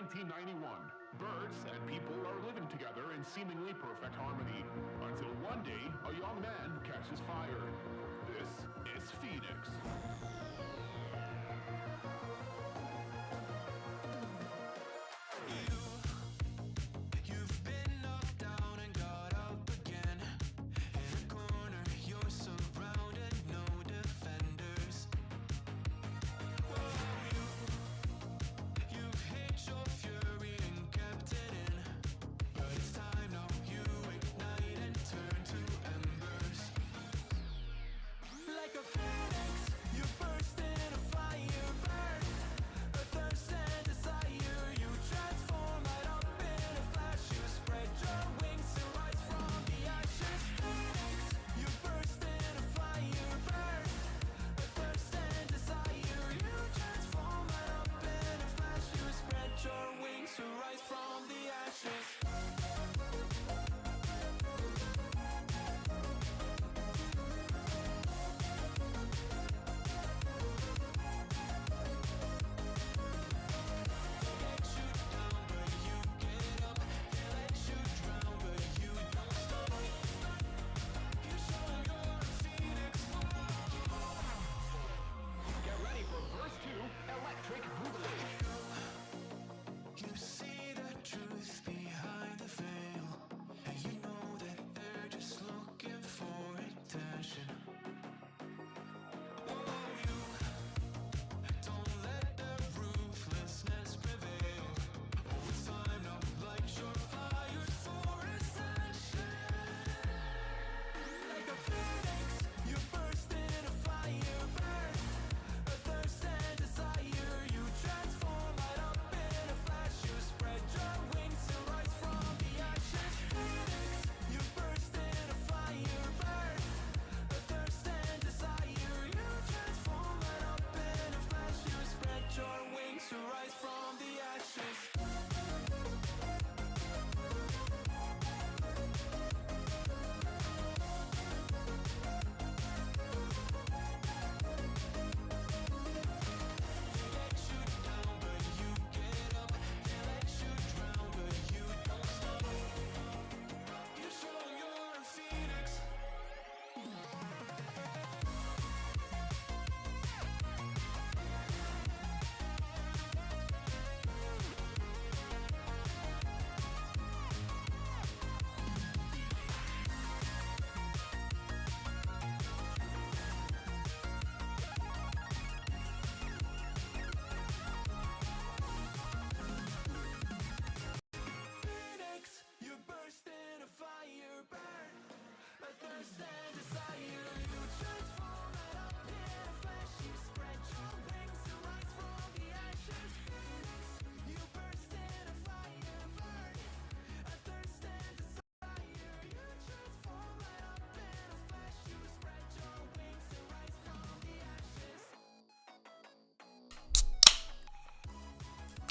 1991. Birds and people are living together in seemingly perfect harmony. Until one day, a young man catches fire. This is Phoenix.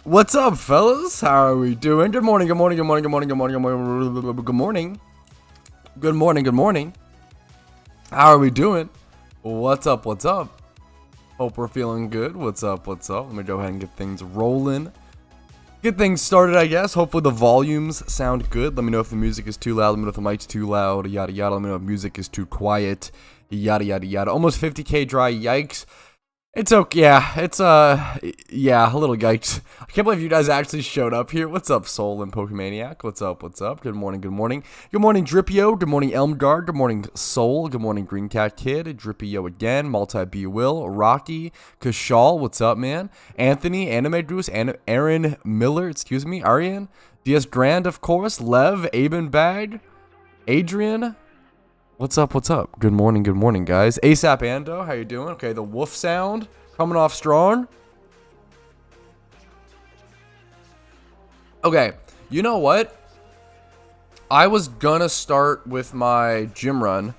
What's up, fellas? How are we doing? Good morning, good morning, good morning, good morning, good morning, good morning, good morning. Good morning, good morning. How are we doing? What's up, what's up? Hope we're feeling good. What's up, what's up? Let me go ahead and get things rolling. Get things started, I guess. Hopefully the volumes sound good. Let me know if the music is too loud. Let me know if the mic's too loud. Yada, yada. Let me know if music is too quiet. Yada, yada, yada. Almost 50k dry. Yikes. It's okay, yeah, it's, yeah, a little yikes. I can't believe you guys actually showed up here. What's up, Soul and Pokemaniac? What's up, what's up? Good morning, good morning. Good morning, Drippio. Good morning, Elmgard. Good morning, Soul. Good morning, Green Cat Kid. Drippio again. Multi-B Will. Rocky. Kashal. What's up, man? Anthony. Anime Goose. Aaron Miller. Excuse me. Arian. DS Grand, of course. Lev. Aben Bag. Adrian. What's up, what's up? Good morning, guys. ASAP Ando, how you doing? Okay, the wolf sound coming off strong. Okay, you know what? I was gonna start with my gym run,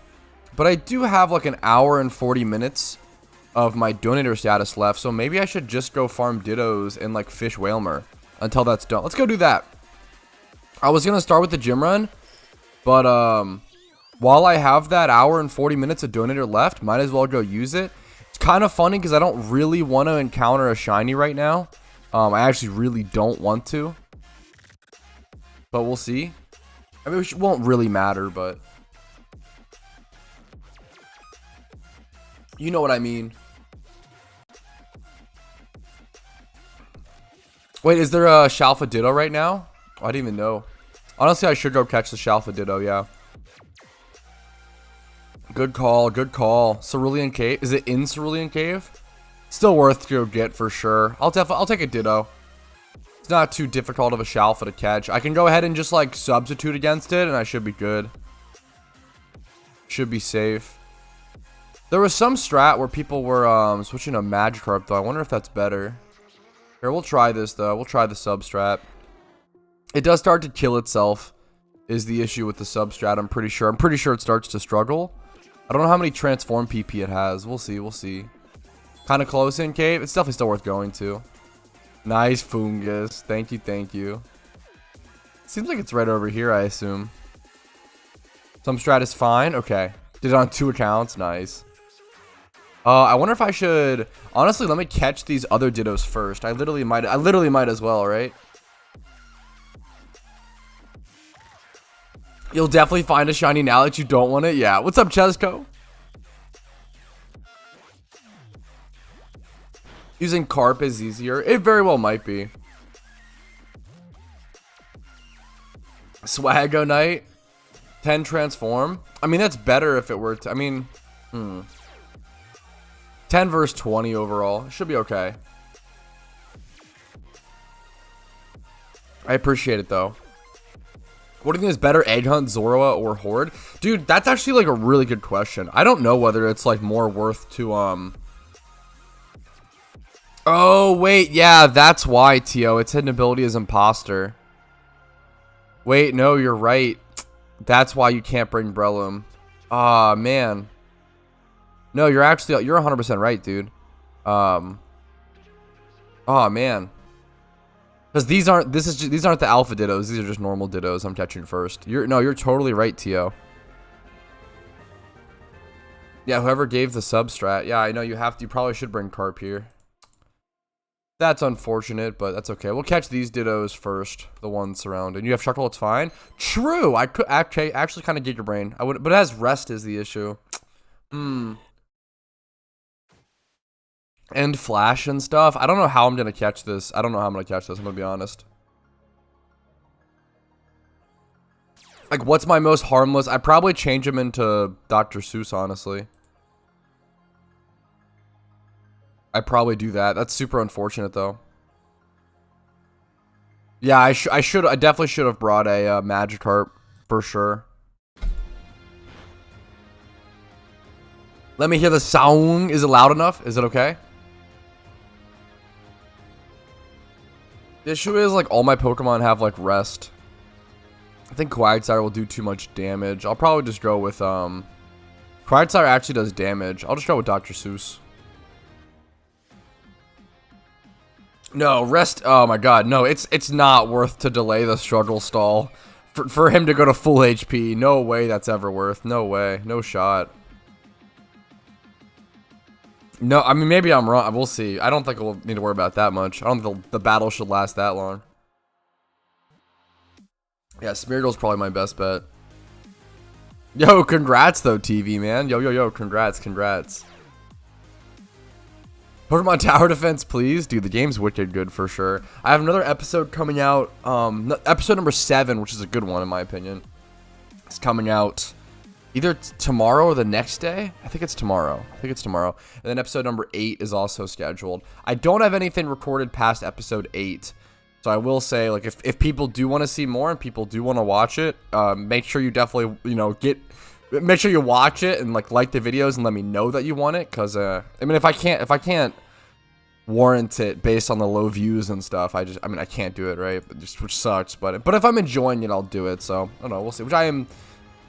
but I do have like an hour and 40 minutes of my donator status left, so maybe I should just go farm Dittos and like fish Whalmer until that's done. Let's go do that. I was gonna start with the gym run, but while I have that hour and 40 minutes of donator left, might as well go use it. It's kind of funny because I don't really want to encounter a shiny right now. I actually really don't want to. But we'll see. I mean, it won't really matter, but... You know what I mean. Wait, is there a Shalfa Ditto right now? Oh, I didn't even know. Honestly, I should go catch the Shalfa Ditto, yeah. Good call, good call. Cerulean Cave. Is it in Cerulean Cave? Still worth to go get for sure. I'll take a Ditto. It's not too difficult of a Shalfa to catch. I can go ahead and just like substitute against it and I should be good. Should be safe. There was some strat where people were switching to Magikarp though. I wonder if that's better. Here, we'll try this though. We'll try the sub strat. It does start to kill itself is the issue with the sub strat, I'm pretty sure. I'm pretty sure it starts to struggle. I don't know how many transform PP it has. We'll see, we'll see. Kind of close in cave. It's definitely still worth going to. Nice Fungus. Thank you, thank you. Seems like it's right over here, I assume. Some strat is fine. Okay. Did it on 2 accounts. Nice. I wonder if I should... Honestly, let me catch these other Dittos first. I literally might as well, right? You'll definitely find a shiny now that you don't want it. Yeah. What's up, Chesko? Using Carp is easier. It very well might be. Swaggo Knight. 10 transform. I mean, that's better if it were to... I mean... 10 versus 20 overall. Should be okay. I appreciate it, though. What do you think is better, Egg Hunt, Zoroa, or Horde? Dude, that's actually, like, a really good question. I don't know whether it's, like, more worth to, Oh, wait, yeah, that's why, Tio. Its hidden ability is Imposter. Wait, no, you're right. That's why you can't bring Breloom. Aw, man. No, you're 100% right, dude. Oh man. Because these aren't the alpha Dittos, these are just normal Dittos I'm catching first. You're totally right, Tio. Yeah, whoever gave the substrat. Yeah, I know you probably should bring Carp here. That's unfortunate, but that's okay. We'll catch these Dittos first, the ones surrounding. You have Shuckle, it's fine. True, I could actually kind of get your brain. I would, but it has rest is the issue. And Flash and stuff. I don't know how I'm gonna catch this. I'm gonna be honest. Like, what's my most harmless? I'd probably change him into Dr. Seuss, honestly. I'd probably do that. That's super unfortunate, though. Yeah, I definitely should have brought a Magikarp, for sure. Let me hear the sound. Is it loud enough? Is it okay? The issue is, like, all my Pokemon have, like, rest. I think Quagsire will do too much damage. I'll probably just go with, Quagsire actually does damage. I'll just go with Dr. Seuss. No, rest, oh my god, no, it's not worth to delay the struggle stall. For him to go to full HP, no way that's ever worth. No way, no shot. No, I mean, maybe I'm wrong. We'll see. I don't think we'll need to worry about that much. I don't think the battle should last that long. Yeah, Smeargle's probably my best bet. Yo, congrats, though, TV, man. Yo, congrats. Pokemon Tower Defense, please. Dude, the game's wicked good for sure. I have another episode coming out. Episode number 7, which is a good one, in my opinion. It's coming out... either tomorrow or the next day. I think it's tomorrow. And then episode number 8 is also scheduled. I don't have anything recorded past episode 8. So I will say, like, if people do want to see more and people do want to watch it, make sure you definitely, make sure you watch it and like the videos and let me know that you want it. Cause, I mean, if I can't warrant it based on the low views and stuff, I can't do it, right? Which sucks. But if I'm enjoying it, I'll do it. So I don't know. We'll see. Which I am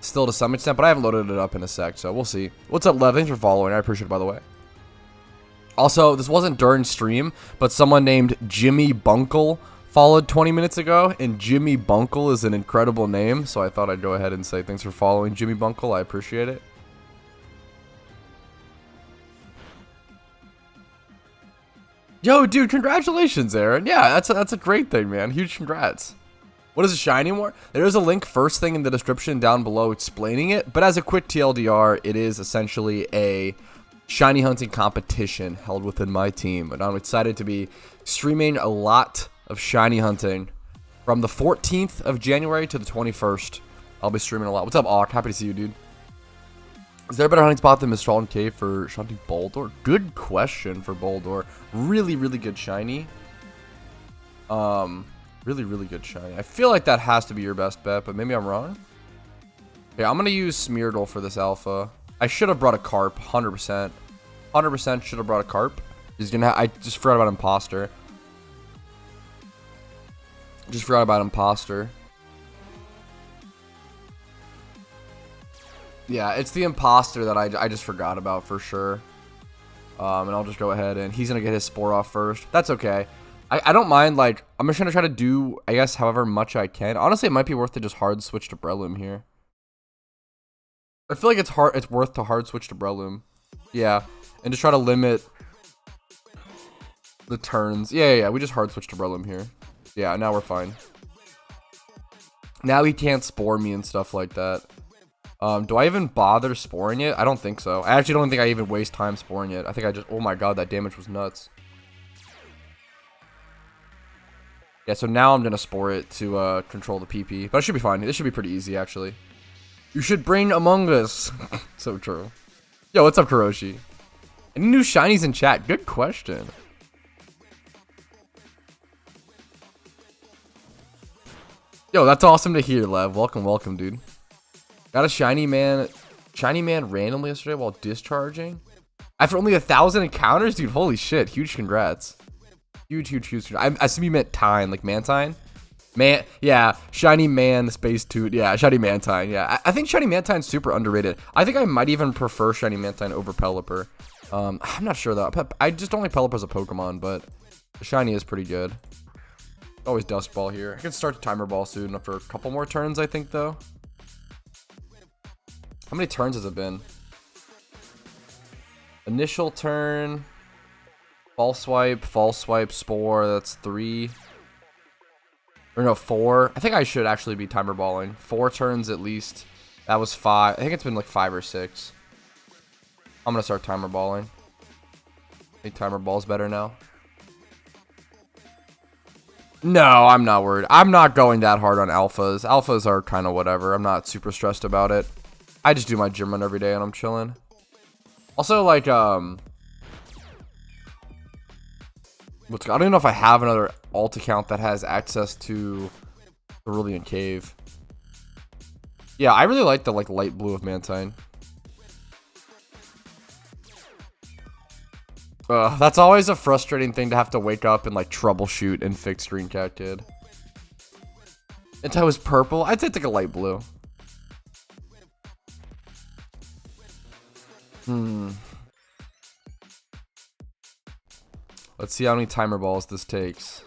still to some extent, but I haven't loaded it up in a sec, so we'll see. What's up, Lev? Thanks for following. I appreciate it, by the way. Also, this wasn't during stream, but someone named Jimmy Bunkle followed 20 minutes ago, and Jimmy Bunkle is an incredible name, so I thought I'd go ahead and say thanks for following, Jimmy Bunkle. I appreciate it. Yo, dude, congratulations, Aaron. Yeah, that's a great thing, man. Huge congrats. What is a shiny more? There is a link first thing in the description down below explaining it. But as a quick TLDR, it is essentially a shiny hunting competition held within my team. And I'm excited to be streaming a lot of shiny hunting from the 14th of January to the 21st. I'll be streaming a lot. What's up, Auk? Happy to see you, dude. Is there a better hunting spot than Mistral and Cave for hunting Boldor? Good question for Boldor. Really, really good shiny. Really, really good shiny. I feel like that has to be your best bet, but maybe I'm wrong. Okay, I'm gonna use Smeargle for this alpha. I should have brought a Carp, 100%. 100% should have brought a Carp. I just forgot about Imposter. Yeah, it's the Imposter that I just forgot about for sure. And I'll just go ahead and he's going to get his Spore off first. That's okay. I don't mind, like, I'm just going to try to do, I guess, however much I can. Honestly, it might be worth to just hard switch to Breloom here. I feel like it's worth to hard switch to Breloom. Yeah, and just try to limit the turns. Yeah, we just hard switch to Breloom here. Yeah, now we're fine. Now he can't Spore me and stuff like that. Do I even bother sporing it? I don't think so. I actually don't think I even waste time sporing it. I think I just... Oh my god, that damage was nuts. Yeah, so now I'm going to spore it to control the PP. But it should be fine. This should be pretty easy, actually. You should bring Among Us. So true. Yo, what's up, Kuroshi? Any new shinies in chat? Good question. Yo, that's awesome to hear, Lev. Welcome, dude. Got a shiny man randomly yesterday while discharging. After only 1,000 encounters, dude. Holy shit! Huge congrats. Huge. I assume you meant Tine, like Mantine. Yeah, shiny man space toot. Yeah, shiny Mantine. Yeah, I think shiny Mantine's super underrated. I think I might even prefer shiny Mantine over Pelipper. I'm not sure though. I just don't like Pelipper as a Pokemon, but the shiny is pretty good. Always Dusk Ball here. I can start the Timer Ball soon after a couple more turns, I think though. How many turns has it been? Initial turn, false swipe, Spore, that's 3. Or no, 4. I think I should actually be timer balling. 4 turns at least. That was 5. I think it's been like 5 or 6. I'm gonna start timer balling. I think timer ball's better now. No, I'm not worried. I'm not going that hard on alphas. Alphas are kind of whatever. I'm not super stressed about it. I just do my gym run every day and I'm chilling. Also, like, I don't even know if I have another alt account that has access to Cerulean Cave. Yeah, I really like the light blue of Mantine. That's always a frustrating thing to have to wake up and like troubleshoot and fix Green Cat Kid. Until it was purple, I'd say take a light blue. Let's see how many timer balls this takes.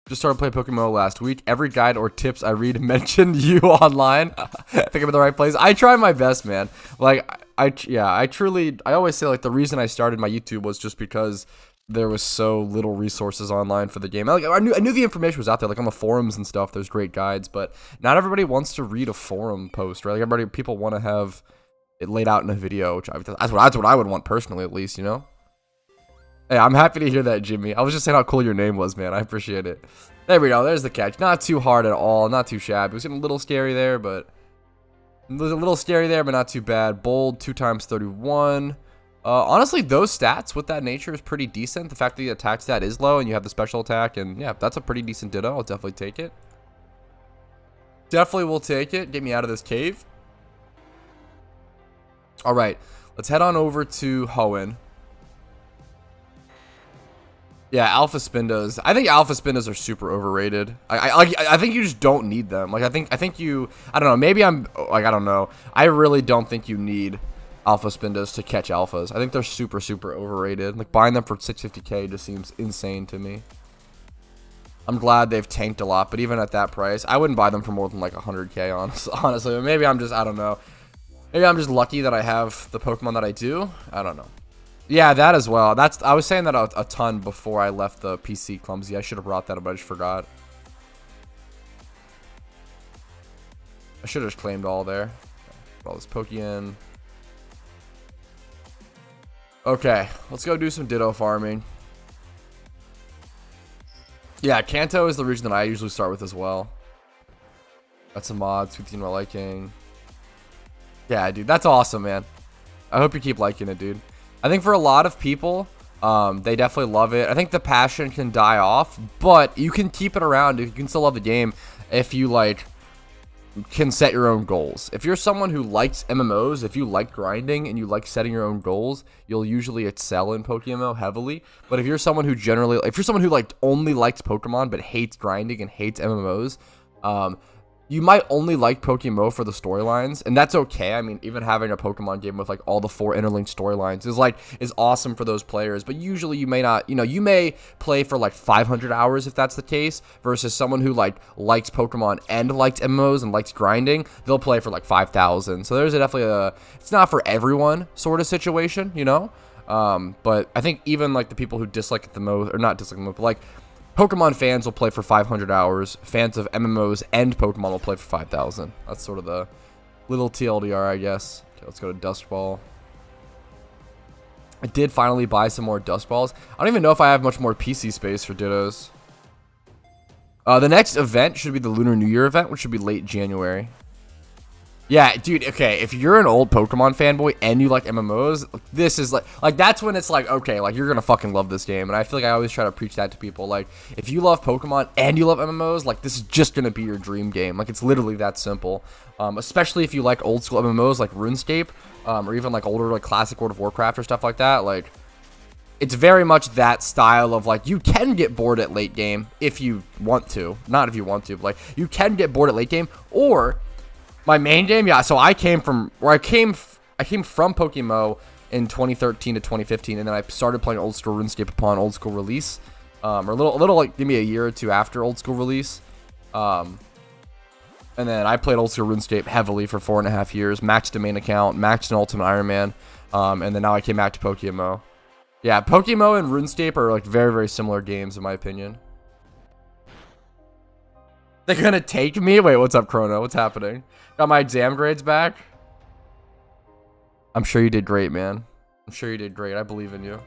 Just started playing PokeMMO last week. Every guide or tips I read mentioned you online. I think I'm in the right place. I try my best, man. Like, I always say, like, the reason I started my YouTube was just because there was so little resources online for the game. Like, I knew the information was out there, like on the forums and stuff. There's great guides, but not everybody wants to read a forum post, right? Like, people want to have it laid out in a video, which that's what I would want personally, at least, you know. Hey, I'm happy to hear that, Jimmy. I was just saying how cool your name was, man. I appreciate it. There we go. There's the catch. Not too hard at all. Not too shabby. It was getting a little scary there, but not too bad. Bold 2 times 31. Honestly, those stats with that nature is pretty decent. The fact that the attack stat is low and you have the special attack, and yeah, that's a pretty decent Ditto. I'll definitely take it. Definitely will take it. Get me out of this cave. All right, let's head on over to Hoenn. Yeah, Alpha Spindas. I think Alpha Spindas are super overrated. I think you just don't need them. Like, I think you, I don't know, maybe I'm, like, I don't know. I really don't think you need Alpha Spindas to catch alphas. I think they're super, super overrated. Like, buying them for 650k just seems insane to me. I'm glad they've tanked a lot, but even at that price, I wouldn't buy them for more than like 100k, honestly. Maybe I'm just, I don't know. Maybe I'm just lucky that I have the Pokemon that I do. I don't know. Yeah, that as well. I was saying that a ton before I left the PC clumsy. I should have brought that up, but I just forgot. I should have just claimed all there. All this Pokeyen. Okay, let's go do some Ditto farming. Yeah, Kanto is the region that I usually start with as well. That's a mod, 15 my liking. Yeah, dude, that's awesome, man. I hope you keep liking it, dude. I think for a lot of people, they definitely love it. I think the passion can die off, but you can keep it around. You can still love the game if you, like, can set your own goals. If you're someone who likes MMOs, if you like grinding and you like setting your own goals, you'll usually excel in PokeMMO heavily. But if you're someone who like only likes Pokemon but hates grinding and hates MMOs, you might only like PokeMMO for the storylines, and that's okay. I mean, even having a Pokemon game with like all the 4 interlinked storylines is awesome for those players. But usually you may not, you may play for like 500 hours if that's the case, versus someone who like likes Pokemon and likes MMOs and likes grinding, they'll play for like 5,000. So there's definitely it's not for everyone sort of situation, but I think even like the people who dislike it the most, or not dislike the most, but like Pokemon fans will play for 500 hours. Fans of MMOs and Pokemon will play for 5,000. That's sort of the little TLDR, I guess. Okay, let's go to Dust Ball. I did finally buy some more Dust Balls. I don't even know if I have much more PC space for Dittos. The next event should be the Lunar New Year event, which should be late January. Yeah, dude, okay, if you're an old Pokemon fanboy and you like MMOs, this is like that's when it's like, okay, like you're gonna fucking love this game. And I feel like I always try to preach that to people. Like, if you love Pokemon and you love MMOs, like this is just gonna be your dream game. Like, it's literally that simple. Especially if you like old school MMOs like RuneScape, or even like older like classic World of Warcraft or stuff like that. Like, it's very much that style of like, you can get bored at late game if you want to. Not if you want to, but like you can get bored at late game. Or my main game, yeah. So I came from PokeMMO in 2013 to 2015, and then I started playing old school RuneScape upon old school release, or a little like maybe a year or two after old school release. And then I played old school RuneScape heavily for 4.5 years, maxed a main account, maxed an Ultimate Iron Man, and then now I came back to PokeMMO. Yeah, PokeMMO and RuneScape are like very, very similar games in my opinion. They're gonna take me? Wait, what's up, Chrono? What's happening? Got my exam grades back? I'm sure you did great, man. I'm sure you did great. I believe in you.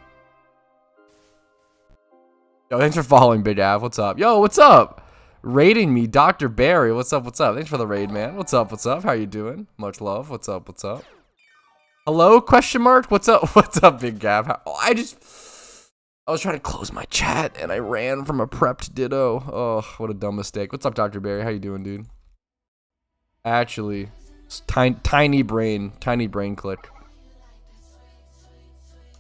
Yo, thanks for following, Big Av. What's up? Yo, what's up? Raiding me, Dr. Barry. What's up? What's up? Thanks for the raid, man. What's up? What's up? How you doing? Much love. What's up? What's up? Hello? Question mark? What's up? What's up, Big Gav? I was trying to close my chat and I ran from a prepped Ditto. Oh, what a dumb mistake. What's up, Dr. Barry? How you doing, dude? Actually, tiny brain click.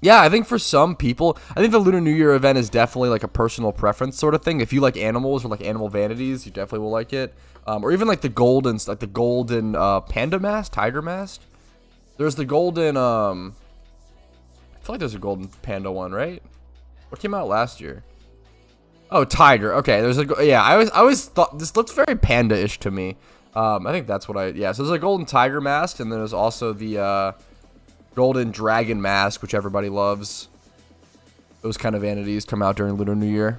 Yeah, I think for some people, I think the Lunar New Year event is definitely like a personal preference sort of thing. If you like animals or like animal vanities, you definitely will like it. Or even like the golden panda mask, tiger mask. There's the golden, I feel like there's a golden panda one, right? What came out last year? Oh, tiger. Okay, yeah. I always thought this looks very panda-ish to me. I think that's what yeah. So there's a golden tiger mask, and then there's also the golden dragon mask, which everybody loves. Those kind of vanities come out during Lunar New Year.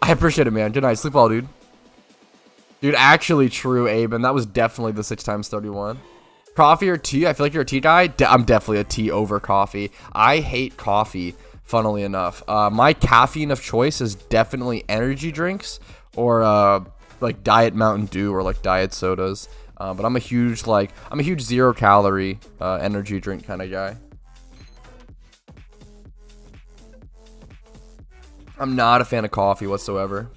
I appreciate it, man. Good night. Sleep well, dude. Dude, actually true, Abe, and that was definitely the 6x31. Coffee or tea? I feel like you're a tea guy. I'm definitely a tea over coffee. I hate coffee, funnily enough. My caffeine of choice is definitely energy drinks or like Diet Mountain Dew or like diet sodas. But I'm a huge 0 calorie energy drink kind of guy. I'm not a fan of coffee whatsoever.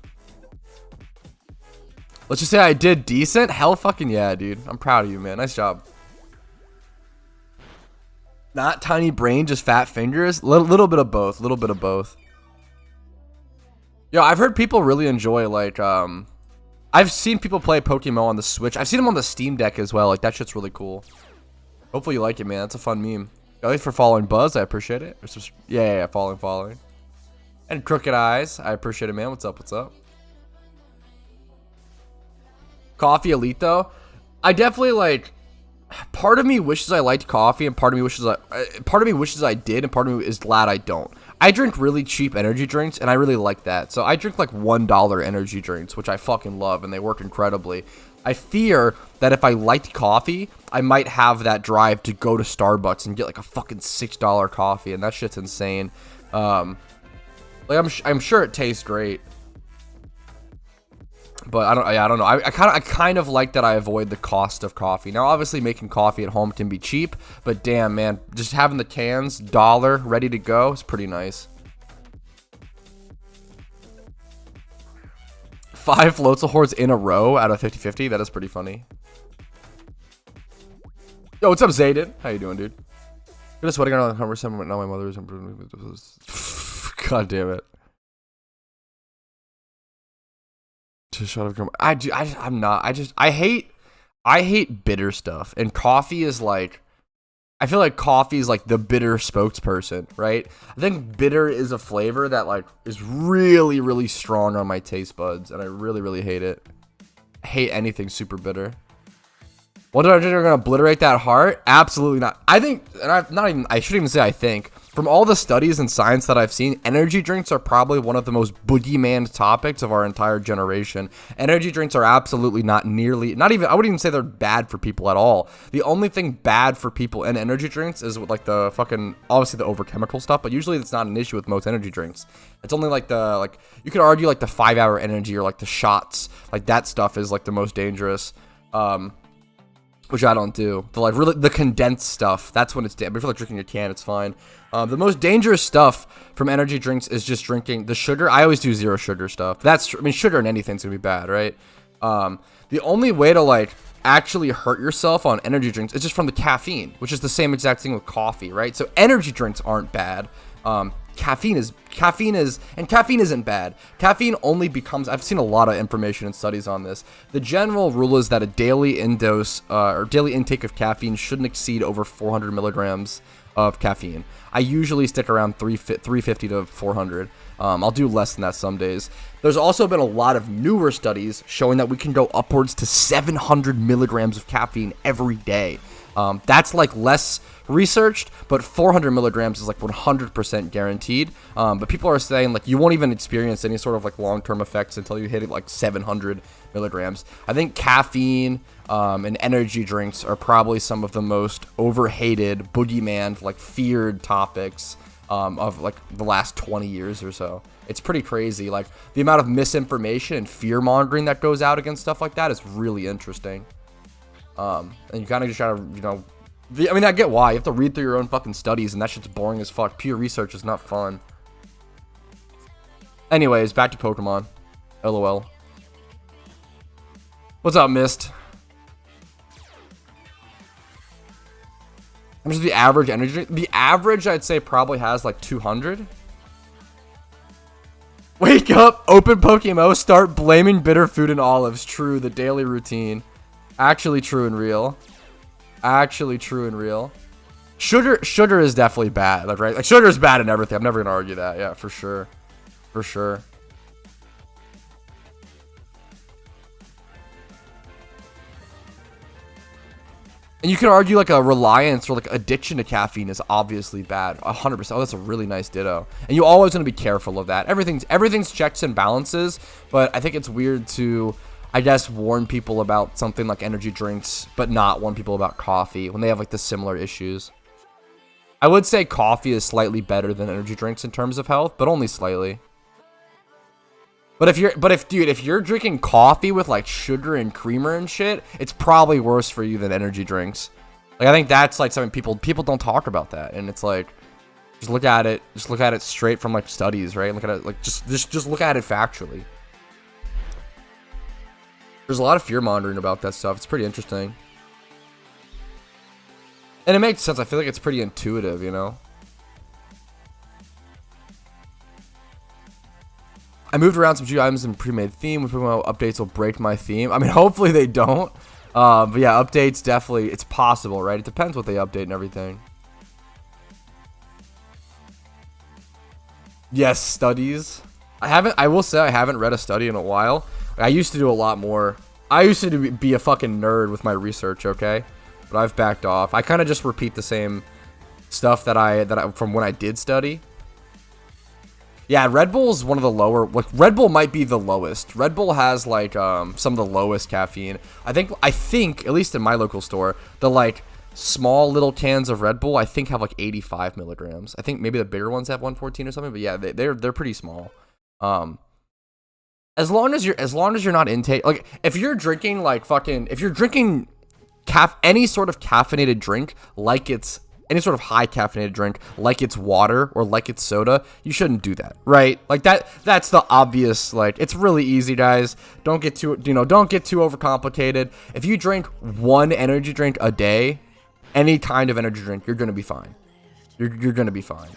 Let's just say I did decent. Hell fucking yeah, dude. I'm proud of you, man. Nice job. Not tiny brain, just fat fingers. Little bit of both. Little bit of both. Yo, I've heard people really enjoy like I've seen people play PokeMMO on the Switch. I've seen them on the Steam Deck as well. Like, that shit's really cool. Hopefully you like it, man. It's a fun meme. Yo, thanks for following Buzz. I appreciate it. Yeah, following. And Crooked Eyes. I appreciate it, man. What's up? What's up? Coffee Elite, though. I definitely like... part of me wishes I liked coffee, and part of me wishes I did, and part of me is glad I don't. I drink really cheap energy drinks, and I really like that. So I drink like $1 energy drinks, which I fucking love, and they work incredibly. I fear that if I liked coffee, I might have that drive to go to Starbucks and get like a fucking $6 coffee, and that shit's insane. Like I'm sure it tastes great, but I don't know. I kind of like that I avoid the cost of coffee. Now, obviously, making coffee at home can be cheap, but damn, man, just having the cans, $1, ready to go is pretty nice. 5 Floatzel hordes in a row out of 50-50. That is pretty funny. Yo, what's up, Zayden? How you doing, dude? I'm just sweating on the conversation, but now my mother is improving. God damn it. Just shut up. I hate bitter stuff, and coffee is like, I feel like coffee is like the bitter spokesperson, right? I think bitter is a flavor that like is really, really strong on my taste buds, and I really, really hate it. I hate anything super bitter. What did I do? We're gonna obliterate that heart? Absolutely not. I think, and I shouldn't even say I think. From all the studies and science that I've seen, energy drinks are probably one of the most boogeyman topics of our entire generation. Energy drinks are absolutely I wouldn't even say they're bad for people at all. The only thing bad for people in energy drinks is with like the fucking, obviously the over-chemical stuff, but usually it's not an issue with most energy drinks. It's only like you could argue like the 5-hour energy or like the shots, like that stuff is like the most dangerous. Which I don't do. But like really the condensed stuff, that's when it's damn. But if you're like drinking a can, it's fine. The most dangerous stuff from energy drinks is just drinking the sugar. I always do 0 sugar stuff. I mean, sugar in anything's gonna be bad, right? The only way to like actually hurt yourself on energy drinks is just from the caffeine, which is the same exact thing with coffee, right? So energy drinks aren't bad. Caffeine isn't bad. Caffeine only becomes, I've seen a lot of information and studies on this. The general rule is that a daily daily intake of caffeine shouldn't exceed over 400 milligrams of caffeine. I usually stick around 350 to 400. I'll do less than that some days. There's also been a lot of newer studies showing that we can go upwards to 700 milligrams of caffeine every day. That's like less researched, but 400 milligrams is like 100% guaranteed. But people are saying like you won't even experience any sort of like long-term effects until you hit it like 700 milligrams. I think caffeine and energy drinks are probably some of the most overhated, boogeyman, like feared topics of like the last 20 years or so. It's pretty crazy. Like the amount of misinformation and fear mongering that goes out against stuff like that is really interesting. And you kind of just gotta, I mean, I get why. You have to read through your own fucking studies, and that shit's boring as fuck. Pure research is not fun. Anyways, back to Pokemon. LOL. What's up, Mist? How much is the average energy drink? The average, I'd say, probably has like 200. Wake up, open PokeMMO, start blaming bitter food and olives. True, the daily routine. Actually true and real. Actually true and real. Sugar is definitely bad, like, right? Like sugar is bad in everything. I'm never gonna argue that. Yeah, for sure. For sure. And you can argue like a reliance or like addiction to caffeine is obviously bad. 100%. Oh, that's a really nice Ditto. And you always want to be careful of that. Everything's checks and balances, but I think it's weird to, I guess, warn people about something like energy drinks, but not warn people about coffee when they have like the similar issues. I would say coffee is slightly better than energy drinks in terms of health, but only slightly. But if you're drinking coffee with like sugar and creamer and shit, it's probably worse for you than energy drinks. Like I think that's like something people don't talk about that, and it's like just look at it straight from like studies, right? Look at it like just look at it factually. There's a lot of fear mongering about that stuff. It's pretty interesting. And it makes sense. I feel like it's pretty intuitive, I moved around some items in pre-made theme. With PokeMMO updates will break my theme. I mean, hopefully they don't. But yeah, updates definitely, it's possible, right? It depends what they update and everything. Yes, studies. I will say I haven't read a study in a while. I used to do a lot more. I used to be a fucking nerd with my research, okay? but I've backed off. I kind of just repeat the same stuff that I from when I did study. Yeah, Red Bull is one of the lower. Like, Red Bull might be the lowest. Red Bull has like some of the lowest caffeine. I think at least in my local store, the like small little cans of Red Bull I think have like 85 milligrams. I think maybe the bigger ones have 114 or something. But yeah, they're pretty small. As long as you're not intake, like if you're drinking like fucking, if you're drinking any sort of caffeinated drink, like it's any sort of high caffeinated drink, like it's water or like it's soda, you shouldn't do that, right? Like that's the obvious, like it's really easy, guys. Don't get too overcomplicated. If you drink one energy drink a day, any kind of energy drink, you're gonna be fine. You're gonna be fine,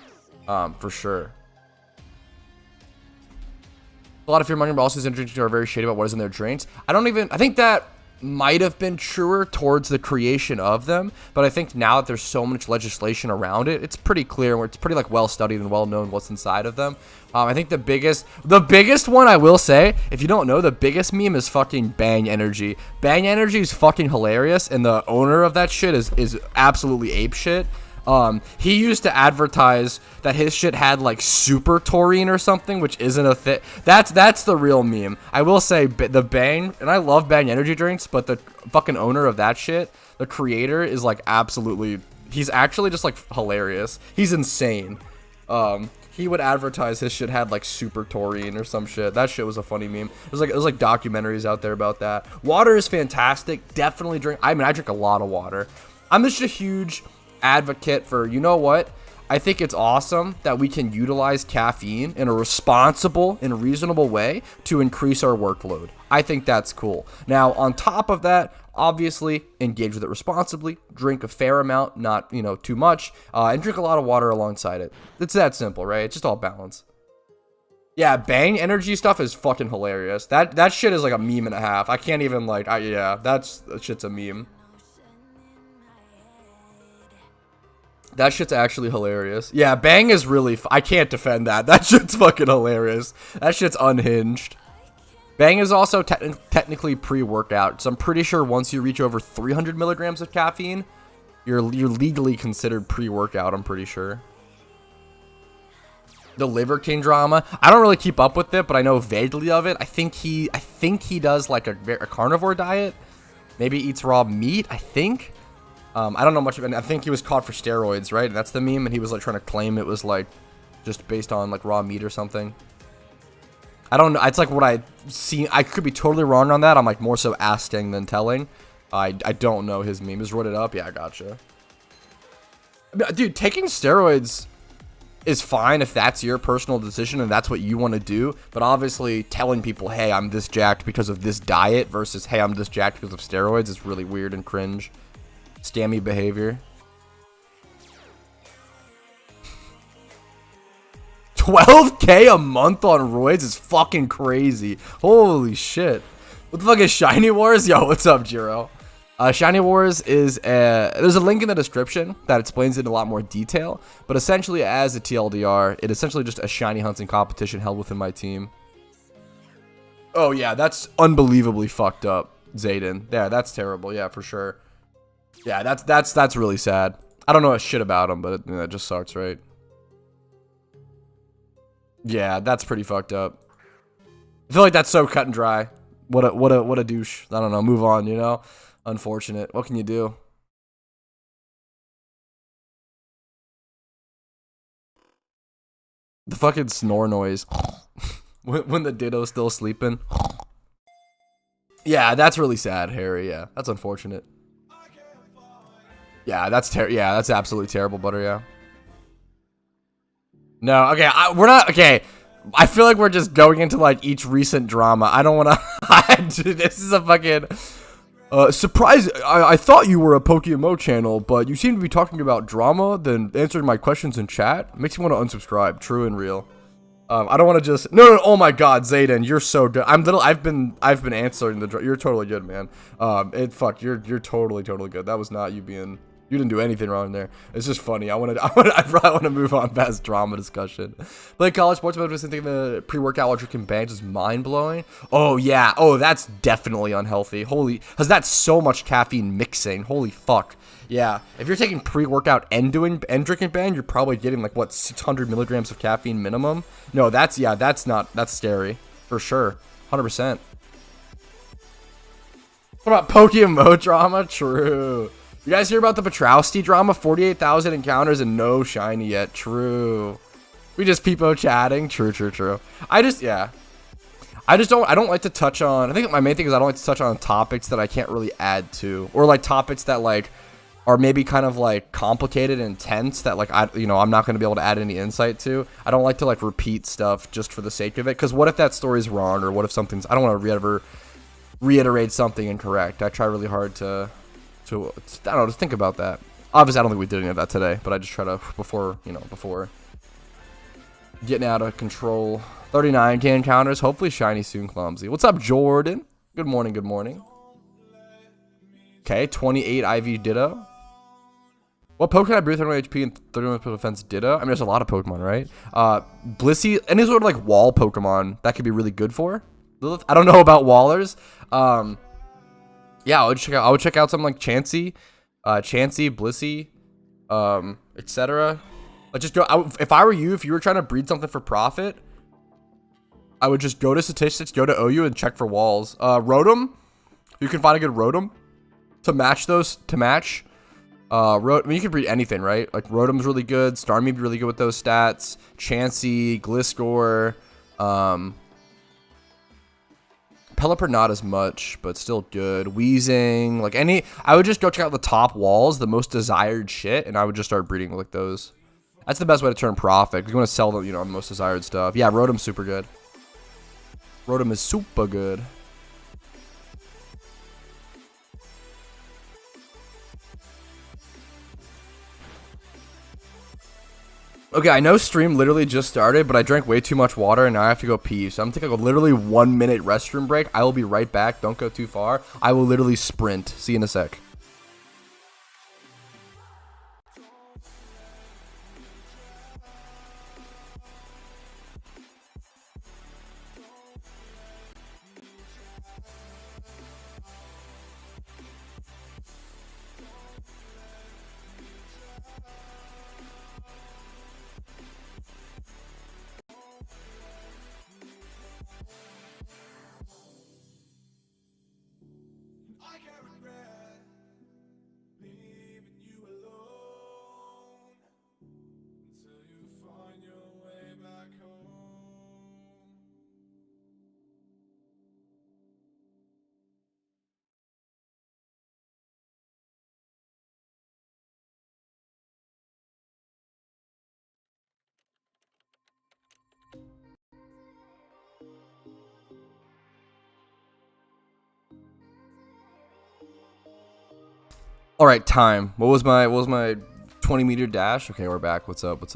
for sure. A lot of fear mongering, but also these energy drinks are very shady about what is in their drinks. I think that might have been truer towards the creation of them, but I think now that there's so much legislation around it, it's pretty clear, it's pretty like well studied and well known what's inside of them. I think the biggest one, I will say, if you don't know, the biggest meme is fucking Bang Energy. Bang Energy is fucking hilarious, and the owner of that shit is absolutely ape shit. He used to advertise that his shit had like super taurine or something, which isn't a thing. That's the real meme. I will say the Bang, and I love Bang energy drinks, but the fucking owner of that shit, the creator, is like absolutely, he's actually just like hilarious. He's insane. He would advertise his shit had like super taurine or some shit. That shit was a funny meme. There's like documentaries out there about that. Water is fantastic. Definitely drink. I mean, I drink a lot of water. I'm just a huge advocate for, you know what, I think it's awesome that we can utilize caffeine in a responsible and reasonable way to increase our workload. I think that's cool. Now, on top of that, obviously engage with it responsibly, drink a fair amount, not too much, and drink a lot of water alongside it. It's that simple, right? It's just all balance. Yeah, Bang energy stuff is fucking hilarious. That shit is like a meme and a half. I can't even yeah, that shit's a meme. That shit's actually hilarious. Yeah, Bang is really... I can't defend that. That shit's fucking hilarious. That shit's unhinged. Bang is also technically pre-workout. So I'm pretty sure once you reach over 300 milligrams of caffeine, you're legally considered pre-workout, I'm pretty sure. The Liver King drama. I don't really keep up with it, but I know vaguely of it. I think he does like a carnivore diet. Maybe eats raw meat, I think. I don't know much about it. I think he was caught for steroids, right? That's the meme, and he was like trying to claim it was like just based on like raw meat or something. I don't know. It's like what I see. I could be totally wrong on that. I'm like more so asking than telling. I don't know his meme. Just wrote it up. Yeah, I gotcha. Dude, taking steroids is fine if that's your personal decision and that's what you want to do. But obviously, telling people, "Hey, I'm this jacked because of this diet," versus "Hey, I'm this jacked because of steroids," is really weird and cringe. Scammy behavior. 12K a month on roids is fucking crazy. Holy shit. What the fuck is Shiny Wars? Yo, what's up, Jiro? Shiny Wars is there's a link in the description that explains it in a lot more detail, but essentially, as a TLDR, it essentially just a shiny hunting competition held within my team. Oh yeah, that's unbelievably fucked up, Zayden. Yeah, that's terrible. Yeah, for sure. Yeah, that's really sad. I don't know a shit about him, but it just sucks, right? Yeah, that's pretty fucked up. I feel like that's so cut and dry. What a douche. I don't know. Move on, Unfortunate. What can you do? The fucking snore noise when the Ditto's still sleeping. Yeah, that's really sad, Harry. Yeah, that's unfortunate. Yeah, that's absolutely terrible, Butter, yeah. No, okay, we're not, okay. I feel like we're just going into, like, each recent drama. I don't want to, this is a fucking, surprise. I thought you were a PokeMMO channel, but you seem to be talking about drama, then answering my questions in chat. Makes me want to unsubscribe, true and real. I don't want to just, no, oh my god, Zayden, you're so good. I've been answering you're totally good, man. You're totally good. That was not you being You didn't do anything wrong there. It's just funny. I probably want to move on past drama discussion. Like college sports motivation, thinking the pre-workout while drinking bangs is mind-blowing. Oh yeah. Oh, that's definitely unhealthy. Holy, because that's so much caffeine mixing. Holy fuck. Yeah. If you're taking pre-workout and drinking bang, you're probably getting like what 600 milligrams of caffeine minimum. No, that's scary for sure. 100%. What about PokeMMO drama? True. You guys hear about the Petrowski drama? 48,000 encounters and no shiny yet. True. We just peepo chatting. True. I don't like to touch on, I think my main thing is I don't like to touch on topics that I can't really add to, or like topics that like are maybe kind of like complicated and intense that like I'm not going to be able to add any insight to. I don't like to like repeat stuff just for the sake of it, because what if that story's wrong, or what if something's, I don't want to ever reiterate something incorrect. I try really hard to I don't know, just think about that. Obviously, I don't think we did any of that today, but I just try to, before getting out of control. 39 can encounters, hopefully shiny soon, clumsy. What's up, Jordan? Good morning, good morning. Okay, 28 IV Ditto. What Pokemon I breathe 31 HP and 31 defense Ditto? I mean, there's a lot of Pokemon, right? Blissey, any sort of like wall Pokemon that could be really good for Lilith. I don't know about Wallers. Yeah, I would check out something like Chansey, Blissey, etc. But just go. If I were you, if you were trying to breed something for profit, I would just go to statistics, go to OU, and check for walls. Rotom, you can find a good Rotom to match those. I mean, you can breed anything, right? Like Rotom's really good. Starmie's really good with those stats. Chansey, Gliscor, Pelipper not as much, but still good. Weezing, like I would just go check out the top walls, the most desired shit, and I would just start breeding like those. That's the best way to turn profit, because you want to sell the, most desired stuff. Yeah, Rotom's super good. Rotom is super good. Okay, I know stream literally just started, but I drank way too much water and now I have to go pee. So I'm taking a literally 1 minute restroom break. I will be right back. Don't go too far. I will literally sprint. See you in a sec. All right, time. What was my 20-meter dash? Okay, we're back. What's up? I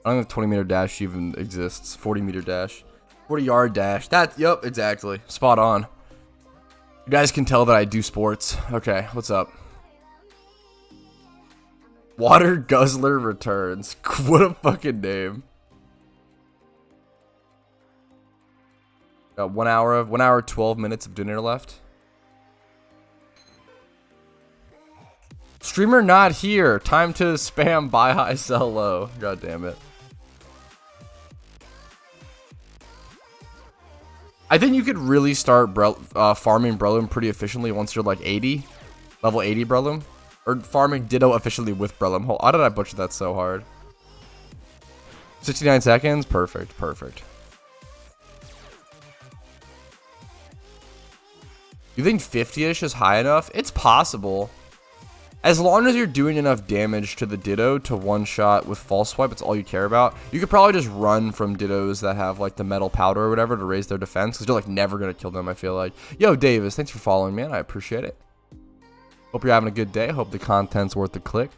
don't know if 20-meter dash even exists. 40-meter dash. 40-yard dash. Yep, exactly. Spot on. You guys can tell that I do sports. Okay, what's up? Water Guzzler returns. What a fucking name. Got 1 hour 12 minutes of dinner left. Streamer not here. Time to spam buy high, sell low. God damn it. I think you could really start farming Breloom pretty efficiently once you're like 80. Level 80 Breloom. Or farming Ditto efficiently with Breloom. How did I butcher that so hard? 69 seconds? Perfect. You think 50-ish is high enough? It's possible. As long as you're doing enough damage to the Ditto to one-shot with False Swipe, it's all you care about. You could probably just run from Dittos that have, like, the metal powder or whatever to raise their defense, because you're, like, never going to kill them, I feel like. Yo, Davis, thanks for following, man. I appreciate it. Hope you're having a good day. Hope the content's worth the click.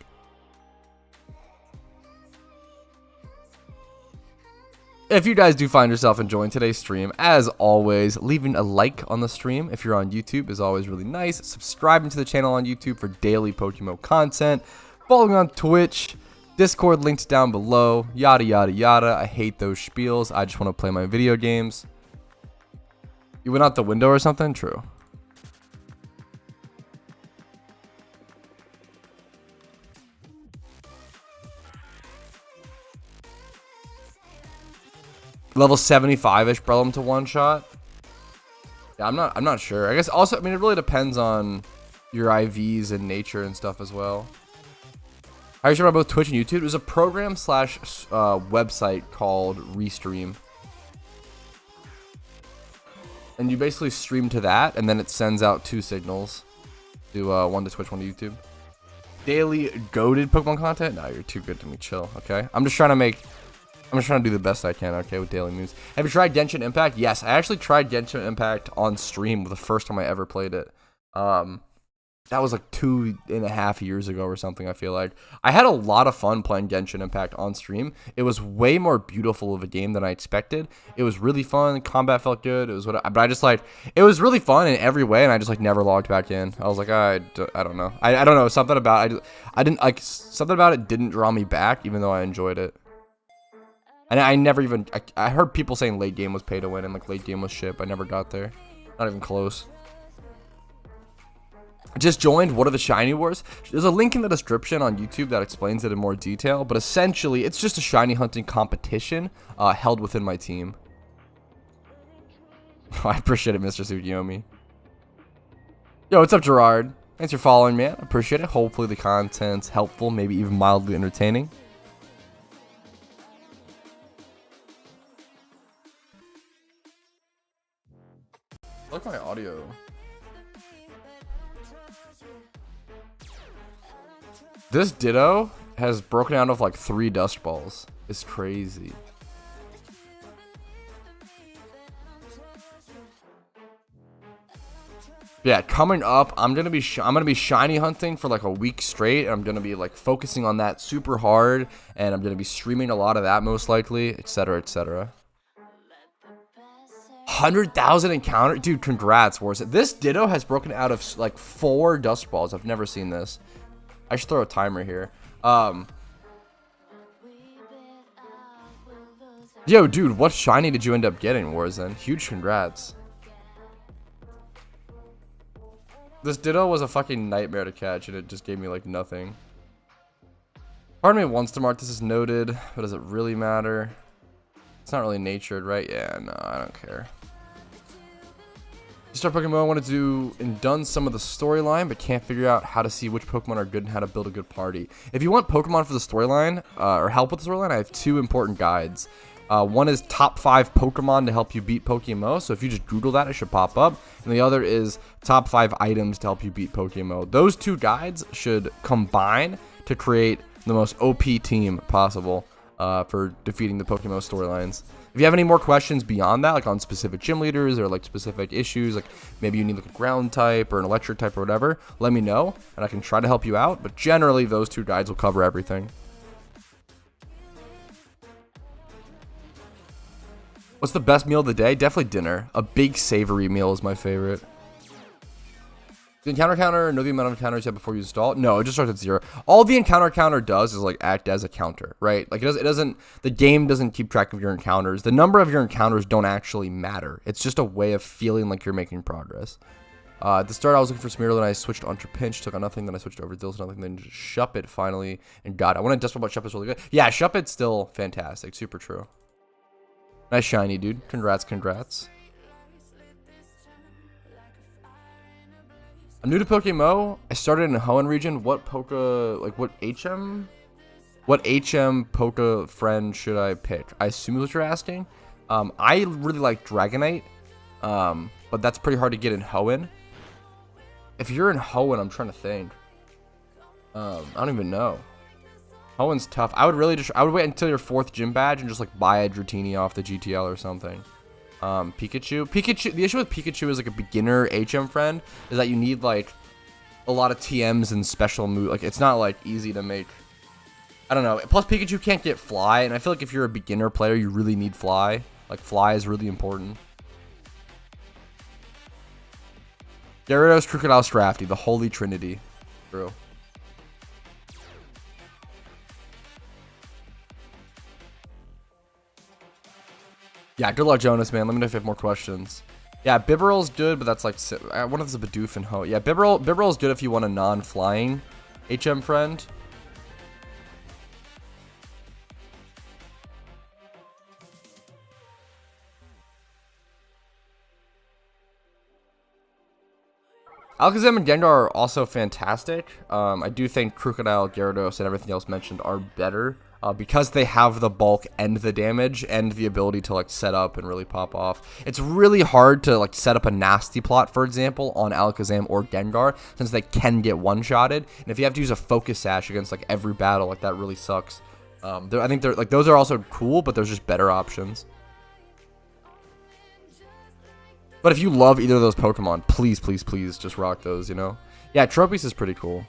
if you guys do find yourself enjoying today's stream, as always, leaving a like on the stream if you're on YouTube is always really nice. Subscribing to the channel on YouTube for daily PokeMMO content. Following on Twitch, Discord links down below, yada yada yada. I hate those spiels. I just want to play my video games. You went out the window or something? True. Level 75-ish Breloom to one shot. Yeah, I'm not sure. I guess also, I mean, it really depends on your IVs and nature and stuff as well. How you sure about both Twitch and YouTube? There's a program slash website called Restream. And you basically stream to that, and then it sends out 2 signals. Do one to Twitch, one to YouTube. Daily goated Pokemon content? No, you're too good to me. Chill, okay? I'm just trying to do the best I can, okay, with daily news. Have you tried Genshin Impact? Yes, I actually tried Genshin Impact on stream the first time I ever played it. That was like 2.5 years ago or something, I feel like. I had a lot of fun playing Genshin Impact on stream. It was way more beautiful of a game than I expected. It was really fun. Combat felt good. It was but I just like, it was really fun in every way, and I just like never logged back in. I was like, I don't know. I don't know. Something about something about it didn't draw me back, even though I enjoyed it. And I never even, I heard people saying late game was pay to win and like late game was shit. I never got there. Not even close. Just joined. What are the shiny wars? There's a link in the description on YouTube that explains it in more detail. But essentially, it's just a shiny hunting competition held within my team. I appreciate it, Mr. Tsukiyomi. Yo, what's up, Gerard? Thanks for following, man. I appreciate it. Hopefully the content's helpful, maybe even mildly entertaining. I like my audio. This Ditto has broken out of like 3 dust balls. It's crazy. Yeah, coming up, I'm gonna be shiny hunting for like a week straight. And I'm gonna be like focusing on that super hard, and I'm gonna be streaming a lot of that most likely, etc., etc. 100,000 encounter, dude. Congrats, Wars. This Ditto has broken out of like 4 dust balls. I've never seen this. I should throw a timer here. Yo, dude, what shiny did you end up getting, Warzone? Huge congrats. This Ditto was a fucking nightmare to catch, and it just gave me like nothing. Part of me wants to mark this as noted, but does it really matter? It's not really natured, right? Yeah, no, I don't care. To start Pokemon, I wanted to do and done some of the storyline, but can't figure out how to see which Pokemon are good and how to build a good party. If you want Pokemon for the storyline, or help with the storyline, I have 2 important guides. One is top 5 Pokemon to help you beat PokeMMO, so if you just Google that, it should pop up. And the other is top 5 items to help you beat PokeMMO. Those 2 guides should combine to create the most OP team possible for defeating the PokeMMO storylines. If you have any more questions beyond that, like on specific gym leaders or like specific issues, like maybe you need like a ground type or an electric type or whatever, let me know and I can try to help you out. But generally, those 2 guides will cover everything. What's the best meal of the day? Definitely dinner. A big savory meal is my favorite. The encounter counter, know the amount of encounters you have before you install it? No, it just starts at 0. All the encounter counter does is like act as a counter, right? Like it doesn't, the game doesn't keep track of your encounters. The number of your encounters don't actually matter. It's just a way of feeling like you're making progress. At the start, I was looking for Smeargle, then I switched to Ultra Pinch, took on nothing, then I switched over to Dills, nothing, then just Shuppet finally, and got it. I want to desperate about Shuppet's really good. Yeah, Shuppet's still fantastic, super true. Nice shiny, dude. Congrats, congrats. I'm new to PokeMMO. I started in the Hoenn region. What HM Poke friend should I pick? I assume is what you're asking. I really like Dragonite, but that's pretty hard to get in Hoenn. If you're in Hoenn, I'm trying to think. I don't even know. Hoenn's tough. I would wait until your 4th gym badge and just like buy a Dratini off the GTL or something. Pikachu. The issue with Pikachu is like a beginner HM friend is that you need like a lot of TMs and special move. Like it's not like easy to make I don't know. Plus, Pikachu can't get Fly, and I feel like if you're a beginner player, you really need Fly. Like, Fly is really important. Gyarados, Crocodile, Scrafty, the Holy Trinity. True. Yeah, good luck, Jonas, man. Let me know if you have more questions. Yeah, Bibarel's good, but that's like... One of them's a Bidoof and Ho. Yeah, Bibarel's good if you want a non-flying HM friend. Alakazam and Gengar are also fantastic. I do think Crocodile, Gyarados, and everything else mentioned are better because they have the bulk and the damage and the ability to like set up and really pop off. It's really hard to like set up a nasty plot, for example, on Alakazam or Gengar since they can get one-shotted. And if you have to use a Focus Sash against like every battle, like that really sucks. I think they're like those are also cool, but there's just better options. But if you love either of those Pokemon, please, please, please just rock those, you know? Yeah, Tropius is pretty cool.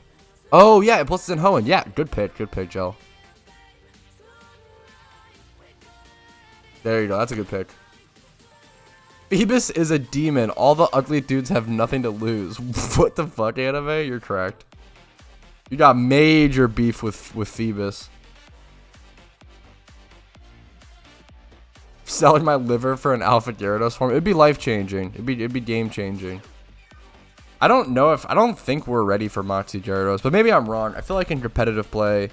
Oh, yeah, plus it's in Hoenn. Yeah, good pick, Gel. There you go, that's a good pick. Phoebus is a demon. All the ugly dudes have nothing to lose. What the fuck, anime? You're correct. You got major beef with Phoebus. Selling my liver for an Alpha Gyarados form. It'd be life-changing. It'd be game-changing. I don't think we're ready for Moxie Gyarados, but maybe I'm wrong. I feel like in competitive play,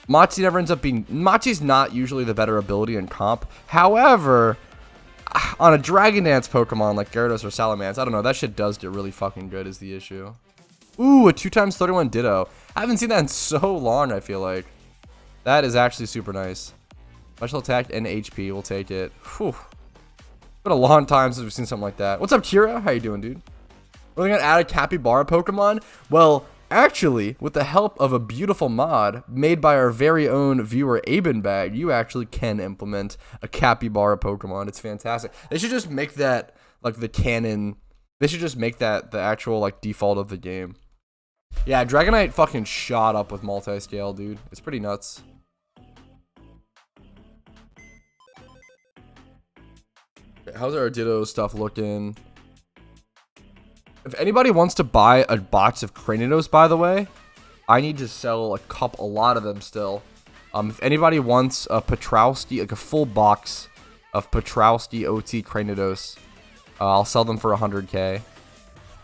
Moxie never ends up being... Moxie's not usually the better ability in comp. However, on a Dragon Dance Pokemon like Gyarados or Salamence, I don't know, that shit does get really fucking good is the issue. Ooh, a 2x31 Ditto. I haven't seen that in so long, I feel like. That is actually super nice. Special attack and HP, we'll take it. Whew. Been a long time since we've seen something like that. What's up, Kira? How you doing, dude? We're gonna add a Capybara Pokemon? Well, actually, with the help of a beautiful mod made by our very own viewer, Abenbag, you actually can implement a Capybara Pokemon. It's fantastic. They should just make that, like, the canon. They should just make that the actual, like, default of the game. Yeah, Dragonite fucking shot up with multi-scale, dude. It's pretty nuts. How's our Ditto stuff looking? If anybody wants to buy a box of Cranidos, by the way, I need to sell a lot of them still. If anybody wants a Petrowski, like a full box of Petrowski OT Cranidos, I'll sell them for 100k,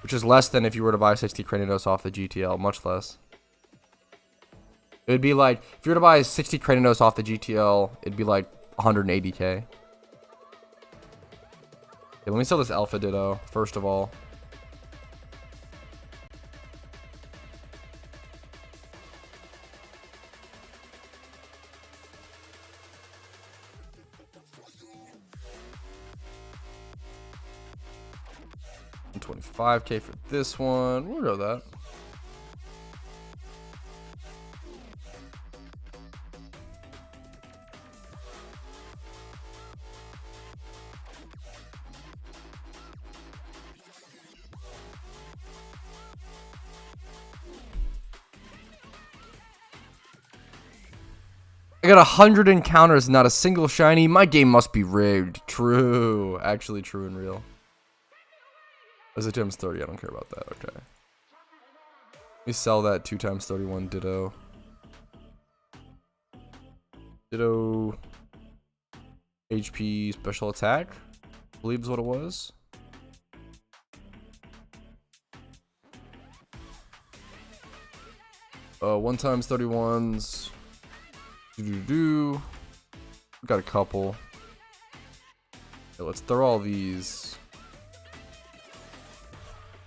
which is less than if you were to buy 60 Cranidos off the GTL, much less. It would be like, if you were to buy 60 Cranidos off the GTL, it'd be like 180k. Okay, let me sell this Alpha Ditto, first of all. $25k for this one. We'll go that. I got 100 encounters, not a single shiny. My game must be rigged. True. Actually true and real. As a times 30, I don't care about that. Okay. Let me sell that 2x31 Ditto. Ditto HP special attack, I believe is what it was. One times 31s. Got a couple. Okay, let's throw all these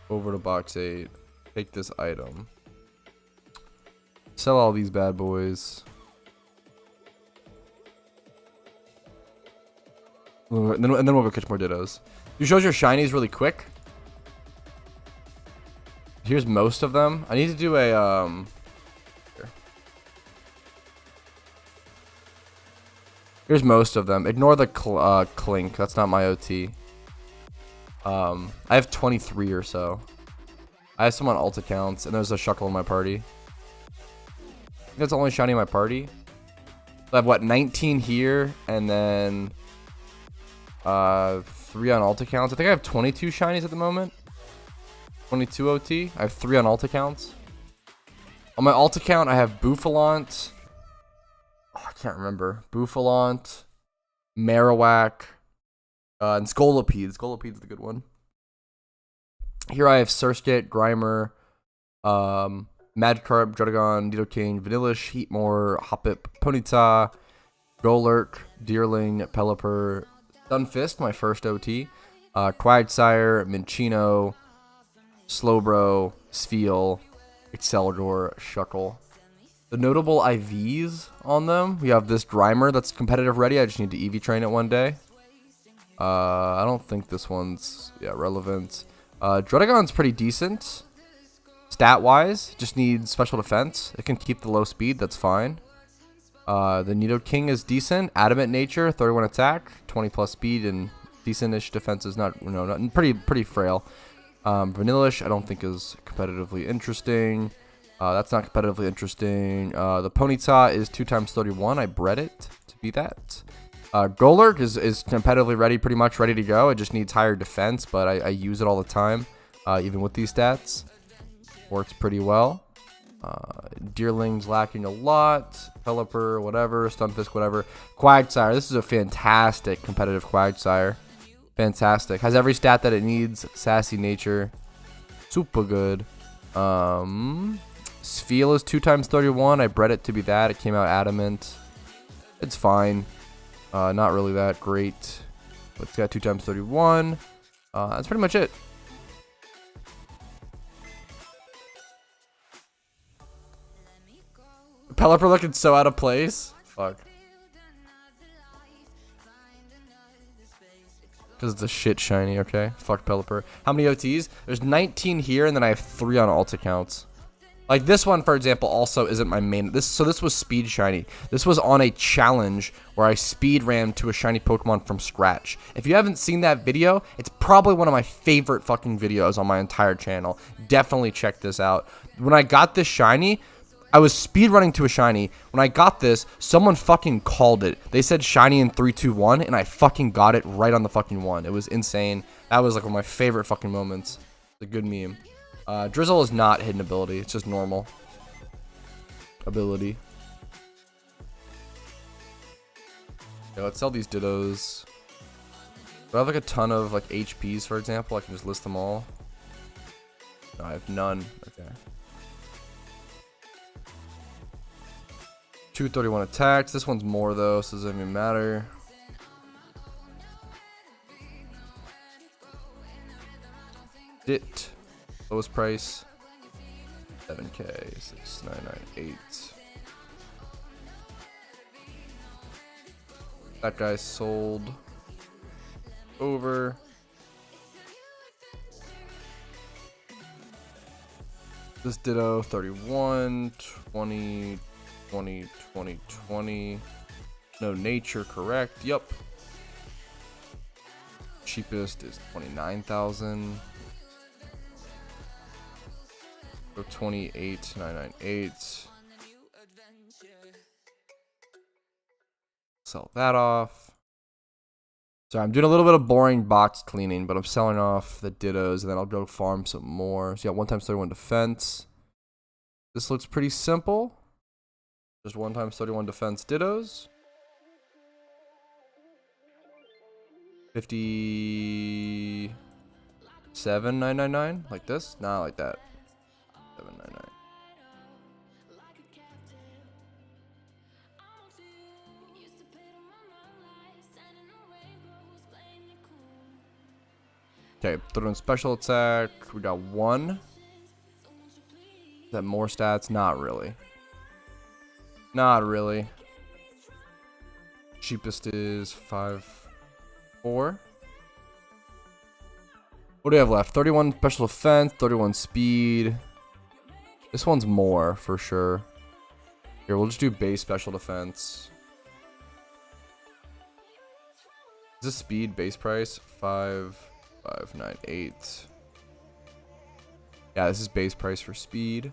over to box 8. Take this item. Sell all these bad boys. And then we'll go catch more Dittos. You shows your shinies really quick. Here's most of them. I need to do a here. Here's most of them. Ignore the Clink. That's not my OT. I have 23 or so. I have some on alt accounts, and there's a Shuckle in my party. That's the only shiny in my party. So I have what, 19 here, and then 3 on alt accounts. I think I have 22 shinies at the moment. 22 OT. I have 3 on alt accounts. On my alt account, I have Buffalant. Oh, I can't remember. Buffalant, Marowak, and Scolipede. Scolipede's the good one. Here I have Surskit, Grimer, Magikarp, Druddigon, Nidoking, Vanillish, Heatmore, Hoppip, Ponyta, Golurk, Deerling, Pelipper, Stunfisk, my first OT, Quagsire, Minccino, Slowbro, Spheal, Exceldor, Shuckle. The notable IVs on them, we have this Grimer that's competitive ready. I just need to EV train it one day. I don't think this one's relevant. Druddigon's pretty decent. Stat-wise, just needs special defense. It can keep the low speed, that's fine. The Nidoking is decent. Adamant nature, 31 attack, 20 plus speed, and decent-ish defense is not pretty frail. Vanillish, I don't think is competitively interesting. That's not competitively interesting. The Ponyta is 2 times 31. I bred it to be that. Golurk is competitively ready, pretty much ready to go. It just needs higher defense, but I use it all the time, even with these stats. Works pretty well. Deerling's lacking a lot. Pelipper, whatever. Stunfisk, whatever. Quagsire. This is a fantastic competitive Quagsire. Fantastic. Has every stat that it needs. Sassy nature. Super good. Spheal is 2 times 31. I bred it to be that. It came out adamant. It's fine. Not really that great. But it's got 2 times 31. That's pretty much it. Pelipper looking so out of place. Fuck. Because it's a shit shiny, okay? Fuck Pelipper. How many OTs? There's 19 here, and then I have 3 on alt accounts. Like this one, for example, also isn't my main. So this was speed shiny. This was on a challenge where I speed ran to a shiny Pokemon from scratch. If you haven't seen that video, it's probably one of my favorite fucking videos on my entire channel. Definitely check this out. When I got this shiny, I was speed running to a shiny. When I got this, someone fucking called it. They said shiny in 3, 2, 1, and I fucking got it right on the fucking one. It was insane. That was like one of my favorite fucking moments. It's a good meme. Drizzle is not hidden ability. It's just normal ability. Okay, let's sell these Dittos. Do I have like a ton of like HPs, for example? I can just list them all. No, I have none. Okay. 231 attacks. This one's more though, so it doesn't even matter. Dit. Lowest price. 7K. 6998. That guy sold. Over. This Ditto 31, 20, 20, 20, 20. No nature, correct. Yep. Cheapest is 29,000. So 28,998. Sell that off. So I'm doing a little bit of boring box cleaning, but I'm selling off the Dittos, and then I'll go farm some more. So yeah, 1 times 31 defense. This looks pretty simple. Just 1 times 31 defense Dittos. 57,999, like this? Not like that. 799. Okay, throw in special attack. We got 1. Is that more stats? Not really. Not really. Cheapest is 5, 4. What do we have left? 31 special defense, 31 speed. This one's more for sure. Here, we'll just do base special defense. Is this speed base price? 5,598. Yeah, this is base price for speed.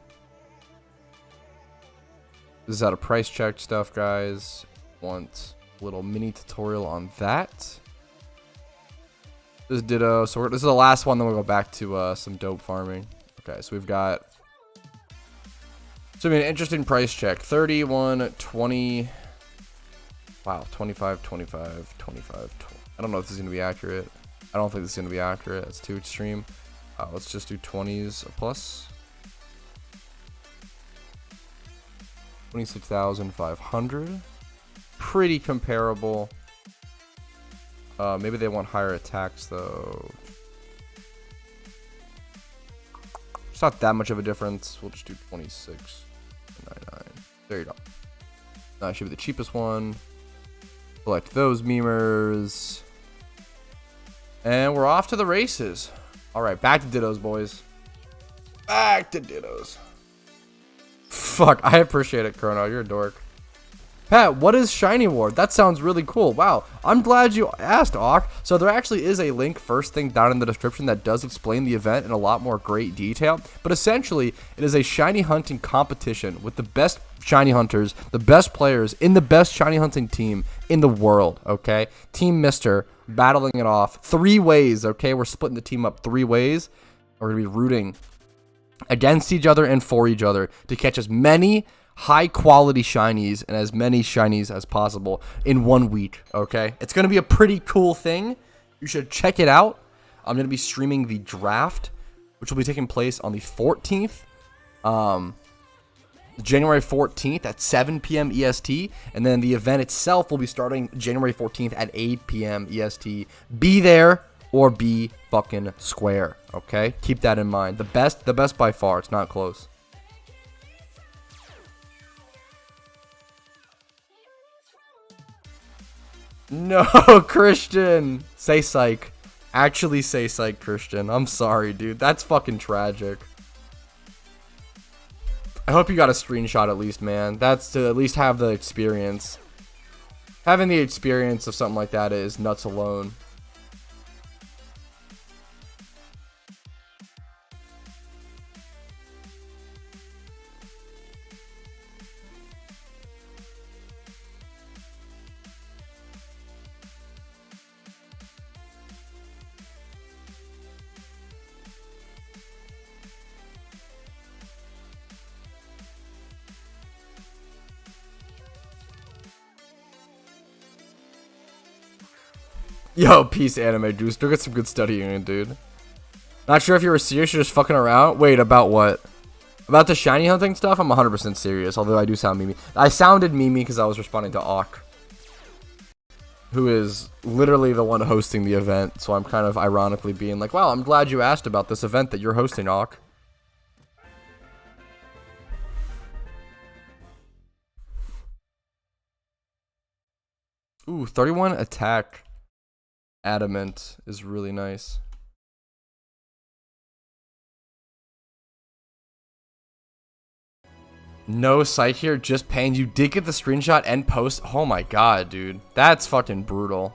This is out of price check stuff, guys. Want a little mini tutorial on that. This is Ditto. So this is the last one, then we'll go back to some dope farming. Okay, so we've got... So I mean, interesting price check. 31, 20... Wow, 25, 25, 25, 20. I don't know if this is going to be accurate. I don't think this is going to be accurate. It's too extreme. Let's just do 20s plus. 26,500. Pretty comparable. Maybe they want higher attacks though. It's not that much of a difference. We'll just do 26.99. There you go. That should be the cheapest one. Select those memers. And we're off to the races. Alright, back to Dittos, boys. Back to Dittos. Fuck, I appreciate it, Chrono. You're a dork. Pat, what is Shiny Ward? That sounds really cool. Wow, I'm glad you asked, Auk. So there actually is a link first thing down in the description that does explain the event in a lot more great detail. But essentially, it is a shiny hunting competition with the best shiny hunters, the best players in the best shiny hunting team in the world, okay? Team Mister battling it off 3 ways, okay? We're splitting the team up 3 ways. We're going to be rooting against each other and for each other to catch as many high quality shinies and as many shinies as possible in 1 week, okay? It's going to be a pretty cool thing. You should check it out. I'm going to be streaming the draft, which will be taking place on the 14th, January 14th at 7 p.m. EST, and then the event itself will be starting January 14th at 8 p.m. EST. Be there or be fucking square, okay? Keep that in mind. The best by far. It's not close. No, Christian. Say psych. Actually say psych, Christian. I'm sorry, dude. That's fucking tragic. I hope you got a screenshot at least, man. That's to at least have the experience. Having the experience of something like that is nuts alone. Yo, peace, Anime Juice. Go get some good studying in, dude. Not sure if you were serious or just fucking around. Wait, about what? About the shiny hunting stuff? I'm 100% serious, although I do sound memey. I sounded memey because I was responding to Auk, who is literally the one hosting the event, so I'm kind of ironically being like, wow, I'm glad you asked about this event that you're hosting, Auk. Ooh, 31 attack. Adamant is really nice. No psych here, just pain. You did get the screenshot and post. Oh my god, dude. That's fucking brutal.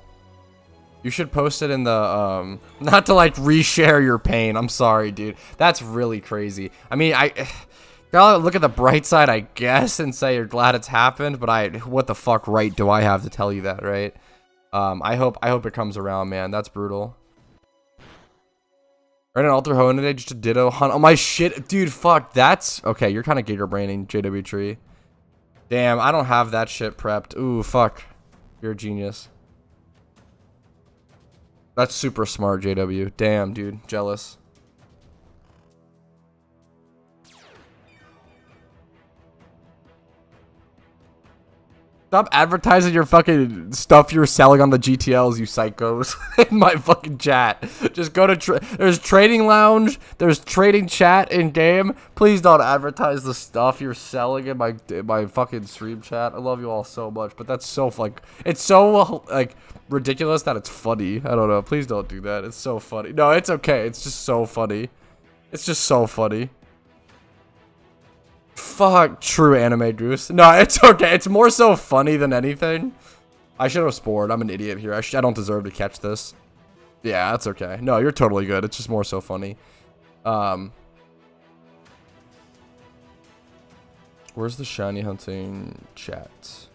You should post it in the, not to like reshare your pain. I'm sorry, dude. That's really crazy. I mean, I gotta look at the bright side, I guess, and say you're glad it's happened, but what the fuck right do I have to tell you that, right? I hope it comes around, man. That's brutal. Right, an Alter Ho today, just a Ditto hunt. Oh my shit, dude, fuck. That's okay. You're kind of giga braining, JW Tree. Damn, I don't have that shit prepped. Ooh, fuck. You're a genius. That's super smart, JW. Damn, dude, jealous. Stop advertising your fucking stuff you're selling on the GTLs, you psychos, in my fucking chat. Just go to, there's Trading Lounge, there's Trading Chat in game. Please don't advertise the stuff you're selling in my fucking stream chat. I love you all so much, but that's so, like, it's so, like, ridiculous that it's funny. I don't know. Please don't do that. It's so funny. No, it's okay. It's just so funny. It's just so funny. Fuck, true Anime Goose. No, it's okay. It's more so funny than anything. I should have spored. I'm an idiot here. I don't deserve to catch this. Yeah, that's okay. No, you're totally good. It's just more so funny. Where's the shiny hunting chat?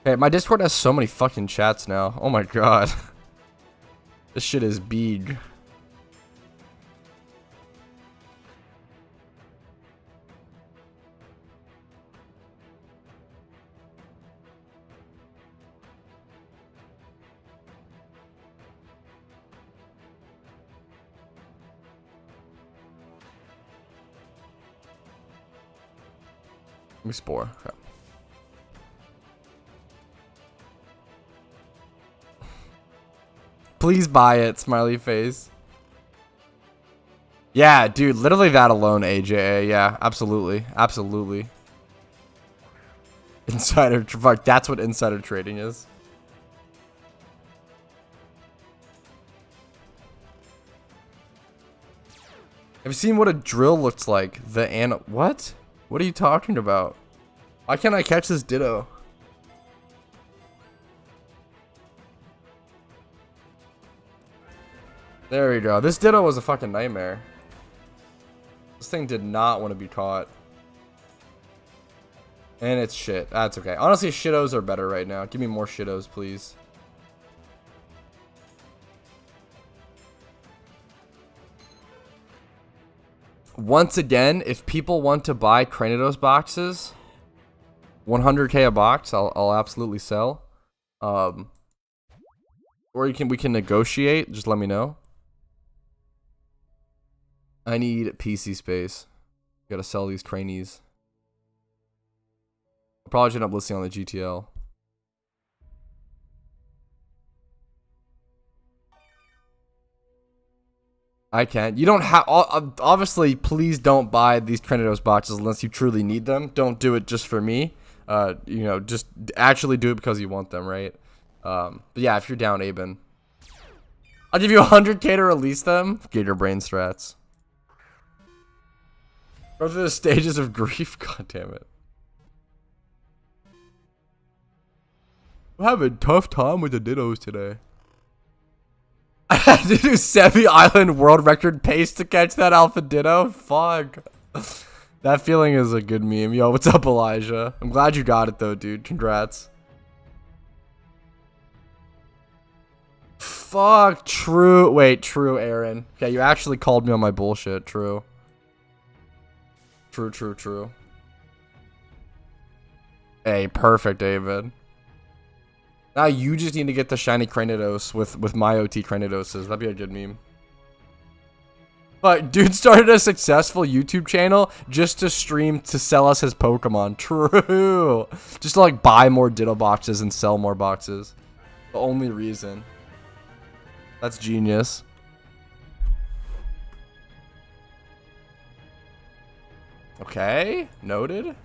Hey, my Discord has so many fucking chats now. Oh my god. This shit is big. Let me spore. Okay. Please buy it, smiley face. Yeah, dude, literally that alone, AJA. Yeah, absolutely. Absolutely. Insider, fuck, that's what insider trading is. Have you seen what a drill looks like? What? What are you talking about? Why can't I catch this Ditto? There we go. This Ditto was a fucking nightmare. This thing did not want to be caught. And it's shit. That's okay. Honestly, shittos are better right now. Give me more shittos, please. Once again, if people want to buy Cranidos boxes, 100k a box, I'll absolutely sell. Or we can negotiate. Just let me know. I need PC space. Gotta sell these cranies. I'll probably end up listing on the GTL. I can't. You don't have. Obviously, please don't buy these Cranidos boxes unless you truly need them. Don't do it just for me. You know, just actually do it because you want them, right? But yeah, if you're down, Aben, I'll give you 100k to release them. Get your brain strats. Go through the stages of grief. God damn it. I'm having a tough time with the Dittos today. I had to do 70 Island world record pace to catch that Alpha Ditto. Fuck. That feeling is a good meme. Yo, what's up, Elijah? I'm glad you got it, though, dude. Congrats. Fuck. True. Wait, true, Aaron. Okay, you actually called me on my bullshit. True. True. Hey, perfect, David. Now you just need to get the shiny Cranidos with my OT Cranidoses. That'd be a good meme. But dude started a successful YouTube channel just to stream to sell us his Pokemon. True. Just to like buy more Ditto boxes and sell more boxes. The only reason. That's genius. Okay, noted.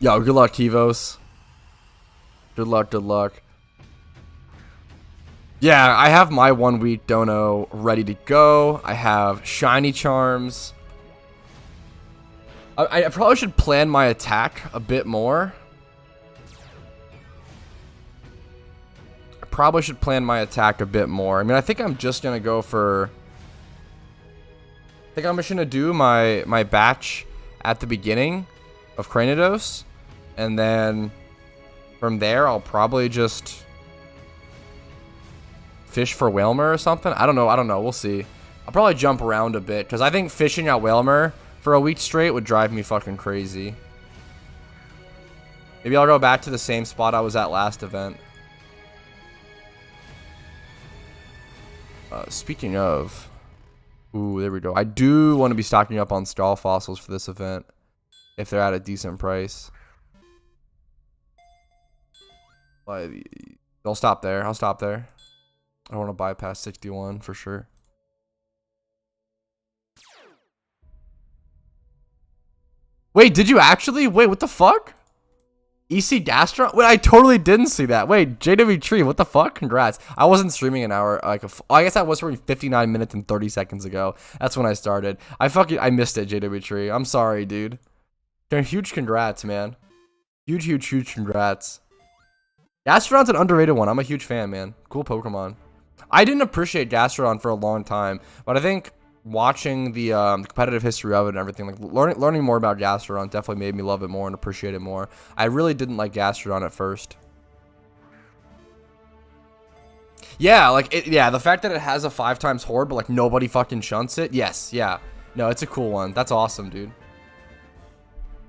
Yo, good luck, Kivos. Good luck. Yeah, I have my 1 week dono ready to go. I have shiny charms. I probably should plan my attack a bit more. I mean, I think I'm just gonna go for. I think I'm just gonna do my batch at the beginning of Cranidos, and then from there I'll probably just fish for Whalmer or something. I don't know. We'll see. I'll probably jump around a bit because I think fishing at Whalmer for a week straight would drive me fucking crazy. Maybe I'll go back to the same spot I was at last event. Speaking of, ooh, there we go. I do want to be stocking up on Stall fossils for this event if they're at a decent price. I'll stop there. I don't want to bypass 61 for sure. Wait, did you actually? Wait, what the fuck? EC Gastron? Wait, I totally didn't see that. Wait, JW Tree, what the fuck? Congrats. I wasn't streaming an hour. I guess I was streaming 59 minutes and 30 seconds ago. That's when I started. I missed it, JW Tree. I'm sorry, dude. Huge congrats, man. Huge congrats. Gastron's an underrated one. I'm a huge fan, man. Cool Pokemon. I didn't appreciate Gastrodon for a long time, but I think watching the competitive history of it and everything, like learning more about Gastrodon definitely made me love it more and appreciate it more. I really didn't like Gastrodon at first. Yeah, like the fact that it has a 5 times horde, but like nobody fucking shunts it. Yes, yeah. No, it's a cool one. That's awesome, dude.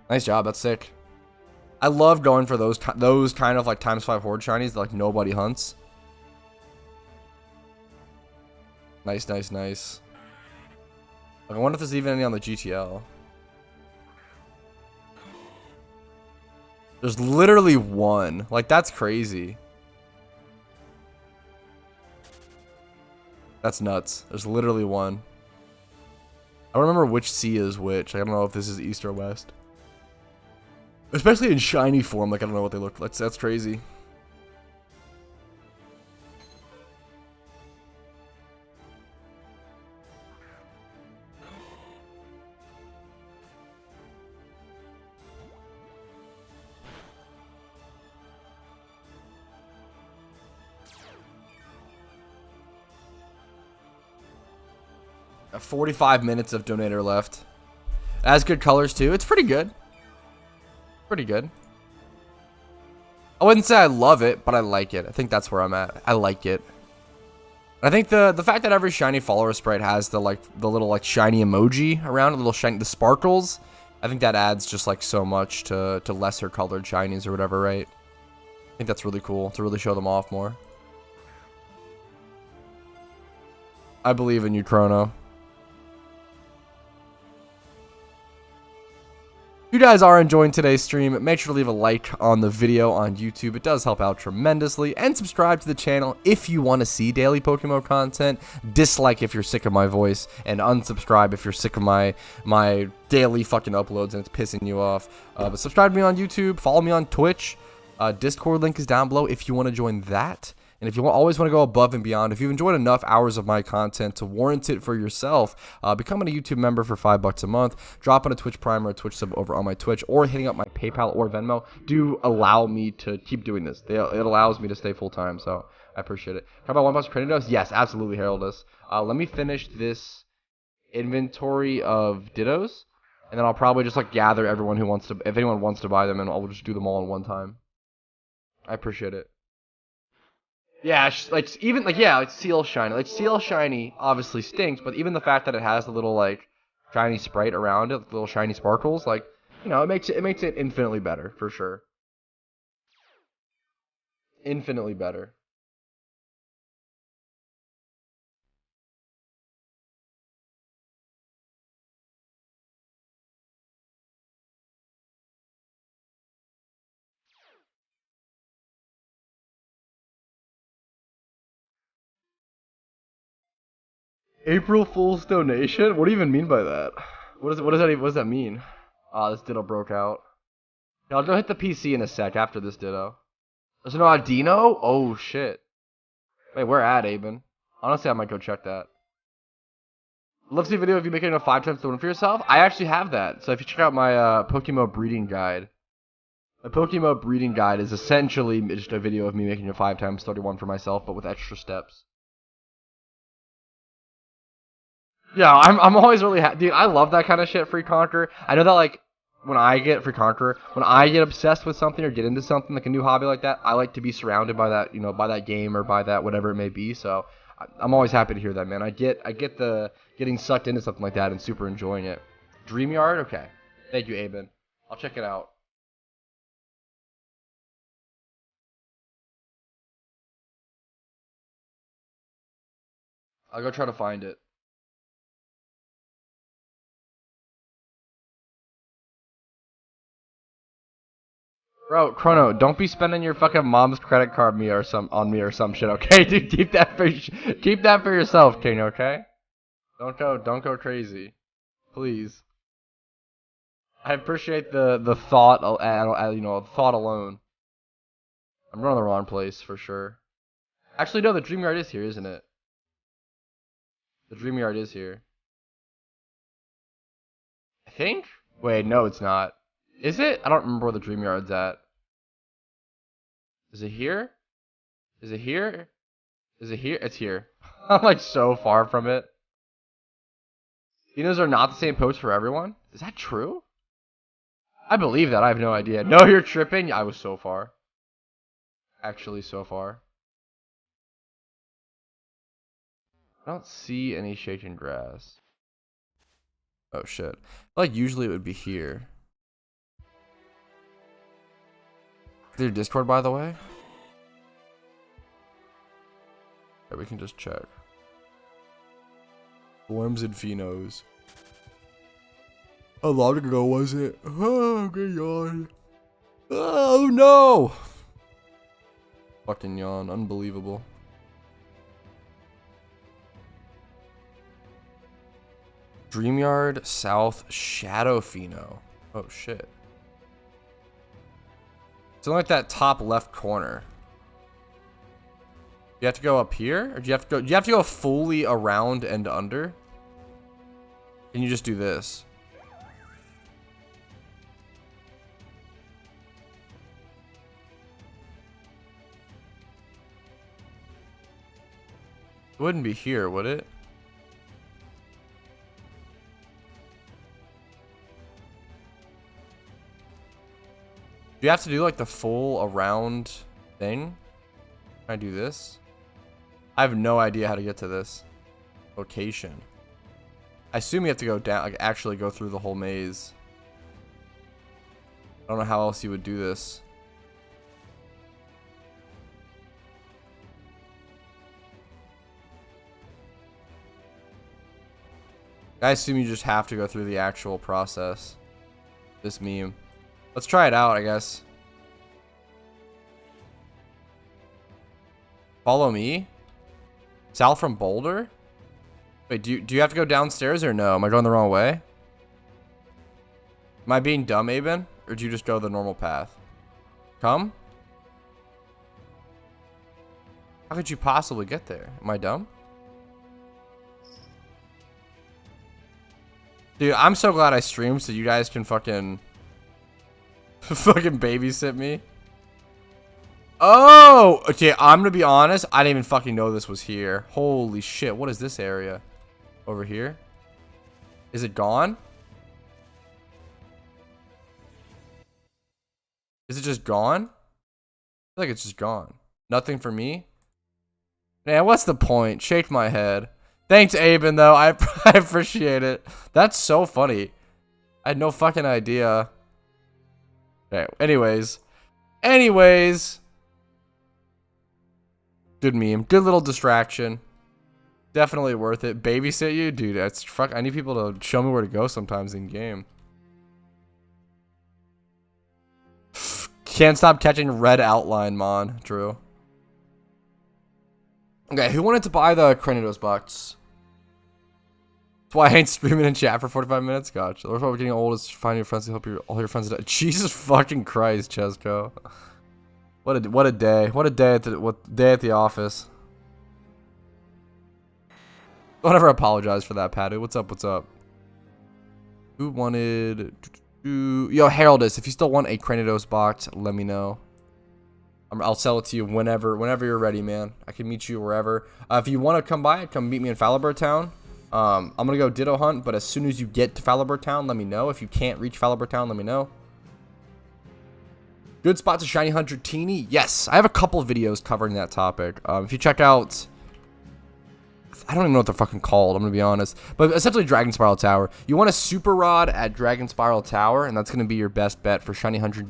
Nice job. That's sick. I love going for those kind of like ×5 horde shinies that like nobody hunts. Nice, nice, nice. Like, I wonder if there's even any on the GTL. There's literally one. Like, that's crazy. That's nuts. There's literally one. I don't remember which C is which. I don't know if this is East or West. Especially in shiny form. Like, I don't know what they look like. That's crazy. Got 45 minutes of donator left. It has good colors too. It's pretty good. Pretty good. I wouldn't say I love it, but I like it. I think that's where I'm at. I like it. I think the fact that every shiny follower sprite has the little like shiny emoji around it, the sparkles, I think that adds just like so much to lesser colored shinies or whatever, right? I think that's really cool to really show them off more. I believe in you, Chrono. If you guys are enjoying today's stream, make sure to leave a like on the video on YouTube. It does help out tremendously. And subscribe to the channel if you want to see daily PokeMMO content. Dislike if you're sick of my voice. And unsubscribe if you're sick of my daily fucking uploads and it's pissing you off. But subscribe to me on YouTube. Follow me on Twitch. Discord link is down below if you want to join that. And if you always want to go above and beyond, if you've enjoyed enough hours of my content to warrant it for yourself, becoming a YouTube member for $5 a month, dropping a Twitch Prime or a Twitch sub over on my Twitch, or hitting up my PayPal or Venmo do allow me to keep doing this. It allows me to stay full-time, so I appreciate it. How about one plus training dose? Yes, absolutely, Heraldus. Let me finish this inventory of Dittos, and then I'll probably just like gather everyone who wants to, if anyone wants to buy them, and I'll just do them all in one time. I appreciate it. Yeah, like Seal Shiny. Like Seal Shiny obviously stinks, but even the fact that it has the little like shiny sprite around it, the little shiny sparkles, like, you know, it makes it infinitely better for sure. Infinitely better. April Fool's donation? What do you even mean by that? What does that mean? This Ditto broke out. Yeah, I'll go hit the PC in a sec after this Ditto. There's no Audino? Oh shit. Wait, where at, Aben? Honestly, I might go check that. Let's see a video of you making a 5 times to win for yourself. I actually have that. So if you check out my PokeMMO breeding guide. The PokeMMO breeding guide is essentially just a video of me making a 5 times 31 for myself, but with extra steps. Yeah, I'm always really happy. Dude, I love that kind of shit, Free Conquer. I know that, like, when I get Free Conquer, when I get obsessed with something or get into something, like a new hobby like that, I like to be surrounded by that, you know, by that game or by that whatever it may be. So I'm always happy to hear that, man. I get the getting sucked into something like that and super enjoying it. Dream Yard? Okay. Thank you, Aben. I'll check it out. I'll go try to find it. Bro, Chrono, don't be spending your fucking mom's credit card on me or some shit, okay? Dude, keep that for yourself, King, okay? Don't go crazy, please. I appreciate the thought, you know, thought alone. I'm going to the wrong place for sure. Actually, no, the Dream Yard is here, isn't it? The Dream Yard is here. I think. Wait, no, it's not. Is it? I don't remember where the Dream Yard's at. Is it here? Is it here? Is it here? It's here. I'm like so far from it. Dinos are not the same pose for everyone? Is that true? I believe that. I have no idea. No, you're tripping. I was so far. Actually, so far. I don't see any shaken grass. Oh, shit. Like, usually it would be here. Your Discord, by the way? Yeah, we can just check. Worms and Phenos. How long ago was it? Oh, good yawn. Oh, no! Fucking yawn. Unbelievable. Dreamyard South Shadow Pheno. Oh, shit. It's in like that top left corner. You have to go up here? Or do you have to go? Do you have to go fully around and under? Can you just do this? It wouldn't be here, would it? Do you have to do like the full around thing? Can I do this? I have no idea how to get to this location. I assume you have to go down, like actually go through the whole maze. I don't know how else you would do this. I assume you just have to go through the actual process. This meme. Let's try it out, I guess. Follow me? South from Boulder? Wait, do you have to go downstairs or no? Am I going the wrong way? Am I being dumb, Aben? Or do you just go the normal path? Come? How could you possibly get there? Am I dumb? Dude, I'm so glad I streamed so you guys can fucking babysit me. Oh, okay, I'm gonna be honest. I didn't even fucking know this was here. Holy shit, what is this area? Over here? Is it gone? Is it just gone? I feel like it's just gone. Nothing for me? Man, what's the point? Shake my head. Thanks, Aben, though. I appreciate it. That's so funny. I had no fucking idea. Okay, anyways. Good meme. Good little distraction. Definitely worth it. Babysit you? Dude, that's fuck. I need people to show me where to go sometimes in game. Can't stop catching red outline, Mon. True. Okay, who wanted to buy the Cranidos box? That's why I ain't streaming in chat for 45 minutes. Gotcha. That's why we're getting old is finding your friends to help all your friends. Jesus fucking Christ, Chesco. What a day. What a day at the office. Don't ever apologize for that, Patty. What's up? What's up? Who wanted? Yo, Heraldus, if you still want a Cranidos box, let me know. I'll sell it to you whenever you're ready, man. I can meet you wherever. If you want to come by, come meet me in Falibur Town. I'm gonna go Ditto hunt, but as soon as you get to Falibur Town, let me know. If you can't reach Falibur Town, let me know. Good spot to shiny hunt Dratini? Yes, I have a couple of videos covering that topic. If you check out, I don't even know what they're fucking called, I'm gonna be honest. But essentially Dragon Spiral Tower. You want a Super Rod at Dragon Spiral Tower, and that's gonna be your best bet for shiny hunting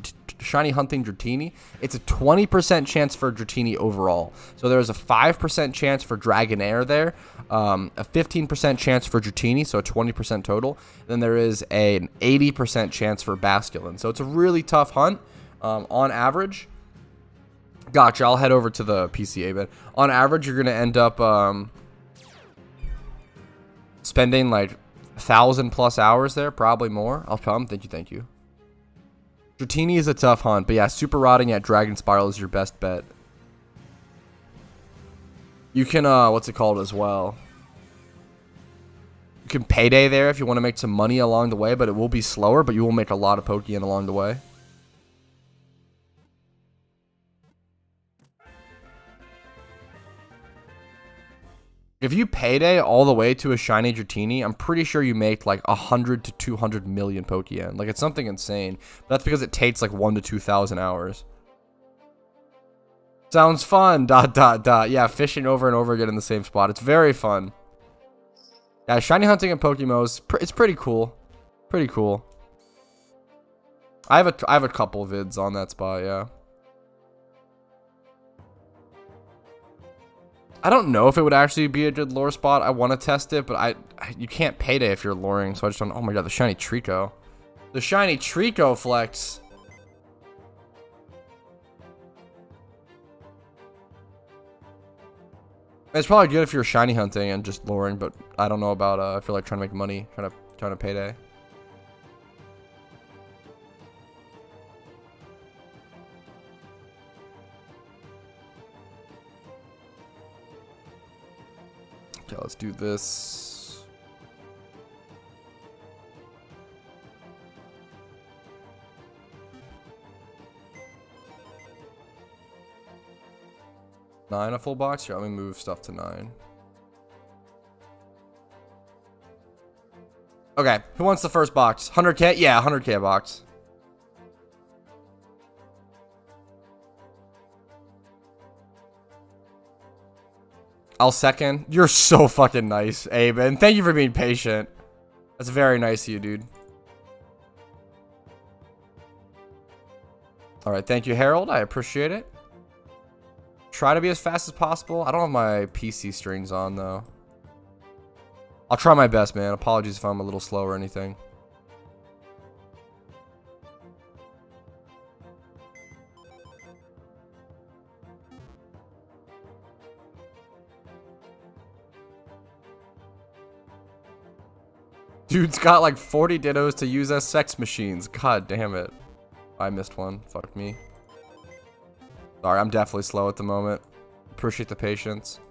Dratini. It's a 20% chance for Dratini overall. So there's a 5% chance for Dragonair there, a 15% chance for Dratini, so 20% total. Then there is an 80% chance for Basculin. So it's a really tough hunt on average. Gotcha, I'll head over to the PCA, but on average you're gonna end up spending like 1,000+ hours there, probably more. I'll come. Thank you. Dratini is a tough hunt, but yeah, Super Rodding at Dragon Spiral is your best bet. You can, what's it called as well? You can Payday there if you want to make some money along the way, but it will be slower, but you will make a lot of Pokeyen along the way. If you payday all the way to a shiny Dratini, I'm pretty sure you make like 100 to 200 million Pokeyen. Like, it's something insane. But that's because it takes like 1 to 2,000 hours. Sounds fun. ... Yeah, fishing over and over again in the same spot. It's very fun. Yeah, shiny hunting in PokeMMO it's pretty cool. Pretty cool. I have a couple vids on that spot, yeah. I don't know if it would actually be a good lure spot. I want to test it, but you can't payday if you're luring, so I just don't. Oh my god, the shiny Trico. The shiny Trico flex. It's probably good if you're shiny hunting and just luring, but I don't know about if you're like trying to make money, trying to payday. Okay, let's do this. Nine a full box? Here, let me move stuff to 9. Okay, who wants the first box? 100k? Yeah, 100k box. I'll second. You're so fucking nice, Abe, and thank you for being patient. That's very nice of you, dude. All right, thank you, Harold. I appreciate it. Try to be as fast as possible. I don't have my PC strings on, though. I'll try my best, man. Apologies if I'm a little slow or anything. Dude's got like 40 Dittos to use as sex machines. God damn it. I missed one. Fuck me. Sorry, I'm definitely slow at the moment. Appreciate the patience.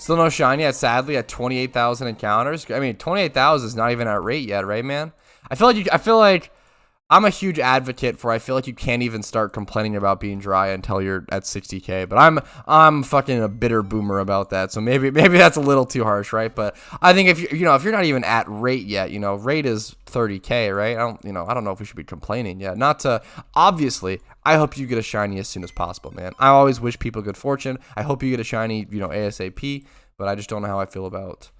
Still no shiny yet, sadly, at 28,000 encounters. I mean, 28,000 is not even at rate yet, right, man? I feel like I'm a huge advocate for. I feel like you can't even start complaining about being dry until you're at 60k. But I'm fucking a bitter boomer about that. So maybe that's a little too harsh, right? But I think if you're not even at rate yet, rate is 30k, right? I don't know if we should be complaining yet. Not to obviously. I hope you get a shiny as soon as possible, man. I always wish people good fortune. I hope you get a shiny, ASAP. But I just don't know how I feel about,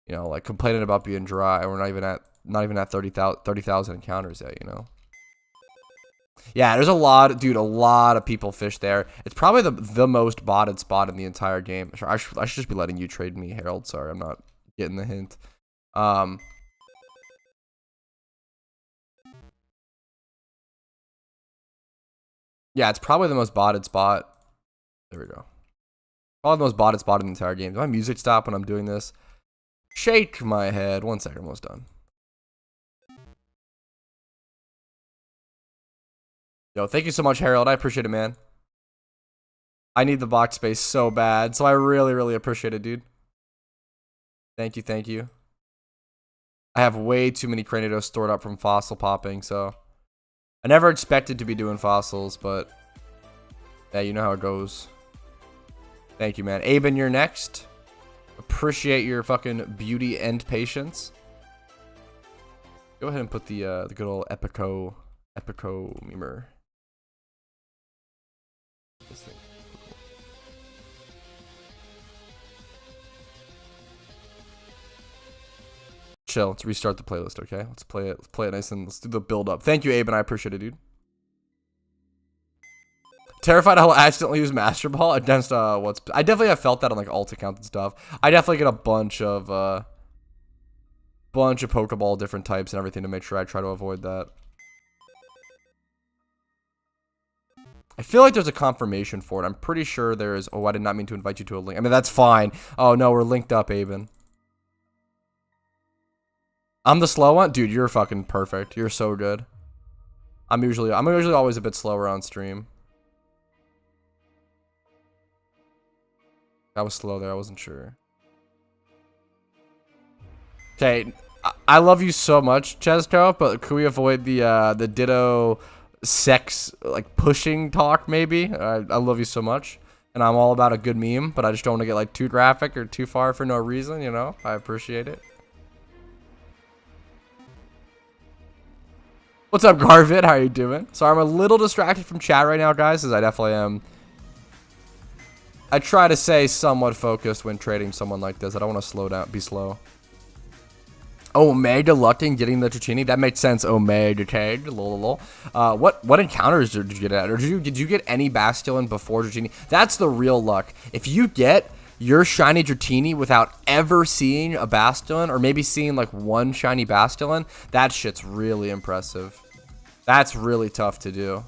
like complaining about being dry. We're not even at 30,000 encounters yet, Yeah, there's a lot of people fish there. It's probably the most botted spot in the entire game. I should just be letting you trade me, Harold. Sorry, I'm not getting the hint. Yeah, it's probably the most botted spot. There we go. Probably the most botted spot in the entire game. Does my music stop when I'm doing this? Shake my head. 1 second, almost done. Yo, thank you so much, Harold. I appreciate it, man. I need the box space so bad, so I really, really appreciate it, dude. Thank you, thank you. I have way too many Cranidos stored up from fossil popping, so I never expected to be doing fossils, but yeah, you know how it goes. Thank you, man. Aben, you're next. Appreciate your fucking beauty and patience. Go ahead and put the good old Epico memer. This thing. Chill. Let's restart the playlist, okay? Let's play it. Let's play it nice and let's do the build up. Thank you, Aben. I appreciate it, dude. Terrified I'll accidentally use Master Ball against I definitely have felt that on like alt accounts and stuff. I definitely get a bunch of Pokeball different types and everything to make sure I try to avoid that. I feel like there's a confirmation for it. I'm pretty sure there is. Oh, I did not mean to invite you to a link. I mean, that's fine. Oh no, we're linked up, Aben. I'm the slow one? Dude, you're fucking perfect. You're so good. I'm usually always a bit slower on stream. I was slow there, I wasn't sure. Okay, I love you so much, Chesco, but could we avoid the Ditto sex like pushing talk maybe? I love you so much. And I'm all about a good meme, but I just don't want to get like too graphic or too far for no reason, you know? I appreciate it. What's up, Garvid? How are you doing? Sorry, I'm a little distracted from chat right now, guys, as I definitely am. I try to stay somewhat focused when trading someone like this. I don't want to slow down, be slow. Omega lucking getting the Dratini. That makes sense. Omega tag. Lol. What encounters did you get at? Or did you get any Bastion before Dratini? That's the real luck. If you get your shiny Dratini without ever seeing a Bastion, or maybe seeing like one shiny Bastion, that shit's really impressive. That's really tough to do.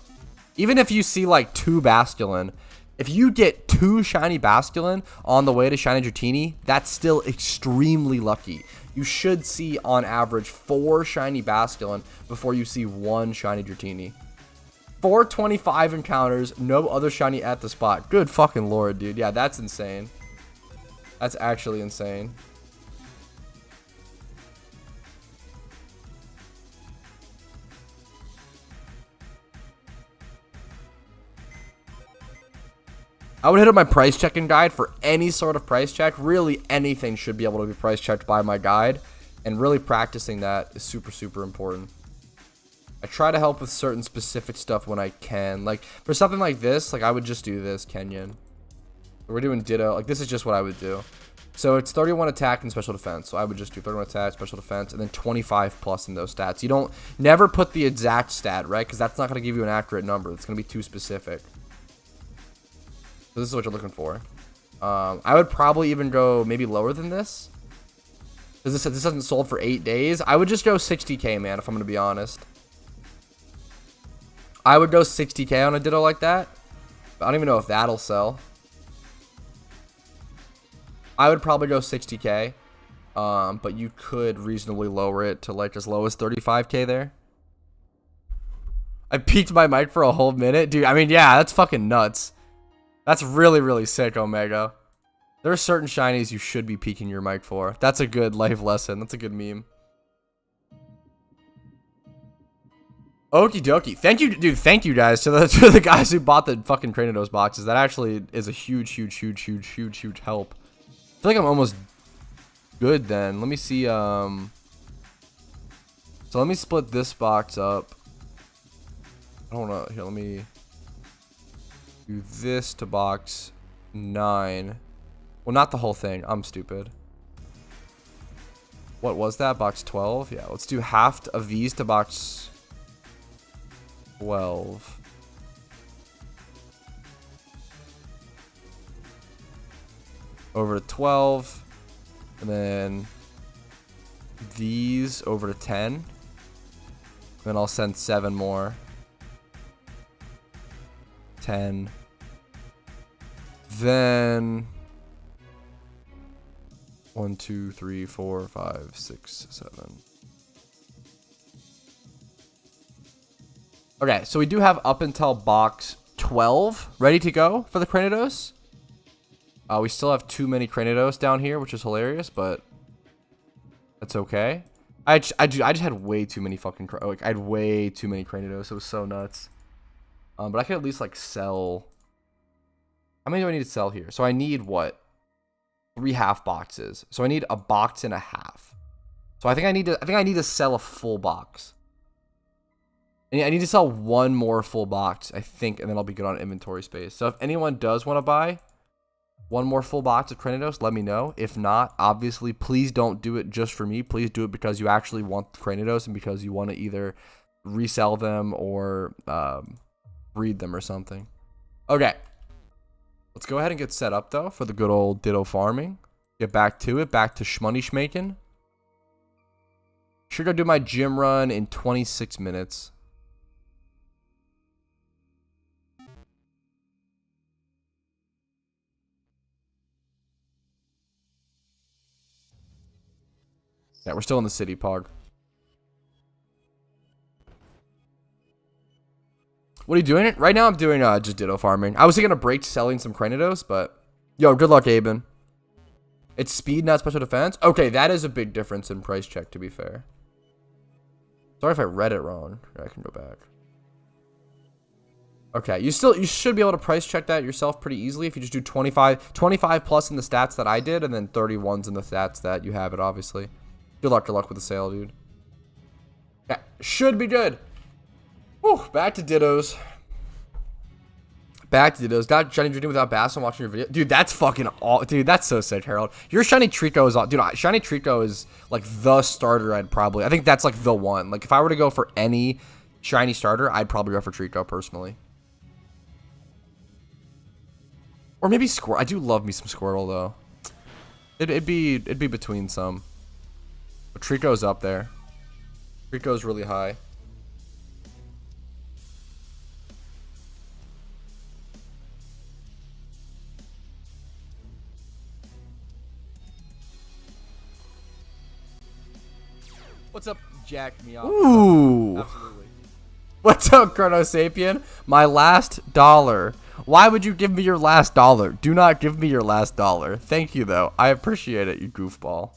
Even if you see like 2 Bastion, if you get 2 shiny Bastion on the way to shiny Dratini, that's still extremely lucky. You should see on average 4 shiny Bastion before you see 1 shiny Dratini. 425 encounters, no other shiny at the spot. Good fucking lord, dude. Yeah, that's insane. That's actually insane. I would hit up my price checking guide for any sort of price check. Really, anything should be able to be price checked by my guide. And really practicing that is super, super important. I try to help with certain specific stuff when I can. Like, for something like this, like, I would just do this, Kenyan. We're doing Ditto. Like, this is just what I would do. So, it's 31 attack and special defense. So, I would just do 31 attack, special defense, and then 25 plus in those stats. You don't, never put the exact stat, right? Because that's not going to give you an accurate number. It's going to be too specific. So this is what you're looking for. I would probably even go maybe lower than this. Because this hasn't sold for 8 days. I would just go 60k, man, if I'm going to be honest. I would go 60k on a Ditto like that. I don't even know if that'll sell. I would probably go 60k. But you could reasonably lower it to like as low as 35k there. I peaked my mic for a whole minute. Dude, I mean, yeah, that's fucking nuts. That's really, really sick, Omega. There are certain shinies you should be peeking your mic for. That's a good life lesson. That's a good meme. Okie dokie. Thank you, dude. Thank you, guys, to the guys who bought the fucking Cranidos boxes. That actually is a huge help. I feel like I'm almost good then. Let me see. So let me split this box up. I don't know. Here, let me do this to box 9. Well, not the whole thing. I'm stupid. What was that? Box 12? Yeah, let's do half of these to box 12. Over to 12. And then these over to 10. Then I'll send 7 more. 10. Then 1, 2, 3, 4, 5, 6, 7. Okay, so we do have up until box 12 ready to go for the Cranidos. We still have too many Cranidos down here, which is hilarious, but that's okay. I just had way too many fucking I had way too many Cranidos. It was so nuts. But I could at least like sell. How many do I need to sell here? So I need what? 3 half boxes. So I need a box and a half. So I think I need to sell a full box. And I need to sell 1 more full box, I think, and then I'll be good on inventory space. So if anyone does want to buy 1 more full box of Cranidos, let me know. If not, obviously, please don't do it just for me. Please do it because you actually want the Cranidos and because you want to either resell them or breed them or something. Okay. Let's go ahead and get set up, though, for the good old Ditto farming. Get back to it. Back to shmoney schmaking. Should go do my gym run in 26 minutes. Yeah, we're still in the city, Pog. What are you doing? Right now I'm doing just Ditto farming. I was thinking of break selling some Cranidos, but yo, good luck, Aben. It's speed, not special defense. Okay, that is a big difference in price check, to be fair. Sorry if I read it wrong. I can go back. Okay, you should be able to price check that yourself pretty easily if you just do 25 plus in the stats that I did, and then 31s in the stats that you have it, obviously. Good luck with the sale, dude. Yeah, should be good. Whew, back to Dittos. Got shiny Drinking without Bass. I'm watching your video. Dude, that's fucking all. Dude, that's so sick, Harold. Your shiny Trico is all. Dude, shiny Trico is like the starter I think that's like the one. Like if I were to go for any shiny starter, I'd probably go for Trico personally. Or maybe Squirtle. I do love me some Squirtle though. It'd be between some. But Trico's up there. Trico's really high. What's up, Jack me off? Ooh. Absolutely. What's up, Chrono Sapien? My last dollar. Why would you give me your last dollar? Do not give me your last dollar. Thank you, though. I appreciate it, you goofball.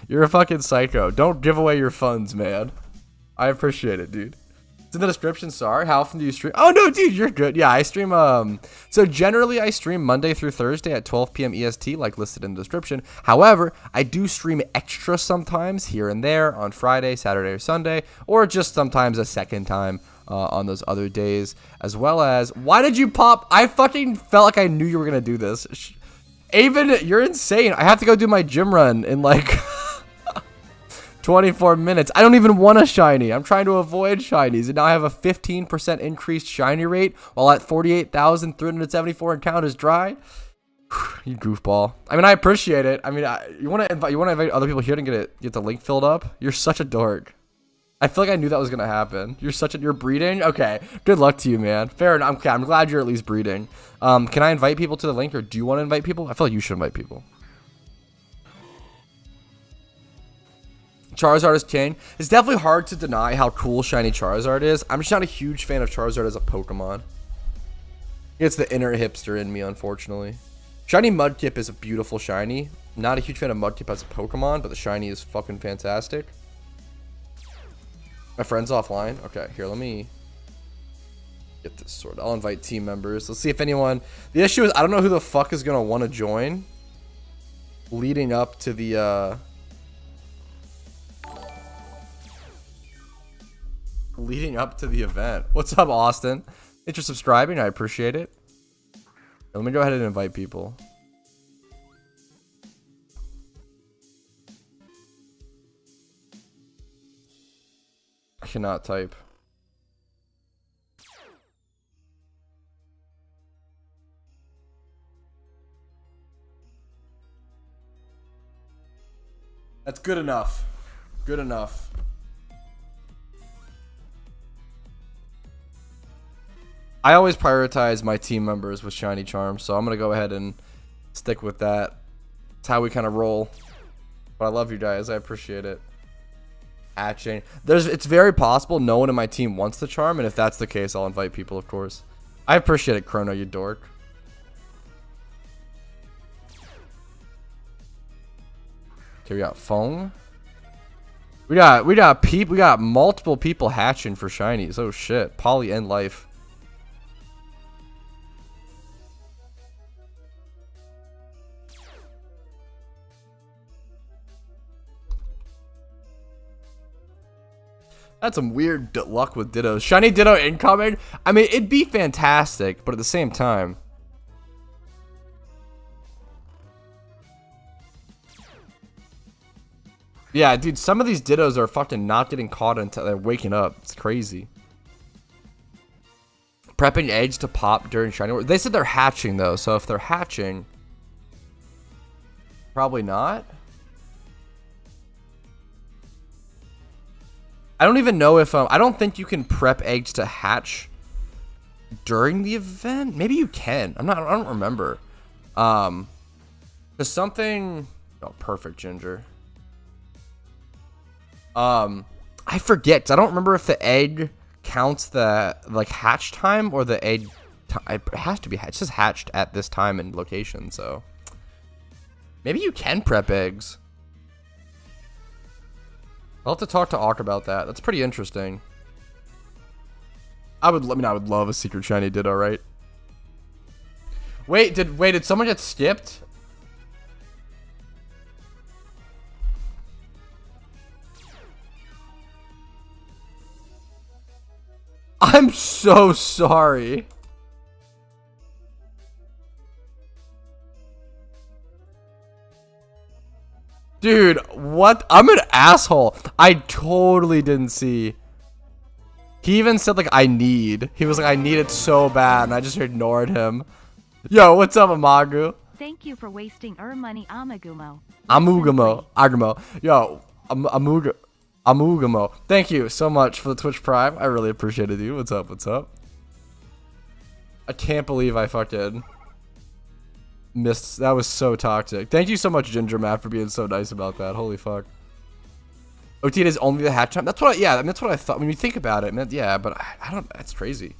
You're a fucking psycho. Don't give away your funds, man. I appreciate it, dude. It's in the description. Sorry. How often do you stream? Oh, no, dude, you're good. Yeah, I stream, so generally I stream Monday through Thursday at 12 p.m. EST, like listed in the description. However, I do stream extra sometimes here and there on Friday, Saturday, or Sunday, or just sometimes a second time on those other days, as well as, why did you pop? I fucking felt like I knew you were going to do this. Aven, you're insane. I have to go do my gym run in like 24 minutes. I don't even want a shiny. I'm trying to avoid shinies, and now I have a 15% increased shiny rate while at 48,374 encounters dry. You goofball. I mean, I appreciate it. I mean, you want to invite other people here to get the link filled up? You're such a dork. I feel like I knew that was gonna happen. You're breeding? Okay. Good luck to you, man. Fair enough. Okay, I'm glad you're at least breeding. Can I invite people to the link, or do you want to invite people? I feel like you should invite people. Charizard is king. It's definitely hard to deny how cool shiny Charizard is. I'm just not a huge fan of Charizard as a Pokemon. It's the inner hipster in me, unfortunately. Shiny Mudkip is a beautiful shiny. Not a huge fan of Mudkip as a Pokemon, but the shiny is fucking fantastic. My friend's offline. Okay, here, let me get this sorted. I'll invite team members. Let's see if anyone... The issue is I don't know who the fuck is going to want to join leading up to the... leading up to the event. What's up, Austin? Thanks for subscribing. I appreciate it. Let me go ahead and invite people. I cannot type. That's good enough. Good enough. I always prioritize my team members with shiny charms, so I'm going to go ahead and stick with that. It's how we kind of roll. But I love you guys. I appreciate it. Hatching. It's very possible no one in my team wants the charm, and if that's the case, I'll invite people, of course. I appreciate it, Chrono, you dork. Okay, we got Fong. We got multiple people hatching for shinies. Oh shit. Poly and Life. That's some weird luck with Dittos. Shiny Ditto incoming? I mean, it'd be fantastic, but at the same time... Yeah, dude, some of these Dittos are fucking not getting caught until they're waking up. It's crazy. Prepping eggs to pop during shiny work. They said they're hatching, though, so if they're hatching... Probably not. I don't even know if I don't think you can prep eggs to hatch during the event. Maybe you can. I don't remember. There's something. Oh, perfect, Ginger. I forget. I don't remember if the egg counts the like hatch time or the egg. It has to be hatched. It's just hatched at this time and location. So maybe you can prep eggs. I'll have to talk to Ark about that. That's pretty interesting. I would love a secret shiny Ditto, right? Wait, did someone get skipped? I'm so sorry. Dude, what? I'm an asshole. I totally didn't see. He even said, like, I need. He was like, I need it so bad, and I just ignored him. Yo, what's up, Amagu? Thank you for wasting money, Amagumo. Agumo. Yo, Amugamo. Thank you so much for the Twitch Prime. I really appreciated you. What's up? What's up? I can't believe I fucking missed. That was so toxic. Thank you so much, Ginger Matt, for being so nice about that. Holy fuck. OT is only the hatch time. That's what. Yeah, I mean, that's what I thought. When you think about it, man, yeah, but I don't. That's crazy.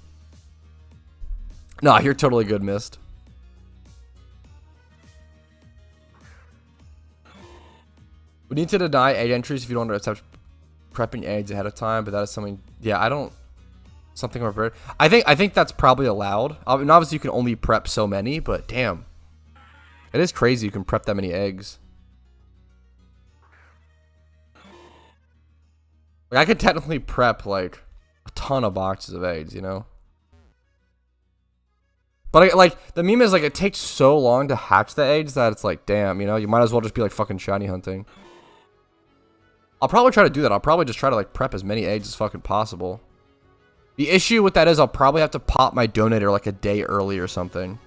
No, you're totally good, Mist. We need to deny egg entries if you don't accept prepping eggs ahead of time, but that is something. Yeah, I don't. Something over. I think that's probably allowed. I mean, obviously you can only prep so many, but damn, it is crazy you can prep that many eggs. Like I could technically prep like a ton of boxes of eggs, you know. But like the meme is like it takes so long to hatch the eggs that it's like, damn, you know, you might as well just be like fucking shiny hunting. I'll probably try to do that. I'll probably just try to like prep as many eggs as fucking possible. The issue with that is I'll probably have to pop my donator like a day early or something.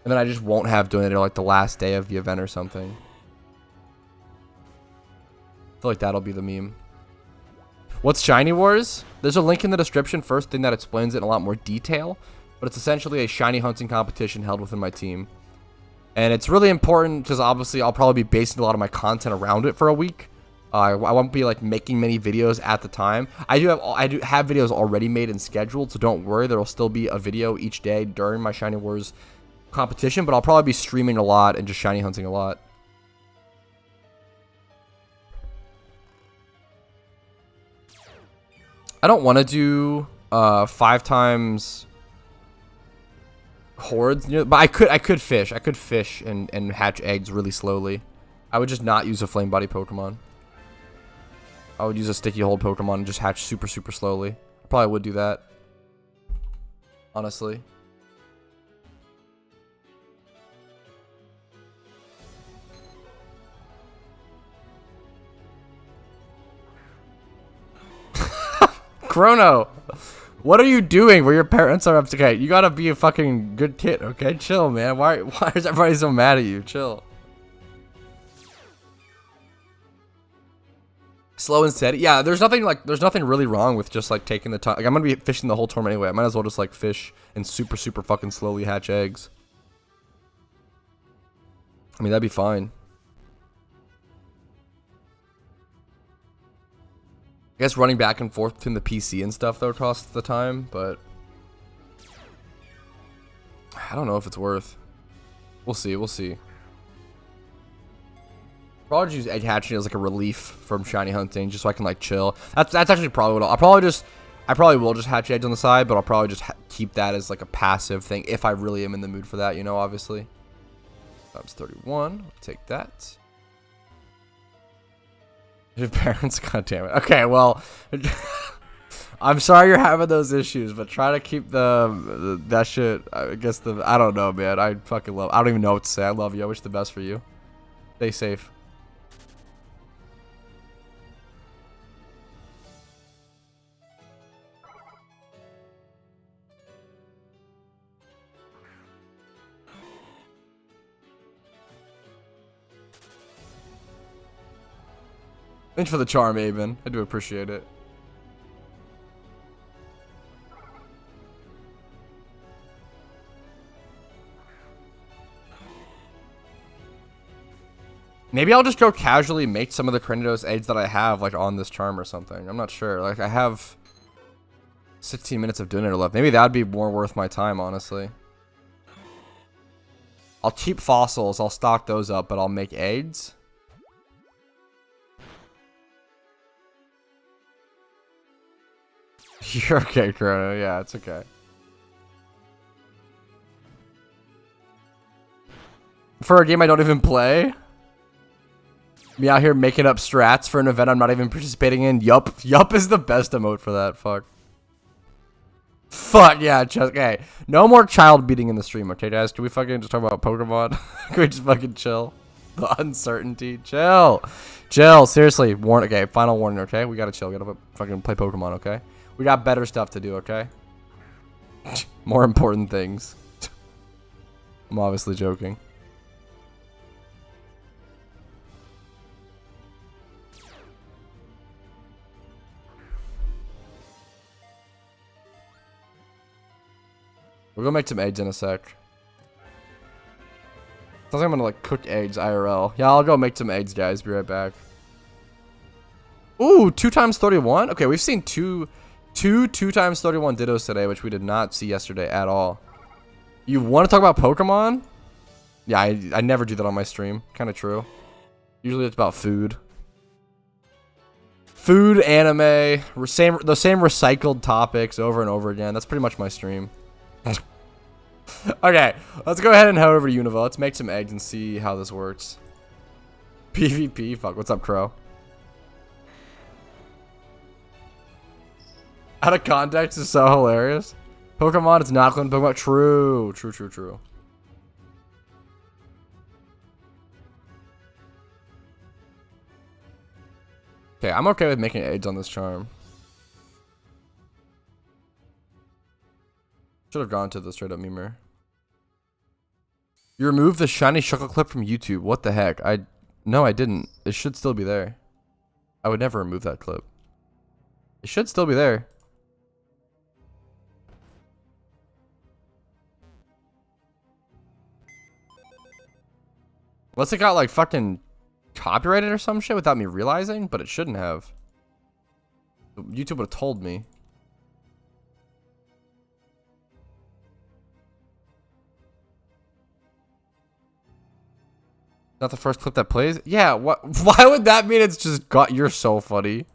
And then I just won't have donator like the last day of the event or something. I feel like that'll be the meme. What's Shiny Wars? There's a link in the description, first thing that explains it in a lot more detail. But it's essentially a shiny hunting competition held within my team. And it's really important because obviously I'll probably be basing a lot of my content around it for a week. I won't be like making many videos at the time. I do have videos already made and scheduled, so don't worry. There will still be a video each day during my Shiny Wars competition, but I'll probably be streaming a lot and just shiny hunting a lot. I don't want to do 5 times hordes, you know, but I could fish and hatch eggs really slowly. I would just not use a flame body Pokemon. I would use a sticky hold Pokemon and just hatch super slowly. I probably would do that, honestly. Chrono, what are you doing where your parents are up to? Okay, you gotta be a fucking good kid, okay? Chill, man. Why is everybody so mad at you? Chill. Slow and steady. Yeah, there's nothing really wrong with just like taking the time. Like I'm gonna be fishing the whole tournament anyway. I might as well just like fish and super fucking slowly hatch eggs. I mean, that'd be fine. I guess running back and forth between the PC and stuff though costs the time, but I don't know if it's worth. We'll see. We'll see. Probably use egg hatching as like a relief from shiny hunting, just so I can like chill. That's actually probably what I probably will just hatch eggs on the side, but I'll probably just keep that as like a passive thing if I really am in the mood for that, you know. Obviously, times 31. I'll take that. Your parents, goddamn it. Okay, well, I'm sorry you're having those issues, but try to keep that shit. I guess I don't know, man. I fucking love. I don't even know what to say. I love you. I wish the best for you. Stay safe. Thanks for the charm, Aben. I do appreciate it. Maybe I'll just go casually make some of the Cranidos eggs that I have like on this charm or something. I'm not sure. Like I have 16 minutes of dinner left. Maybe that'd be more worth my time, honestly. I'll keep fossils. I'll stock those up, but I'll make eggs. You're okay, Chrono. Yeah, it's okay. For a game I don't even play? Me out here making up strats for an event I'm not even participating in? Yup. Yup is the best emote for that. Fuck. Fuck, yeah. Okay. No more child beating in the stream, okay, guys? Can we fucking just talk about Pokemon? Can we just fucking chill? The uncertainty. Chill. Chill. Seriously. Okay, final warning, okay? We gotta chill. We gotta fucking play Pokemon, okay? We got better stuff to do, okay? More important things. I'm obviously joking. We'll go make some eggs in a sec. Sounds like I'm gonna like cook eggs IRL. Yeah, I'll go make some eggs, guys. Be right back. Ooh, 2 times 31. Okay, we've seen two 2 times 31 Dittos today, which we did not see yesterday at all. You want to talk about Pokemon? Yeah, I never do that on my stream. Kind of true. Usually it's about food. Food, anime, the same recycled topics over and over again. That's pretty much my stream. Okay, let's go ahead and head over to Unova. Let's make some eggs and see how this works. PvP? Fuck, what's up, Crow? Out of context is so hilarious. Pokemon is not going to Pokemon. True. True, true, true. Okay, I'm okay with making eggs on this charm. Should have gone to the straight up memer. You removed the shiny Shuckle clip from YouTube. What the heck? No, I didn't. It should still be there. I would never remove that clip. It should still be there. Unless it got like fucking copyrighted or some shit without me realizing, but it shouldn't have. YouTube would have told me. Not the first clip that plays? Yeah, what? Why would that mean it's just got? You're so funny.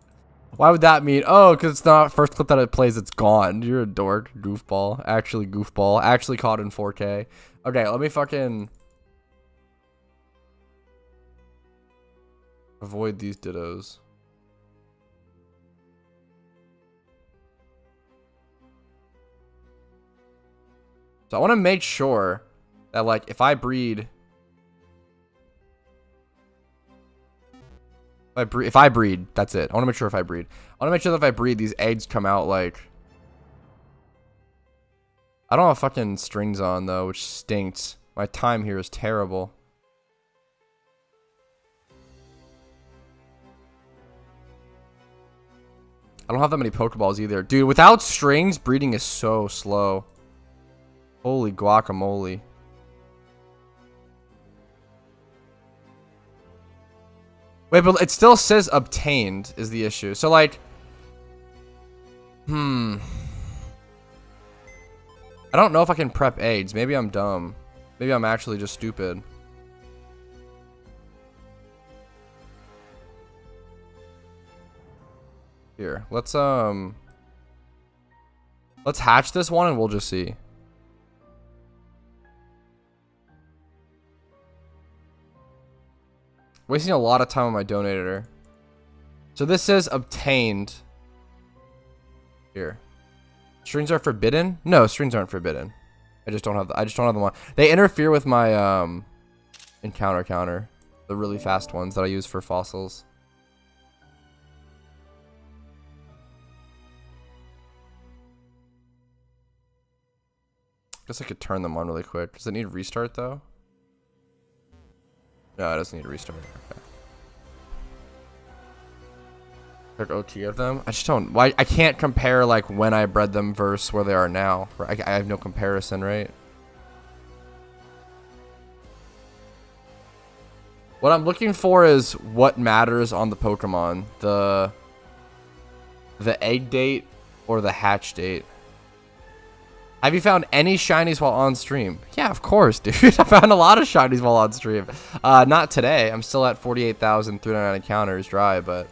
Why would that mean? Oh, because it's not first clip that it plays, it's gone. You're a dork. Goofball. Actually goofball. Actually caught in 4K. Okay, let me fucking avoid these Dittos. So I want to make sure that like if I breed that's it. I want to make sure if I breed. I want to make sure that if I breed, these eggs come out like... I don't have fucking strings on, though, which stinks. My time here is terrible. I don't have that many Pokeballs either. Dude, without strings, breeding is so slow. Holy guacamole. Wait, but it still says obtained is the issue. So, like... I don't know if I can prep eggs. Maybe I'm dumb. Maybe I'm actually just stupid. Here, let's hatch this one and we'll just see. Wasting a lot of time on my donator. So this says obtained. Here. Strings are forbidden? No, strings aren't forbidden. I just don't have them on. They interfere with my encounter counter. The really fast ones that I use for fossils. Guess I could turn them on really quick. Does it need restart though? No, it doesn't need a restart. Okay. Quick OT of them. I just don't. Why? I can't compare like when I bred them versus where they are now. I have no comparison, right? What I'm looking for is what matters on the Pokemon. The egg date Or the hatch date. Have you found any shinies while on stream? Yeah, of course, dude. I found a lot of shinies while on stream. Not today. I'm still at 48,399 encounters dry, but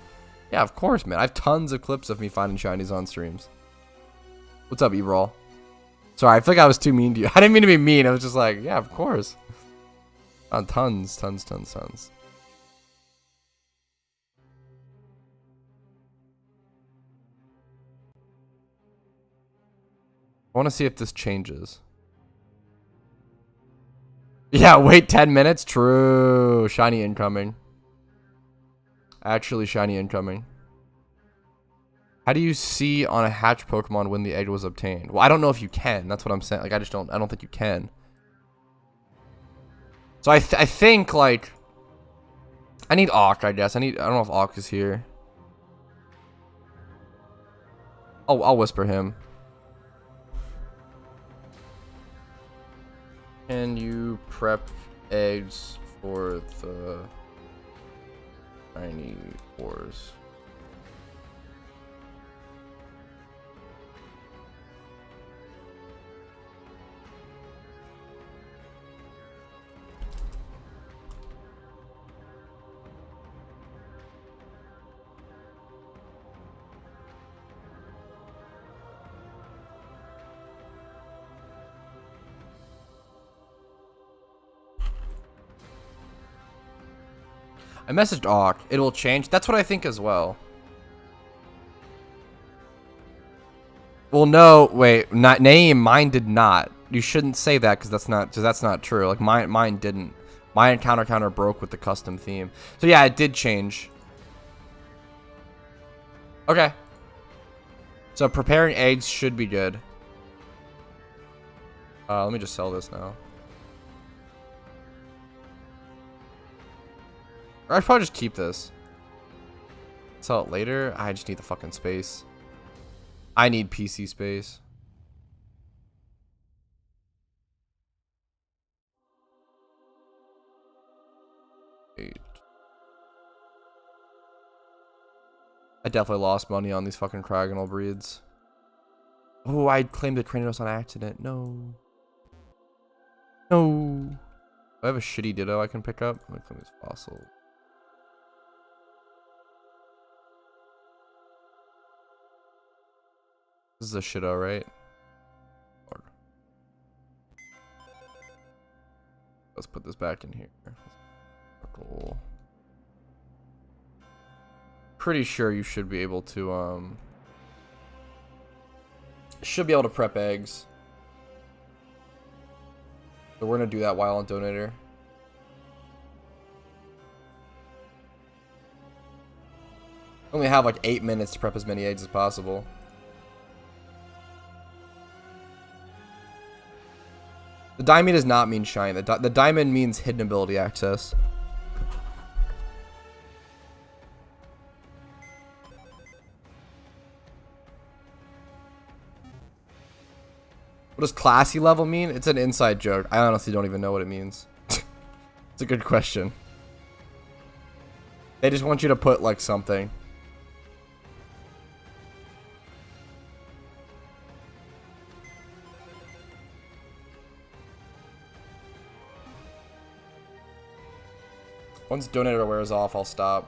yeah, of course, man. I have tons of clips of me finding shinies on streams. What's up, Ebrawl? Sorry, I feel like I was too mean to you. I didn't mean to be mean. I was just like, yeah, of course. Tons. I want to see if this changes. Yeah, wait 10 minutes? True. Shiny incoming. Actually, shiny incoming. How do you see on a hatch Pokemon when the egg was obtained? Well, I don't know if you can. That's what I'm saying. Like, I don't think you can. So I think, like, I need Auk, I guess. I don't know if Auk is here. I'll whisper him. Can you prep eggs for the shiny wars? I messaged Auk. It will change. That's what I think as well. Well, no, wait. Mine did not. You shouldn't say that because that's not true. Like mine didn't. My encounter broke with the custom theme. So yeah, it did change. Okay. So preparing eggs should be good. Let me just sell this now. Or I'd probably just keep this. Sell it later. I just need the fucking space. I need PC space. I definitely lost money on these fucking Cragonal breeds. Oh, I claimed the Cranios on accident. No. No. I have a shitty Ditto I can pick up. Let me claim this fossil. This is a shitto, right? Let's put this back in here. Cool. Pretty sure you should be able to prep eggs. So we're gonna do that while on Donator. Only have like 8 minutes to prep as many eggs as possible. The diamond does not mean shine. The diamond means hidden ability access. What does classy level mean? It's an inside joke. I honestly don't even know what it means. It's a good question. They just want you to put like something. Once Donator wears off, I'll stop.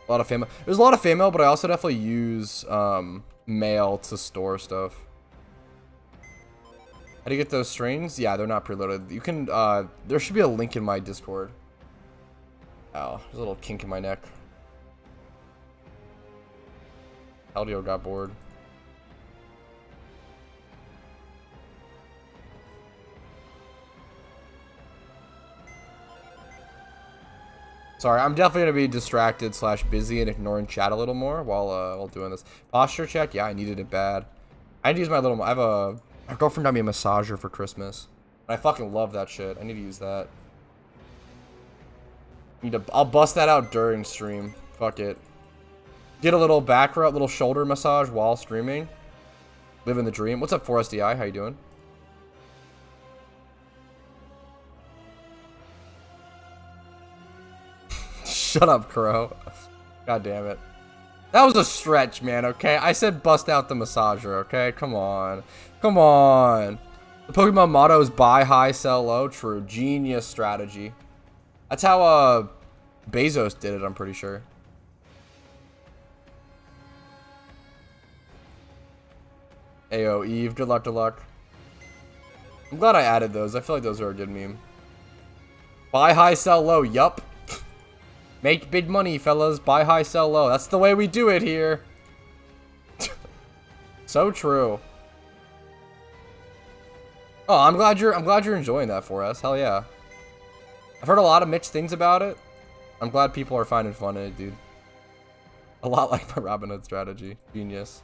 A lot of fan mail. There's a lot of fan mail, but I also definitely use mail to store stuff. How do you get those strings? Yeah, they're not preloaded. You can, there should be a link in my Discord. Ow, there's a little kink in my neck. Aldio got bored. Sorry, I'm definitely gonna be distracted / busy and ignoring chat a little more while doing this. Posture check, yeah, I needed it bad. I need to use my little. My girlfriend got me a massager for Christmas. I fucking love that shit. I need to use that. I'll bust that out during stream. Fuck it. Get a little back rub, little shoulder massage while streaming. Living the dream. What's up, 4SDI? How you doing? Shut up, Crow. God damn it. That was a stretch, man, okay? I said bust out the massager, okay? Come on. Come on. The Pokemon motto is buy high, sell low. True. Genius strategy. That's how Bezos did it, I'm pretty sure. Ayo, Eve. Good luck, good luck. I'm glad I added those. I feel like those are a good meme. Buy high, sell low. Yup. Make big money, fellas. Buy high, sell low. That's the way we do it here. So true. Oh, I'm glad you're enjoying that for us. Hell yeah. I've heard a lot of mixed things about it. I'm glad people are finding fun in it, dude. A lot like my Robin Hood strategy. Genius.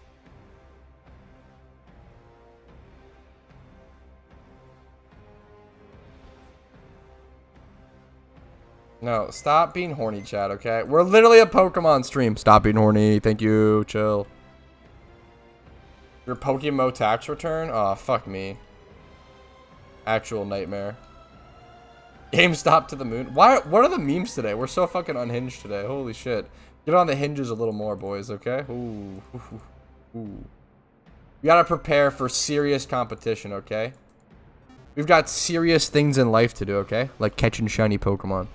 No, stop being horny, chat, okay? We're literally a Pokemon stream. Stop being horny. Thank you. Chill. Your PokeMMO tax return? Oh, fuck me. Actual nightmare. GameStop to the moon. What are the memes today? We're so fucking unhinged today. Holy shit. Get on the hinges a little more, boys, okay? Ooh. Ooh. We gotta prepare for serious competition, okay? We've got serious things in life to do, okay? Like catching shiny Pokemon.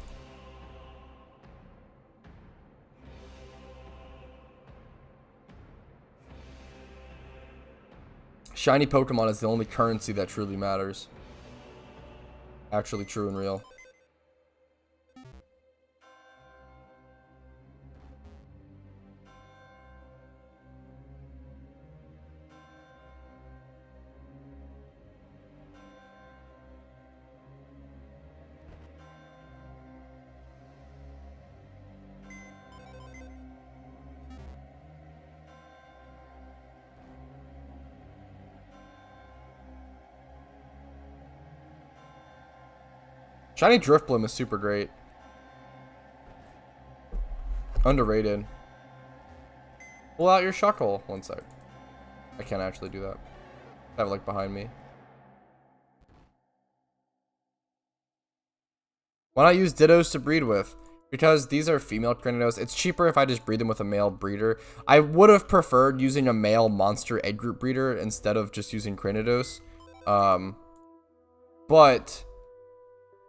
Shiny Pokemon is the only currency that truly matters. Actually true and real. Shiny Drifblim is super great. Underrated. Pull out your Shuckle. One sec. I can't actually do that. I have it like behind me. Why not use Dittos to breed with? Because these are female Cranidos. It's cheaper if I just breed them with a male breeder. I would have preferred using a male monster egg group breeder instead of just using Cranidos. But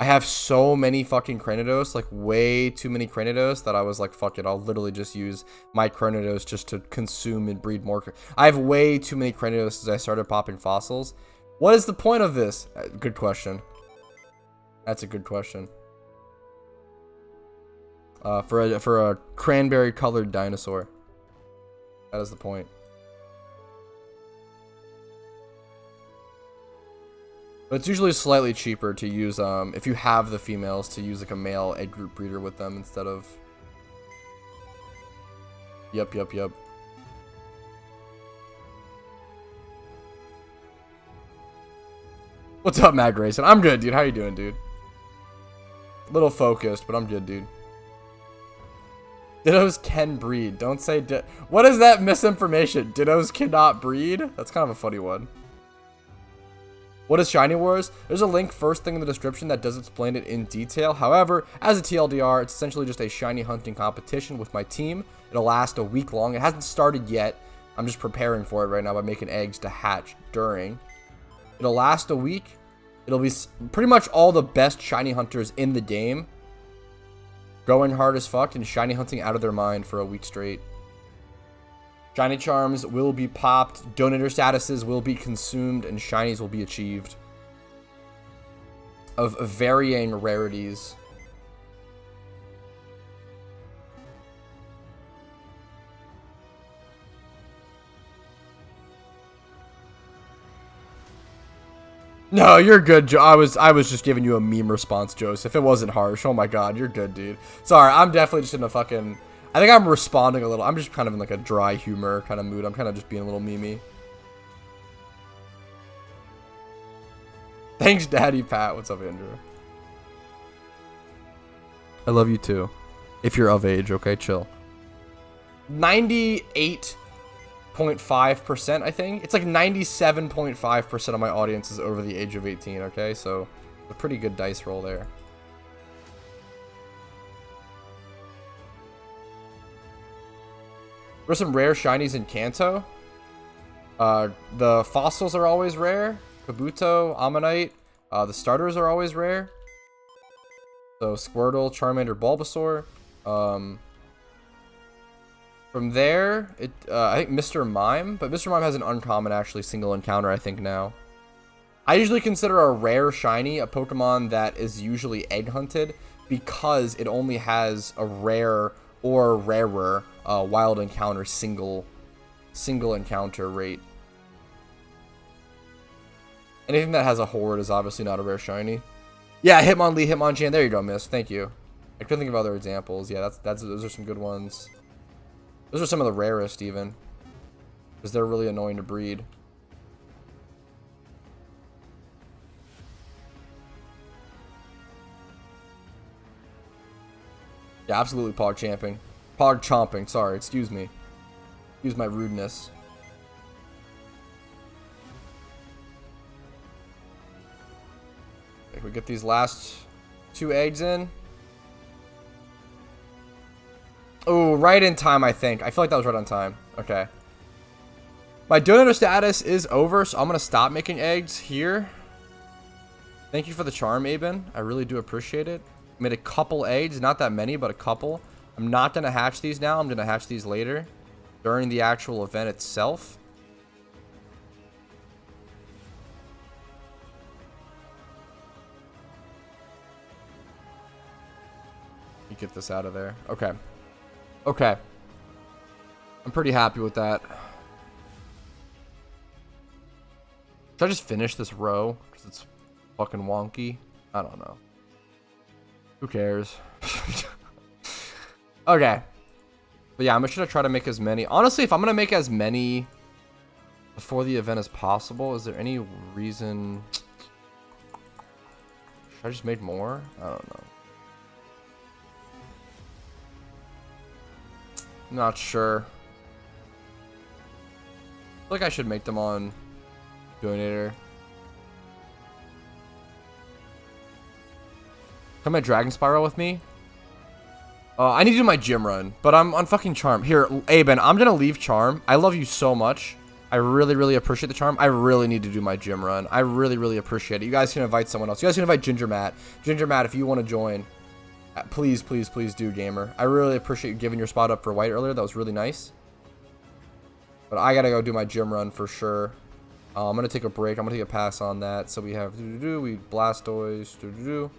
I have so many fucking Cranidos, like way too many Cranidos, that I was like, fuck it, I'll literally just use my Cranidos just to consume and breed more. I have way too many Cranidos since I started popping fossils. What is the point of this? Good question. That's a good question. For a cranberry colored dinosaur. That is the point. But it's usually slightly cheaper to use, if you have the females, to use like a male egg group breeder with them instead of... Yep. What's up, Mag Grayson? I'm good, dude. How you doing, dude? A little focused, but I'm good, dude. Dittos can breed. Don't say what is that misinformation? Dittos cannot breed? That's kind of a funny one. What is Shiny Wars? There's a link first thing in the description that does explain it in detail. However, as a TLDR, it's essentially just a shiny hunting competition with my team. It'll last a week long. It hasn't started yet. I'm just preparing for it right now by making eggs to hatch during. It'll last a week. It'll be pretty much all the best shiny hunters in the game going hard as fuck and shiny hunting out of their mind for a week straight. Shiny charms will be popped, donator statuses will be consumed, and shinies will be achieved. Of varying rarities. No, you're good, Joe. I was just giving you a meme response, Joseph. It wasn't harsh. Oh my god, you're good, dude. Sorry, I'm definitely just in a fucking... I think I'm responding a little. I'm just kind of in like a dry humor kind of mood. I'm kind of just being a little memey. Thanks, Daddy Pat. What's up, Andrew? I love you too. If you're of age, okay? Chill. 98.5%, I think. It's like 97.5% of my audience is over the age of 18, okay? So, a pretty good dice roll there. There's some rare shinies in Kanto. The fossils are always rare. Kabuto, Ammonite. The starters are always rare. So Squirtle, Charmander, Bulbasaur. From there, I think Mr. Mime, but Mr. Mime has an uncommon actually single encounter, I think now. I usually consider a rare shiny a Pokemon that is usually egg hunted because it only has a rare or rarer wild encounter single encounter rate. Anything that has a horde is obviously not a rare shiny. Yeah, Hitmonlee, Hitmonchan. There you go, Miss. Thank you. I couldn't think of other examples. Yeah, those are some good ones. Those are some of the rarest, even, because they're really annoying to breed. Yeah, absolutely pog champing. Pog chomping, sorry, excuse me. Excuse my rudeness. Okay, we get these last 2 eggs in. Oh, right in time, I think. I feel like that was right on time. Okay. My donator status is over, so I'm going to stop making eggs here. Thank you for the charm, Aben. I really do appreciate it. I made a couple eggs, not that many, but a couple. I'm not going to hatch these now. I'm going to hatch these later during the actual event itself. You get this out of there. Okay. Okay. I'm pretty happy with that. Should I just finish this row? Because it's fucking wonky. I don't know. Who cares? Okay. But yeah, I'm just gonna try to make as many. Honestly, if I'm gonna make as many before the event as possible, is there any reason? Should I just make more? I don't know. Not sure. I feel like I should make them on Donator. Come at Dragon Spiral with me? I need to do my gym run, but I'm on fucking Charm. Here, Aben, I'm gonna leave Charm. I love you so much. I really, really appreciate the Charm. I really need to do my gym run. I really, really appreciate it. You guys can invite someone else. You guys can invite Ginger Matt. Ginger Matt, if you want to join, please, please, please do, gamer. I really appreciate you giving your spot up for White earlier. That was really nice. But I gotta go do my gym run for sure. I'm gonna take a break. I'm gonna take a pass on that. So we have we Blastoise.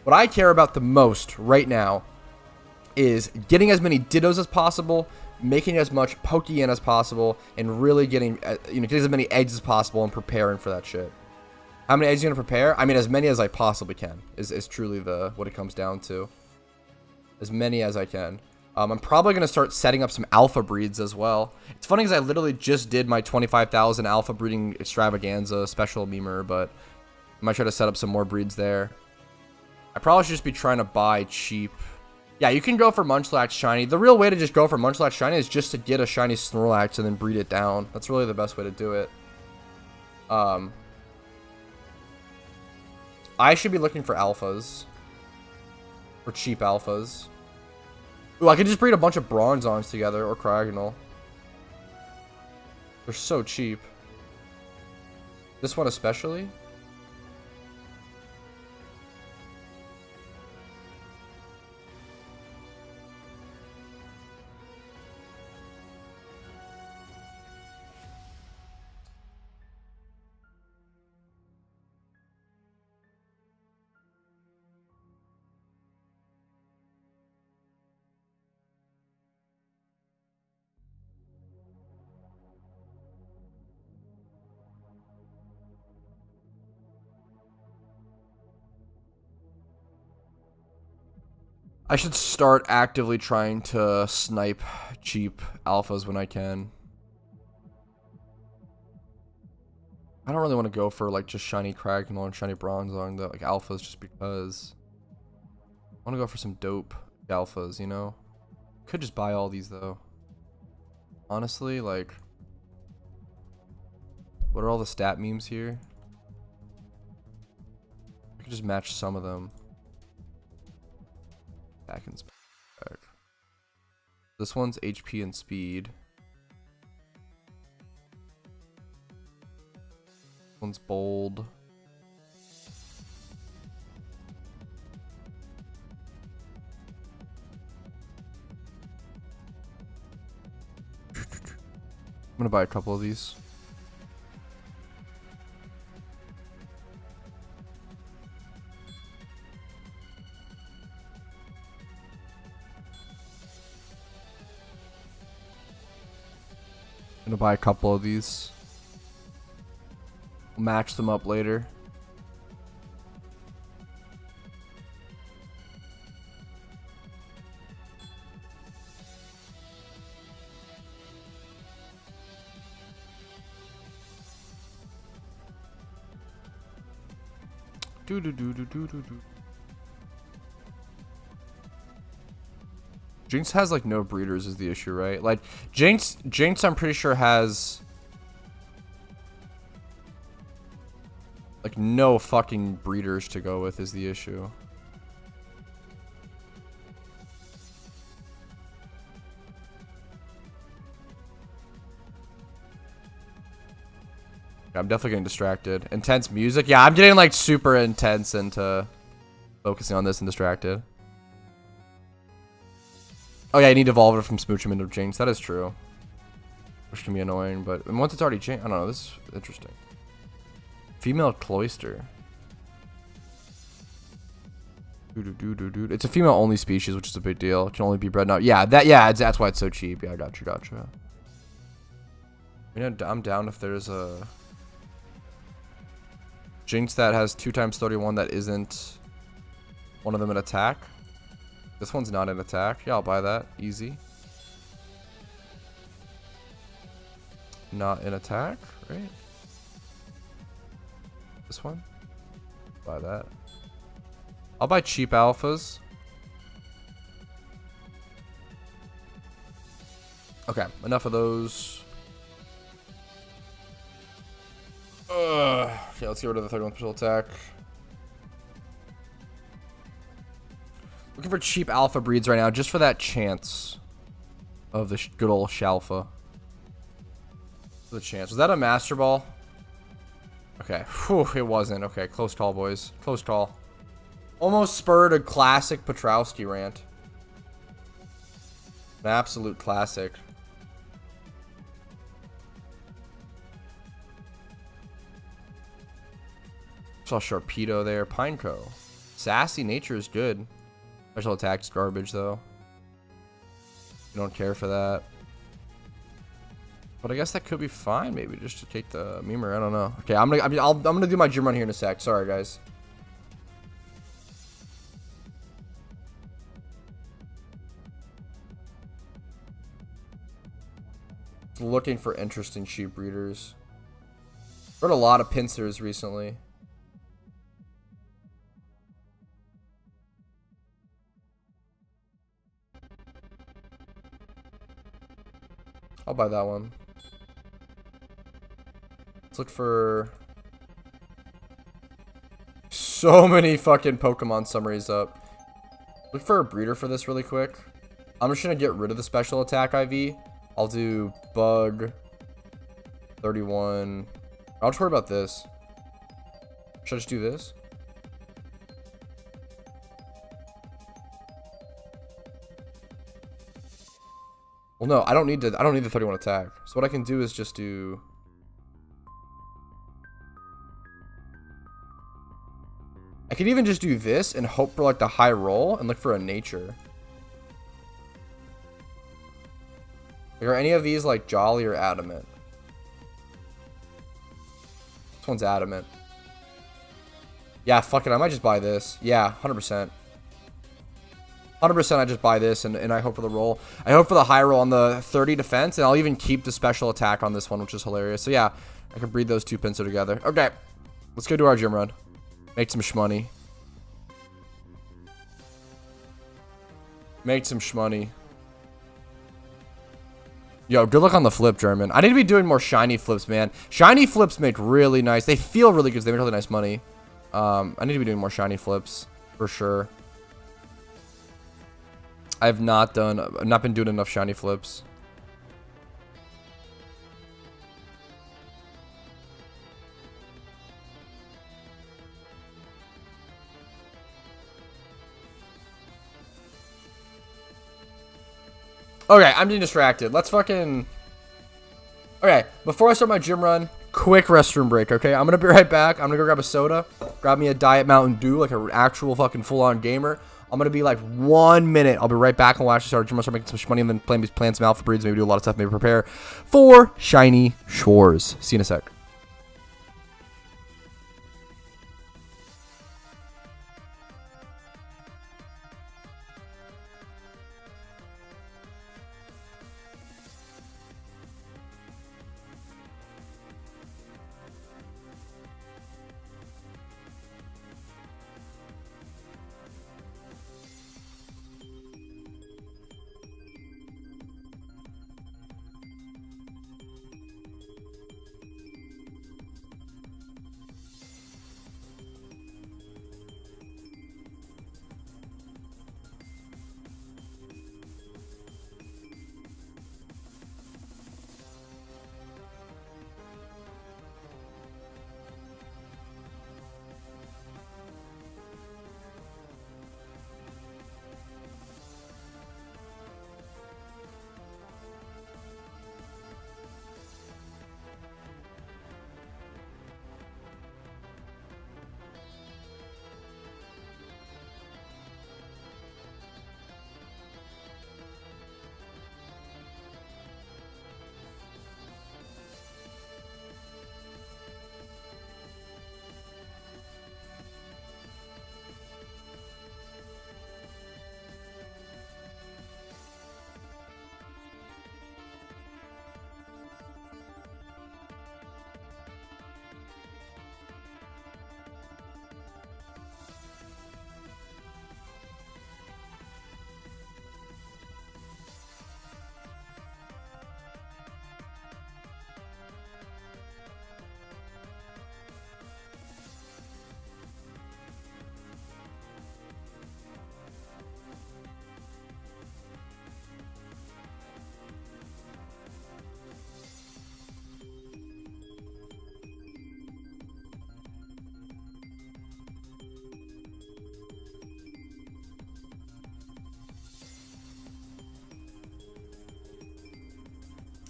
What I care about the most right now is getting as many Dittos as possible, making as much Pokeyen as possible, and really getting getting as many eggs as possible and preparing for that shit. How many eggs are you gonna prepare? I mean, as many as I possibly can is truly what it comes down to. As many as I can. I'm probably gonna start setting up some alpha breeds as well. It's funny because I literally just did my 25,000 alpha breeding extravaganza special memer, but I might try to set up some more breeds there. I probably should just be trying to buy cheap. Yeah, you can go for Munchlax shiny. The real way to just go for Munchlax shiny is just to get a shiny Snorlax and then breed it down. That's really the best way to do it. I should be looking for alphas. For cheap alphas. Ooh, I could just breed a bunch of Bronzons together, or Cryogonal. They're so cheap. This one especially. I should start actively trying to snipe cheap alphas when I can. I don't really want to go for like just shiny Cryogonal and shiny Bronzong, the like alphas, just because I want to go for some dope alphas, you know? Could just buy all these though. Honestly, like, what are all the stat memes here? I could just match some of them. Back. This one's HP and speed. This one's bold. I'm gonna buy a couple of these. Gonna buy a couple of these. We'll match them up later. Jinx has like no breeders is the issue, right? Like Jinx I'm pretty sure has like no fucking breeders to go with is the issue. I'm definitely getting distracted. Intense music. Yeah, I'm getting like super intense into focusing on this and distracted. Oh yeah, I need to evolve it from Smoochum into Jinx. That is true. Which can be annoying, but once it's already changed, I don't know. This is interesting. Female Cloyster. It's a female only species, which is a big deal. It can only be bred now. Yeah, that's why it's so cheap. Yeah, gotcha. You know, I'm down if there's a Jinx that has 2x31 that isn't one of them an attack. This one's not an attack. Yeah, I'll buy that. Easy. Not an attack, right? This one? Buy that. I'll buy cheap alphas. Okay, enough of those. Okay, let's get rid of the 31% attack. Looking for cheap alpha breeds right now, just for that chance of the good old Shalfa. For the chance. Was that a Master Ball? Okay. Whew, it wasn't. Okay, close call, boys. Close call. Almost spurred a classic Petrowski rant. An absolute classic. Saw Sharpedo there. Pineco. Sassy nature is good. Special attack's garbage though. You don't care for that. But I guess that could be fine, maybe just to take the Memer. I don't know. Okay, I'm gonna do my gym run here in a sec. Sorry, guys. Looking for interesting sheep breeders. Heard a lot of pincers recently. I'll buy that one. Let's look for so many fucking Pokemon summaries up. Look for a breeder for this really quick. I'm just gonna get rid of the special attack IV. I'll do bug 31. I'll just worry about this. Should I just do this? Well, no, I don't need the 31 attack. So what I can do is just do I could even just do this and hope for like the high roll and look for a nature. Like, are any of these like Jolly or Adamant? This one's Adamant. Yeah, fuck it. I might just buy this. Yeah, 100%. 100% I just buy this and I hope for the roll. I hope for the high roll on the 30 defense, and I'll even keep the special attack on this one, which is hilarious. So yeah, I can breed those two Pinsir together. Okay, let's go do our gym run. Make some shmoney. Make some shmoney. Yo, good luck on the flip, German. I need to be doing more shiny flips, man. Shiny flips make really nice. They feel really good. They make really nice money. I need to be doing more shiny flips for sure. I've not been doing enough shiny flips. Okay, I'm getting distracted. Let's fucking... Okay, before I start my gym run, quick restroom break, okay? I'm gonna be right back. I'm gonna go grab a soda, grab me a Diet Mountain Dew, like an actual fucking full-on gamer. I'm gonna be like 1 minute. I'll be right back and we'll actually start a gym run, start making some money, and then plan some alpha breeds, maybe do a lot of stuff, maybe prepare for Shiny Shores. See you in a sec.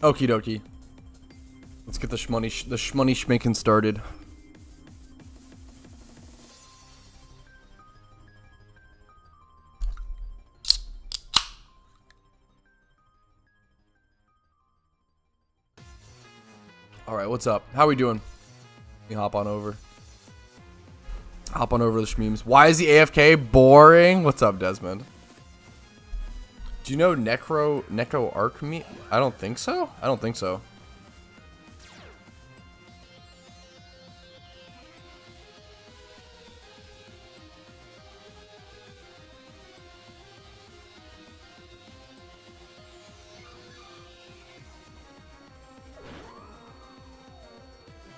Okie dokie. Let's get the shmoney schmaking started. Alright, what's up? How we doing? Let me hop on over. Hop on over the schmemes. Why is the AFK boring? What's up, Desmond? Do you know Necro Archme? I don't think so. I don't think so.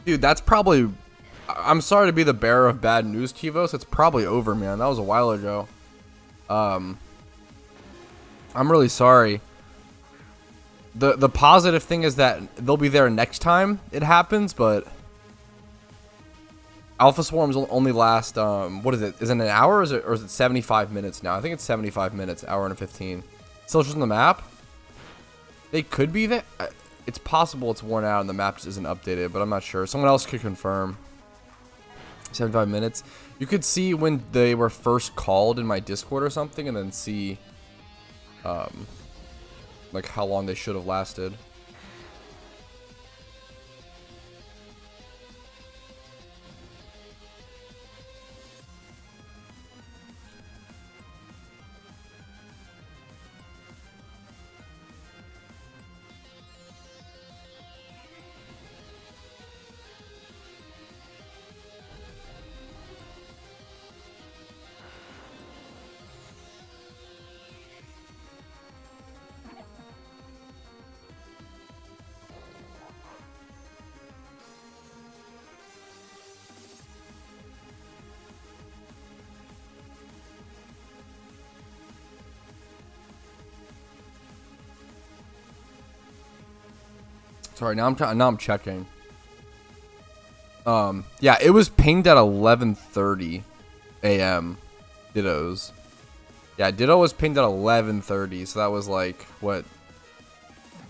Dude, that's probably... I'm sorry to be the bearer of bad news, Kivos. It's probably over, man. That was a while ago. I'm really sorry. The positive thing is that they'll be there next time it happens, but Alpha Swarms will only last, what is it? Is it an hour or is it 75 minutes now? I think it's 75 minutes, hour and 15. Still just on the map? They could be there. It's possible it's worn out and the map just isn't updated, but I'm not sure. Someone else could confirm. 75 minutes. You could see when they were first called in my Discord or something, and then see like how long they should have lasted. Sorry, now I'm checking. Yeah, it was pinged at 11:30 a.m. Dittos. Yeah, Ditto was pinged at 11:30, so that was like what,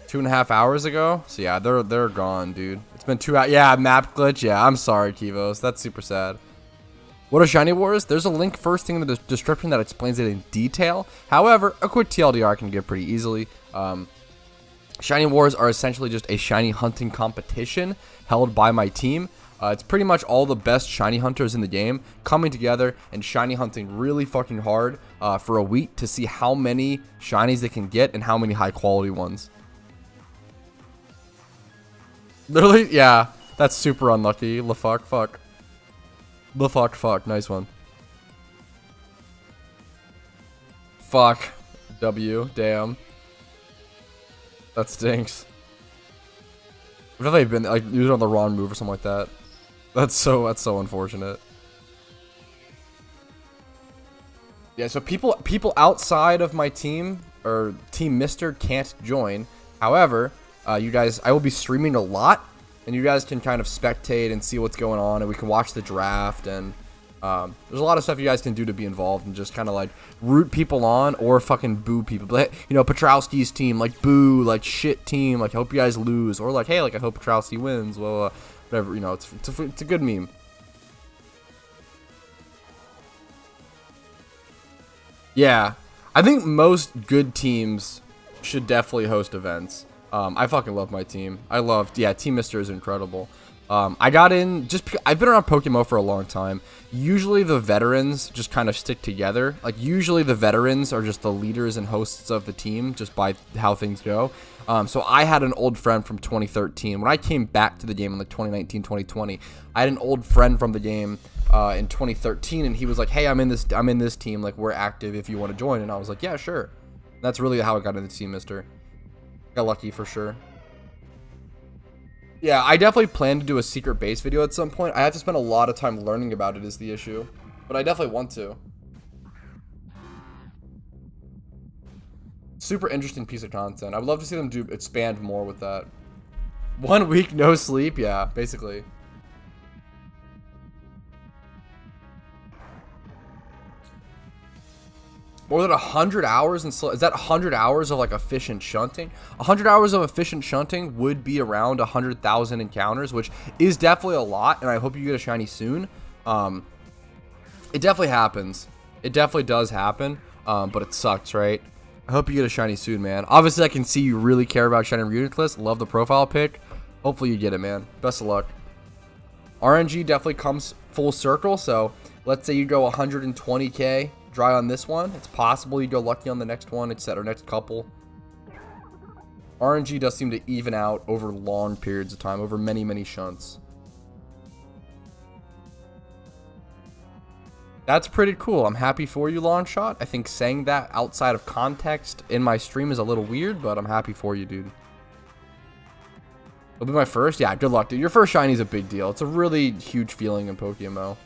2.5 hours ago. So yeah, they're gone, dude. It's been 2 hours. Yeah, map glitch. Yeah, I'm sorry, Kivos. That's super sad. What are Shiny Wars? There's a link first thing in the description that explains it in detail. However, a quick TLDR can get pretty easily. Shiny Wars are essentially just a shiny hunting competition held by my team. It's pretty much all the best shiny hunters in the game coming together and shiny hunting really fucking hard for a week to see how many shinies they can get and how many high quality ones. Literally, yeah, that's super unlucky. Fuck. Nice one. Fuck. W. Damn. That stinks. I've definitely been like used on the wrong move or something like that. That's so unfortunate. Yeah, so people outside of my team or Team Mister can't join. However, you guys, I will be streaming a lot, and you guys can kind of spectate and see what's going on, and we can watch the draft, and there's a lot of stuff you guys can do to be involved and just kind of like root people on or fucking boo people. But you know, Petrowski's team, like boo, like shit team, like hope you guys lose, or like hey, like I hope Petrowski wins. Well, whatever, you know, it's a good meme. Yeah, I think most good teams should definitely host events. I fucking love my team. Team Mister is incredible. I got in just because I've been around PokeMMO for a long time. Usually the veterans just kind of stick together. Like usually the veterans are just the leaders and hosts of the team just by how things go. So I had an old friend from 2013. When I came back to the game in like 2019, 2020, I had an old friend from the game in 2013, and he was like, "Hey, I'm in this team. Like we're active if you want to join." And I was like, "Yeah, sure." That's really how I got into Team Mister. Got lucky for sure. Yeah, I definitely plan to do a secret base video at some point. I have to spend a lot of time learning about it is the issue. But I definitely want to. Super interesting piece of content. I would love to see them expand more with that. 1 week, no sleep? Yeah, basically. More than 100 hours is that 100 hours of like efficient shunting? 100 hours of efficient shunting would be around 100,000 encounters, which is definitely a lot, and I hope you get a shiny soon. It definitely happens. It definitely does happen, but it sucks, right? I hope you get a shiny soon, man. Obviously, I can see you really care about shiny Reuniclus. Love the profile pic. Hopefully you get it, man. Best of luck. RNG definitely comes full circle, so let's say you go 120k dry on this one. It's possible you go lucky on the next one, etc. Next couple. RNG does seem to even out over long periods of time, over many shunts. That's pretty cool. I'm happy for you, Longshot. I think saying that outside of context in my stream is a little weird, but I'm happy for you, dude. It'll be my first? Yeah, good luck, dude. Your first shiny is a big deal. It's a really huge feeling in PokeMMO.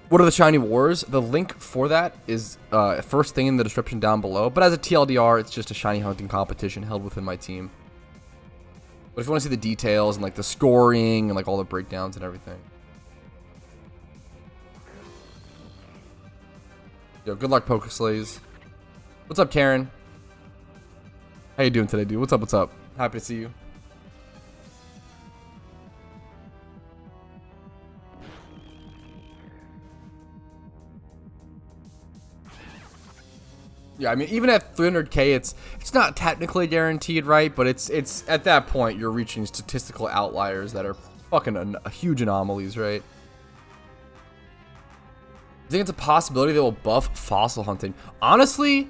What are the Shiny Wars? The link for that is first thing in the description down below. But as a TLDR, it's just a shiny hunting competition held within my team. But if you want to see the details and like the scoring and like all the breakdowns and everything. Yo, good luck, Pokeslays. What's up, Karen? How you doing today, dude? What's up? Happy to see you. Yeah, I mean, even at 300k, it's not technically guaranteed, right? But it's at that point you're reaching statistical outliers that are fucking huge anomalies, right? I think it's a possibility they will buff fossil hunting. Honestly,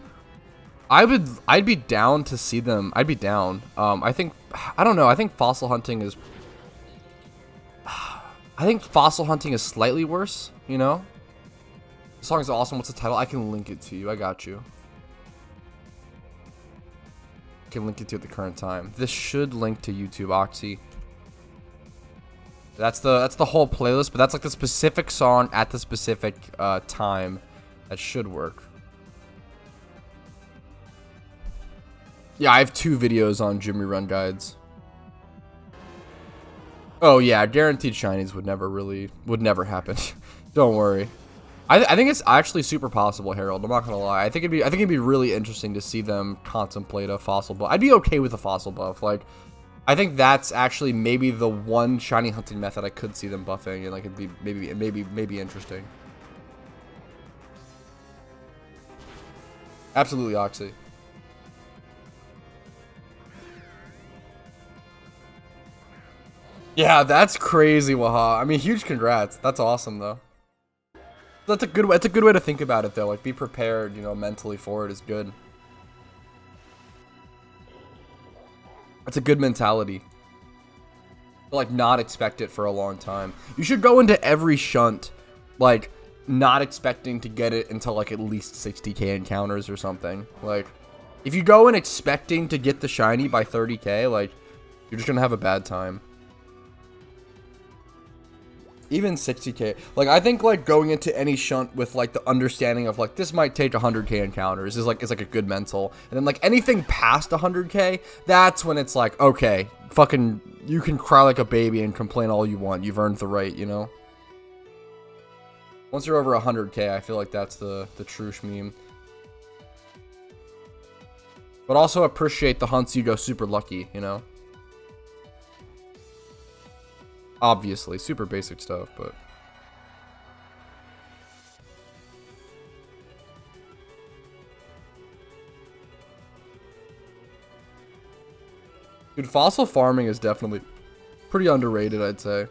I'd be down to see them. I'd be down. I don't know. I think fossil hunting is slightly worse. You know, the song is awesome. What's the title? I can link it to you. I got you. Can link it to at the current time. This should link to YouTube, Oxy. That's the whole playlist, but that's like the specific song at the specific time. That should work. Yeah, I have 2 videos on gym rerun guides. Oh yeah, guaranteed shinies would never happen. Don't worry. I think it's actually super possible, Harold. I'm not gonna lie. I think it'd be really interesting to see them contemplate a fossil buff. I'd be okay with a fossil buff. Like, I think that's actually maybe the one shiny hunting method I could see them buffing, and like it'd be maybe interesting. Absolutely, Oxy. Yeah, that's crazy, Waha. I mean, huge congrats. That's awesome, though. That's a good way. It's a good way to think about it, though. Like, be prepared, you know, mentally for it is good. That's a good mentality. But, like, not expect it for a long time. You should go into every shunt, like, not expecting to get it until, like, at least 60k encounters or something. Like, if you go in expecting to get the shiny by 30k, like, you're just gonna have a bad time. Even 60k, like, I think, like, going into any shunt with, like, the understanding of, like, this might take 100k encounters is like a good mental. And then, like, anything past 100k, that's when it's like, okay, fucking, you can cry like a baby and complain all you want. You've earned the right, you know? Once you're over 100k, I feel like that's the true shmeme. But also appreciate the hunts you go super lucky, you know? Obviously, super basic stuff, but... Dude, fossil farming is definitely pretty underrated, I'd say.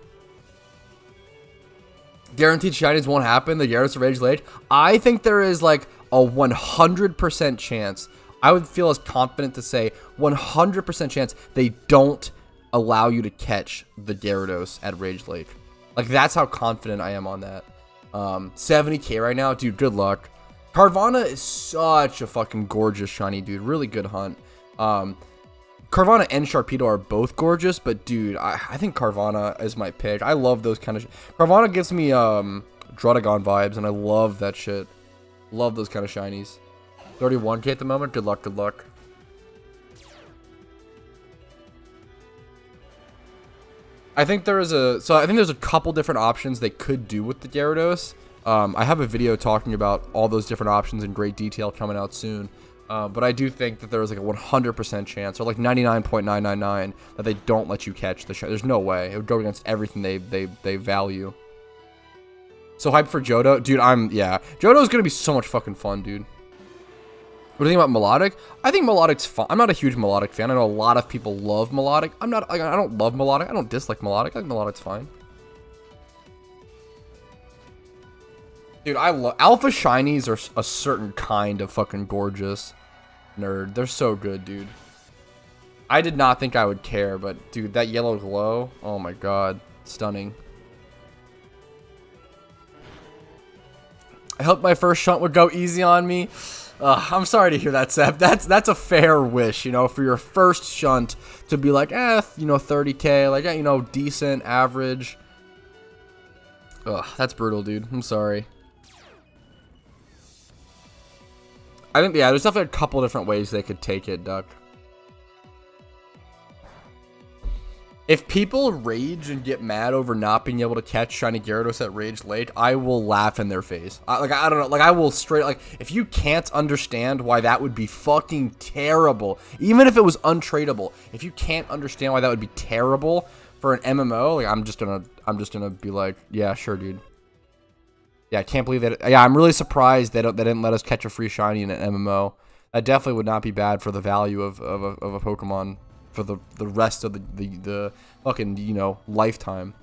Guaranteed shinies won't happen, the Gyarados of Rage Lake. I think there is, like, a 100% chance. I would feel as confident to say 100% chance they don't allow you to catch the Gyarados at Rage Lake. Like, that's how confident I am on that. 70k right now, dude, good luck. Carvana is such a fucking gorgeous shiny, dude. Really good hunt. Carvana and Sharpedo are both gorgeous, but dude, I think Carvana is my pick. I love those kind of Carvana gives me Druddigon vibes, and I love that shit. Love those kind of shinies. 31k at the moment. Good luck, good luck. I think there's a couple different options they could do with the Gyarados. I have a video talking about all those different options in great detail coming out soon. But I do think that there is like a 100% chance, or like 99.999, that they don't let you catch the shot. There's no way. It would go against everything they value. So hyped for Johto. Dude, yeah. Johto's gonna be so much fucking fun, dude. What do you think about Melodic? I think Melodic's fun. I'm not a huge Melodic fan. I know a lot of people love Melodic. I'm not, like, I don't love Melodic. I don't dislike Melodic. I think Melodic's fine. Dude, I love Alpha Shinies are a certain kind of fucking gorgeous. Nerd. They're so good, dude. I did not think I would care, but dude, that yellow glow, oh my god. Stunning. I hope my first shunt would go easy on me. I'm sorry to hear that, Seb. That's a fair wish, you know, for your first shunt to be like, you know, 30k, like, you know, decent, average. Ugh, that's brutal, dude. I'm sorry. I think, yeah, there's definitely a couple different ways they could take it, Duck. If people rage and get mad over not being able to catch shiny Gyarados at Rage Lake, I will laugh in their face. I don't know, like, I will straight, like, if you can't understand why that would be fucking terrible, even if it was untradeable, if you can't understand why that would be terrible for an MMO, like, I'm just gonna be like, yeah, sure, dude. Yeah, I can't believe that. Yeah, I'm really surprised they didn't let us catch a free shiny in an MMO. That definitely would not be bad for the value of a Pokemon for the rest of the fucking, you know, lifetime.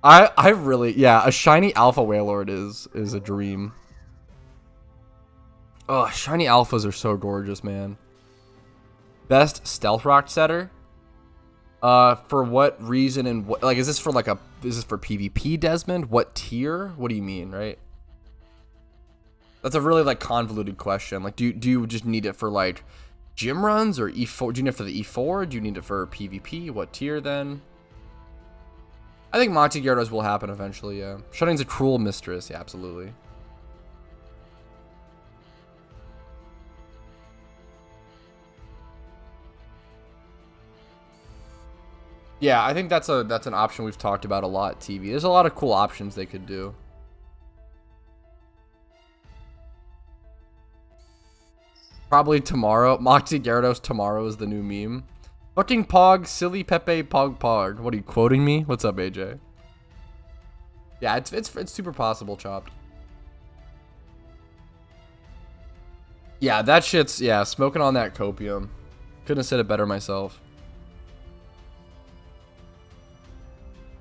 I really, yeah, a shiny Alpha Wailord is a dream. Oh, shiny Alphas are so gorgeous, man. Best Stealth Rock setter? For what reason and what, like, is this for PvP, Desmond? What tier? What do you mean, right? That's a really, like, convoluted question. Like, do you just need it for, like, gym runs or E4? Do you need it for the E4? Do you need it for PvP? What tier then? I think Monty Gyarados will happen eventually, yeah. Shutting's a cruel mistress, yeah, absolutely. Yeah, I think that's an option we've talked about a lot, TV. There's a lot of cool options they could do. Probably tomorrow. Moxie Gyarados tomorrow is the new meme. Fucking Pog, silly Pepe, Pog. What are you quoting me? What's up, AJ? Yeah, it's super possible, Chopped. Yeah, that shit's, yeah, smoking on that copium. Couldn't have said it better myself.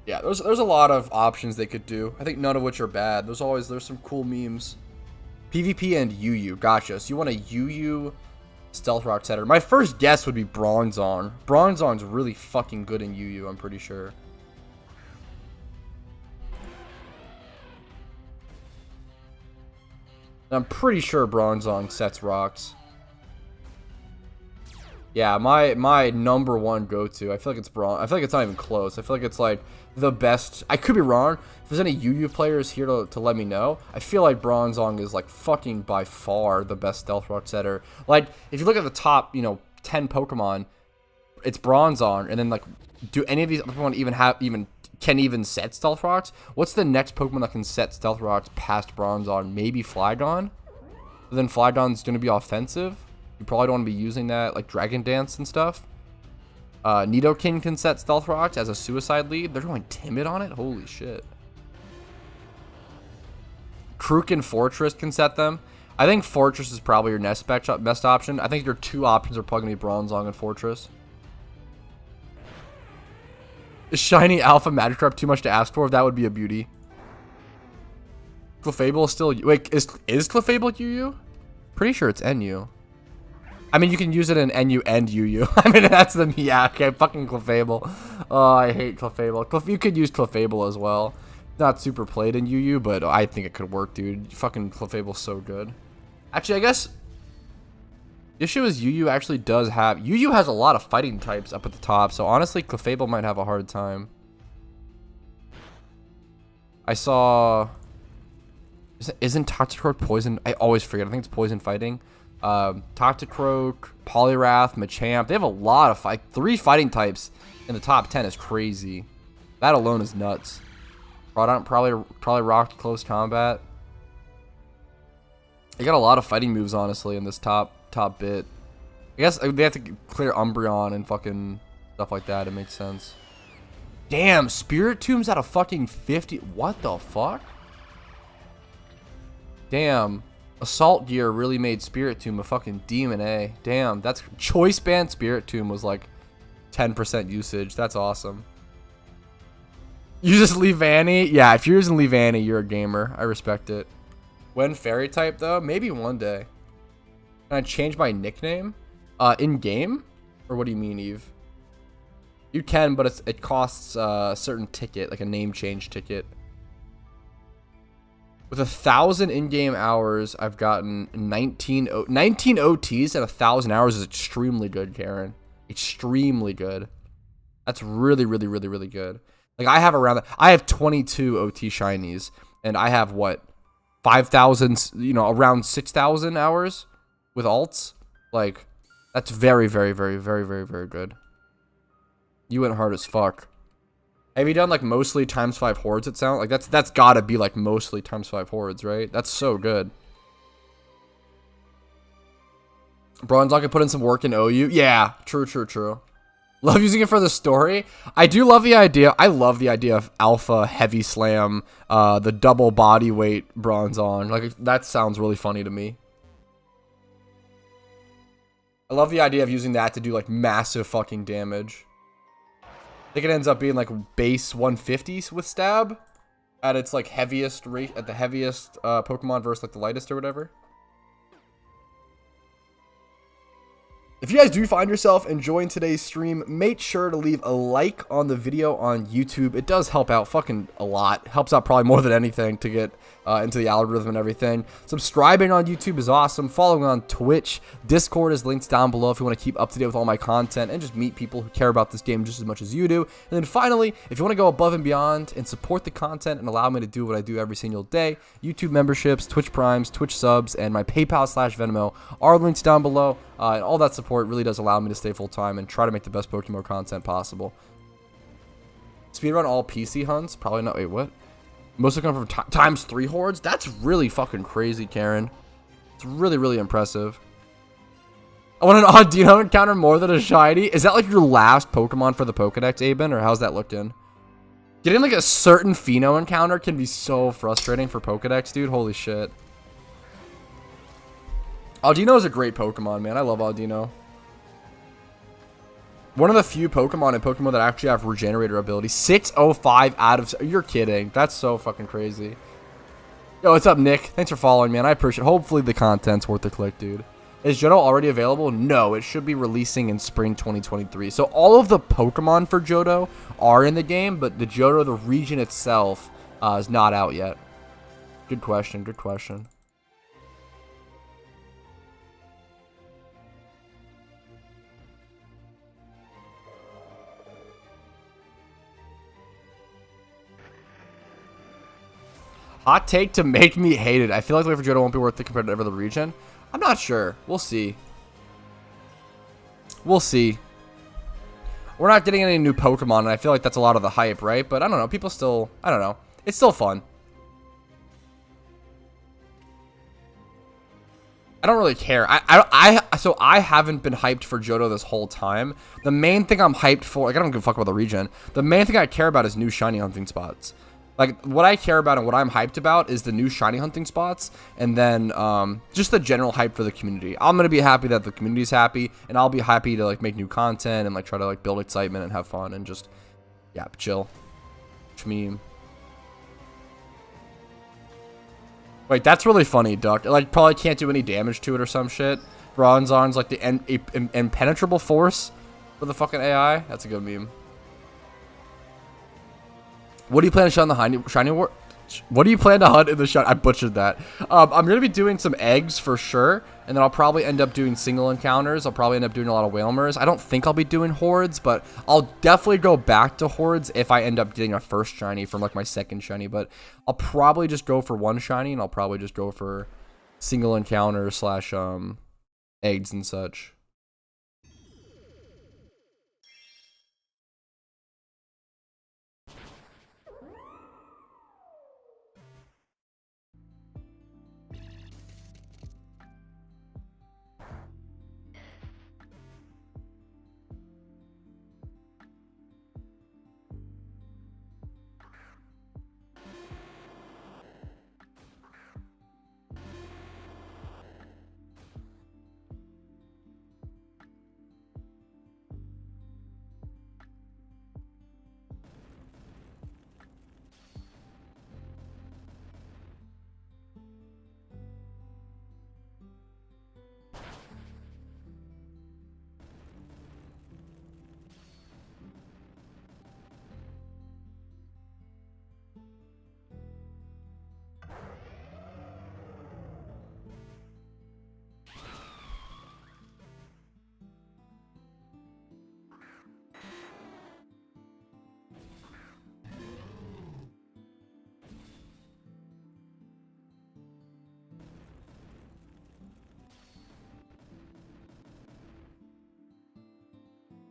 Yeah, there's a lot of options they could do. I think none of which are bad. There's some cool memes. PvP and UU. Gotcha. So you want a UU Stealth Rock setter. My first guess would be Bronzong. Bronzong's really fucking good in UU, I'm pretty sure. I'm pretty sure Bronzong sets rocks. Yeah, my number one go-to. I feel like it's I feel like it's not even close. I feel like it's like the best. I could be wrong. If there's any UU players here to let me know, I feel like Bronzong is like fucking by far the best Stealth Rock setter. Like if you look at the top, 10 Pokemon, it's Bronzong, and then like, do any of these Pokemon can even set Stealth Rocks? What's the next Pokemon that can set Stealth Rocks past Bronzong? Maybe Flygon. But then Flygon's gonna be offensive. You probably don't want to be using that like Dragon Dance and stuff. Nidoking can set Stealth Rocks as a suicide lead. They're going Timid on it? Holy shit. Krook and Fortress can set them. I think Fortress is probably your best option. I think your two options are probably going to be Bronzong and Fortress. Is Shiny Alpha Magikarp too much to ask for? That would be a beauty. Clefable is still... Wait, is Clefable UU? Pretty sure it's NU. I mean, you can use it in NU and UU. I mean, that's the... Yeah, okay, fucking Clefable. Oh, I hate Clefable. You could use Clefable as well. Not super played in UU, but I think it could work, dude. Fucking Clefable's so good. Actually, I guess... The issue is UU actually does have... UU has a lot of fighting types up at the top, so honestly, Clefable might have a hard time. I saw... Isn't Toxicroak poison? I always forget. I think it's poison fighting. Toxicroak, Poliwrath, Machamp. They have a lot of 3 fighting types in the top 10 is crazy. That alone is nuts. Probably rocked close combat. They got a lot of fighting moves, honestly, in this top bit. I guess they have to clear Umbreon and fucking stuff like that. It makes sense. Damn, Spirit Tomb's at a fucking 50. What the fuck? Damn. Assault Gear really made Spirit Tomb a fucking demon, eh? Damn, that's... Choice Band Spirit Tomb was like 10% usage. That's awesome. You just leave Annie? Yeah, if you're using Leave Annie, you're a gamer. I respect it. When Fairy type, though? Maybe one day. Can I change my nickname? In-game? Or what do you mean, Eve? You can, but it costs a certain ticket, like a name change ticket. With 1,000 in-game hours, I've gotten 19 OTs at 1,000 hours is extremely good, Karen. Extremely good. That's really, really, really, really good. Like, I have 22 OT shinies, and I have, what, 5,000, around 6,000 hours with alts? Like, that's very, very, very, very, very, very good. You went hard as fuck. Have you done, like, mostly ×5 hordes, it sounds? Like, that's gotta be, like, mostly ×5 hordes, right? That's so good. Bronzong can put in some work in OU? Yeah, true, true, true. Love using it for the story. I do love the idea. I love the idea of Alpha Heavy Slam, the double body weight Bronzong. Like, that sounds really funny to me. I love the idea of using that to do, like, massive fucking damage. I think it ends up being, like, base 150 with stab at its, like, heaviest rate, at the heaviest Pokemon versus, like, the lightest or whatever. If you guys do find yourself enjoying today's stream, make sure to leave a like on the video on YouTube. It does help out fucking a lot. Helps out probably more than anything to get into the algorithm and everything. Subscribing on YouTube is awesome. Following on Twitch. Discord is linked down below if you want to keep up to date with all my content and just meet people who care about this game just as much as you do. And then finally, if you want to go above and beyond and support the content and allow me to do what I do every single day, YouTube memberships, Twitch Primes, Twitch subs, and my PayPal/Venmo are linked down below. And all that support really does allow me to stay full-time and try to make the best PokeMMO content possible. Speedrun all PC hunts. Probably not. Wait, what? Mostly come from times 3 hordes. That's really fucking crazy, Karen. It's really, really impressive. I want an Audino encounter more than a shiny. Is that like your last Pokemon for the Pokedex, Aben, or how's that looking? Getting like a certain Pheno encounter can be so frustrating for Pokedex, dude. Holy shit. Audino is a great Pokemon, man. I love Audino. One of the few Pokemon in Pokemon that actually have regenerator ability. 605 out of... You're kidding. That's so fucking crazy. Yo, what's up, Nick? Thanks for following, man. I appreciate it. Hopefully the content's worth the click, dude. Is Johto already available? No, it should be releasing in spring 2023. So all of the Pokemon for Johto are in the game, but the Johto, the region itself, is not out yet. Good question. Good question. Hot take to make me hate it. I feel like the way for Johto won't be worth it compared to every other region. I'm not sure. We'll see. We'll see. We're not getting any new Pokemon, and I feel like that's a lot of the hype, right? But I don't know. People still... I don't know. It's still fun. I don't really care. So I haven't been hyped for Johto this whole time. The main thing I'm hyped for... Like, I don't give a fuck about the region. The main thing I care about is new shiny hunting spots. Like, what I care about and what I'm hyped about is the new shiny hunting spots, and then just the general hype for the community. I'm gonna be happy that the community's happy, and I'll be happy to like make new content and like try to like build excitement and have fun and just, yeah, chill. Meme. Wait, that's really funny, Duck. Like, probably can't do any damage to it or some shit. Bronzon's like the impenetrable force for the fucking AI. That's a good meme. What do you plan to hunt in the shiny war? What do you plan to hunt in the shiny? I butchered that. I'm going to be doing some eggs for sure. And then I'll probably end up doing single encounters. I'll probably end up doing a lot of Whalmers. I don't think I'll be doing hordes, but I'll definitely go back to hordes if I end up getting a first shiny from like my second shiny. But I'll probably just go for one shiny, and I'll probably just go for single encounters slash eggs and such.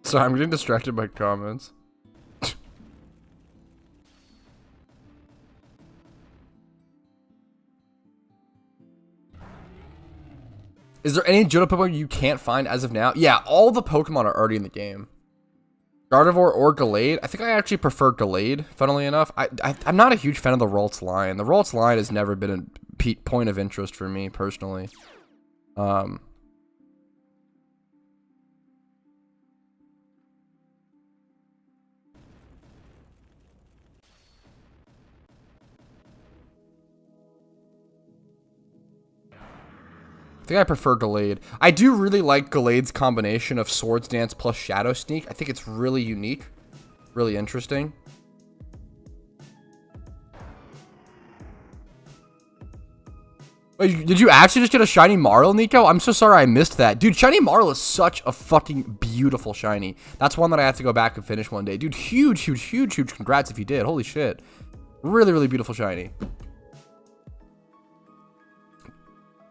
Sorry, I'm getting distracted by comments. Is there any Johto Pokemon you can't find as of now? Yeah, all the Pokemon are already in the game. Gardevoir or Gallade? I think I actually prefer Gallade, funnily enough. I'm not a huge fan of the Ralts line. The Ralts line has never been a point of interest for me, personally. I think I prefer Gallade. I do really like Gallade's combination of Swords Dance plus Shadow Sneak. I think it's really unique. Really interesting. Wait, did you actually just get a shiny Marl, Nico? I'm so sorry I missed that. Dude, shiny Marl is such a fucking beautiful shiny. That's one that I have to go back and finish one day. Dude, huge congrats if you did. Holy shit. Really, really beautiful shiny.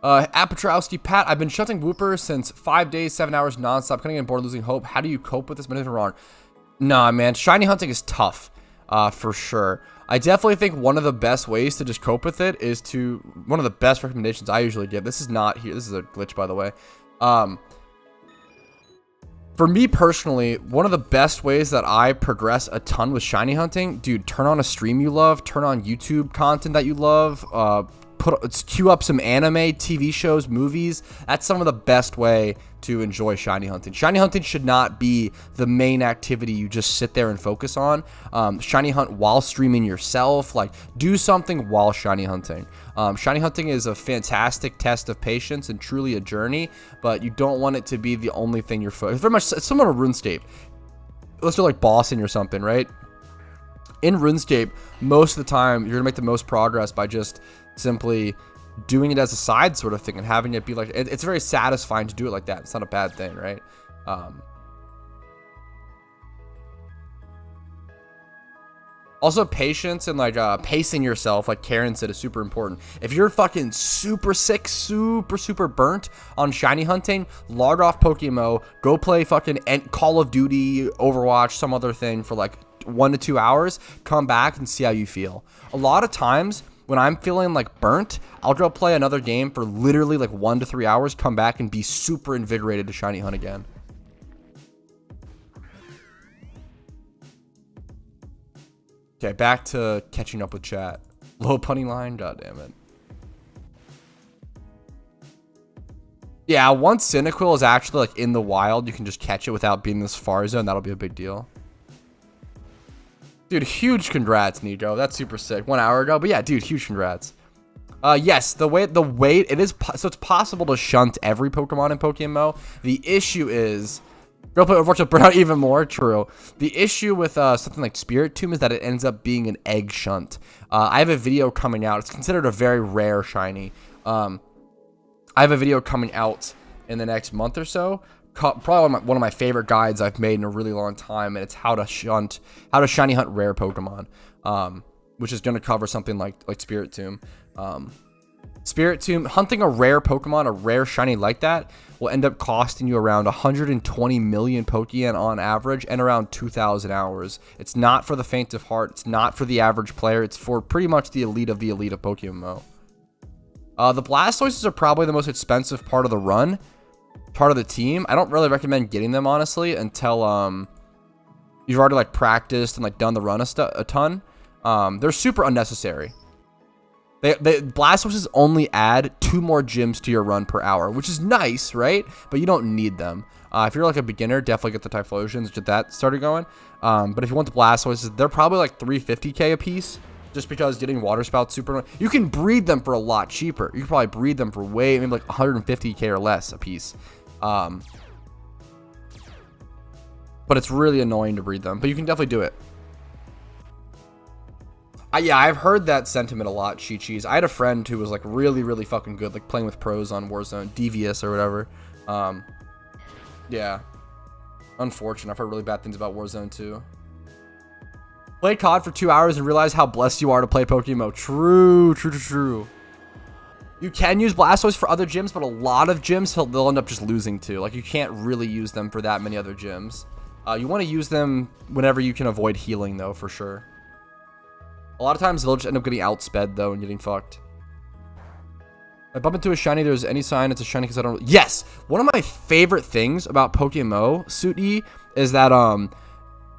Apatrowski, Pat, I've been shunting Wooper since 5 days, 7 hours nonstop, cutting in bored, losing hope. How do you cope with this? Wrong. Nah, man, shiny hunting is tough. for sure. I definitely think one of the best ways to just cope with it is one of the best recommendations I usually give. This is not here. This is a glitch, by the way. For me personally, one of the best ways that I progress a ton with shiny hunting, dude, turn on a stream you love, turn on YouTube content that you love, queue up some anime, TV shows, movies. That's some of the best way to enjoy shiny hunting. Shiny hunting should not be the main activity you just sit there and focus on. Shiny hunt while streaming yourself. Like, do something while shiny hunting. Shiny hunting is a fantastic test of patience and truly a journey, but you don't want it to be the only thing you're focused. Very much, it's similar to RuneScape. Let's do like bossing or something, right? In RuneScape, most of the time, you're gonna make the most progress by just simply doing it as a side sort of thing and having it be like, it's very satisfying to do it like that. It's not a bad thing, right? Also, patience and like pacing yourself, like Karen said, is super important. If you're fucking super sick, super burnt on shiny hunting, log off PokeMMO, go play fucking Call of Duty, Overwatch, some other thing for like 1 to 2 hours, come back and see how you feel. A lot of times when I'm feeling like burnt, I'll go play another game for literally like 1 to 3 hours, come back and be super invigorated to shiny hunt again. Okay, back to catching up with chat. Low punny line, god damn it. Yeah, once Cyndaquil is actually like in the wild, you can just catch it without being this far zone. That'll be a big deal. Dude, huge congrats, Nico. That's super sick. 1 hour ago, but yeah, dude, huge congrats. Yes, the wait, it is so it's possible to shunt every Pokemon in PokeMMO. The issue is, go play Overwatch will burn out even more. True. The issue with something like Spirit Tomb is that it ends up being an egg shunt. I have a video coming out. It's considered a very rare shiny. I have a video coming out in the next month or so. Probably one of my favorite guides I've made in a really long time, and it's how to shiny hunt rare Pokemon, which is going to cover something like Spirit Tomb. Spirit Tomb, hunting a rare Pokemon, a rare shiny like that, will end up costing you around 120 million Pokeyen on average and around 2,000 hours. It's not for the faint of heart. It's not for the average player. It's for pretty much the elite of PokeMMO. The Blastoises are probably the most expensive part of the run. Part of the team. I don't really recommend getting them, honestly, until you've already like practiced and like done the run a ton. They're super unnecessary. Blastoises only add 2 more gyms to your run per hour, which is nice, right? But you don't need them. If you're like a beginner, definitely get the Typhlosions, get that started going. But if you want the Blastoises, they're probably like 350k a piece, just because getting water spouts super. You can breed them for a lot cheaper. You can probably breed them for maybe like 150k or less a piece. But it's really annoying to breed them, but you can definitely do it. Yeah, I've heard that sentiment a lot, Chi-Chi's. I had a friend who was like really fucking good, like playing with pros on Warzone, Devious or whatever. Yeah. Unfortunate. I've heard really bad things about Warzone too. Play COD for 2 hours and realize how blessed you are to play PokeMMO. True. You can use Blastoise for other gyms, but a lot of gyms they'll end up just losing to. Like, you can't really use them for that many other gyms. You want to use them whenever you can avoid healing, though, for sure. A lot of times they'll just end up getting outsped, though, and getting fucked. If I bump into a shiny, there's any sign it's a shiny because I don't... Yes! One of my favorite things about PokeMMO, Suit-E, is that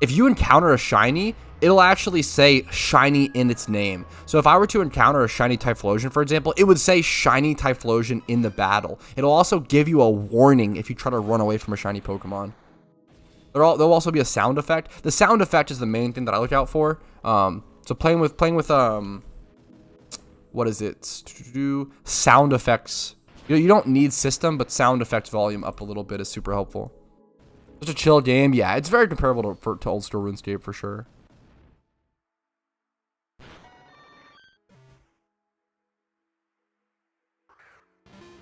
if you encounter a shiny, it'll actually say shiny in its name. So if I were to encounter a shiny Typhlosion, for example, it would say shiny Typhlosion in the battle. It'll also give you a warning if you try to run away from a shiny Pokemon. There'll also be a sound effect. The sound effect is the main thing that I look out for. So playing with what is it? Sound effects. You don't need system, but sound effects volume up a little bit is super helpful. Such a chill game. Yeah, it's very comparable to old school RuneScape for sure.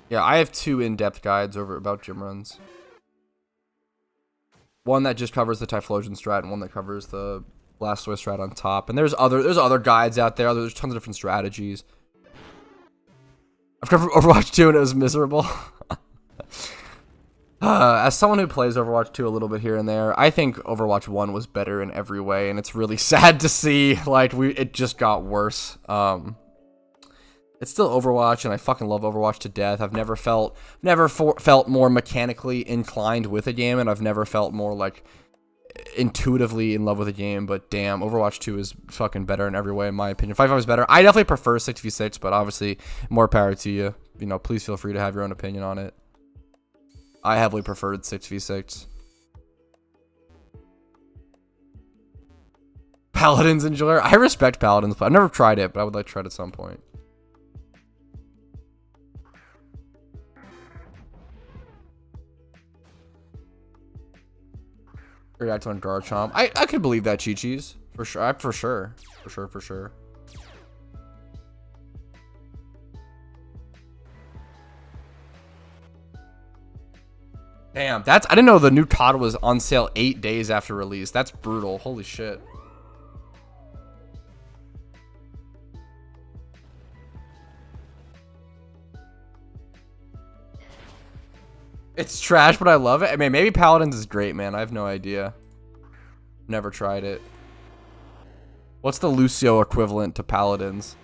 Yeah, I have 2 in-depth guides about gym runs. One that just covers the Typhlosion strat, and one that covers the Blastoise strat on top. And there's other guides out there. There's tons of different strategies. I've covered Overwatch 2 and it was miserable. As someone who plays Overwatch 2 a little bit here and there, I think Overwatch 1 was better in every way, and it's really sad to see, like, it just got worse. It's still Overwatch, and I fucking love Overwatch to death. I've never felt more mechanically inclined with a game, and I've never felt more, like, intuitively in love with a game, but damn, Overwatch 2 is fucking better in every way, in my opinion. 5v5 is better. I definitely prefer 6v6, but obviously, more power to you. You know, please feel free to have your own opinion on it. I heavily preferred 6v6. Paladins enjoyer. I respect Paladins. I've never tried it, but I would like to try it at some point. React on Garchomp. I could believe that, Chi-Chi's. For sure. For sure. Damn, I didn't know the new COD was on sale 8 days after release. That's brutal. Holy shit. It's trash, but I love it. I mean, maybe Paladins is great, man. I have no idea. Never tried it. What's the Lucio equivalent to Paladins?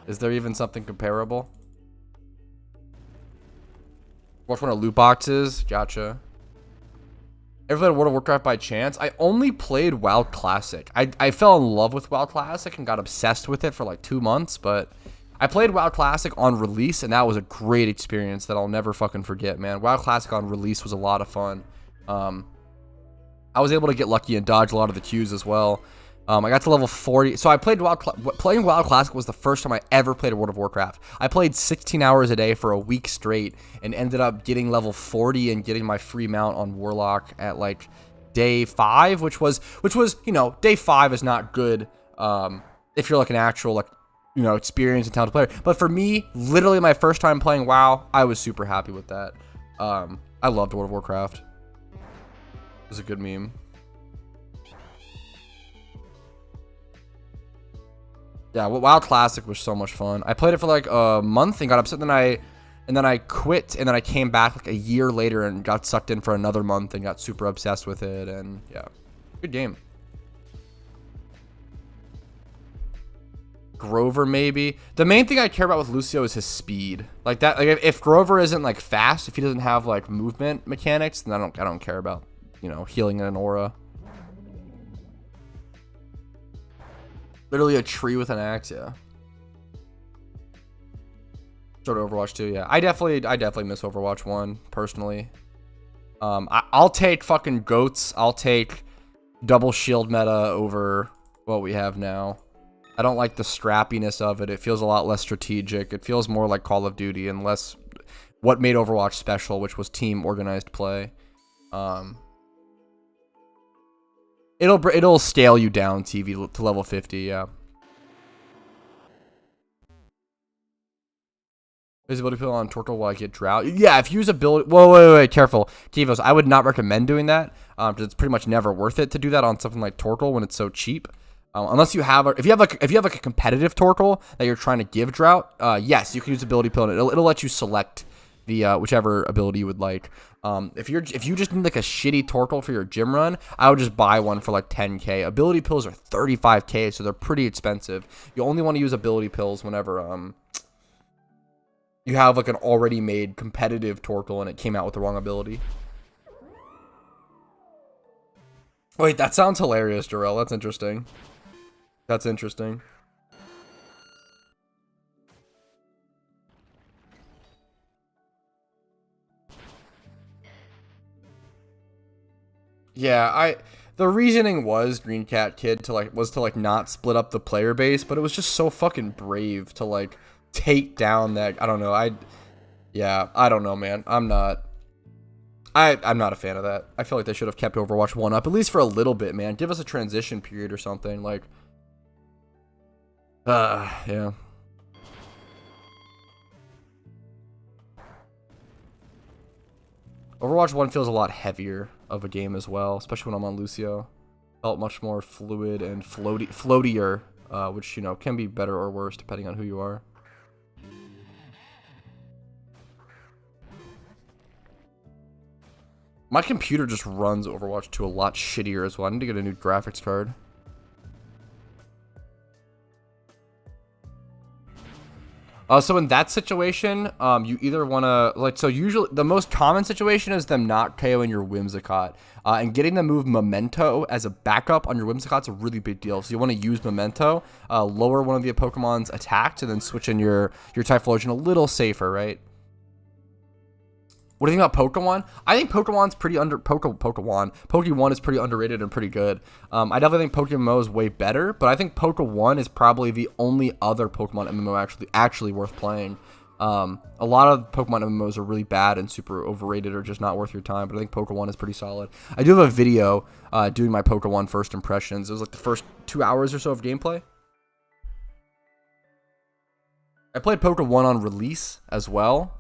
Is there even something comparable? Watch one of loot boxes. Gotcha. Ever played World of Warcraft by chance? I only played WoW Classic. I fell in love with WoW Classic and got obsessed with it for like 2 months, but I played WoW Classic on release, and that was a great experience that I'll never fucking forget, man. WoW Classic on release was a lot of fun. I was able to get lucky and dodge a lot of the queues as well. I got to level 40. So I played playing WoW Classic was the first time I ever played World of Warcraft. I played 16 hours a day for a week straight and ended up getting level 40 and getting my free mount on Warlock at like day 5, which was, you know, day 5 is not good if you're like an actual, like, you know, experienced and talented player. But for me, literally my first time playing WoW, I was super happy with that. I loved World of Warcraft. It was a good meme. Yeah, WoW Classic was so much fun. I played it for like a month and got upset. And then I quit, and then I came back like a year later and got sucked in for another month and got super obsessed with it. And yeah, good game. Grover maybe. The main thing I care about with Lucio is his speed. Like that. Like if Grover isn't like fast, if he doesn't have like movement mechanics, then I don't care about, you know, healing in an aura. Literally a tree with an axe, yeah. Sort of Overwatch 2, yeah. I definitely miss Overwatch 1, personally. I'll take fucking goats. I'll take double shield meta over what we have now. I don't like the scrappiness of it. It feels a lot less strategic. It feels more like Call of Duty and less what made Overwatch special, which was team organized play. It'll scale you down TV to level 50, yeah. Visibility pill on Tortle while I get drought. Yeah, if you use ability. Whoa, wait, careful, Kivos. I would not recommend doing that because it's pretty much never worth it to do that on something like Tortle when it's so cheap. Unless you have, if you have like a competitive Tortle that you're trying to give drought, yes, you can use ability pill and it'll let you select the whichever ability you would like. If you just need like a shitty Tortle for your gym run, I would just buy one for like 10k. Ability pills are 35k, so they're pretty expensive. You only want to use ability pills whenever you have like an already made competitive Tortle and it came out with the wrong ability. Wait, that sounds hilarious, Jarrell. That's interesting. That's interesting. Yeah, the reasoning was Green Cat Kid was to not split up the player base, but it was just so fucking brave to like take down that. I don't know. I don't know, man. I'm not a fan of that. I feel like they should have kept Overwatch 1 up at least for a little bit, man. Give us a transition period or something like. Yeah. Overwatch 1 feels a lot heavier of a game as well, especially when I'm on Lucio. Felt much more fluid and floatier, which, you know, can be better or worse depending on who you are. My computer just runs Overwatch 2 a lot shittier as well. I need to get a new graphics card. So in that situation, you either want to, like, so usually the most common situation is them not KOing your Whimsicott. And getting the move Memento as a backup on your Whimsicott's a really big deal. So you want to use Memento, lower one of the Pokemon's attacks, and then switch in your Typhlosion a little safer, right? What do you think about Pokemon? I think Pokemon's pretty Pokemon is pretty underrated and pretty good. I definitely think PokeMMO is way better, but I think Poke1 is probably the only other Pokemon MMO actually worth playing. A lot of Pokemon MMOs are really bad and super overrated or just not worth your time, but I think Poke1 is pretty solid. I do have a video doing my Poke1 first impressions. It was like the first 2 hours or so of gameplay. I played Poke1 on release as well.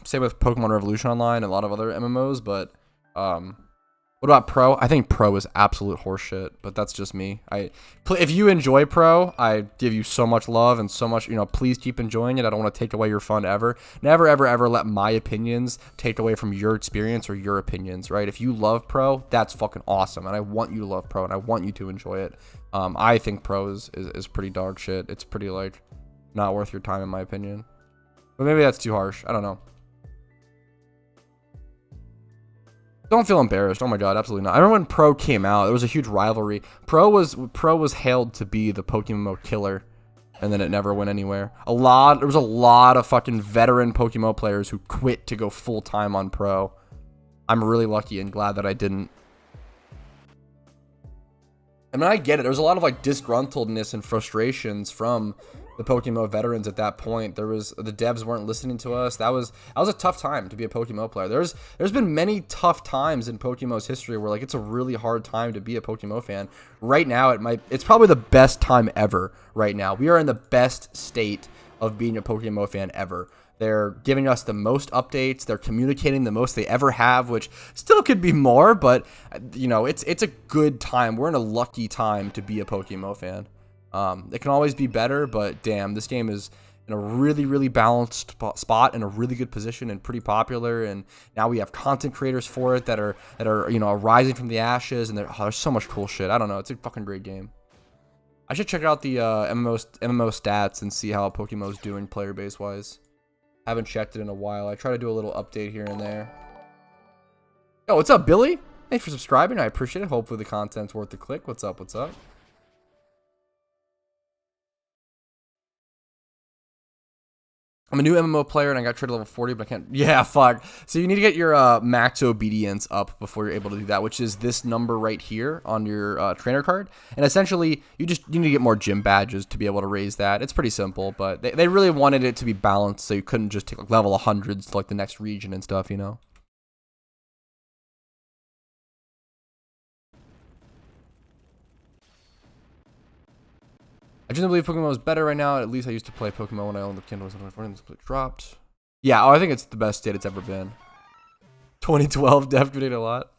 Same with Pokemon Revolution Online and a lot of other MMOs, but what about Pro? I think Pro is absolute horseshit, but that's just me. If you enjoy Pro, I give you so much love and so much, please keep enjoying it. I don't want to take away your fun ever. Never, ever, ever let my opinions take away from your experience or your opinions, right? If you love Pro, that's fucking awesome, and I want you to love Pro, and I want you to enjoy it. I think Pro is pretty dog shit. It's pretty, like, not worth your time in my opinion, but maybe that's too harsh. I don't know. Don't feel embarrassed. Oh my god, absolutely not. I remember when Pro came out, there was a huge rivalry. Pro was hailed to be the PokeMMO killer, and then it never went anywhere. There was a lot of fucking veteran PokeMMO players who quit to go full time on Pro. I'm really lucky and glad that I didn't. I mean, I get it. There was a lot of like disgruntledness and frustrations from the PokeMMO veterans at that point. The devs weren't listening to us. That was a tough time to be a PokeMMO player. There's been many tough times in PokeMMO's history where like it's a really hard time to be a PokeMMO fan. Right now, it's probably the best time ever. Right now, we are in the best state of being a PokeMMO fan ever. They're giving us the most updates. They're communicating the most they ever have, which still could be more, but it's a good time. We're in a lucky time to be a PokeMMO fan. It can always be better, but damn, this game is in a really, really balanced spot, in a really good position, and pretty popular. And now we have content creators for it that are rising from the ashes, and there's so much cool shit. I don't know. It's a fucking great game. I should check out the MMO stats and see how PokeMMO is doing player base wise. Haven't checked it in a while. I try to do a little update here and there. Yo, what's up, Billy? Thanks for subscribing. I appreciate it. Hopefully the content's worth the click. What's up? What's up? I'm a new MMO player and I got traded level 40, but I can't. Yeah, fuck. So you need to get your max obedience up before you're able to do that, which is this number right here on your trainer card. And essentially, you need to get more gym badges to be able to raise that. It's pretty simple, but they really wanted it to be balanced, so you couldn't just take like level 100s to like the next region and stuff, I genuinely believe Pokemon is better right now. At least I used to play Pokemon when I owned the Kindle. It dropped. Yeah, I think it's the best state it's ever been. 2012 definitely a lot.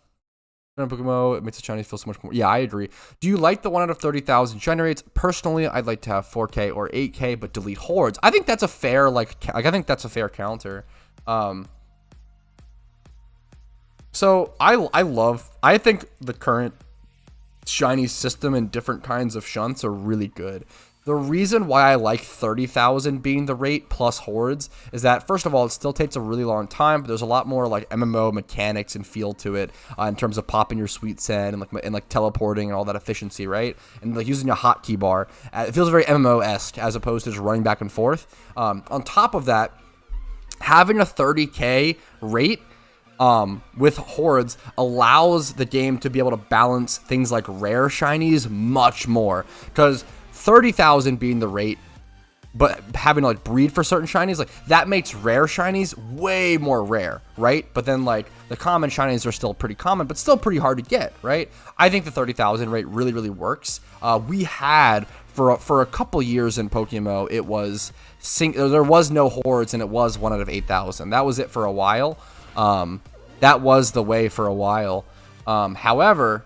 Pokemon, it makes the Chinese feel so much more. Yeah, I agree. Do you like the 1 out of 30,000 shiny rates? Personally, I'd like to have 4K or 8K, but delete hordes. I think that's a fair I think that's a fair counter. So I think the current shiny system and different kinds of shunts are really good. The reason why I like 30,000 being the rate plus hordes is that, first of all, it still takes a really long time, but there's a lot more like MMO mechanics and feel to it in terms of popping your sweet sand and like teleporting and all that efficiency, right? And like using a hotkey bar. It feels very MMO-esque as opposed to just running back and forth. On top of that, having a 30k rate with hordes allows the game to be able to balance things like rare shinies much more, because 30,000 being the rate, but having to like breed for certain shinies, like that makes rare shinies way more rare, right? But then like the common shinies are still pretty common, but still pretty hard to get, right? I think the 30,000 rate really, really works. We had for a couple years in PokeMMO, it was there was no hordes and it was 1 out of 8,000. That was it for a while. That was the way for a while. However,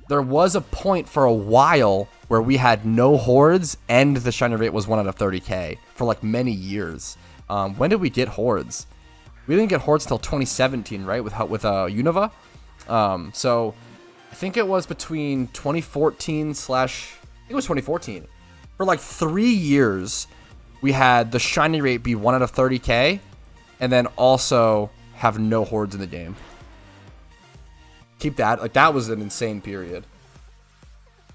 there was a point for a while where we had no hordes and the shiny rate was 1 out of 30k for like many years. When did we get hordes? We didn't get hordes until 2017, right? With Unova. So I think it was between 2014 slash, I think it was 2014. For like 3 years, we had the shiny rate be 1 out of 30k, and then also have no hordes in the game. Keep that, like that was an insane period.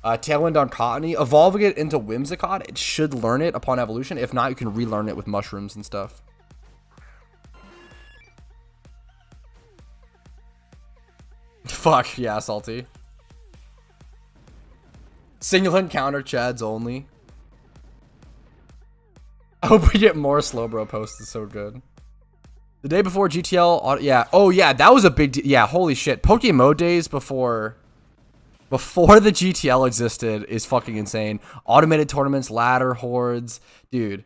Tailwind on Cottony, evolving it into Whimsicott, it should learn it upon evolution. If not, you can relearn it with mushrooms and stuff. Fuck, yeah, Salty. Single encounter Chads only. I hope we get more Slowbro posts, it's so good. The day before GTL, yeah. Oh, yeah, that was a big deal. Yeah, holy shit. PokeMMO days before the GTL existed is fucking insane. Automated tournaments, ladder, hordes. Dude.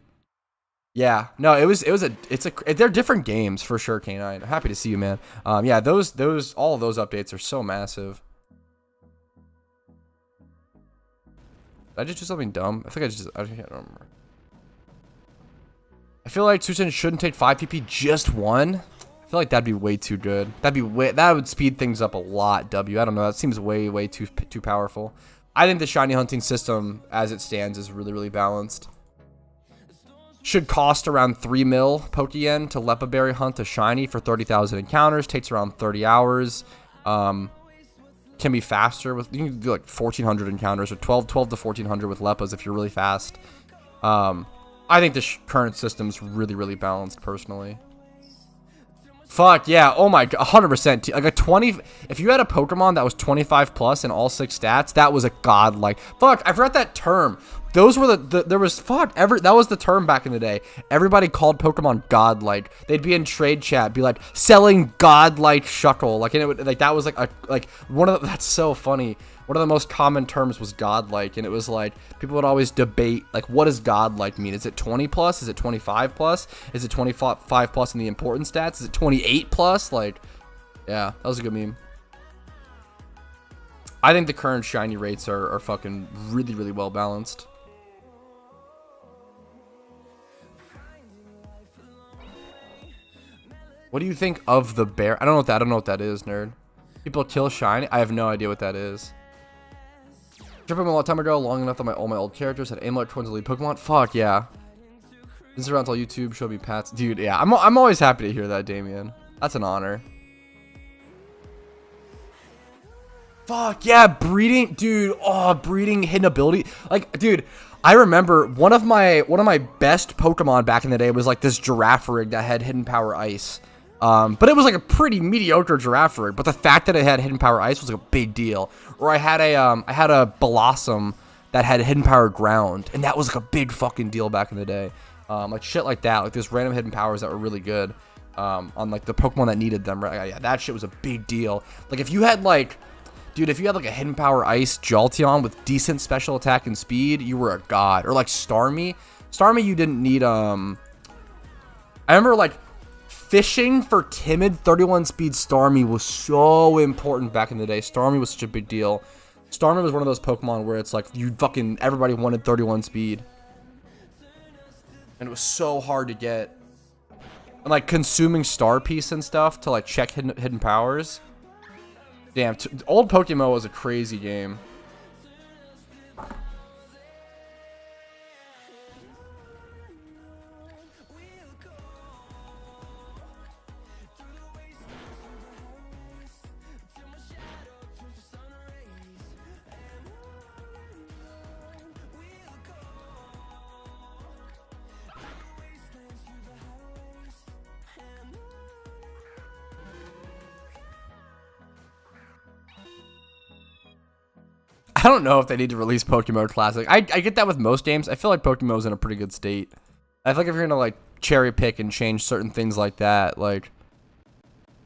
Yeah. No, they're different games for sure, K9. I'm happy to see you, man. Yeah, all of those updates are so massive. Did I just do something dumb? I think I can't remember. I feel like Tsuchen shouldn't take 5 PP, just 1. I feel like that'd be way too good. That would speed things up a lot, W. I don't know. That seems way too powerful. I think the shiny hunting system, as it stands, is really balanced. Should cost around 3 mil Pokeyen to Lepa Berry hunt a shiny for 30,000 encounters. Takes around 30 hours. Can be faster with, you can do like 1,400 encounters or 12 to 1,400 with Lepas if you're really fast. I think the current system's really balanced personally. Fuck yeah! Oh my god, 100%. Like a 20. If you had a Pokemon that was 25 plus in all 6 stats, that was a godlike. Fuck, I forgot that term. Those were there was that was the term back in the day. Everybody called Pokemon godlike. They'd be in trade chat, be like selling godlike Shuckle, like, and it would, like, that was like one of the, that's so funny. One of the most common terms was godlike, and it was like people would always debate like, what does godlike mean? Is it 20 plus? Is it 25 plus? Is it 25 plus in the important stats? Is it 28 plus? Like, yeah, that was a good meme. I think the current shiny rates are fucking really well balanced. What do you think of the bear? I don't know what that is, nerd. People kill shiny? I have no idea what that is. Jumping a long time ago, long enough that all my old characters had aim like twins elite Pokemon. Fuck yeah. This is around until YouTube showed me Pats. Dude, yeah, I'm always happy to hear that, Damien. That's an honor. Fuck yeah, breeding, dude. Oh, breeding hidden ability. Like, dude, I remember one of my best Pokemon back in the day was like this Girafarig that had hidden power ice. But it was like a pretty mediocre Girafarig. But the fact that it had hidden power ice was like a big deal. Or I had a Blossom that had hidden power ground, and that was like a big fucking deal back in the day. Like shit like that, like there's random hidden powers that were really good. On like the Pokemon that needed them, right? Yeah, that shit was a big deal. Like if you had like, dude, if you had like a hidden power ice Jolteon with decent special attack and speed, you were a god. Or like Starmie, you didn't need I remember like fishing for timid 31 speed Starmie was so important back in the day. Starmie was such a big deal. Starmie was one of those Pokemon where it's like everybody wanted 31 speed. And it was so hard to get. And like consuming Star Piece and stuff to like check hidden powers. Damn, old PokeMMO was a crazy game. I don't know if they need to release PokeMMO Classic. I get that with most games. I feel like PokeMMO's in a pretty good state. I feel like if you're gonna like cherry pick and change certain things like that, like,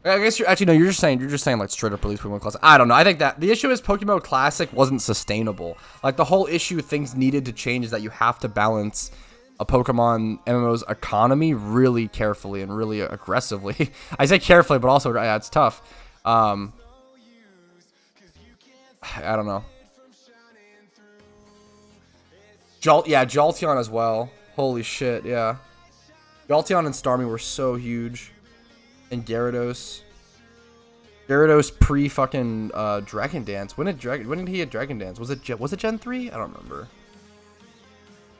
I guess you're actually no, you're just saying like straight up release PokeMMO Classic. I don't know. I think that the issue is PokeMMO Classic wasn't sustainable. Like the whole issue, things needed to change, is that you have to balance a Pokemon MMO's economy really carefully and really aggressively. I say carefully, but also yeah, it's tough. I don't know. Jolteon as well. Holy shit, yeah. Jolteon and Starmie were so huge. And Gyarados. Gyarados pre fucking Dragon Dance. When did he get Dragon Dance? Was it Gen 3? I don't remember.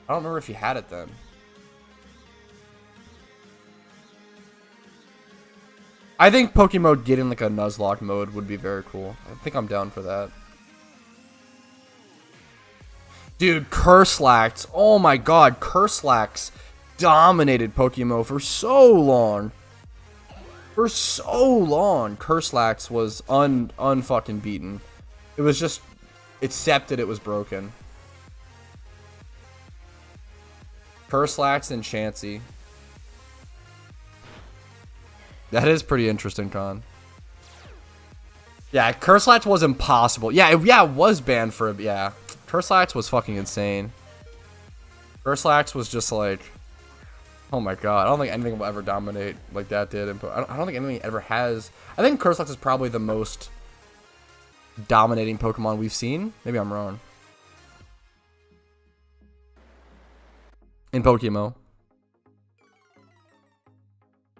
I don't remember if he had it then. I think Pokemon getting like a Nuzlocke mode would be very cool. I think I'm down for that. Dude, Curslax. Oh my god, Curslax dominated Pokemon for so long. For so long, Curslax was unfucking beaten. It was just accepted it was broken. Curslax and Chansey. That is pretty interesting, Con. Yeah, Curslax was impossible. Yeah, it was banned for... Yeah, Curslax was fucking insane. Curslax was just like... Oh my god, I don't think anything will ever dominate like that did. I don't think anything ever has... I think Curslax is probably the most dominating Pokemon we've seen. Maybe I'm wrong. In PokeMMO.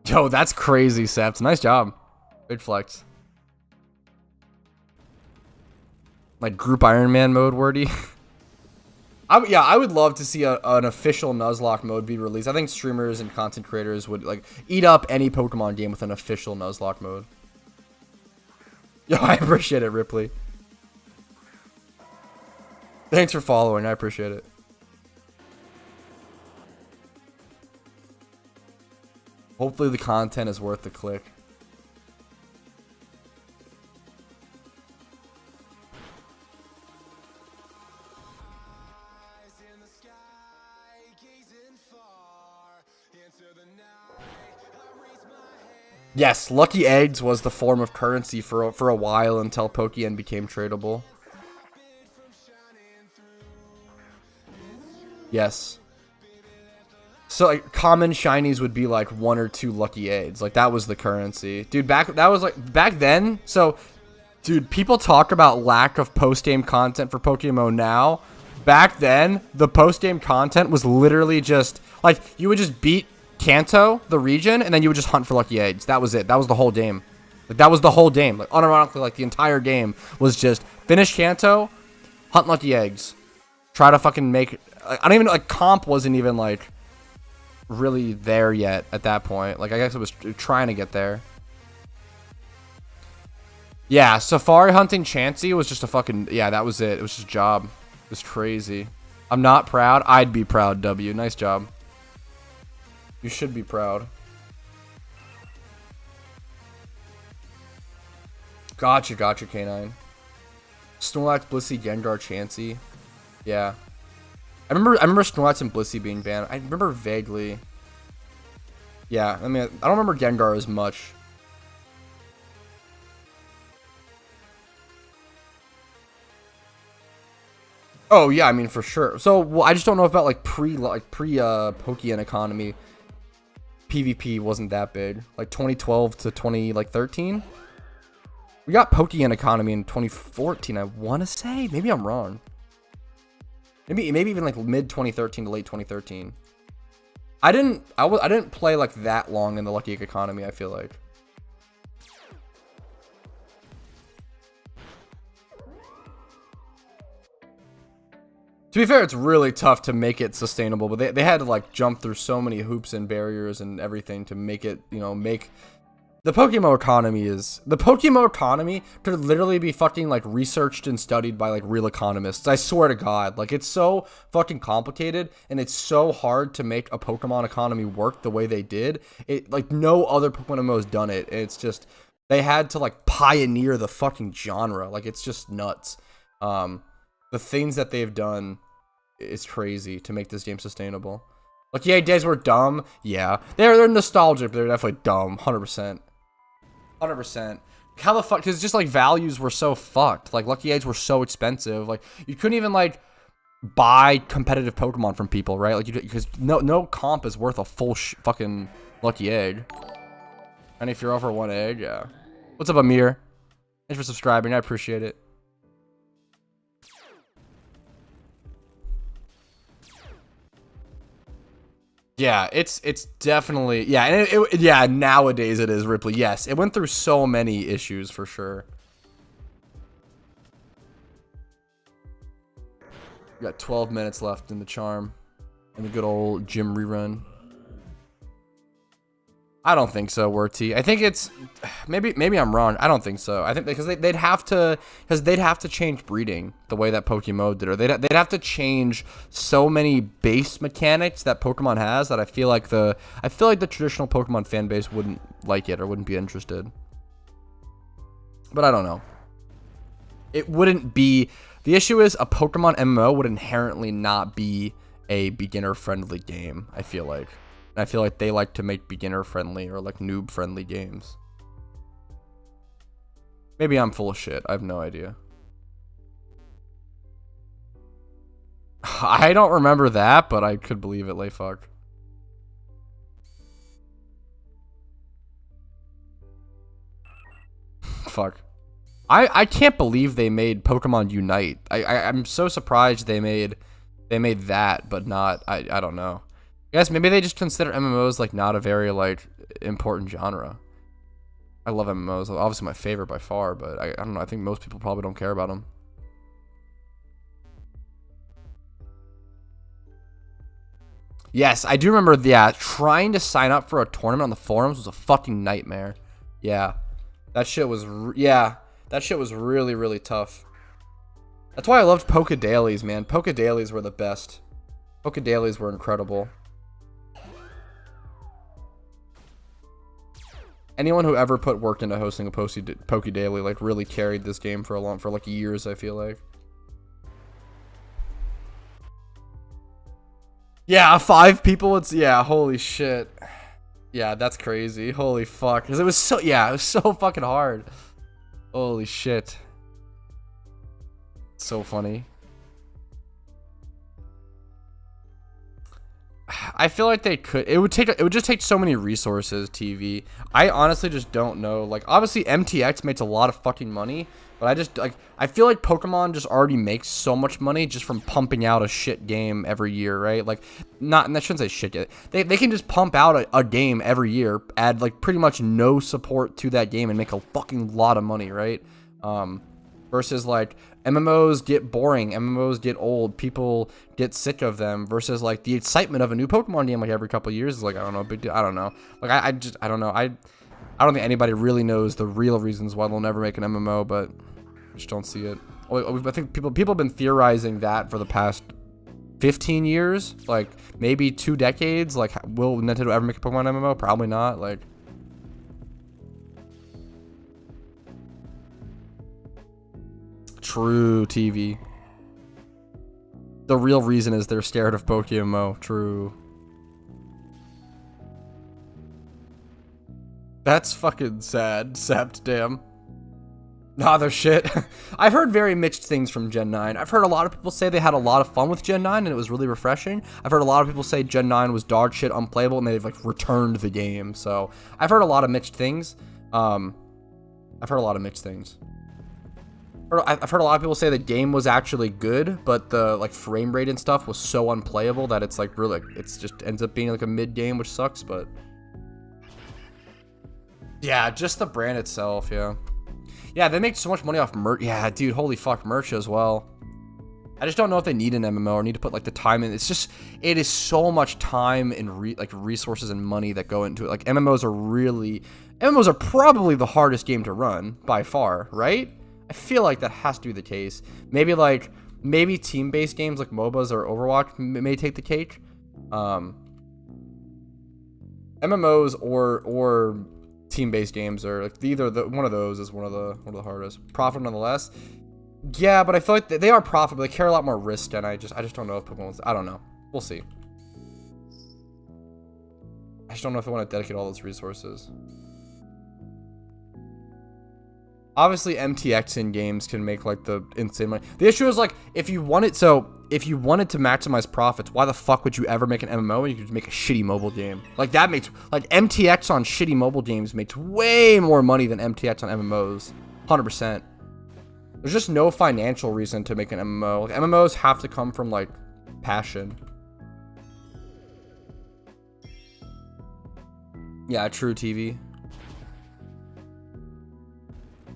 Yo, that's crazy, Sept. Nice job. Big flex. Like group Iron Man mode, wordy. I would love to see an official Nuzlocke mode be released. I think streamers and content creators would like eat up any Pokemon game with an official Nuzlocke mode. Yo, I appreciate it, Ripley. Thanks for following. I appreciate it. Hopefully the content is worth the click. Yes, Lucky Eggs was the form of currency for a while until Pokeyen became tradable. Yes. So like common shinies would be like 1 or 2 Lucky Eggs. Like that was the currency. Dude, back then. So dude, people talk about lack of post-game content for Pokemon now. Back then, the post-game content was literally just like you would just beat Kanto, the region, and then you would just hunt for Lucky Eggs. That was it. That was the whole game. Like that was the whole game. Like unironically, like the entire game was just finish Kanto, hunt Lucky Eggs, try to fucking make. I don't even like comp wasn't even like really there yet at that point. Like I guess it was trying to get there. Yeah, Safari hunting Chansey was just a fucking that was it. It was just a job. It was crazy. I'm not proud. I'd be proud. W. Nice job. You should be proud. Gotcha, K9. Snorlax, Blissey, Gengar, Chansey. Yeah. I remember Snorlax and Blissey being banned. I remember vaguely. Yeah, I mean, I don't remember Gengar as much. Oh yeah, I mean for sure. So well, I just don't know about like pre Pokeyen economy. PvP wasn't that big. Like 2012 to 2013. We got Pokeyen economy in 2014. I want to say. Maybe I'm wrong. Maybe even like mid 2013 to late 2013. I didn't play like that long in the Lucky Egg economy. I feel like. To be fair, it's really tough to make it sustainable, but they had to like jump through so many hoops and barriers and everything to make it, make the PokeMMO economy could literally be fucking like researched and studied by like real economists. I swear to God, like it's so fucking complicated and it's so hard to make a Pokemon economy work the way they did. It like no other PokeMMO has done it. It's just they had to like pioneer the fucking genre. Like it's just nuts. The things that they've done. It's crazy to make this game sustainable. Lucky Egg days were dumb. Yeah. They're nostalgic, but they're definitely dumb. 100%. 100%. How the fuck? Because just like values were so fucked. Like Lucky Eggs were so expensive. Like you couldn't even like buy competitive Pokemon from people, right? Like because no comp is worth a full fucking Lucky Egg. And if you're over 1 egg, yeah. What's up, Amir? Thanks for subscribing. I appreciate it. Yeah, it's definitely, yeah, and yeah, nowadays it is Ripley. Yes, it went through so many issues for sure. We got 12 minutes left in the charm, in the good old gym rerun. I don't think so, Werty. I think it's maybe I'm wrong. I don't think so. I think because they'd have to change breeding the way that PokeMMO did, or they'd have to change so many base mechanics that Pokemon has that I feel like the traditional Pokemon fan base wouldn't like it or wouldn't be interested. But I don't know. It wouldn't be. The issue is a Pokemon MMO would inherently not be a beginner friendly game. I feel like. I feel like they like to make beginner-friendly or, like, noob-friendly games. Maybe I'm full of shit. I have no idea. I don't remember that, but I could believe it, Layfuck. Fuck. I can't believe they made Pokemon Unite. I'm so surprised they made that, but not... I don't know. I guess maybe they just consider MMOs like not a very like important genre. I love MMOs, obviously my favorite by far, but I don't know. I think most people probably don't care about them. Yes, I do remember. Yeah, trying to sign up for a tournament on the forums was a fucking nightmare. Yeah, that shit was. That shit was really really tough. That's why I loved Poke Dailies, man. Poke Dailies were the best. Poke Dailies were incredible. Anyone who ever put work into hosting a Poke Daily like really carried this game for like years, I feel like. Yeah, 5 people, yeah, holy shit. Yeah, that's crazy. Holy fuck. Cuz it was so fucking hard. Holy shit. So funny. I feel like they could. It would just take so many resources. TV. I honestly just don't know. Like, obviously, MTX makes a lot of fucking money, but I just like. I feel like Pokemon just already makes so much money just from pumping out a shit game every year, right? Like, not. And I shouldn't say shit yet. They can just pump out a game every year, add like pretty much no support to that game, and make a fucking lot of money, right? Versus like MMOs get boring, MMOs get old, people get sick of them. Versus like the excitement of a new Pokemon game like every couple of years is like, I don't know, big deal. I don't know. Like I don't know. I don't think anybody really knows the real reasons why they'll never make an MMO, but I just don't see it. I think people have been theorizing that for the past 15 years, like maybe 2 decades. Like, will Nintendo ever make a Pokemon MMO? Probably not. Like. True, TV. The real reason is they're scared of PokeMMO. True. That's fucking sad, Sept, damn. Nah, they're shit. I've heard very mixed things from Gen 9. I've heard a lot of people say they had a lot of fun with Gen 9 and it was really refreshing. I've heard a lot of people say Gen 9 was dog shit, unplayable, and they've like returned the game. So I've heard a lot of mixed things. I've heard a lot of mixed things. I've heard a lot of people say the game was actually good, but the like frame rate and stuff was so unplayable that it's like really, it's just ends up being like a mid game, which sucks. But yeah, just the brand itself, yeah, they make so much money off merch. Yeah, dude, holy fuck, merch as well. I just don't know if they need an MMO or need to put like the time in. It's just, it is so much time and like resources and money that go into it. Like MMOs are probably the hardest game to run by far, right? I feel like that has to be the case. Maybe team-based games like MOBAs or Overwatch may take the cake. MMOs or team-based games are like one of those is one of the hardest. Profit nonetheless. Yeah, but I feel like they are profitable. They carry a lot more risk, and I just don't know if Pokemon's. I don't know. We'll see. I just don't know if I want to dedicate all those resources. Obviously, MTX in games can make like the insane money. The issue is like if you wanted to maximize profits, why the fuck would you ever make an MMO when you could just make a shitty mobile game? Like that makes like MTX on shitty mobile games makes way more money than MTX on MMOs. 100%. There's just no financial reason to make an MMO. Like, MMOs have to come from like passion. Yeah, True TV.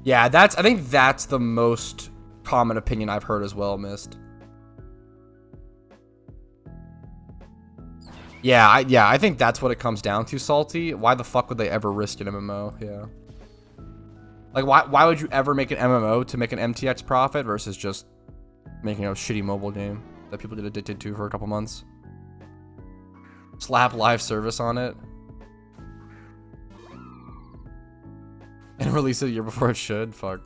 Yeah, I think that's the most common opinion I've heard as well, Mist. Yeah, I think that's what it comes down to, Salty. Why the fuck would they ever risk an MMO? Yeah. Like, why would you ever make an MMO to make an MTX profit versus just making a shitty mobile game that people get addicted to for a couple months? Slap live service on it. And release it a year before it should. Fuck.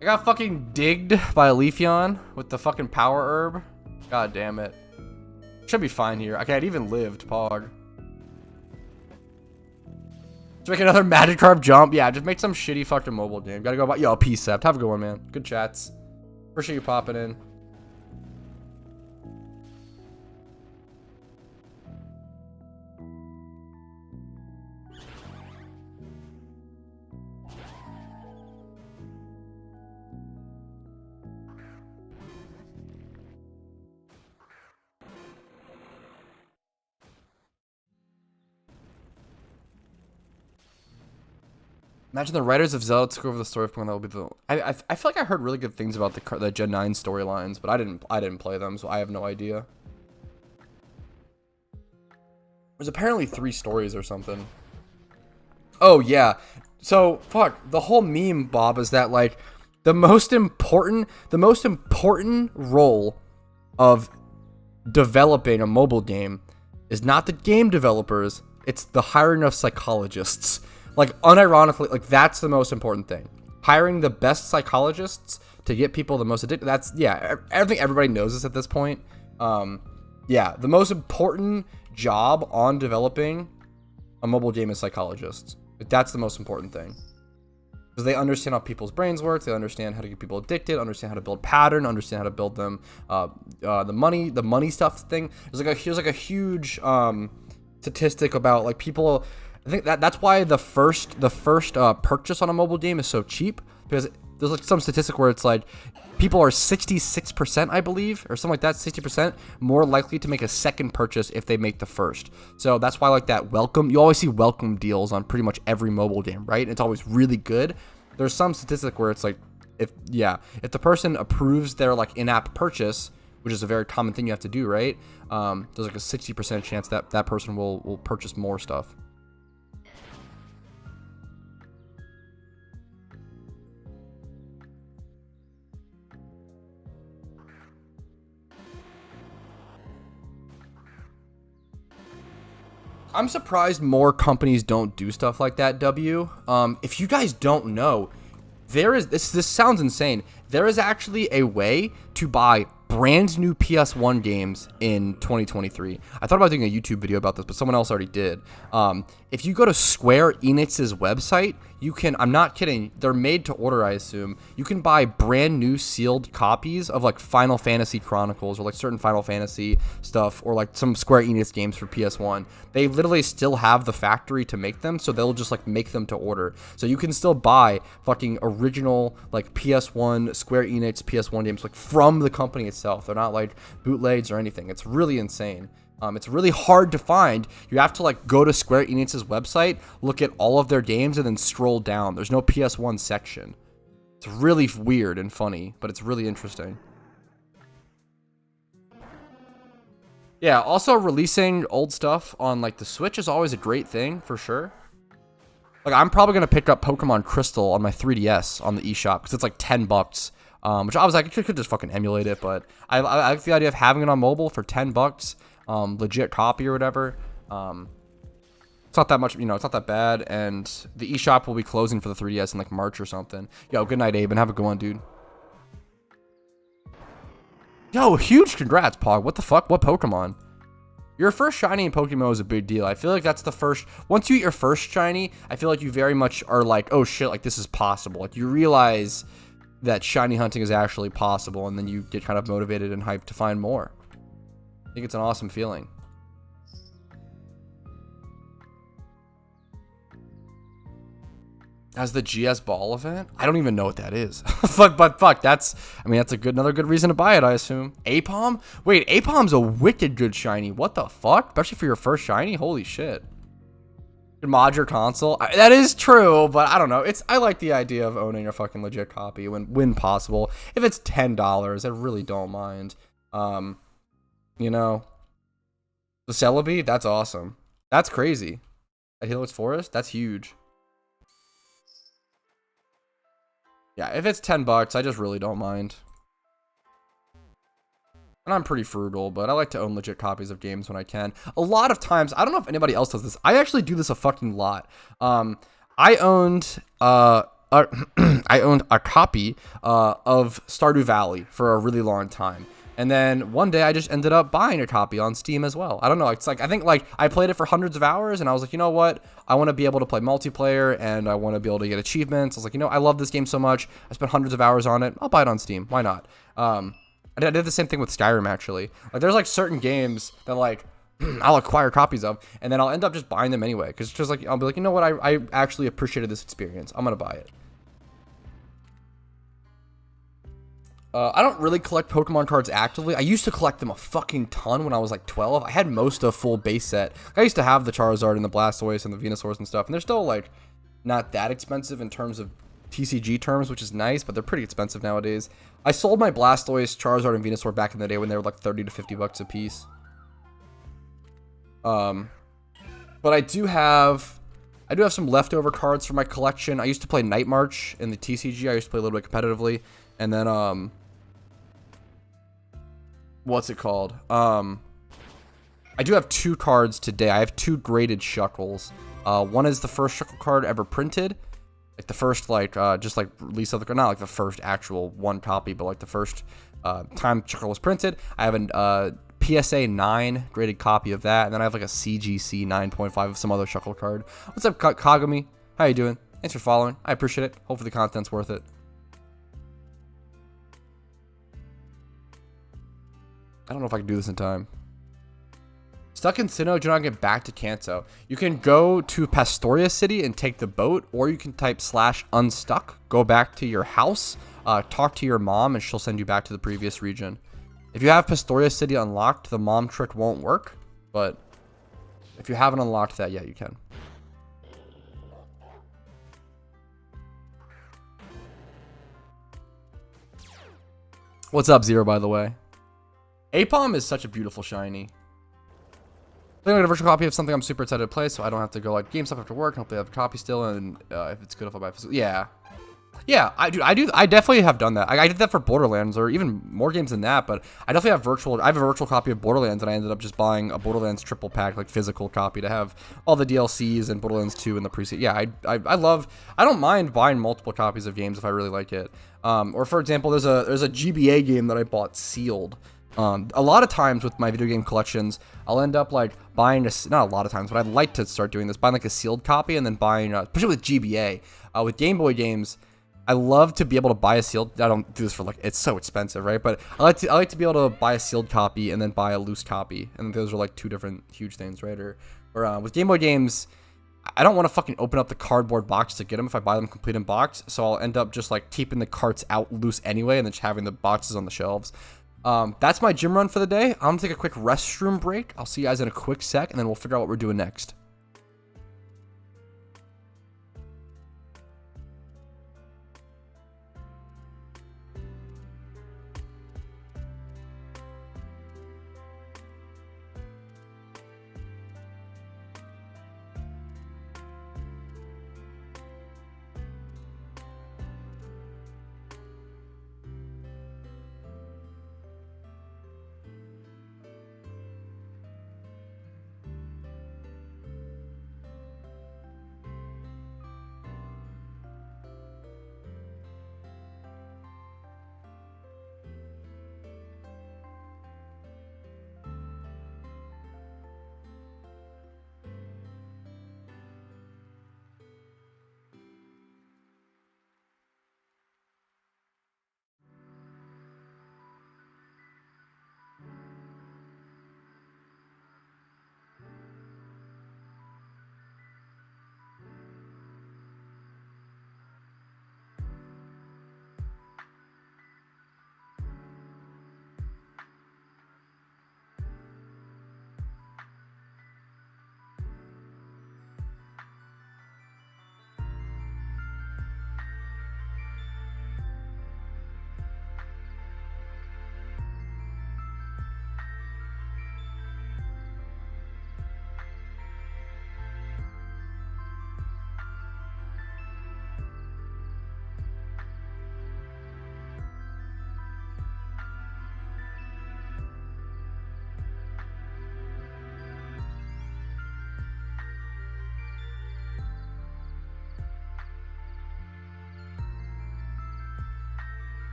I got fucking digged by a Leafeon with the fucking power herb. God damn it. Should be fine here. Okay, I'd even lived, Pog. Let's make another Magikarp jump. Yeah, just make some shitty fucking mobile game. Gotta go about. Yo, peace, Sept. Have a good one, man. Good chats. Appreciate you popping in. Imagine the writers of Zelda took over the story of Pokemon. That would be the. I feel like I heard really good things about the Gen 9 storylines, but I didn't play them, so I have no idea. There's apparently 3 stories or something. Oh yeah, so fuck the whole meme, Bob, is that like the most important role of developing a mobile game is not the game developers, it's the hiring of psychologists. Like, unironically, like, that's the most important thing. Hiring the best psychologists to get people the most addicted. That's, yeah, I think everybody knows this at this point. Yeah, the most important job on developing a mobile game is psychologists. That's the most important thing. Because they understand how people's brains work, they understand how to get people addicted, understand how to build pattern, understand how to build them, the money stuff thing. Here's like a huge statistic about, like, people... I think that's why the first purchase on a mobile game is so cheap, because there's like some statistic where it's like people are 66%, I believe, or something like that, 60% more likely to make a second purchase if they make the first. So that's why, like, that welcome, you always see welcome deals on pretty much every mobile game, right? It's always really good. There's some statistic where it's like if the person approves their like in-app purchase, which is a very common thing you have to do, right? There's like a 60% chance that that person will purchase more stuff. I'm surprised more companies don't do stuff like that, W. If you guys don't know, this sounds insane. There is actually a way to buy brand new PS1 games in 2023. I thought about doing a YouTube video about this, but someone else already did. If you go to Square Enix's website, you can, I'm not kidding, they're made to order, I assume. You can buy brand new sealed copies of like Final Fantasy Chronicles or like certain Final Fantasy stuff or like some Square Enix games for PS1. They literally still have the factory to make them, so they'll just like make them to order. So you can still buy fucking original like PS1, Square Enix PS1 games like from the company itself. They're not like bootlegs or anything. It's really insane. It's really hard to find. You have to like go to Square Enix's website, look at all of their games, and then scroll down. There's no PS1 section. It's really weird and funny, but it's really interesting. Yeah, also releasing old stuff on like the Switch is always a great thing for sure. Like I'm probably gonna pick up Pokemon Crystal on my 3DS on the eShop because it's like $10. Which I was like, I could just fucking emulate it, but I like the idea of having it on mobile for $10. Legit copy or whatever. It's not that much, you know, it's not that bad, and the eShop will be closing for the 3DS in like March or something. Yo, good night, Abe, and have a good one, dude. Yo, huge congrats, Pog. What the fuck? What Pokemon? Your first shiny in PokeMMO is a big deal. I feel like that's the first, once you get your first shiny, I feel like you very much are like, oh shit, like this is possible. Like you realize that shiny hunting is actually possible, and then you get kind of motivated and hyped to find more. I think it's an awesome feeling. As the GS Ball event? I don't even know what that is. but fuck, that's another good reason to buy it, I assume. Apom? Wait, Apom's a wicked good shiny. What the fuck? Especially for your first shiny? Holy shit. You can mod your console. That is true, but I don't know. I like the idea of owning a fucking legit copy when possible. If it's $10, I really don't mind. You know, the Celebi, that's awesome. That's crazy. At Helix Forest, that's huge. Yeah, if it's $10, I just really don't mind. And I'm pretty frugal, but I like to own legit copies of games when I can. A lot of times, I don't know if anybody else does this. I actually do this a fucking lot. I owned I owned a copy of Stardew Valley for a really long time. And then one day I just ended up buying a copy on Steam as well. I don't know. It's like, I think like I played it for hundreds of hours and I was like, you know what? I want to be able to play multiplayer and I want to be able to get achievements. I was like, you know, I love this game so much. I spent hundreds of hours on it. I'll buy it on Steam. Why not? I did the same thing with Skyrim, actually. Like there's like certain games that like I'll acquire copies of and then I'll end up just buying them anyway. Cause it's just like, I'll be like, you know what? I actually appreciated this experience. I'm going to buy it. I don't really collect Pokemon cards actively. I used to collect them a fucking ton when I was like 12. I had most of a full base set. I used to have the Charizard and the Blastoise and the Venusaurs and stuff, and they're still like not that expensive in terms of TCG terms, which is nice, but they're pretty expensive nowadays. I sold my Blastoise, Charizard, and Venusaur back in the day when they were like 30 to 50 bucks a piece. But I do have some leftover cards for my collection. I used to play Night March in the TCG. I used to play a little bit competitively, and then what's it called? I do have 2 cards today. I have 2 graded Shuckles. One is the first Shuckle card ever printed. Like the first, like, just like release of the, not like the first actual one copy, but like the first time Shuckle was printed. I have a PSA 9 graded copy of that. And then I have like a CGC 9.5 of some other Shuckle card. What's up, Kagami? How you doing? Thanks for following. I appreciate it. Hopefully the content's worth it. I don't know if I can do this in time. Stuck in Sinnoh, do not get back to Kanto. You can go to Pastoria City and take the boat, or you can type /unstuck, go back to your house, talk to your mom, and she'll send you back to the previous region. If you have Pastoria City unlocked, the mom trick won't work, but if you haven't unlocked that yet, you can. What's up, Zero, by the way? Apom is such a beautiful shiny. I think I got a virtual copy of something I'm super excited to play, so I don't have to go like game stuff after work. Hopefully I have a copy still, and if it's good, if I buy it. Yeah. Yeah, I definitely have done that. I did that for Borderlands, or even more games than that, but I definitely have I have a virtual copy of Borderlands, and I ended up just buying a Borderlands triple pack, like physical copy, to have all the DLCs and Borderlands 2 in the preset. Yeah, I don't mind buying multiple copies of games if I really like it. Or for example, there's a GBA game that I bought sealed. A lot of times with my video game collections, I'll end up like buying not a lot of times, but I'd like to start doing this, buying like a sealed copy and then buying, especially with GBA, with Game Boy games, I love to be able to buy a sealed, I don't do this for like, it's so expensive, right? But I like to be able to buy a sealed copy and then buy a loose copy. And those are like 2 different huge things, right? Or with Game Boy games, I don't want to fucking open up the cardboard box to get them if I buy them complete in box. So I'll end up just like keeping the carts out loose anyway, and then just having the boxes on the shelves. That's my gym run for the day. I'm gonna take a quick restroom break. I'll see you guys in a quick sec, and then we'll figure out what we're doing next.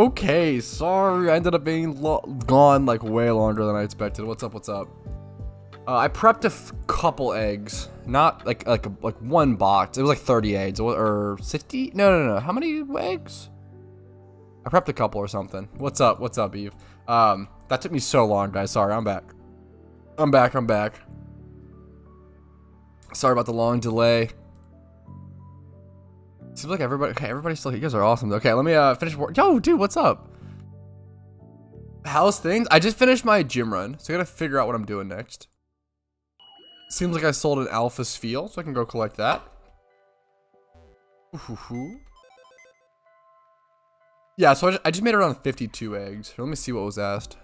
Okay, sorry. I ended up being gone like way longer than I expected. What's up? What's up? I prepped a couple eggs, not like one box. It was like 30 eggs or 60. No. How many eggs? I prepped a couple or something. What's up? What's up, Eve? That took me so long, guys. Sorry, I'm back. I'm back. Sorry about the long delay. Seems like everybody's still here. You guys are awesome. Okay, let me finish work. Yo, dude, what's up? How's things? I just finished my gym run, so I gotta figure out what I'm doing next. Seems like I sold an alpha spiel, so I can go collect that. Yeah, so I just made around 52 eggs. Let me see what was asked.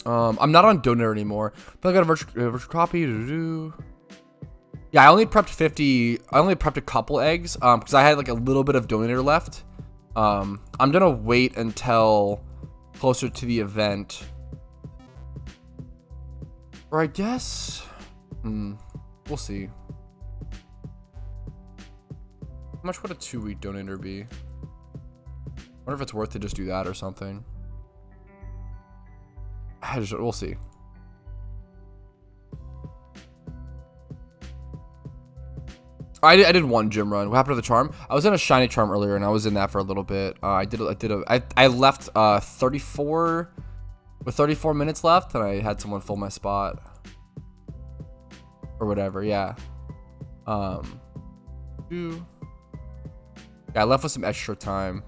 I'm not on donor anymore, but I got a virtual copy. Yeah, I only prepped 50. I only prepped a couple eggs because I had like a little bit of donator left. I'm gonna wait until closer to the event. Or I guess, we'll see. How much would a 2-week donator be? Wonder if it's worth to just do that or something. We'll see. I did one gym run. What happened to the charm? I was in a shiny charm earlier, and I was in that for a little bit. I left 34 with 34 minutes left, and I had someone fill my spot or whatever. Yeah. Yeah, I left with some extra time.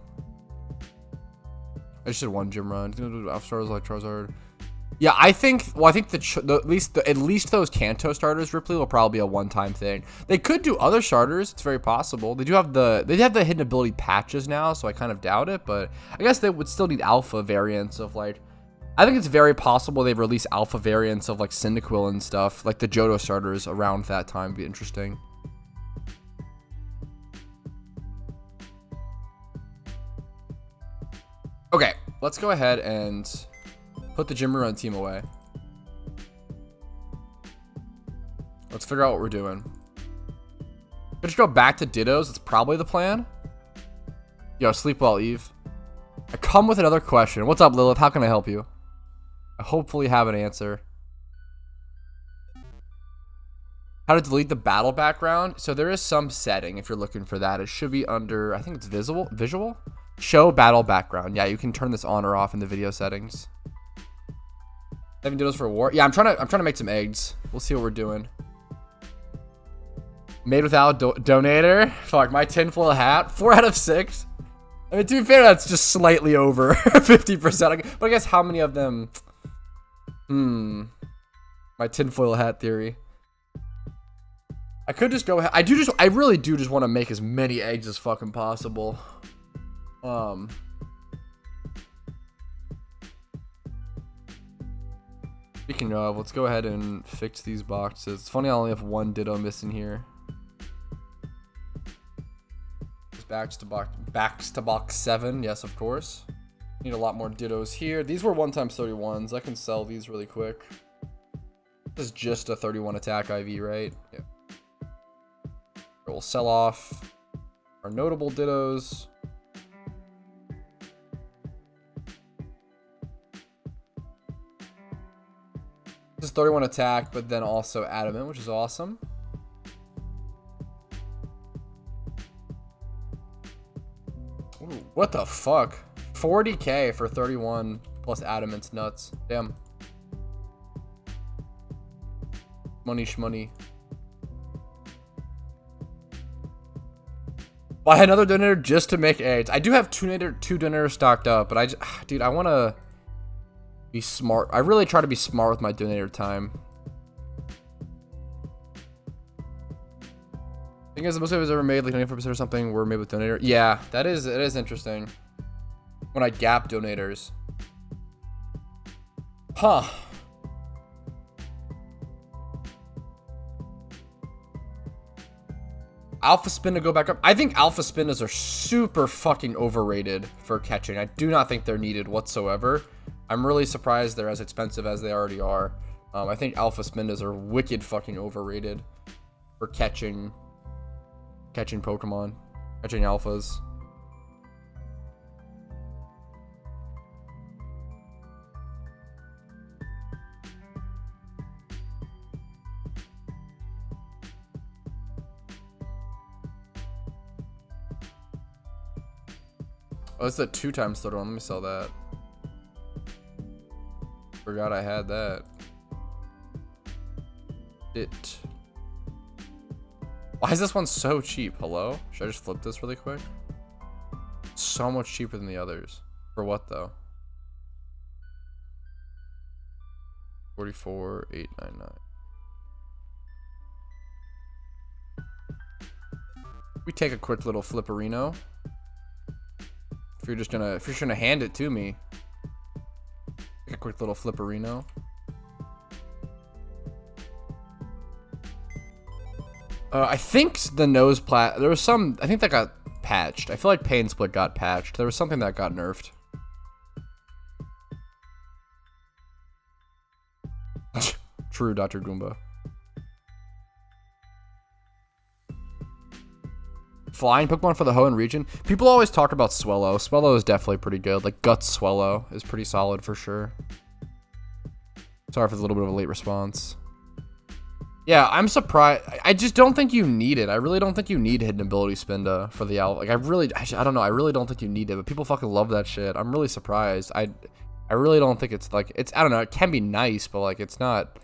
I just did one gym run. Stars like Charizard. Yeah, I think at least those Kanto starters, Ripley, will probably be a one-time thing. They could do other starters. It's very possible. They have the hidden ability patches now, so I kind of doubt it. But I guess they would still need alpha variants of like. I think it's very possible they've released alpha variants of like Cyndaquil and stuff, like the Johto starters around that time. Would be interesting. Okay, let's go ahead and put the gym run team away. Let's figure out what we're doing. Let's go back to Dittos. It's probably the plan. Yo, sleep well, Eve. I come with another question. What's up, Lilith? How can I help you? I hopefully have an answer. How to delete the battle background. So there is some setting if you're looking for that. It should be under, I think it's visual. Show battle background. Yeah, you can turn this on or off in the video settings. 7 Dittos for war. Yeah, I'm trying to make some eggs. We'll see what we're doing. Made without donator. Fuck, my tinfoil hat. 4 out of 6. I mean, to be fair, that's just slightly over 50%. But I guess how many of them? My tinfoil hat theory. I could just go ahead. I really do just want to make as many eggs as fucking possible. Speaking of, let's go ahead and fix these boxes. It's funny I only have one Ditto missing here. Just backs to box 7. Yes, of course. Need a lot more Dittos here. These were 1x31s. I can sell these really quick. This is just a 31 attack IV, right? Yeah. We'll sell off our notable Dittos. This is 31 attack, but then also adamant, which is awesome. Ooh, what the fuck? 40k for 31 plus adamant's nuts. Damn. Money shmoney. Buy another donator just to make eggs. I do have two donators stocked up, but dude, I want to be smart. I really try to be smart with my donator time. I think the most I've ever made, like 94% or something, were made with donator. Yeah, it is interesting. When I gap donators. Huh. Alpha spin to go back up. I think alpha spinners are super fucking overrated for catching. I do not think they're needed whatsoever. I'm really surprised they're as expensive as they already are. I think alpha spinners are wicked fucking overrated for catching Pokemon, catching alphas. Oh, it's a 2x third one. Let me sell that. Forgot I had that. Why is this one so cheap? Hello? Should I just flip this really quick? So much cheaper than the others. For what though? 44,899. We take a quick little flipperino. If you're just gonna hand it to me. Take a quick little flipperino. I think the nose there was some, I think that got patched. I feel like Pain Split got patched. There was something that got nerfed. True, Dr. Goomba. Flying Pokemon for the Hoenn region. People always talk about Swellow. Swellow is definitely pretty good. Like, Guts Swellow is pretty solid for sure. Sorry for a little bit of a late response. Yeah, I'm surprised. I just don't think you need it. I really don't think you need Hidden Ability Spinda for the Alpha. Like, I don't know. I really don't think you need it, but people fucking love that shit. I'm really surprised. I really don't think it's like, I don't know. It can be nice, but like, it's not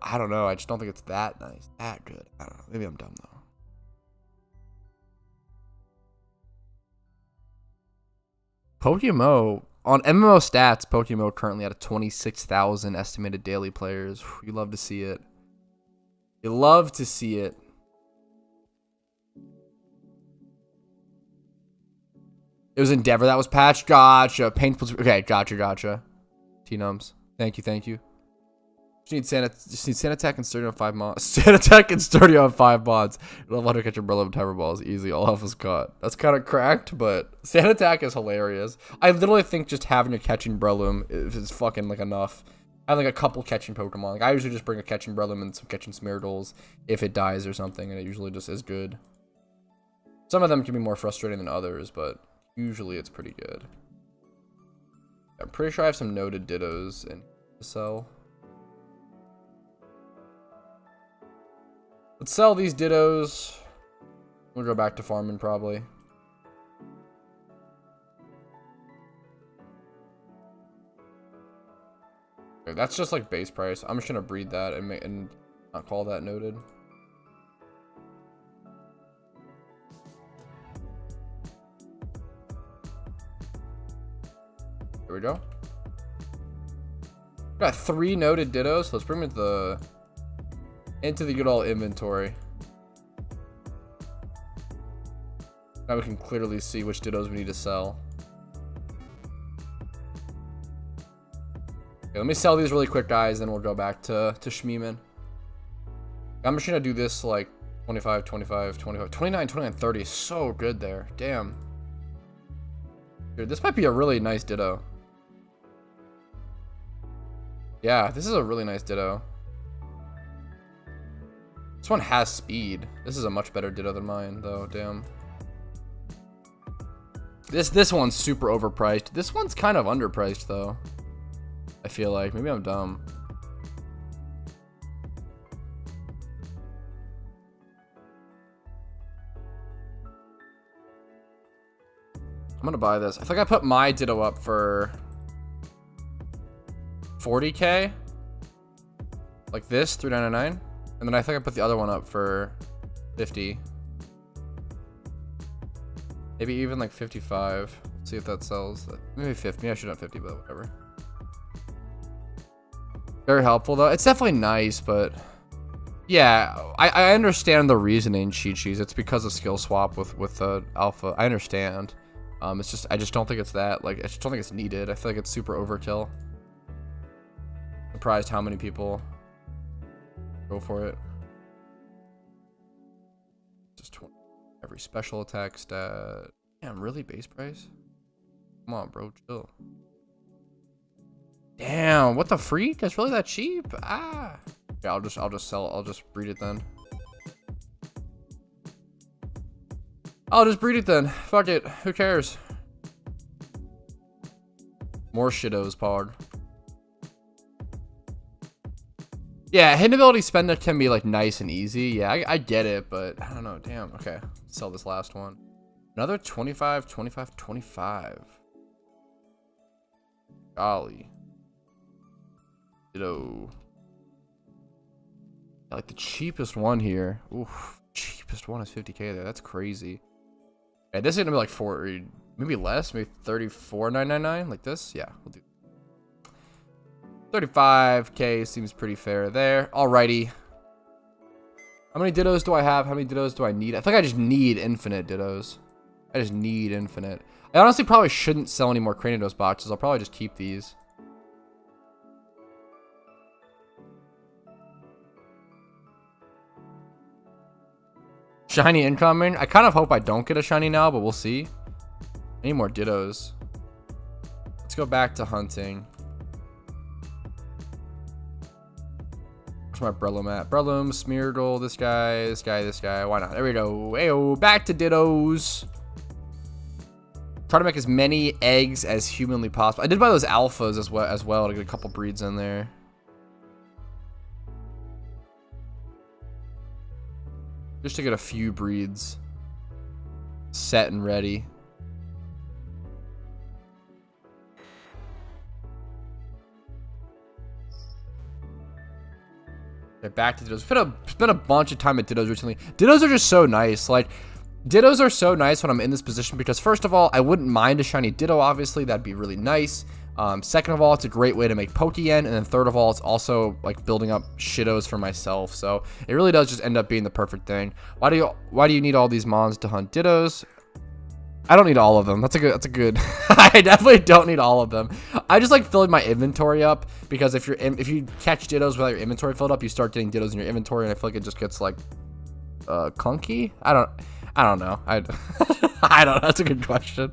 I don't know. I just don't think it's that nice, that good. I don't know. Maybe I'm dumb though. PokeMMO on MMO stats, PokeMMO currently at a 26,000 estimated daily players. You love to see it. You love to see it. It was Endeavor that was patched. Gotcha. Painful. Okay, gotcha. T-Nums. Thank you. Just need Sand Attack and Sturdy on 5 mods. Sand Attack and Sturdy on 5 mods. Love how to catch umbrella with Timer Balls. Easy. All alphas caught. That's kind of cracked, but Sand Attack is hilarious. I literally think just having a catching Breloom is fucking like enough. I have like a couple catching Pokemon. Like I usually just bring a catching Breloom and some catching Smeargles if it dies or something, and it usually just is good. Some of them can be more frustrating than others, but usually it's pretty good. I'm pretty sure I have some noted Dittos in to sell. Let's sell these Dittos. We'll go back to farming probably. Okay, that's just like base price. I'm just gonna breed that and not call that noted. Here we go. Got 3 noted Dittos. So let's bring them into the good old inventory. Now we can clearly see which Dittos we need to sell. Okay, let me sell these really quick, guys, then we'll go back to Shmeeman. I'm just gonna do this like 25, 25, 25, 29, 29, 30. So good there. Damn. Dude, this might be a really nice Ditto. Yeah, this is a really nice Ditto. This one has speed. This is a much better Ditto than mine, though. Damn. This one's super overpriced. This one's kind of underpriced, though. I feel like. Maybe I'm dumb. I'm gonna buy this. I think I put my Ditto up for 40k. Like this, $3.99. And then I think I put the other one up for 50. Maybe even like 55. Let's see if that sells. Maybe 50. Maybe I should have 50, but whatever. Very helpful though. It's definitely nice, but yeah, I understand the reasoning, Chi-Chi's. It's because of skill swap with the alpha. I understand. It's just I just don't think it's that. Like I just don't think it's needed. I feel like it's super overkill. Surprised how many people go for it. Just 20. Every special attack stat. Damn, really base price? Come on, bro, chill. Damn, what the freak? It's really that cheap? Ah. Yeah, I'll just sell. I'll just breed it then. I'll just breed it then. Fuck it. Who cares? More shittos, Pog. Yeah, hidden ability spender can be like nice and easy. Yeah, I get it, but I don't know. Damn. Okay, sell this last one. Another 25, 25, 25. Golly. Ditto. Like the cheapest one here. Oof. Cheapest one is 50k there. That's crazy. Okay, this is gonna be like 40, maybe less, maybe 34,999 like this. Yeah, we'll do 35k seems pretty fair there. Alrighty. How many Dittos do I have? How many Dittos do I need? I think I just need infinite Dittos. I just need infinite. I honestly probably shouldn't sell any more Cranidos boxes. I'll probably just keep these. Shiny incoming. I kind of hope I don't get a shiny now, but we'll see. I need more Dittos. Let's go back to hunting. Where's my Breloom at? Breloom, Smeargle, this guy, this guy, this guy. Why not? There we go. Ayo, back to Dittos. Try to make as many eggs as humanly possible. I did buy those alphas as well to get a couple breeds in there. Just to get a few breeds set and ready. Okay, back to Dittos. Spent a bunch of time at Dittos recently. Dittos are just so nice. Like, Dittos are so nice when I'm in this position because, first of all, I wouldn't mind a shiny Ditto, obviously. That'd be really nice. Second of all, it's a great way to make Pokeyen. And then third of all, it's also like building up Shitos for myself. So it really does just end up being the perfect thing. Why do you need all these mons to hunt Dittos? I don't need all of them. That's a good. I definitely don't need all of them. I just like filling my inventory up because if you catch Dittos without your inventory filled up, you start getting Dittos in your inventory, and I feel like it just gets like clunky. I don't know. I don't know. That's a good question.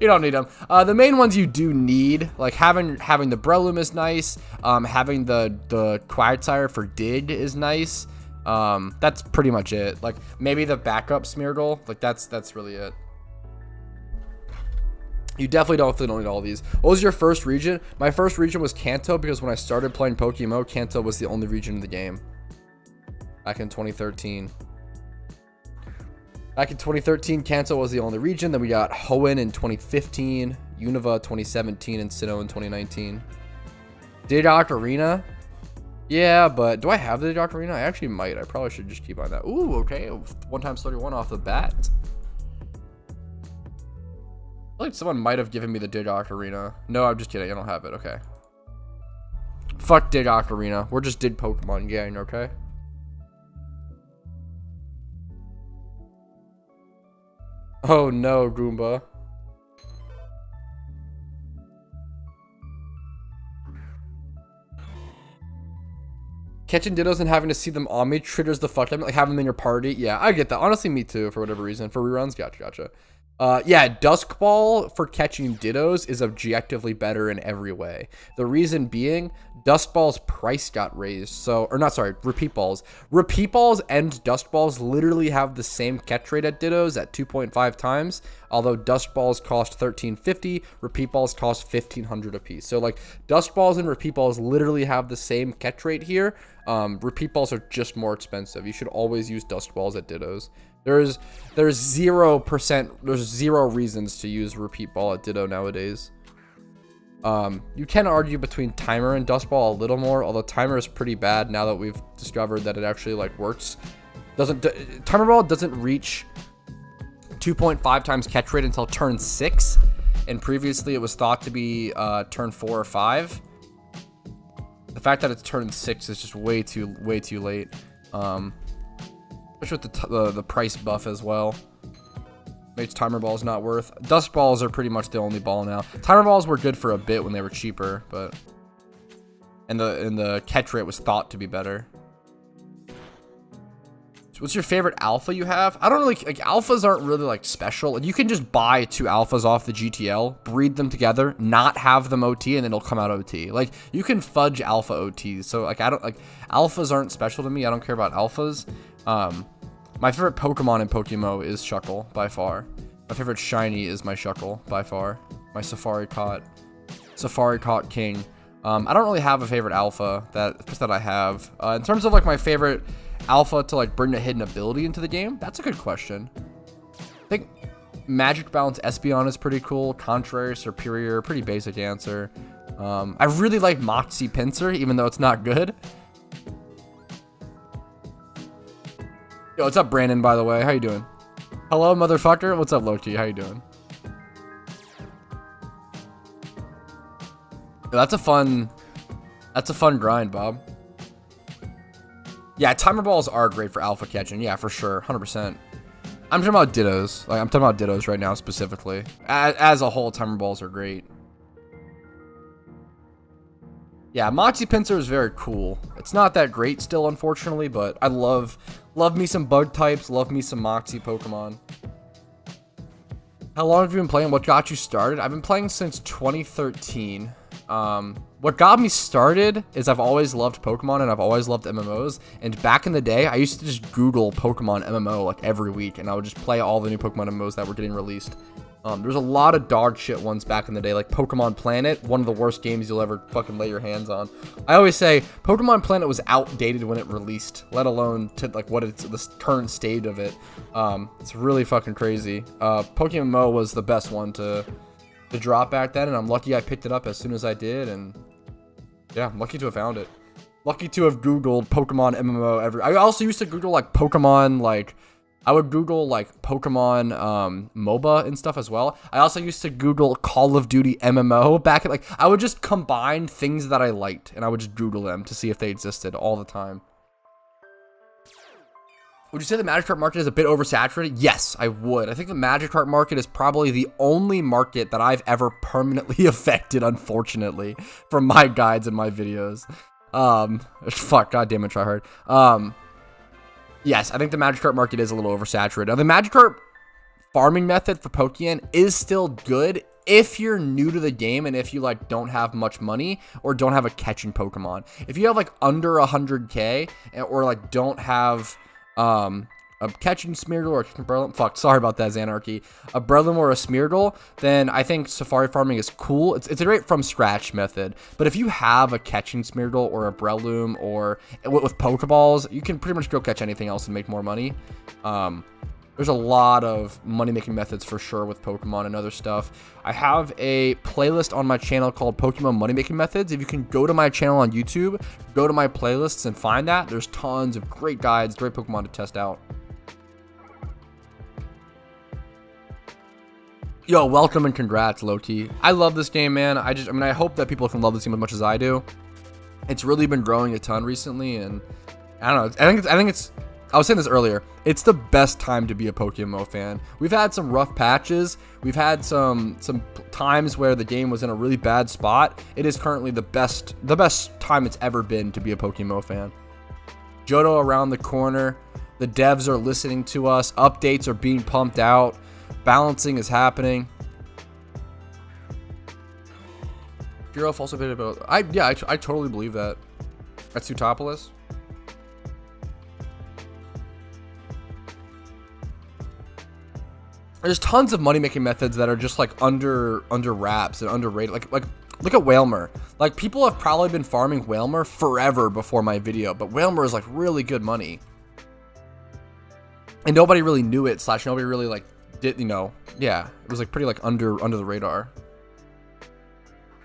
You don't need them. The main ones you do need, like having the Breloom is nice. Having the Phoenixire for Dig is nice. That's pretty much it. Like maybe the backup Smeargle. Like that's really it. You definitely don't need all these. What was your first region? My first region was Kanto because when I started playing PokeMMO, Kanto was the only region in the game. Back in 2013. Back in 2013, Kanto was the only region. Then we got Hoenn in 2015, Unova 2017, and Sinnoh in 2019. Digirock Arena? Yeah, but do I have the Digirock Arena? I actually might. I probably should just keep on that. Ooh, okay. 1x31 off the bat. I feel like someone might have given me the Digirock Arena. No, I'm just kidding. I don't have it. Okay. Fuck Digirock Arena. We're just Dig Pokemon gang, okay? Oh no, Goomba. Catching Dittos and having to see them on me triggers the fuck out of me. Like having them in your party. Yeah, I get that. Honestly, me too, for whatever reason. For reruns, gotcha. Yeah, Dusk Ball for catching Dittos is objectively better in every way. The reason being, Dusk Ball's price got raised. So, or not, sorry, Repeat Balls. Repeat Balls and Dusk Balls literally have the same catch rate at Dittos at 2.5 times. Although Dusk Balls cost $13.50, Repeat Balls cost $1,500 a piece. So, like, Dusk Balls and Repeat Balls literally have the same catch rate here. Repeat Balls are just more expensive. You should always use Dusk Balls at Dittos. There's 0%, there's zero reasons to use Repeat Ball at Ditto nowadays. You can argue between Timer and Dusk Ball a little more, although Timer is pretty bad now that we've discovered that it actually like works. Timer Ball doesn't reach 2.5 times catch rate until turn 6, and previously it was thought to be turn 4 or 5. The fact that it's turn 6 is just way too late. Especially with the price buff as well. Makes Timer Balls not worth. Dusk Balls are pretty much the only ball now. Timer Balls were good for a bit when they were cheaper, but and the catch rate was thought to be better. So what's your favorite alpha you have? I don't really like alphas aren't really like special. You can just buy 2 alphas off the GTL, breed them together, not have them OT, and then it'll come out OT. Like you can fudge alpha OTs. So like I don't like alphas aren't special to me. I don't care about alphas. My favorite Pokemon in PokeMMO is Shuckle, by far. My favorite shiny is my Shuckle, by far. My Safari Caught King. I don't really have a favorite alpha that I have. In terms of like my favorite alpha to like bring a hidden ability into the game, that's a good question. I think Magic Balance Espeon is pretty cool. Contrary, Superior, pretty basic answer. I really like Moxie Pinsir, even though it's not good. Yo, what's up, Brandon, by the way? How you doing? Hello, motherfucker. What's up, Loki? How you doing? Yo, that's a fun grind, Bob. Yeah, timer balls are great for alpha catching. Yeah, for sure. 100%. I'm talking about Dittos. Like, I'm talking about Dittos right now specifically. As a whole, timer balls are great. Yeah, Moxie Pinsir is very cool. It's not that great still, unfortunately, but I love me some bug types, love me some Moxie Pokemon. How long have you been playing? What got you started? I've been playing since 2013. What got me started is I've always loved Pokemon and I've always loved MMOs. And back in the day, I used to just Google Pokemon MMO like every week, and I would just play all the new Pokemon MMOs that were getting released. There's a lot of dog shit ones back in the day, like Pokemon Planet, one of the worst games you'll ever fucking lay your hands on. I always say Pokemon Planet was outdated when it released, let alone to like what it's the current state of it. It's really fucking crazy. PokeMMO was the best one to drop back then, and I'm lucky I picked it up as soon as I did, and yeah, I'm lucky to have found it. Lucky to have Googled Pokemon MMO I also used to Google like Pokemon, like I would Google like Pokemon MOBA and stuff as well. I also used to Google Call of Duty MMO back at like, I would just combine things that I liked and I would just Google them to see if they existed all the time. Would you say the Magikarp market is a bit oversaturated? Yes, I would. I think the Magikarp market is probably the only market that I've ever permanently affected, unfortunately, from my guides and my videos. Fuck, goddammit, try hard. Yes, I think the Magikarp market is a little oversaturated. Now, the Magikarp farming method for Pokeyen is still good if you're new to the game and if you like don't have much money or don't have a catching Pokemon. If you have like under 100k or like don't have a catching Smeargle or a Breloom, fuck, sorry about that, Xanarchy, a Breloom or a Smeargle, then I think Safari farming is cool. It's a great from scratch method. But if you have a catching Smeargle or a Breloom or with Pokeballs, you can pretty much go catch anything else and make more money. There's a lot of money-making methods for sure with Pokemon and other stuff. I have a playlist on my channel called Pokemon Money-Making Methods. If you can go to my channel on YouTube, go to my playlists and find that. There's tons of great guides, great Pokemon to test out. Yo, welcome and congrats, Loki. I love this game, man. I hope that people can love this game as much as I do. It's really been growing a ton recently, and I don't know. I was saying this earlier. It's the best time to be a PokeMMO fan. We've had some rough patches. We've had some times where the game was in a really bad spot. It is currently the best time it's ever been to be a PokeMMO fan. Johto around the corner. The devs are listening to us. Updates are being pumped out. Balancing is happening. Hero also bit about. I totally believe that. That's Sutopolis. There's tons of money-making methods that are just like under wraps and underrated. Like look at Wailmer. Like people have probably been farming Wailmer forever before my video, but Wailmer is like really good money, and nobody really knew it. / nobody really like did, you know. Yeah, it was like pretty like under the radar.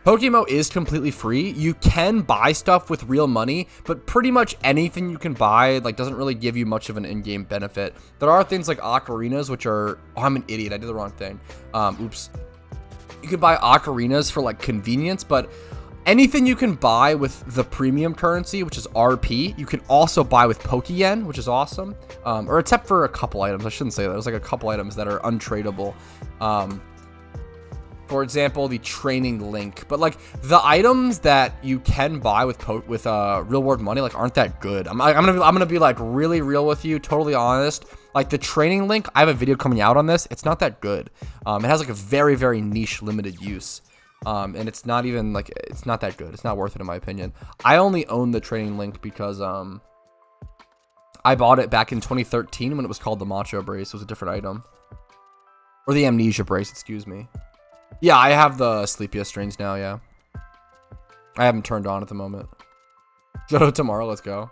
PokeMMO is completely free. You can buy stuff with real money, but pretty much anything you can buy like doesn't really give you much of an in-game benefit. There are things like ocarinas, which are... Oh, I'm an idiot. I did the wrong thing. Oops. You can buy ocarinas for like convenience, but anything you can buy with the premium currency, which is RP, you can also buy with Pokeyen, which is awesome. Or except for a couple items. I shouldn't say that. There's like a couple items that are untradeable. For example, the training link, but like the items that you can buy with real world money like aren't that good. I'm gonna be like really real with you, totally honest. Like the training link, I have a video coming out on this. It's not that good. It has like a very, very niche limited use, and it's not even like it's not that good. It's not worth it in my opinion. I only own the training link because I bought it back in 2013 when it was called the Macho Brace. It was a different item, or the Amnesia Brace, excuse me. Yeah, I have the Sleepiest strings now, yeah. I haven't turned on at the moment. Johto tomorrow, let's go.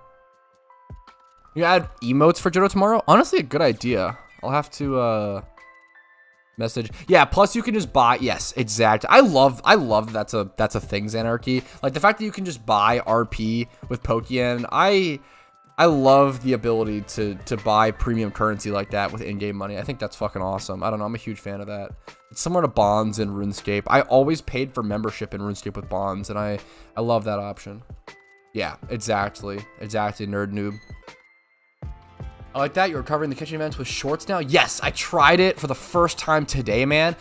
You add emotes for Johto tomorrow? Honestly, a good idea. I'll have to Message. Yeah, plus you can just buy. Yes, exact. I love that's a thing, Xanarchy. Like the fact that you can just buy RP with Pokeyen. I love the ability to buy premium currency like that with in-game money. I think that's fucking awesome. I don't know, I'm a huge fan of that. It's similar to bonds in RuneScape. I always paid for membership in RuneScape with bonds, and I love that option. Yeah, exactly, nerd noob. I like that. You're covering the kitchen events with shorts now. Yes, I tried it for the first time today, man.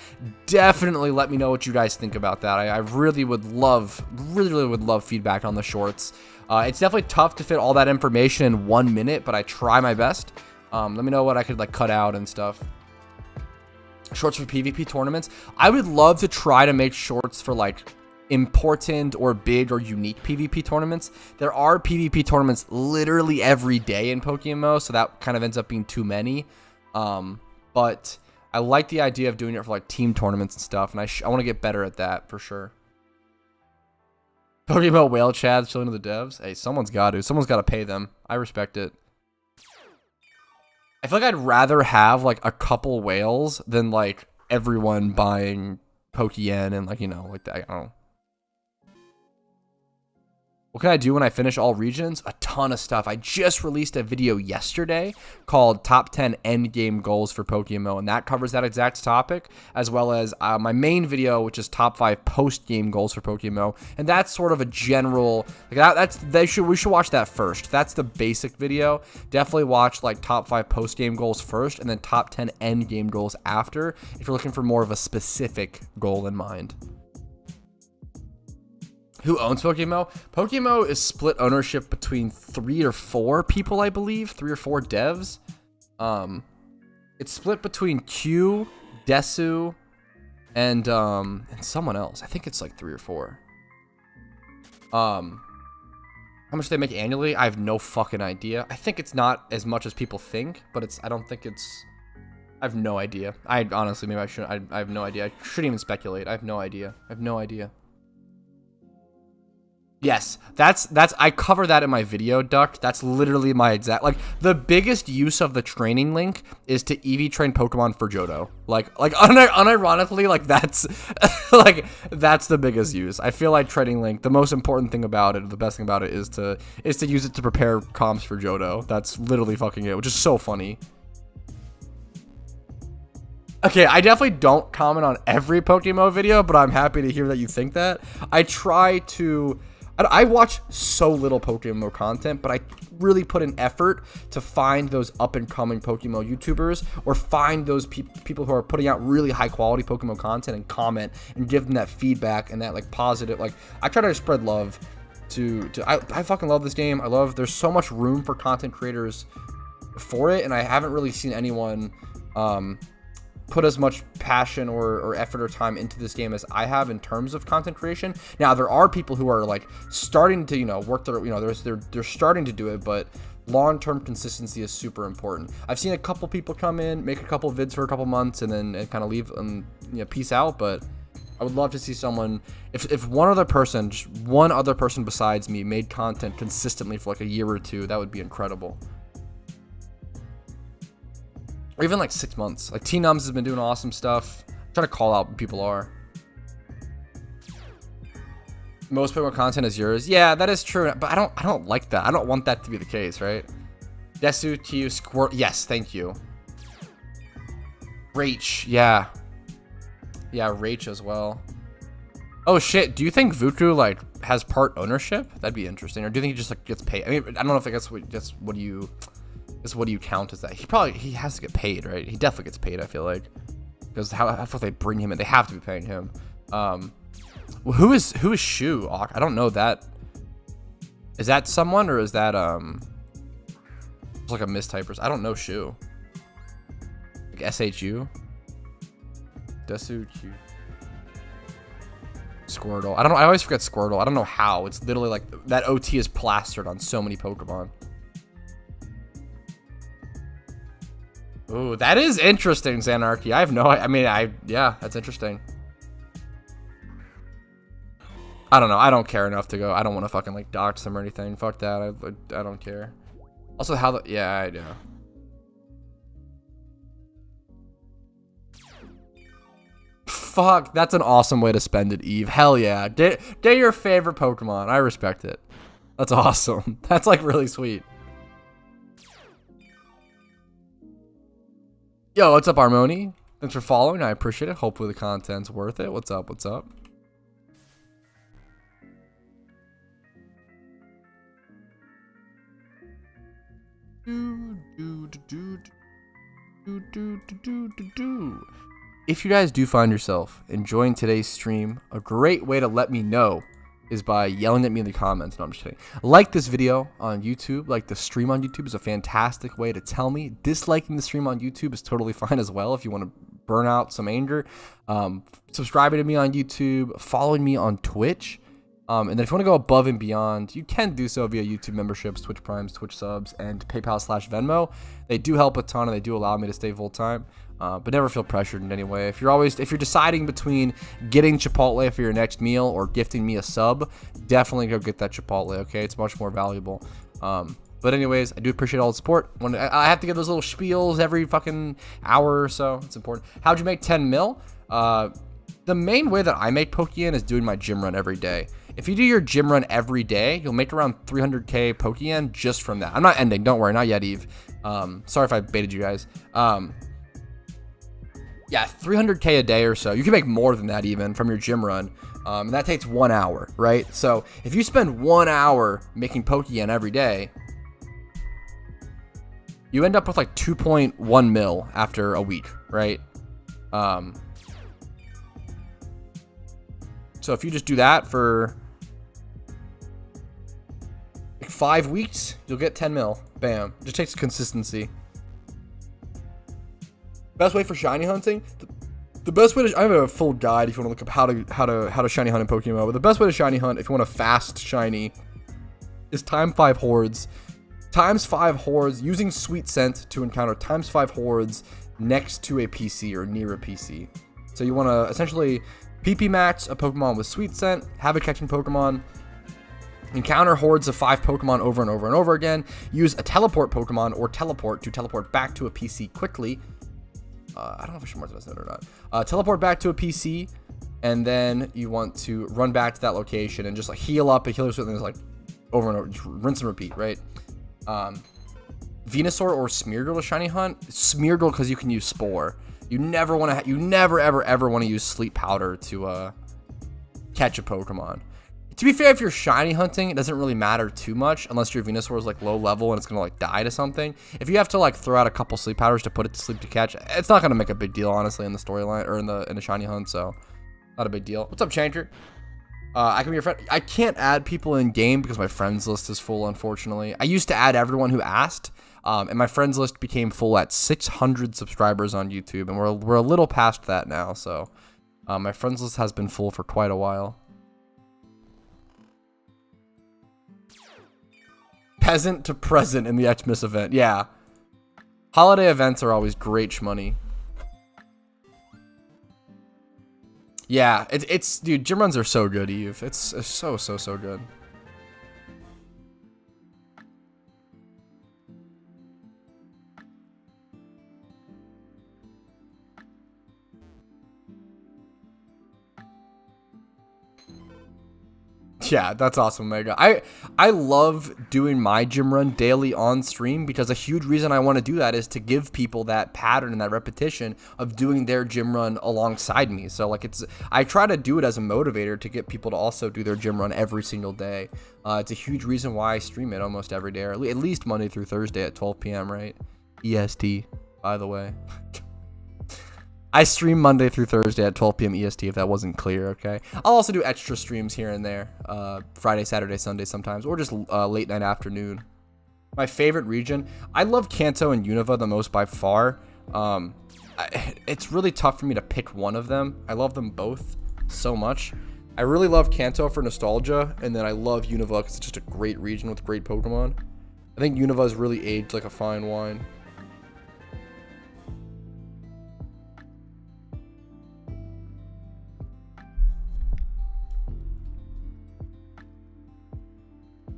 Definitely let me know what you guys think about that. I really would love, really would love feedback on the shorts. It's definitely tough to fit all that information in 1 minute, but I try my best. Let me know what I could like cut out and stuff. Shorts for PvP tournaments. I would love to try to make shorts for like important or big or unique PvP tournaments. There are PvP tournaments literally every day in PokeMMO, so that kind of ends up being too many. But I like the idea of doing it for like team tournaments and stuff, and I want to get better at that for sure. PokeMMO whale chads chilling to the devs. Hey, someone's got to pay them. I respect it. I feel like I'd rather have like a couple whales than like everyone buying Pokeyen and like, you know, like that. I don't know. What can I do when I finish all regions? A ton of stuff. I just released a video yesterday called Top 10 Endgame Goals for PokeMMO, and that covers that exact topic, as well as my main video, which is Top 5 Post-Game Goals for PokeMMO, and that's sort of a general, like we should watch that first. That's the basic video. Definitely watch like Top 5 Post-Game Goals first, and then Top 10 Endgame Goals after, if you're looking for more of a specific goal in mind. Who owns PokeMMO? PokeMMO is split ownership between 3 or 4 people, I believe. 3 or 4 devs. It's split between Q, Desu, and someone else. I think it's like 3 or 4. How much do they make annually? I have no fucking idea. I think it's not as much as people think, but I don't think it's... I have no idea. I honestly, maybe I shouldn't. I have no idea. I shouldn't even speculate. I have no idea. Yes, that's I cover that in my video, Duck. That's literally my exact, like, the biggest use of the training link is to EV train Pokemon for Johto. Like unironically, like that's like that's the biggest use. I feel like training link, the most important thing about it, the best thing about it is to use it to prepare comps for Johto. That's literally fucking it, which is so funny. Okay, I definitely don't comment on every PokeMMO video, but I'm happy to hear that you think that. I watch so little PokeMMO content, but I really put an effort to find those up-and-coming PokeMMO YouTubers, or find those people who are putting out really high-quality PokeMMO content and comment and give them that feedback and that like positive. Like, I try to spread love I fucking love this game. There's so much room for content creators for it, and I haven't really seen anyone put as much passion or effort or time into this game as I have in terms of content creation. Now, there are people who are like starting to, you know, work their, you know, they're starting to do it, but long-term consistency is super important. I've seen a couple people come in, make a couple vids for a couple months, and then kind of leave and, you know, peace out. But I would love to see someone, if one other person besides me made content consistently for like a year or two, that would be incredible. Or even like 6 months. Like T-Nums has been doing awesome stuff. I'm trying to call out what people are. Most Pokemon content is yours. Yeah, that is true, but I don't like that. I don't want that to be the case, right? Desu, Q, Squirt. Yes, thank you. Rach, yeah. Yeah, Rach as well. Oh shit, do you think Vuku like has part ownership? That'd be interesting. Or do you think he just like gets paid? I mean, I don't know if I guess what do you count as that? He has to get paid, right? He definitely gets paid, I feel like. Because how they bring him in, they have to be paying him. Well, who is Shu? I don't know that. Is that someone, or is that it's like a mistypers? I don't know Shu. Like SHU? Desu Q. Squirtle. I always forget Squirtle. I don't know how. It's literally like that OT is plastered on so many Pokemon. Ooh, that is interesting, Xanarchy. Yeah, that's interesting. I don't know. I don't care enough to go. I don't want to fucking like dox them or anything. Fuck that. I don't care. Also, yeah, I do. fuck? That's an awesome way to spend it, Eve. Hell yeah. Get your favorite Pokemon. I respect it. That's awesome. That's like really sweet. Yo, what's up, Harmony? Thanks for following. I appreciate it. Hopefully the content's worth it. What's up? What's up? If you guys do find yourself enjoying today's stream, a great way to let me know is by yelling at me in the comments. No, I'm just kidding. Like this video on YouTube, like the stream on YouTube is a fantastic way to tell me. Disliking the stream on YouTube is totally fine as well if you want to burn out some anger. Subscribing to me on YouTube, following me on Twitch. And then if you want to go above and beyond, you can do so via YouTube memberships, Twitch Primes, Twitch subs, and PayPal/Venmo. They do help a ton, and they do allow me to stay full time. But never feel pressured in any way. If you're deciding between getting Chipotle for your next meal or gifting me a sub, definitely go get that Chipotle. Okay, it's much more valuable. But anyways, I do appreciate all the support. I have to give those little spiels every fucking hour or so. It's important. How'd you make 10 mil? The main way that I make Pokeyen is doing my gym run every day. If you do your gym run every day, you'll make around 300k Pokeyen just from that. I'm not ending. Don't worry. Not yet, Eve. Sorry if I baited you guys. Yeah, 300k a day or so. You can make more than that even from your gym run. And that takes 1 hour, right? So if you spend 1 hour making Pokeyen every day, you end up with like 2.1 mil after a week, right? So if you just do that for 5 weeks, you'll get 10 mil. Bam. It just takes consistency. Best way for shiny hunting? The best way to... I have a full guide if you want to look up how to shiny hunt in Pokemon. But the best way to shiny hunt, if you want a fast shiny, is time 5 hordes. Times 5 hordes using Sweet Scent to encounter times 5 hordes next to a PC or near a PC. So you want to essentially PP match a Pokemon with Sweet Scent, have a catching Pokemon, encounter hordes of 5 Pokemon over and over and over again, use a teleport Pokemon or teleport to teleport back to a PC quickly. I don't know if I should mark this note or not. Teleport back to a PC, and then you want to run back to that location and just like heal up and heal yourself, and like over and over, just rinse and repeat, right? Venusaur or Smeargle to shiny hunt. Smeargle because you can use Spore. You never want to. You never ever want to use Sleep Powder to catch a Pokemon. To be fair, if you're shiny hunting, it doesn't really matter too much unless your Venusaur is like low level and it's gonna like die to something. If you have to like throw out a couple Sleep Powders to put it to sleep to catch, it's not gonna make a big deal honestly in the storyline or in the shiny hunt. So not a big deal. What's up, Chanter? I can be your friend. I can't add people in game because my friends list is full, unfortunately. I used to add everyone who asked, and my friends list became full at 600 subscribers on YouTube, and we're a little past that now. So my friends list has been full for quite a while. Peasant to present in the Xmas event. Yeah. Holiday events are always great shmoney. Yeah, it's dude, gym runs are so good, Eve. It's so good. Yeah, that's awesome, Mega. I love doing my gym run daily on stream because a huge reason I want to do that is to give people that pattern and that repetition of doing their gym run alongside me. So like I try to do it as a motivator to get people to also do their gym run every single day. It's a huge reason why I stream it almost every day, or at least Monday through Thursday at 12 p.m., right? EST, by the way. I stream Monday through Thursday at 12 p.m. EST, if that wasn't clear, okay? I'll also do extra streams here and there, Friday, Saturday, Sunday sometimes, or just late night afternoon. My favorite region, I love Kanto and Unova the most by far. It's really tough for me to pick one of them. I love them both so much. I really love Kanto for nostalgia, and then I love Unova because it's just a great region with great Pokemon. I think Unova's really aged like a fine wine.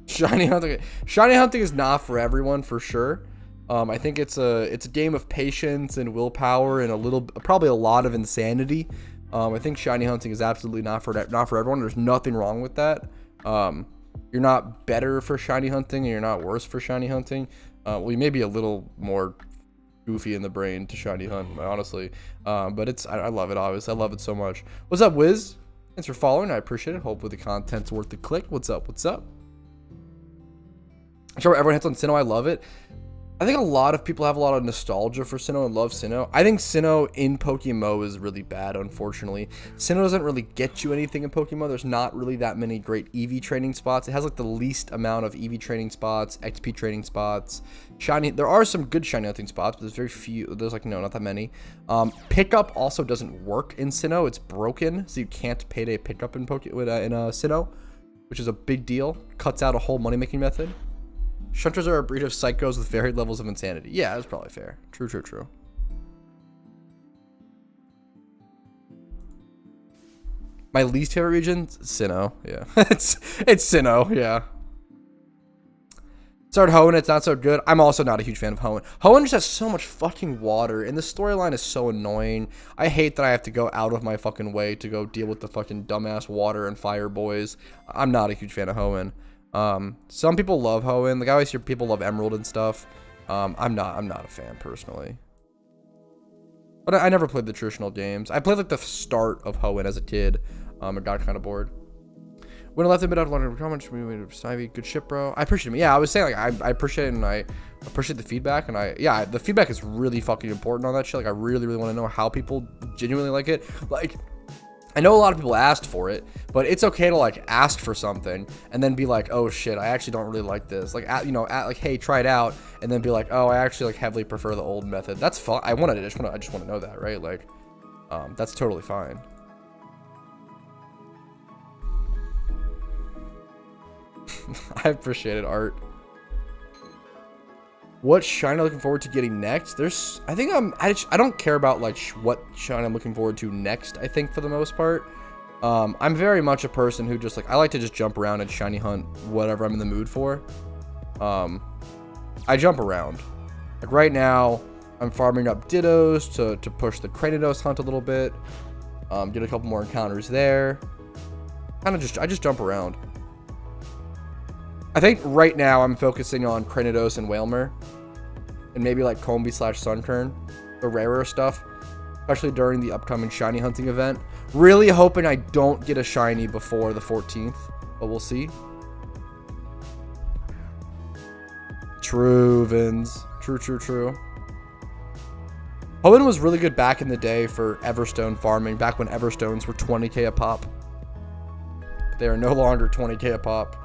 Shiny hunting is not for everyone, for sure. I think it's a game of patience and willpower and probably a lot of insanity. I think shiny hunting is absolutely not for everyone. There's nothing wrong with that. You're not better for shiny hunting, and you're not worse for shiny hunting. Well, you may be a little more goofy in the brain to shiny hunt, honestly. But I love it, obviously. I love it so much. What's up, Wiz? Thanks for following. I appreciate it. Hopefully the content's worth the click. What's up? What's up? I'm sure everyone hits on Sinnoh. I love it. I think a lot of people have a lot of nostalgia for Sinnoh and love Sinnoh. I think Sinnoh in PokeMMO is really bad, unfortunately. Sinnoh doesn't really get you anything in PokeMMO. There's not really that many great EV training spots. It has like the least amount of EV training spots, XP training spots. Shiny, there are some good shiny hunting spots, but there's very few. There's like, no, not that many. Pickup also doesn't work in Sinnoh. It's broken, so you can't payday pickup in Sinnoh, which is a big deal. Cuts out a whole money-making method. Shunters are a breed of psychos with varied levels of insanity. Yeah, that's probably fair. True, true, true. My least favorite region? Sinnoh. Yeah. it's Sinnoh, yeah. Started Hoenn, it's not so good. I'm also not a huge fan of Hoenn. Hoenn just has so much fucking water, and the storyline is so annoying. I hate that I have to go out of my fucking way to go deal with the fucking dumbass water and fire boys. I'm not a huge fan of Hoenn. Some people love Hoenn. Like I always hear people love Emerald and stuff. I'm not a fan personally. But I never played the traditional games. I played like the start of Hoenn as a kid. I got kind of bored. When I left a bit out of London comments, Snivy, good ship, bro. I appreciate it. Yeah, I was saying like I appreciate it, and I appreciate the feedback, and the feedback is really fucking important on that shit. Like I really, really want to know how people genuinely like it. Like I know a lot of people asked for it, but it's okay to like ask for something and then be like, oh shit, I actually don't really like this. Like, like, hey, try it out, and then be like, oh, I actually like heavily prefer the old method. That's fine. I just want to know that, right? Like, that's totally fine. I appreciate it, Art. What shine I'm looking forward to getting next? I don't care about like what shine I'm looking forward to next. I think for the most part, I'm very much a person who just like, I like to just jump around and shiny hunt whatever I'm in the mood for. I jump around. Like right now, I'm farming up Dittos to push the Cranidos hunt a little bit. Get a couple more encounters there. I just jump around. I think right now I'm focusing on Cranidos and Whalmer. And maybe like Combi / Sunkern. The rarer stuff. Especially during the upcoming shiny hunting event. Really hoping I don't get a shiny before the 14th. But we'll see. True, Vins. True, true, true. Hoenn was really good back in the day for Everstone farming. Back when Everstones were 20k a pop. But they are no longer 20k a pop.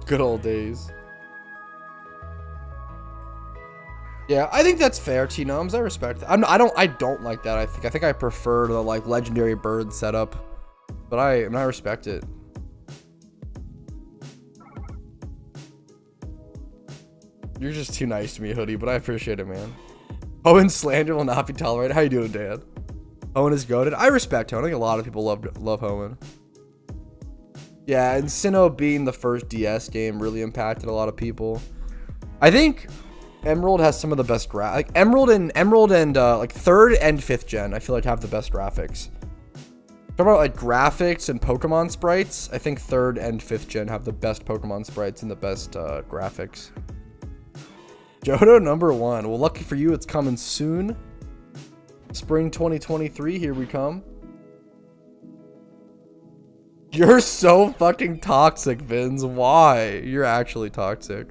Good old days. Yeah, I think that's fair, T-Noms. I respect that. I don't like that. I think I prefer the like legendary bird setup. But I respect it. You're just too nice to me, Hoodie, but I appreciate it, man. Hoenn slander will not be tolerated. How you doing, Dan? Hoenn is goated. I respect Hoenn. I think a lot of people love Hoenn. Yeah, and Sinnoh being the first DS game really impacted a lot of people. I think Emerald has some of the best like Emerald and like 3rd and 5th gen, I feel like have the best graphics. Talk about like graphics and Pokemon sprites. I think 3rd and 5th gen have the best Pokemon sprites and the best graphics. Johto #1. Well, lucky for you, it's coming soon. Spring 2023, here we come. You're so fucking toxic, Vins. Why? You're actually toxic.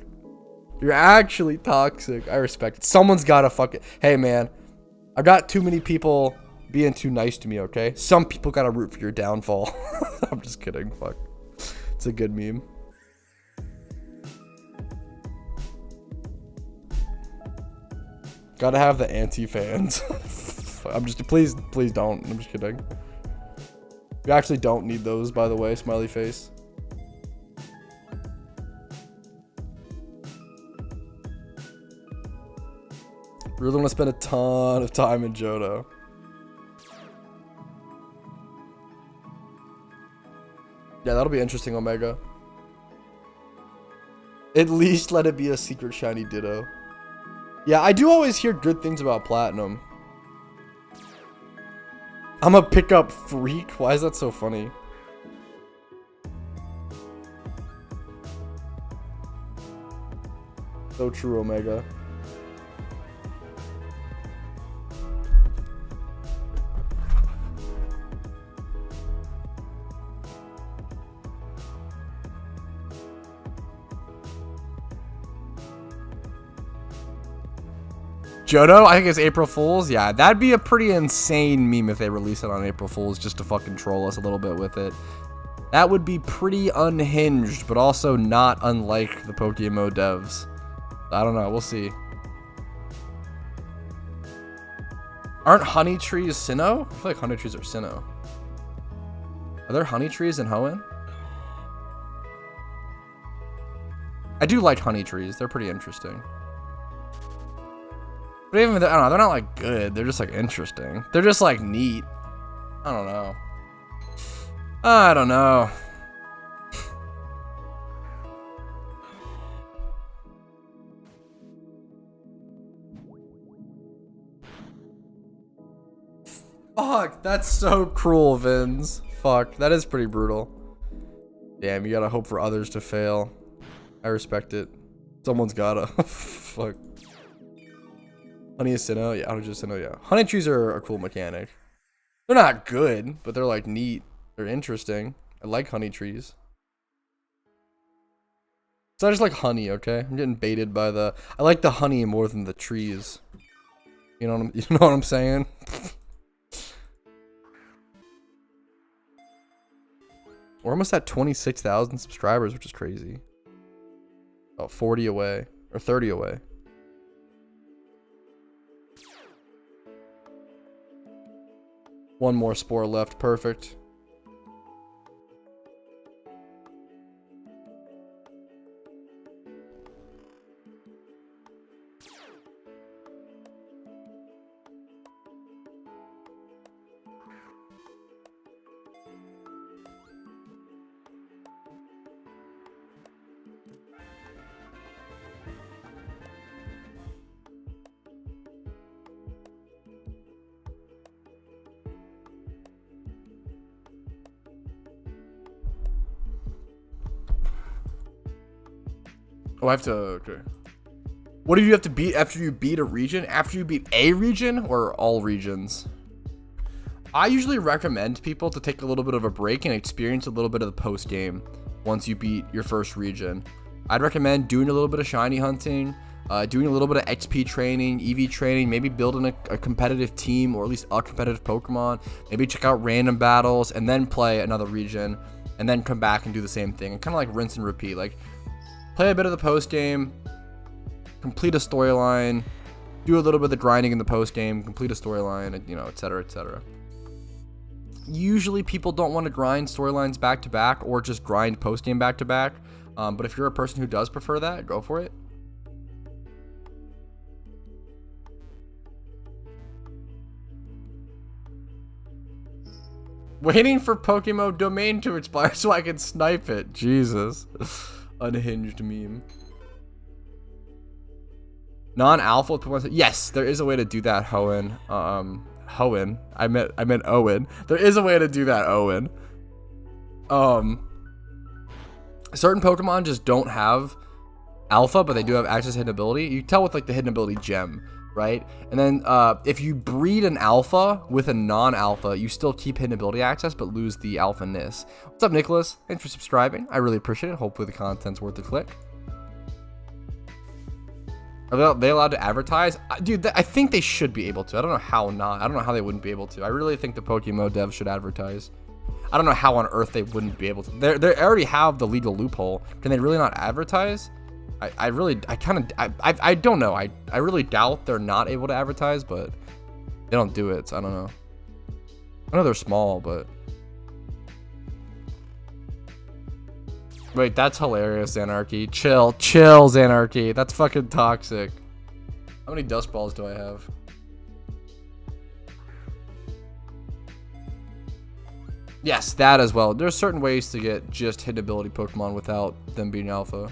You're actually toxic. I respect it. Someone's gotta fuck it. Hey, man. I've got too many people being too nice to me, okay? Some people gotta root for your downfall. I'm just kidding. Fuck. It's a good meme. Gotta have the anti-fans. Please don't. I'm just kidding. You actually don't need those, by the way, smiley face. Really want to spend a ton of time in Johto. Yeah, that'll be interesting, Omega. At least let it be a secret shiny Ditto. Yeah, I do always hear good things about Platinum. I'm a pickup freak? Why is that so funny? So true, Omega. Johto, I think it's April Fool's. Yeah, that'd be a pretty insane meme if they release it on April Fool's just to fucking troll us a little bit with it. That would be pretty unhinged, but also not unlike the PokeMMO devs. I don't know. We'll see. Aren't honey trees Sinnoh? I feel like honey trees are Sinnoh. Are there honey trees in Hoenn? I do like honey trees. They're pretty interesting. But even, I don't know, they're not like good. They're just like interesting. They're just like neat. I don't know. I don't know. Fuck, that's so cruel, Vins. Fuck, that is pretty brutal. Damn, you gotta hope for others to fail. I respect it. Someone's gotta. Fuck. Honey is Sinnoh? Yeah, Honey is Sinnoh, yeah. Honey trees are a cool mechanic. They're not good, but they're like neat. They're interesting. I like honey trees. So I just like honey, okay? I'm getting baited by the... I like the honey more than the trees. You know what I'm saying? We're almost at 26,000 subscribers, which is crazy. About 40 away. Or 30 away. One more spore left. Perfect. Oh, I have to, okay. What do you have to beat after you beat a region? After you beat a region or all regions? I usually recommend people to take a little bit of a break and experience a little bit of the post game once you beat your first region. I'd recommend doing a little bit of shiny hunting, doing a little bit of XP training, EV training, maybe building a competitive team or at least a competitive Pokemon, maybe check out random battles and then play another region and then come back and do the same thing and kind of like rinse and repeat. Like, play a bit of the post game, complete a storyline, do a little bit of the grinding in the post game, complete a storyline, you know, etc., etc. Usually people don't want to grind storylines back to back or just grind post game back to back. But if you're a person who does prefer that, go for it. Waiting for PokeMMO domain to expire so I can snipe it. Jesus. Unhinged meme. Non-alpha with Pokemon. Yes, there is a way to do that, Hoenn. Hoenn. I meant Owen. There is a way to do that, Owen. Certain Pokemon just don't have alpha, but they do have access to hidden ability. You can tell with like the hidden ability gem, right? And then if you breed an alpha with a non-alpha, you still keep hidden ability access, but lose the alpha-ness. What's up, Nicholas? Thanks for subscribing. I really appreciate it. Hopefully the content's worth the click. Are they allowed to advertise? Dude, I think they should be able to. I don't know how not. I don't know how they wouldn't be able to. I really think the PokeMMO devs should advertise. I don't know how on earth they wouldn't be able to. They already have the legal loophole. Can they really not advertise? I don't know. I really doubt they're not able to advertise, but they don't do it, so I don't know. I know they're small, but... Wait, that's hilarious, Anarchy. Chill, Anarchy. That's fucking toxic. How many dust balls do I have? Yes, that as well. There's certain ways to get just hidden ability Pokemon without them being alpha.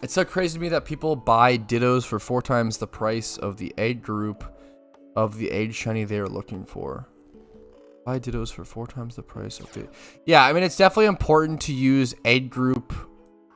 It's so crazy to me that people buy Dittos for 4 times the price of the egg group of the age shiny they are looking for. Buy Dittos for 4 times the price of the... Yeah, I mean, it's definitely important to use egg group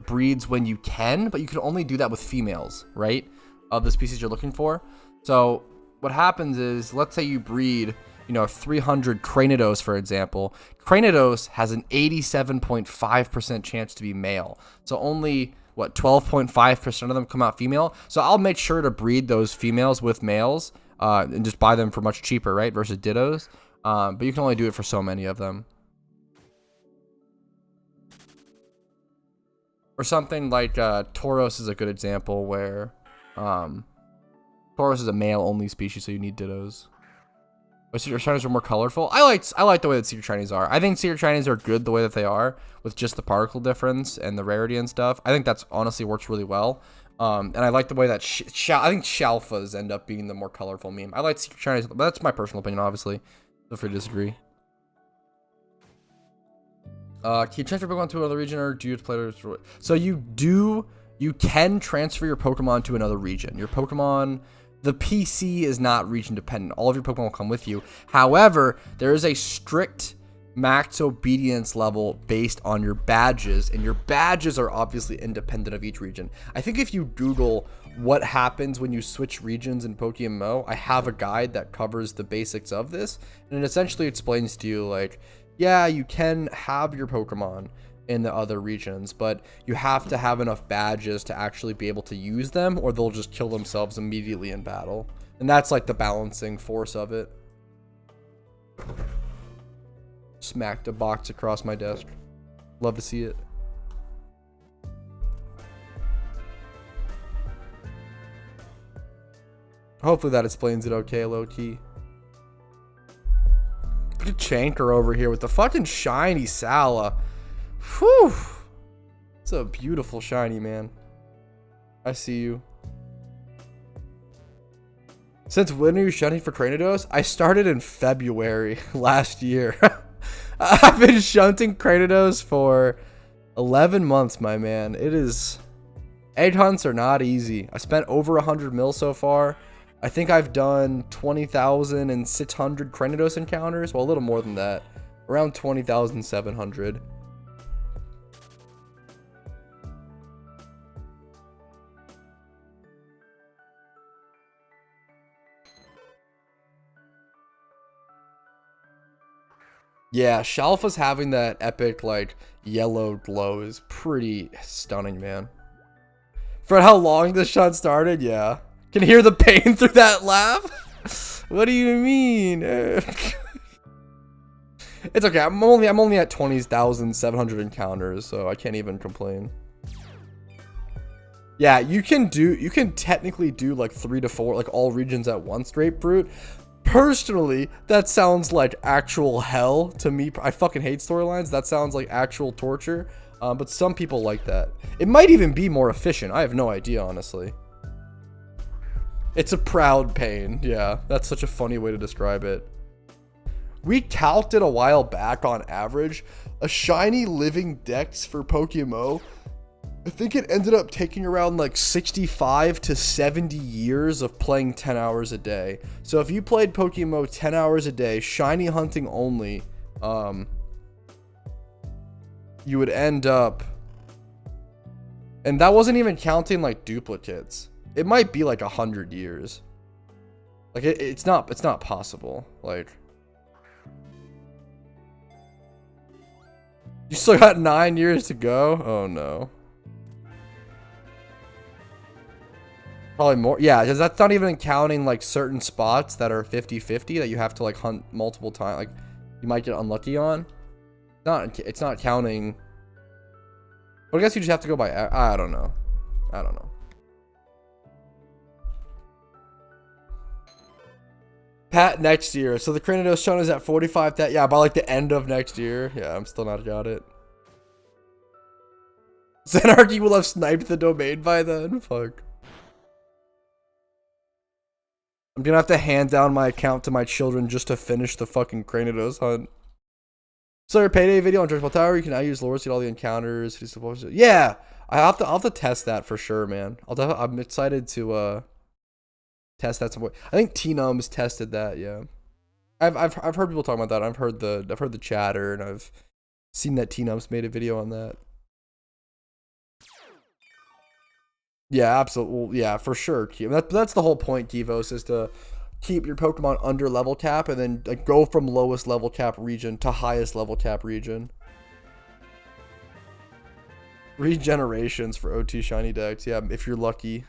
breeds when you can, but you can only do that with females, right? Of the species you're looking for. So what happens is, let's say you breed, you know, 300 Cranidos, for example. Cranidos has an 87.5% chance to be male. So only, what, 12.5% of them come out female. So I'll make sure to breed those females with males and just buy them for much cheaper, right? Versus Dittos. But you can only do it for so many of them. Or something like Tauros is a good example where Tauros is a male-only species, so you need Dittos. But Secret Shinies are more colorful. I like the way that Secret Shinies are. I think Secret Shinies are good the way that they are, with just the particle difference and the rarity and stuff. I think that's honestly works really well. And I like the way that I think Shalfas end up being the more colorful meme. I like Secret Shinies, but that's my personal opinion, obviously. Feel free to disagree. Can you transfer Pokemon to another region, or do you play? So you can transfer your Pokemon to another region. Your Pokemon, the PC is not region dependent. All of your Pokemon will come with you. However, there is a strict max obedience level based on your badges, and your badges are obviously independent of each region. I think if you Google what happens when you switch regions in PokeMMO, I have a guide that covers the basics of this, and it essentially explains to you, like, yeah, you can have your Pokemon in the other regions, but you have to have enough badges to actually be able to use them, or they'll just kill themselves immediately in battle. And that's like the balancing force of it. Smacked a box across my desk. Love to see it. Hopefully that explains it okay, low-key. Look at Chanker over here with the fucking shiny Sala. Whew. It's a beautiful shiny, man. I see you. Since when are you shunting for Cranidos? I started in February last year. I've been shunting Cranidos for 11 months, my man. It is... Egg hunts are not easy. I spent over 100 mil so far. I think I've done 20,600 Cranidos encounters. Well, a little more than that. Around 20,700. Yeah, Shalfa's having that epic, like, yellow glow is pretty stunning, man. For how long this shot started, yeah. Can hear the pain through that laugh? What do you mean? It's okay. I'm only at 20,700 encounters, so I can't even complain. Yeah, you can technically do like 3 to 4, like all regions at once, Grapefruit. Personally, that sounds like actual hell to me. I fucking hate storylines. That sounds like actual torture. But some people like that. It might even be more efficient. I have no idea, honestly. It's a proud pain. Yeah, that's such a funny way to describe it. We calced it a while back on average. A shiny living dex for PokeMMO, I think it ended up taking around like 65 to 70 years of playing 10 hours a day. So if you played PokeMMO 10 hours a day, shiny hunting only, you would end up... And that wasn't even counting like duplicates. It might be like 100 years. Like it's not possible. Like, you still got 9 years to go. Oh no. Probably more. Yeah, because that's not even counting like certain spots that are 50-50 that you have to like hunt multiple times. Like you might get unlucky on. It's not counting. But I guess you just have to go by. I don't know. I don't know. Pat next year. So the Cranidos shown is at 45. That yeah, by like the end of next year. Yeah, I'm still not got it. Zenarchy will have sniped the domain by then. Fuck. I'm gonna have to hand down my account to my children just to finish the fucking Cranidos hunt. So your payday video on Judgment Tower, you can now use lures to get all the encounters. Yeah, I'll have to test that for sure, man. I'm excited to test that some way. I think T-Nums tested that, yeah. I've heard people talking about that. I've heard the chatter, and I've seen that T-Nums made a video on that. Yeah, absolutely. Yeah, for sure. That's the whole point, Kivos, is to keep your Pokemon under level cap and then like go from lowest level cap region to highest level cap region. Regenerations for OT shiny decks. Yeah, if you're lucky.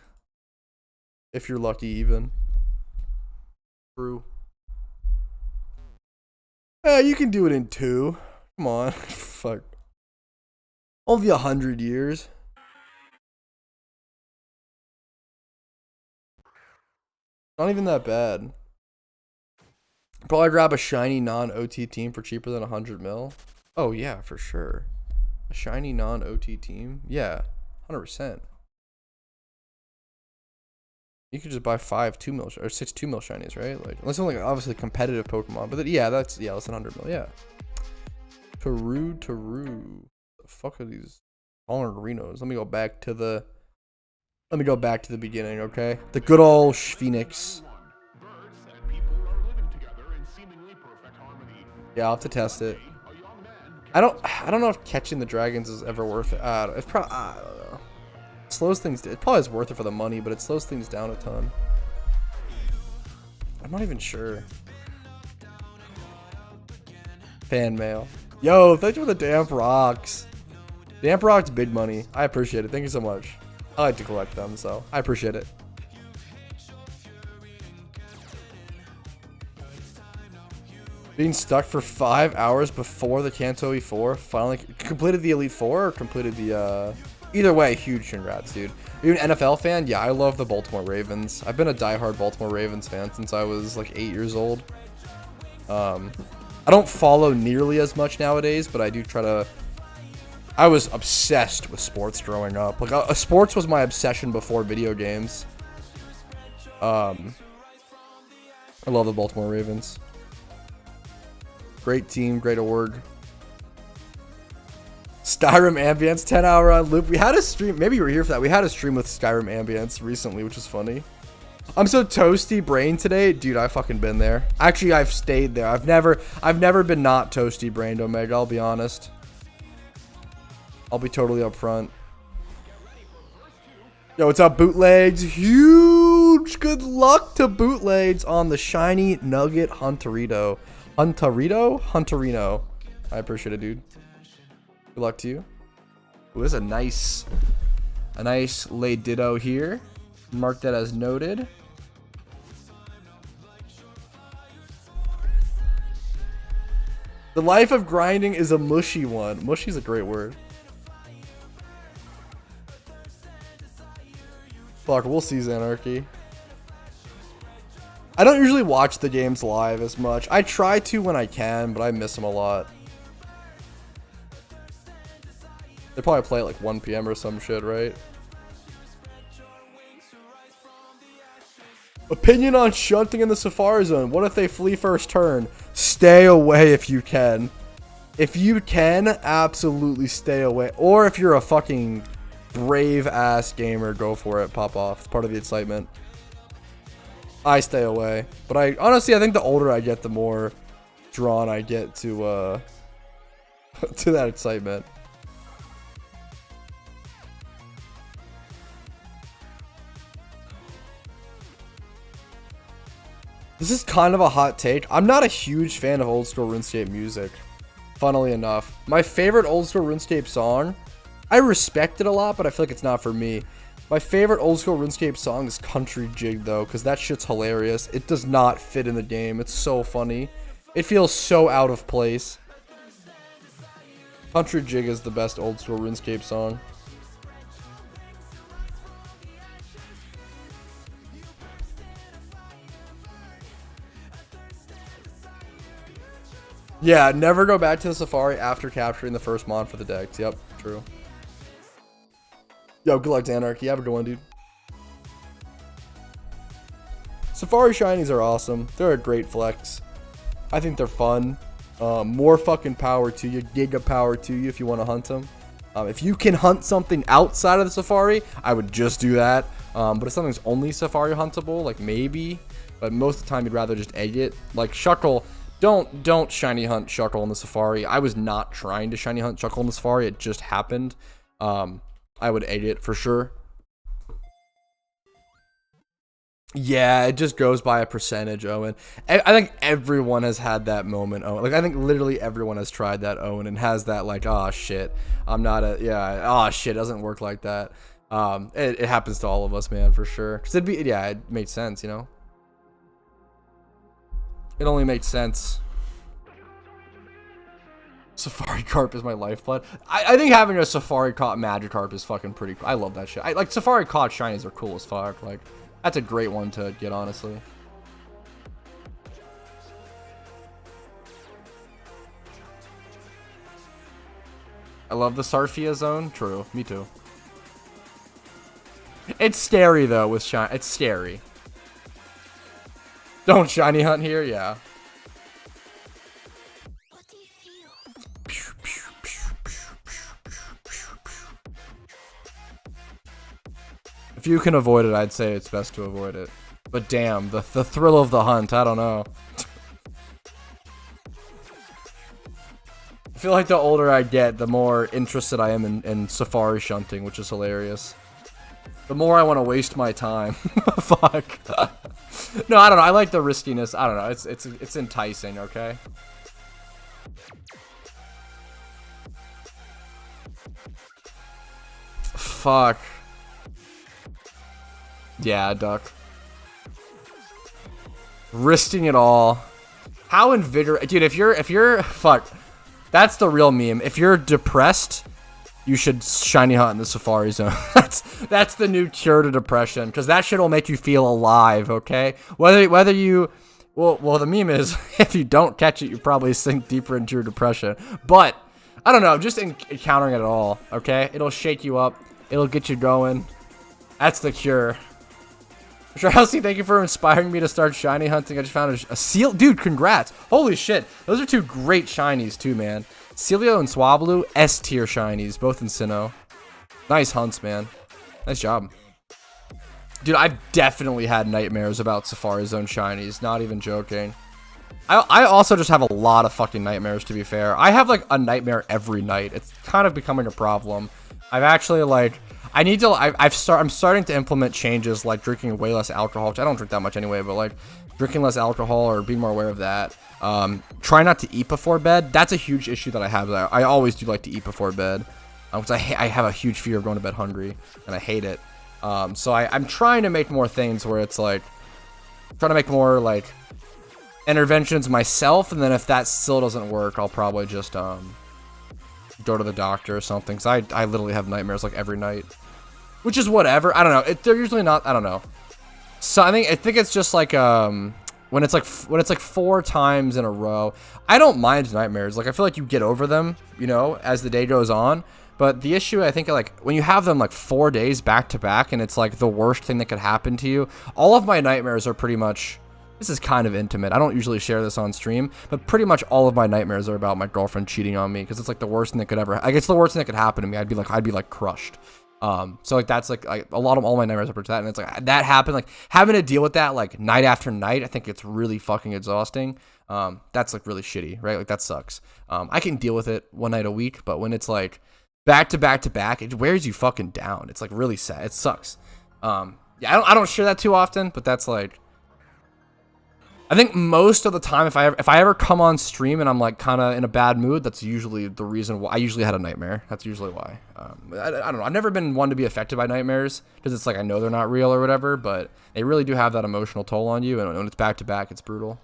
If you're lucky, even. True. Yeah, you can do it in 2. Come on. Fuck. Only 100 years. Not even that bad. Probably grab a shiny non-OT team for cheaper than 100 mil. Oh yeah, for sure. A shiny non-OT team? Yeah, 100%. You could just buy 5 2 mil or 6 2 mil shinies, right? Like, unless it's like obviously competitive Pokemon, but yeah, that's less than 100 mil. Yeah. Taru. The fuck are these Rhinos? Let me go back to the beginning, okay? The good old Phoenix. Yeah, I'll have to test it. I don't know if catching the dragons is ever worth it. It's probably, I don't know. It slows things. It probably is worth it for the money, but it slows things down a ton. I'm not even sure. Fan mail. Yo, thank you for the damp rocks. Damp rocks, big money. I appreciate it. Thank you so much. I like to collect them, so I appreciate it. Being stuck for 5 hours before the Kanto E4. Finally completed the Elite Four or completed the either way, huge congrats, dude. Are you an NFL fan? Yeah, I love the Baltimore Ravens. I've been a diehard Baltimore Ravens fan since I was like 8 years old. I don't follow nearly as much nowadays, but I do try to. I was obsessed with sports growing up. Like sports was my obsession before video games. I love the Baltimore Ravens. Great team, great award. Skyrim Ambience 10-hour on loop. We had a stream, maybe you were here for that. We had a stream with Skyrim Ambience recently, which is funny. I'm so toasty brain today. Dude, I fucking been there. Actually, I've stayed there. I've never been not toasty brained, Omega, I'll be honest. I'll be totally upfront. Yo, what's up, Bootlegs? Huge good luck to Bootlegs on the shiny Nugget Hunterito. Hunterino. I appreciate it, dude. Good luck to you. Ooh, this is a nice late Ditto here. Mark that as noted. The life of grinding is a mushy one. Mushy's a great word. Fuck, we'll see Zanarchy. I don't usually watch the games live as much. I try to when I can, but I miss them a lot. They probably play at like 1 PM or some shit, right? Opinion on shunting in the Safari Zone. What if they flee first turn? Stay away if you can. If you can, absolutely stay away. Or if you're a fucking brave ass gamer, go for it. Pop off. It's part of the excitement. I stay away. But I honestly, I think the older I get, the more drawn I get to to that excitement. This is kind of a hot take. I'm not a huge fan of old school RuneScape music, funnily enough. My favorite old school RuneScape song, I respect it a lot, but I feel like it's not for me. My favorite old school RuneScape song is Country Jig, though, because that shit's hilarious. It does not fit in the game. It's so funny. It feels so out of place. Country Jig is the best old school RuneScape song. Yeah, never go back to the Safari after capturing the first mod for the decks. Yep, true. Yo, good luck to Anarchy. Have a good one, dude. Safari Shinies are awesome. They're a great flex. I think they're fun. More fucking power to you. Giga power to you if you want to hunt them. If you can hunt something outside of the safari, I would just do that. But if something's only safari huntable, like maybe, but most of the time you'd rather just egg it. Like Shuckle, don't shiny hunt Shuckle in the safari. I was not trying to shiny hunt Shuckle in the safari. It just happened. I would egg it for sure. Yeah, it just goes by a percentage, Owen. I think everyone has had that moment, Owen. Like, I think literally everyone has tried that, Owen, and has that, like, oh, shit, I'm not a, yeah, oh, shit, it doesn't work like that. It happens to all of us, man, for sure. Because it'd be, yeah, it made sense, you know? It only makes sense. Safari Carp is my lifeblood. I think having a Safari caught Magikarp is fucking pretty cool. I love that shit. Like, Safari caught shinies are cool as fuck. Like, that's a great one to get, honestly. I love the Sarfia zone. True. Me too. It's scary, though, with shiny. It's scary. Don't shiny hunt here? Yeah. If you can avoid it, I'd say it's best to avoid it. But damn, the thrill of the hunt, I don't know. I feel like the older I get, the more interested I am in safari shunting, which is hilarious. The more I want to waste my time. Fuck. No, I don't know. I like the riskiness. I don't know. It's enticing, okay? Fuck. Yeah, duck. Risking it all. How invigorating, dude. If you're fuck, that's the real meme. If you're depressed, you should shiny hunt in the safari zone. that's the new cure to depression, because that shit will make you feel alive. Okay, whether you, well, the meme is if you don't catch it, you probably sink deeper into your depression. But I don't know, just encountering it at all. Okay, it'll shake you up. It'll get you going. That's the cure. Straussy, thank you for inspiring me to start shiny hunting. I just found a seal. Dude, congrats. Holy shit. Those are two great shinies too, man. Celio and Swablu, S tier shinies, both in Sinnoh. Nice hunts, man. Nice job. Dude, I've definitely had nightmares about Safari Zone shinies. Not even joking. I also just have a lot of fucking nightmares, to be fair. I have like a nightmare every night. It's kind of becoming a problem. I've actually like... I'm starting to implement changes like drinking way less alcohol, which I don't drink that much anyway, but like drinking less alcohol or being more aware of that. Try not to eat before bed. That's a huge issue that I have. I always do like to eat before bed, because I have a huge fear of going to bed hungry, and I hate it. So I'm trying to make more things where it's like, trying to make more like interventions myself, and then if that still doesn't work, I'll probably just go to the doctor or something, because I literally have nightmares like every night. Which is whatever. I don't know. They're usually not. I don't know. So I think it's just like when it's like 4 times in a row. I don't mind nightmares. Like I feel like you get over them, you know, as the day goes on. But the issue, I think, like when you have them like 4 days back to back, and it's like the worst thing that could happen to you. All of my nightmares are pretty much. This is kind of intimate. I don't usually share this on stream, but pretty much all of my nightmares are about my girlfriend cheating on me, because it's like the worst thing that could ever. Like it's the worst thing that could happen to me. I'd be like crushed. So like that's like a lot of all my nightmares are that, and it's like that happened, like having to deal with that like night after night. I think it's really fucking exhausting. That's like really shitty, right? Like that sucks. I can deal with it one night a week, but when it's like back to back to back, it wears you fucking down. It's like really sad. It sucks. Yeah, I don't share that too often, but that's like, I think most of the time, if I ever come on stream and I'm like kind of in a bad mood, that's usually the reason why. I usually had a nightmare. That's usually why. I don't know. I've never been one to be affected by nightmares, because it's like I know they're not real or whatever, but they really do have that emotional toll on you, and when it's back to back, it's brutal.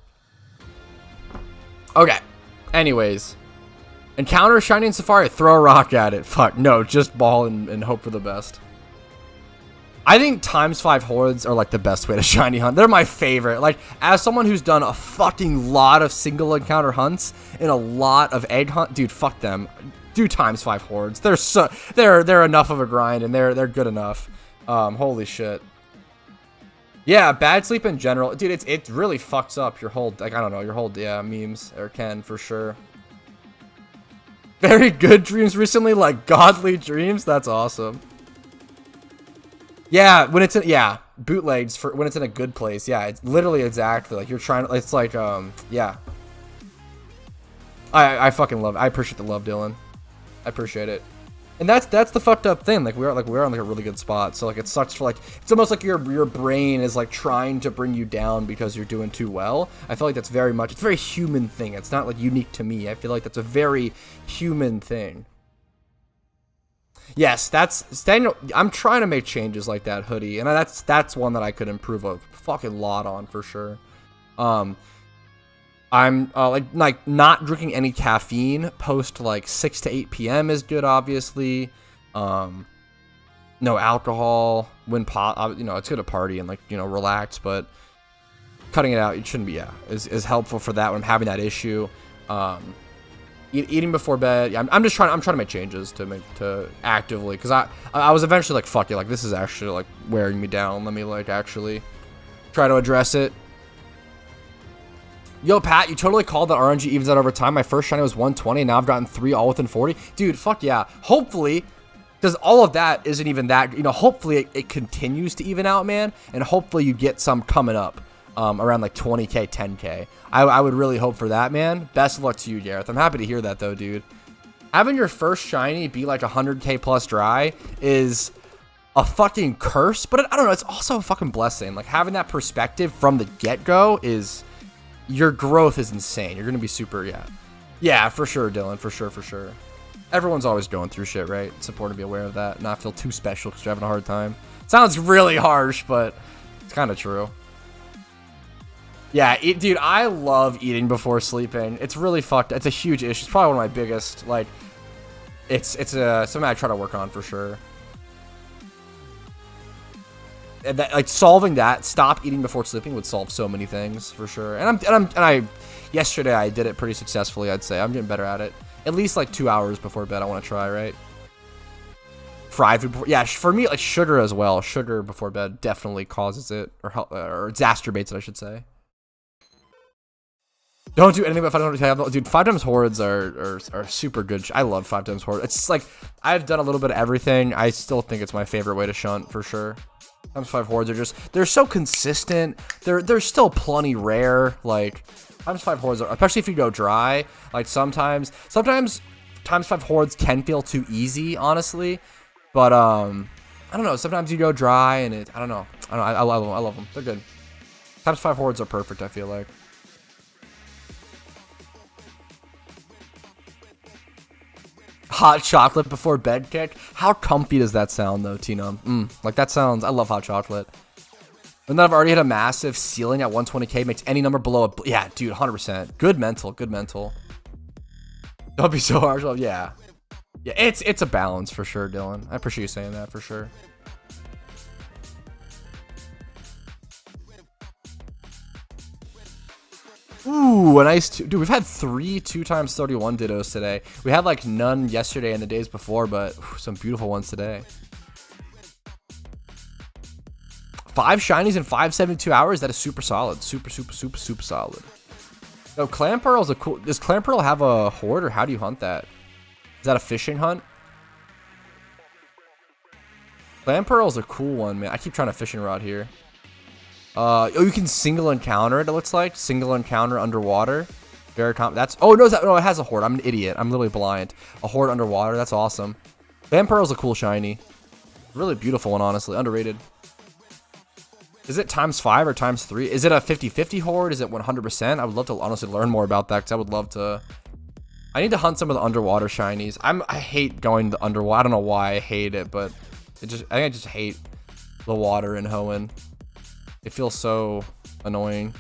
Okay. Anyways, encounter shiny in Safari, throw a rock at it. Fuck no, just ball and hope for the best. I think ×5 hordes are like the best way to shiny hunt. They're my favorite. Like, as someone who's done a fucking lot of single encounter hunts and a lot of egg hunt, dude, fuck them. Do ×5 hordes. They're enough of a grind, and they're good enough. Holy shit. Yeah, bad sleep in general, dude. It really fucks up your whole, like, I don't know, your whole memes or can for sure. Very good dreams recently, like godly dreams. That's awesome. Yeah, when it's in, yeah, bootlegs for when it's in a good place. Yeah, it's literally exactly like you're trying to. It's like yeah. I fucking love it. I appreciate the love, Dylan. I appreciate it. And that's the fucked up thing. Like we're on like a really good spot. So like it sucks for like it's almost like your brain is like trying to bring you down because you're doing too well. I feel like that's very much it's a very human thing. It's not like unique to me. I feel like that's a very human thing. Yes, that's Daniel. I'm trying to make changes like that, Hoodie, and that's one that I could improve a fucking lot on for sure. I'm like not drinking any caffeine post like 6 to 8 p.m. is good, obviously. No alcohol when you know, it's good to party and like, you know, relax, but cutting it out, it shouldn't be, is helpful for that when I'm having that issue. Eating before bed. Yeah, I'm trying to make changes to actively, because I was eventually like, fuck it, like this is actually like wearing me down. Let me like actually try to address it. Yo, Pat, you totally called that RNG evens out over time. My first shiny was 120, and now I've gotten 3 all within 40. Dude, fuck yeah. Hopefully, because all of that isn't even that, you know, hopefully it continues to even out, man, and hopefully you get some coming up around like 20k, 10k. I would really hope for that, man. Best of luck to you, Gareth. I'm happy to hear that, though, dude. Having your first shiny be like 100k plus dry is a fucking curse, but I don't know, it's also a fucking blessing. Like, having that perspective from the get-go is... Your growth is insane. You're going to be super, yeah, for sure, Dylan, for sure. Everyone's always going through shit, right? It's important to be aware of that, not feel too special because you're having a hard time. Sounds really harsh, but it's kind of true. Yeah, dude, I love eating before sleeping. It's really fucked. It's a huge issue. It's probably one of my biggest, like, it's something I try to work on for sure. And that, like, solving that, stop eating before sleeping would solve so many things for sure. And yesterday I did it pretty successfully. I'd say I'm getting better at it. At least like 2 hours before bed. I want to try, right? Fried food before, yeah. For me, like sugar as well. Sugar before bed definitely causes it or exacerbates it, I should say. Don't do anything but 5 times. Dude, 5 times hordes are super good. I love 5 times hordes. It's like I've done a little bit of everything. I still think it's my favorite way to shunt for sure. Times 5 hordes are they're so consistent. They're still plenty rare. Like times 5 hordes are, especially if you go dry. Like sometimes times 5 hordes can feel too easy, honestly. But I don't know. Sometimes you go dry and I don't know. I love them. They're good. Times 5 hordes are perfect, I feel like. Hot chocolate before bed kick. How comfy does that sound, though, Tina? Like, that sounds... I love hot chocolate. And then I've already hit a massive ceiling at 120k. Makes any number below a... Yeah, dude, 100%. Good mental. Good mental. Don't be so harsh. Yeah. Yeah, it's a balance for sure, Dylan. I appreciate you saying that for sure. Ooh, a nice dude. We've had 3 2x31 Dittos today. We had like none yesterday and the days before, but some beautiful ones today. 5 shinies in 572 hours. That is super solid. Super solid. No, Clam Pearl's a cool. Does Clam Pearl have a horde, or how do you hunt that? Is that a fishing hunt? Clam Pearl's a cool one, man. I keep trying to fishing rod here. Oh, you can single encounter it. It looks like single encounter underwater. Very that's. Oh no, no, it has a horde. I'm an idiot. I'm literally blind. A horde underwater. That's awesome. Vampire's a cool shiny. Really beautiful one, honestly. Underrated. Is it times 5 or times 3? Is it a 50-50 horde? Is it 100%? I would love to honestly learn more about that because I would love to. I need to hunt some of the underwater shinies. I hate going to the underwater. I don't know why I hate it, but I think I just hate the water in Hoenn. It feels so annoying.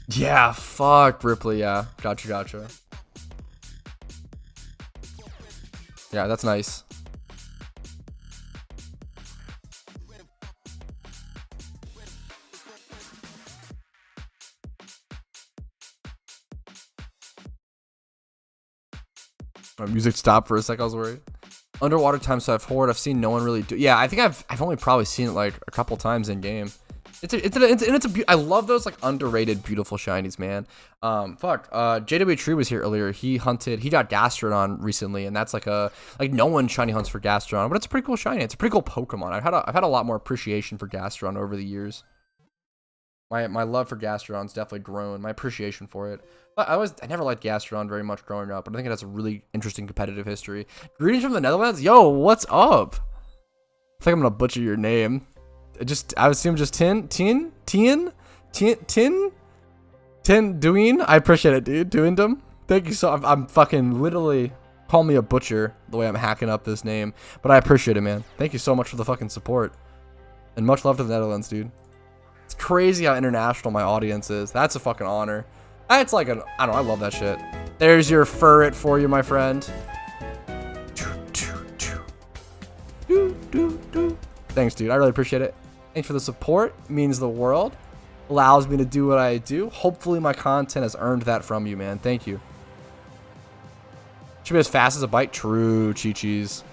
Yeah, fuck Ripley. Yeah, gotcha. Yeah, that's nice. My music stopped for a sec. I was worried. Underwater times 5 horde. I've seen no one really do. Yeah, I think I've only probably seen it like a couple times in game. I love those like underrated beautiful shinies, man. JW Tree was here earlier. He got Gastrodon recently, and that's like no one shiny hunts for Gastrodon, but it's a pretty cool shiny. It's a pretty cool Pokemon. I've had a lot more appreciation for Gastrodon over the years. My love for Gastrodon's definitely grown. My appreciation for it. But I never liked Gastrodon very much growing up, but I think it has a really interesting competitive history. Greetings from the Netherlands. Yo, what's up? I think I'm gonna butcher your name. I assume just Tin Duin. I appreciate it, dude. Duindum. Thank you so. I'm fucking literally call me a butcher the way I'm hacking up this name, but I appreciate it, man. Thank you so much for the fucking support, and much love to the Netherlands, dude. It's crazy how international my audience is. That's a fucking honor. That's like I don't know. I love that shit. There's your furret for you, my friend. Thanks, dude. I really appreciate it. Thanks for the support. It means the world. Allows me to do what I do. Hopefully my content has earned that from you, man. Thank you. Should be as fast as a bike. True, Chi-Chis.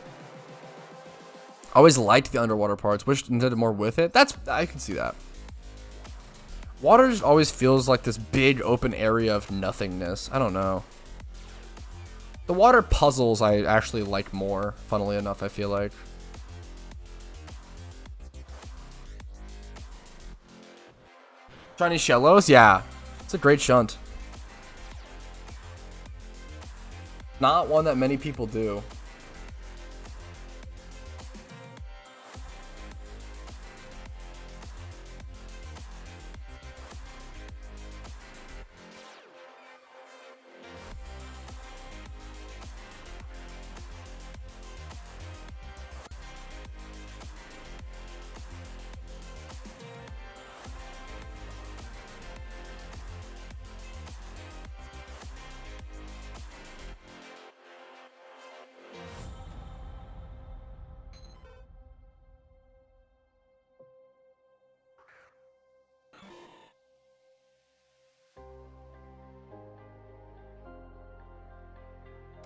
Always liked the underwater parts. Wish did more with it. I can see that. Water just always feels like this big open area of nothingness. I don't know. The water puzzles I actually like more, funnily enough, I feel like. Shiny Shellos? Yeah. It's a great shunt. Not one that many people do.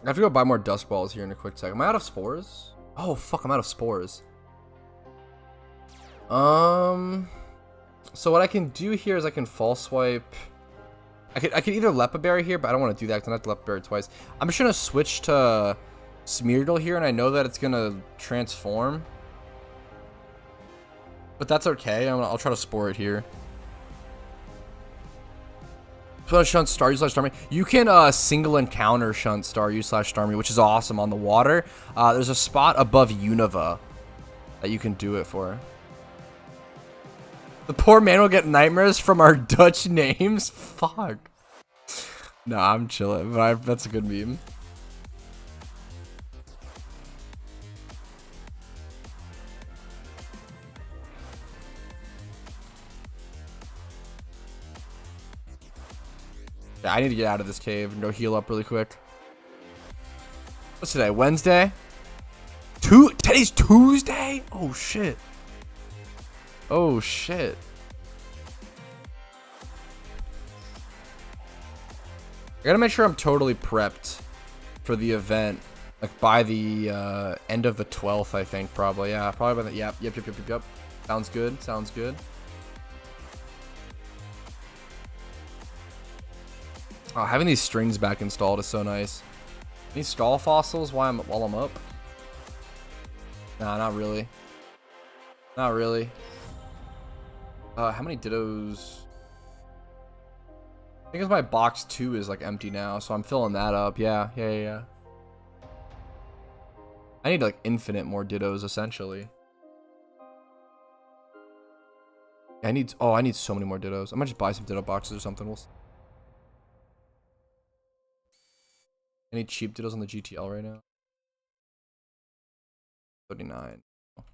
I have to go buy more dust balls here in a quick second. Am I out of spores? Oh, fuck, I'm out of spores. So what I can do here is I can false swipe. I could either Lepa Berry here, but I don't want to do that because I have to Lepa Berry twice. I'm just going to switch to Smeargle here, and I know that it's going to transform. But that's okay. I'll try to spore it here. Shunt Staryu/Starmie. You can single encounter Shunt Staryu/Starmie, which is awesome on the water. There's a spot above Unova that you can do it for. The poor man will get nightmares from our Dutch names. Fuck. Nah, I'm chilling. But that's a good meme. Yeah, I need to get out of this cave and go heal up really quick. What's today? Wednesday? Today's Tuesday? Oh, shit. Oh, shit. I gotta make sure I'm totally prepped for the event. Like, by the end of the 12th, I think, probably. Yeah, probably by the... Yep. Sounds good. Sounds good. Oh, having these strings back installed is so nice. Any skull fossils while I'm up? Nah, not really. Not really. How many Dittos? I think it's my box 2 is like empty now, so I'm filling that up. Yeah. I need like infinite more Dittos essentially. I need so many more Dittos. I might just buy some Ditto boxes or something. Any cheap Dittos on the GTL right now? 39. Oh,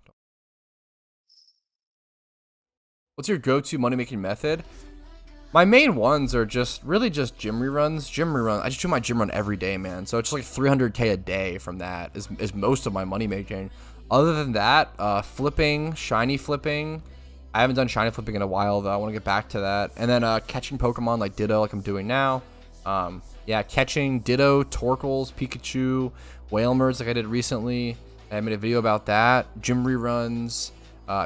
what's your go-to money-making method? My main ones are really just gym reruns. I just do my gym run every day, man. So it's like 300k a day from that is most of my money making. Other than that, flipping, shiny flipping. I haven't done shiny flipping in a while though. I want to get back to that. And then catching Pokemon like Ditto, like I'm doing now. Yeah, catching Ditto, Torkles, Pikachu, Whalmers like I did recently. I made a video about that. Gym reruns,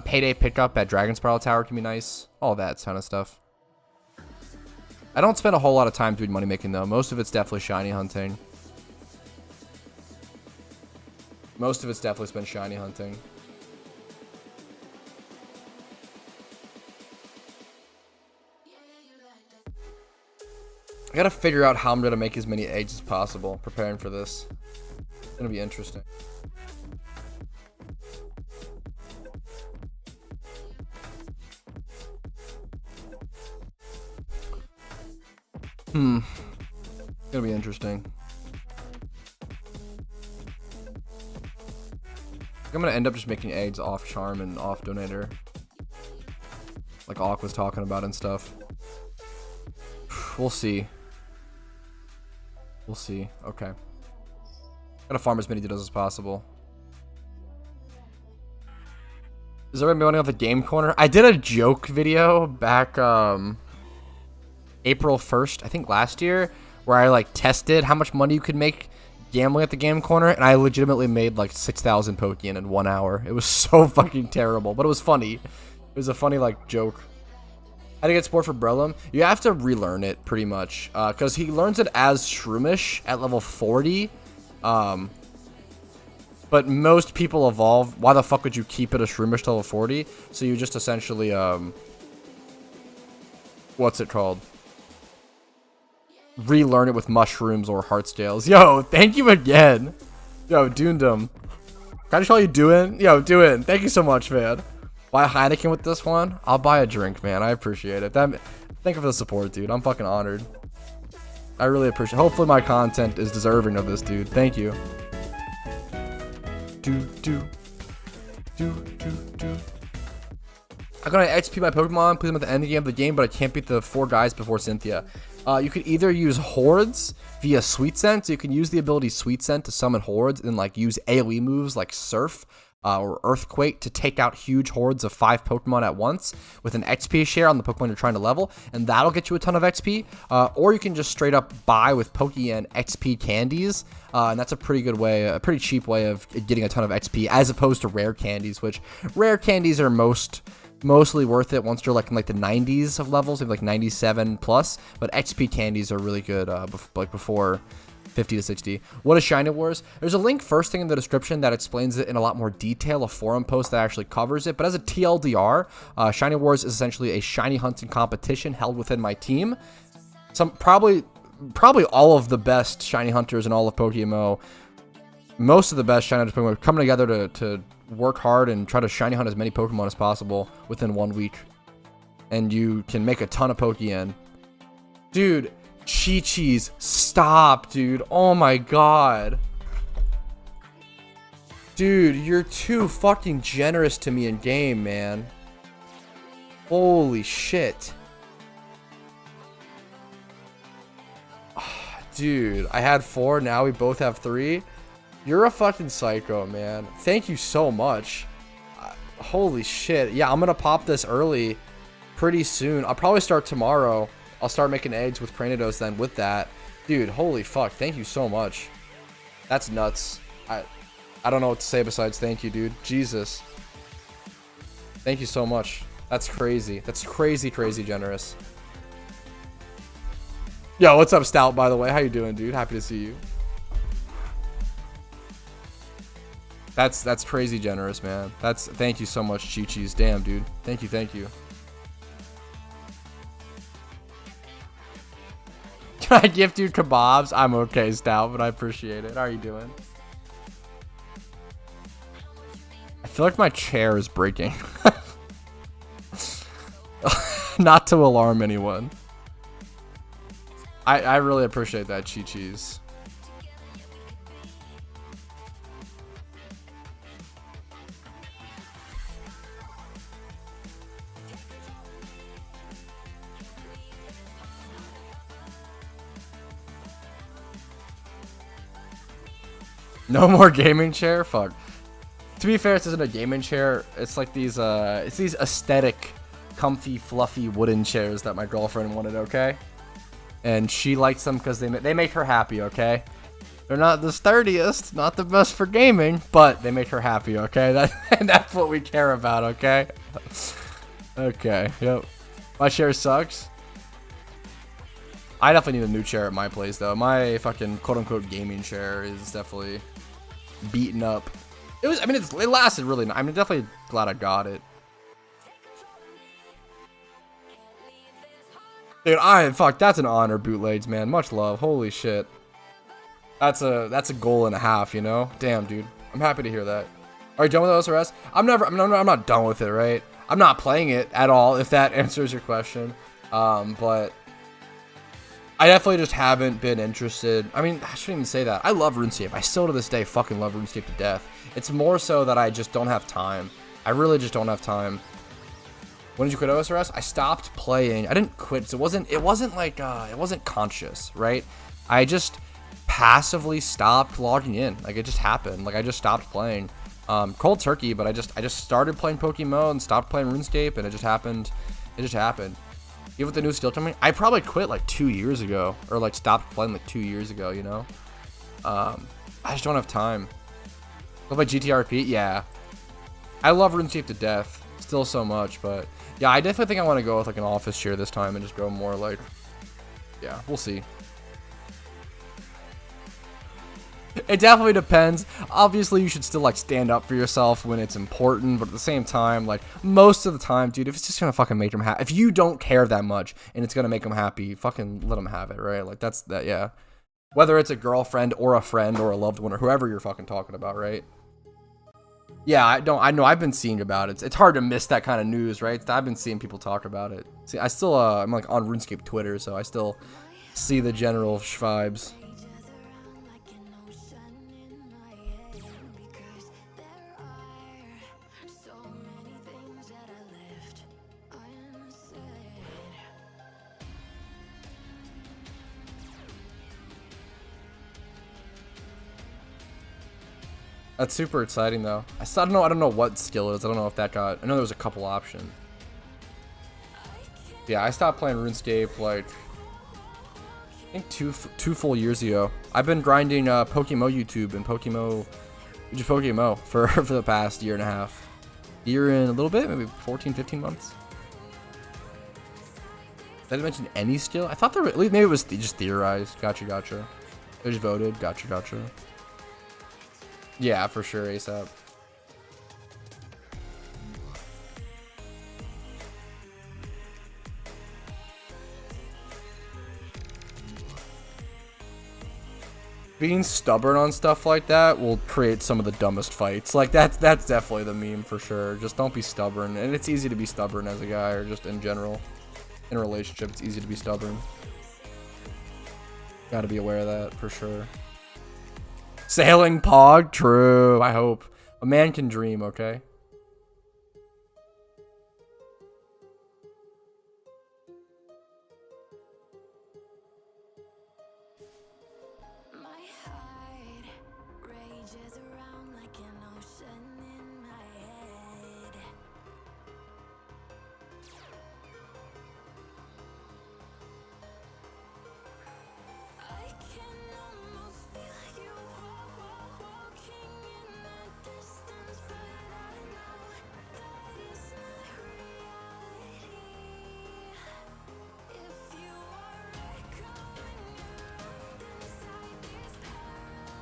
Payday pickup at Dragon Spiral Tower can be nice. All that kind of stuff. I don't spend a whole lot of time doing money making though. Most of it's definitely shiny hunting. Most of it's definitely spent shiny hunting. I gotta figure out how I'm gonna make as many eggs as possible. Preparing for this. It's gonna be interesting. It's gonna be interesting. I'm gonna end up just making eggs off Charm and off Donator. Like Awk was talking about and stuff. We'll see. We'll see. Okay. Gotta farm as many Dittos as possible. Is everybody running off the game corner? I did a joke video back April 1st, I think last year, where I like tested how much money you could make gambling at the game corner, and I legitimately made like 6,000 Pokeyen in 1 hour. It was so fucking terrible, but it was funny. It was a funny like joke. How to get support for Breloom? You have to relearn it pretty much, because he learns it as Shroomish at level 40. But most people evolve. Why the fuck would you keep it a Shroomish to level 40? So you just essentially what's it called? Relearn it with mushrooms or heart scales. Yo, thank you again. Yo, Dundum. Can I just call you Doin? Yo, Doin. Thank you so much, man. Buy a Heineken with this one? I'll buy a drink, man. I appreciate it. Thank you for the support, dude. I'm fucking honored. I really appreciate it. Hopefully my content is deserving of this, dude. Thank you. I'm gonna XP my Pokemon, please them at the end of the game, but I can't beat the 4 guys before Cynthia. You could either use Hordes via Sweet Scent, so you can use the ability Sweet Scent to summon Hordes, and like use AoE moves like Surf or Earthquake to take out huge hordes of 5 Pokemon at once with an XP share on the Pokemon you're trying to level, and that'll get you a ton of XP. Or you can just straight up buy with Pokeyen XP candies, and that's a pretty good way, a pretty cheap way of getting a ton of XP as opposed to rare candies, which rare candies are mostly worth it once you're like in like the 90s of levels, maybe like 97 plus, but XP candies are really good like before 50 to 60. What is Shiny Wars? There's a link first thing in the description that explains it in a lot more detail, a forum post that actually covers it, but as a TLDR, Shiny Wars is essentially a shiny hunting competition held within my team. Probably all of the best shiny hunters in all of PokeMMO, most of the best shiny hunters Pokemon coming together to work hard and try to shiny hunt as many Pokemon as possible within 1 week. And you can make a ton of Pokeyen. Dude, Chi-Chi's, stop, dude. Oh my god. Dude, you're too fucking generous to me in game, man. Holy shit. Dude, I had 4, now we both have 3. You're a fucking psycho, man. Thank you so much. Holy shit. Yeah, I'm gonna pop this early pretty soon. I'll probably start tomorrow. I'll start making eggs with Cranidos then with that. Dude, holy fuck. Thank you so much. That's nuts. I don't know what to say besides thank you, dude. Jesus. Thank you so much. That's crazy. That's crazy, crazy generous. Yo, what's up, Stout, by the way? How you doing, dude? Happy to see you. That's crazy generous, man. Thank you so much, Chi-Chi's. Damn, dude. Thank you, thank you. Can I gift you kebabs? I'm okay, Stout, but I appreciate it. How are you doing? I feel like my chair is breaking. Not to alarm anyone. I really appreciate that, Chi-Chi's. No more gaming chair? Fuck. To be fair, this isn't a gaming chair. It's like these aesthetic, comfy, fluffy wooden chairs that my girlfriend wanted, okay? And she likes them because they make her happy, okay? They're not the sturdiest, not the best for gaming, but they make her happy, okay? That's what we care about, okay? Okay, yep. My chair sucks. I definitely need a new chair at my place, though. My fucking quote-unquote gaming chair is definitely beaten up. It was, I mean, it lasted really nice. I'm definitely glad I got it. Dude, fuck, that's an honor, bootlegs, man. Much love. Holy shit. That's a goal and a half, you know? Damn, dude. I'm happy to hear that. Are you done with OSRS? I'm not done with it, right? I'm not playing it at all, if that answers your question. But I definitely just haven't been interested. I mean, I shouldn't even say that. I love RuneScape. I still to this day fucking love RuneScape to death. It's more so that I just don't have time. I really just don't have time. When did you quit OSRS? I stopped playing. I didn't quit. So it wasn't like it wasn't conscious, right? I just passively stopped logging in. Like it just happened. Like I just stopped playing. Cold turkey, but I just started playing PokeMMO and stopped playing RuneScape, and it just happened. It just happened. Even with the new skill coming, I probably quit like 2 years ago, or like stopped playing like 2 years ago. You know, I just don't have time. What about GTRP? Yeah, I love RuneScape to death, still so much, but yeah, I definitely think I want to go with like an office chair this time and just go more like, yeah, we'll see. It definitely depends. Obviously, you should still like stand up for yourself when it's important, but at the same time, like most of the time, dude, if it's just gonna fucking make them happy, if you don't care that much and it's gonna make them happy, fucking let them have it, right? Like that's that, yeah. Whether it's a girlfriend or a friend or a loved one or whoever you're fucking talking about, right? Yeah, I know I've been seeing about it. It's hard to miss that kind of news, right? I've been seeing people talk about it. See, I still I'm like on RuneScape Twitter, so I still see the general vibes. That's super exciting though. I don't know what skill it is. I don't know if that got. I know there was a couple options. Yeah, I stopped playing RuneScape like I think two full years ago. I've been grinding PokeMMO YouTube and just PokeMMO for the past year and a half. Year and a little bit, maybe 14, 15 months. Did I mention any skill? I thought there were, maybe it was just theorized. Gotcha. They just voted. Gotcha. Yeah, for sure, ASAP. Being stubborn on stuff like that will create some of the dumbest fights. Like that's definitely the meme for sure. Just don't be stubborn, and it's easy to be stubborn as a guy or just in general. In a relationship, it's easy to be stubborn. Gotta be aware of that for sure. Sailing Pog? True, I hope. A man can dream, okay?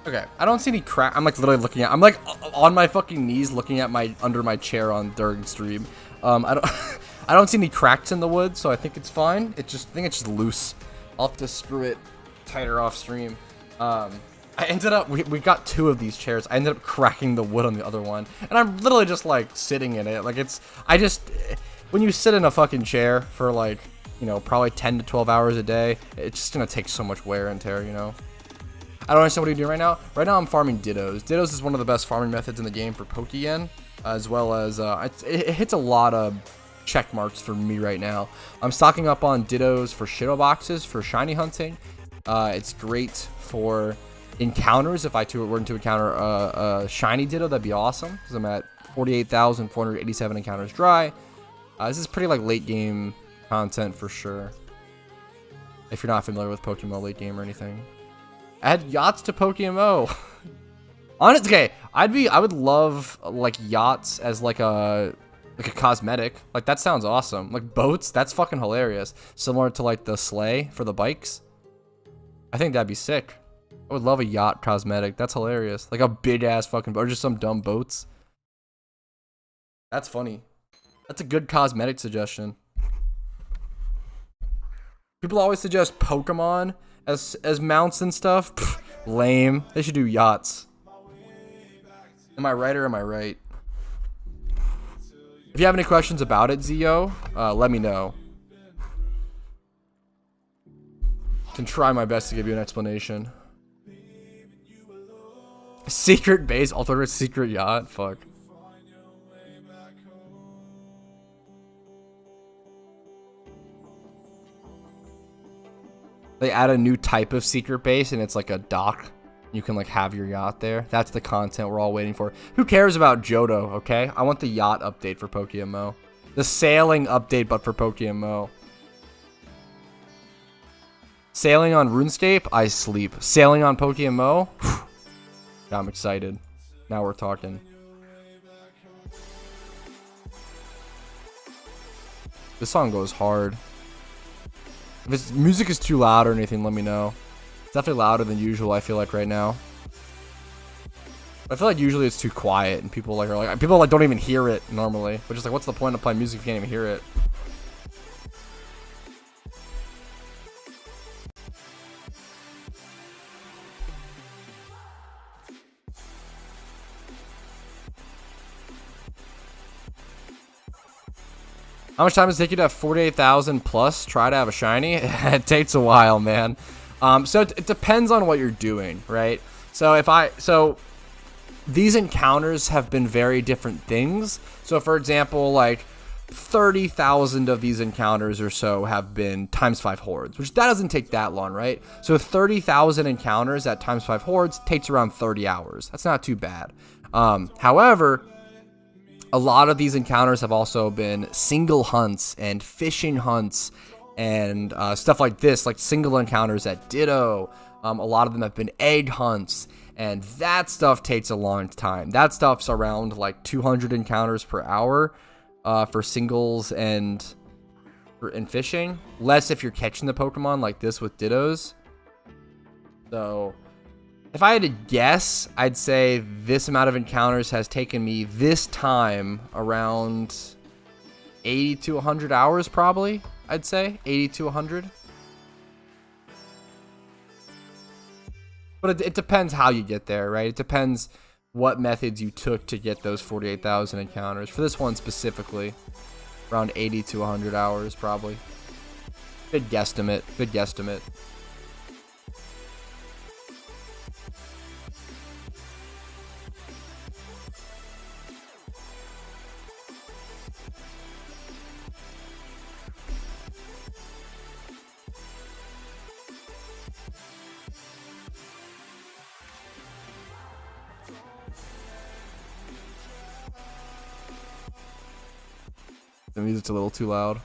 Okay, I don't see any crack. I'm like literally looking at. I'm like on my fucking knees, looking at my under my chair during stream. I don't, I don't see any cracks in the wood, so I think it's fine. I think it's just loose. I'll have to screw it tighter off stream. I ended up we got 2 of these chairs. I ended up cracking the wood on the other one, and I'm literally just like sitting in it. Like when you sit in a fucking chair for like probably 10 to 12 hours a day, it's just gonna take so much wear and tear, I don't understand what you're doing right now. Right now I'm farming Dittos. Dittos is one of the best farming methods in the game for Pokeyen, as well as it hits a lot of check marks for me right now. I'm stocking up on Dittos for Shadow Boxes for shiny hunting. It's great for encounters. If I were to encounter a shiny Ditto, that'd be awesome, because I'm at 48,487 encounters dry. This is pretty like late game content for sure, if you're not familiar with PokeMMO late game or anything. Add yachts to PokeMMO. Okay, I would love like yachts as like a cosmetic. Like that sounds awesome. Like boats, that's fucking hilarious. Similar to like the sleigh for the bikes. I think that'd be sick. I would love a yacht cosmetic. That's hilarious. Like a big ass fucking boat, or just some dumb boats. That's funny. That's a good cosmetic suggestion. People always suggest Pokemon as mounts and stuff. Pfft, lame. They should do yachts. Am I right or am I right? If you have any questions about it, Zio, let me know. Can try my best to give you an explanation. Secret base, alternate secret yacht. Fuck. They add a new type of secret base and it's like a dock. You can like have your yacht there. That's the content we're all waiting for. Who cares about Johto, okay? I want the yacht update for PokeMMO. The sailing update, but for PokeMMO. Sailing on RuneScape, I sleep. Sailing on PokeMMO, I'm excited. Now we're talking. This song goes hard. If this music is too loud or anything, let me know. It's definitely louder than usual, I feel like, right now. I feel like usually it's too quiet and people don't even hear it normally. But just like, what's the point of playing music if you can't even hear it? How much time does it take you to have 48,000 plus? Try to have a shiny? It takes a while, man. So it depends on what you're doing, right? So these encounters have been very different things. So for example, like 30,000 of these encounters or so have been ×5 hordes, which that doesn't take that long, right? So 30,000 encounters at ×5 hordes takes around 30 hours. That's not too bad. However, a lot of these encounters have also been single hunts and fishing hunts and stuff like this, like single encounters at Ditto. A lot of them have been egg hunts, and that stuff takes a long time. That stuff's around like 200 encounters per hour for singles and fishing. Less if you're catching the Pokemon like this with Dittos. So if I had to guess, I'd say this amount of encounters has taken me this time around 80 to 100 hours probably, I'd say. 80 to 100. But it depends how you get there, right? It depends what methods you took to get those 48,000 encounters. For this one specifically, around 80 to 100 hours probably. Good guesstimate. Good guesstimate. The music's a little too loud.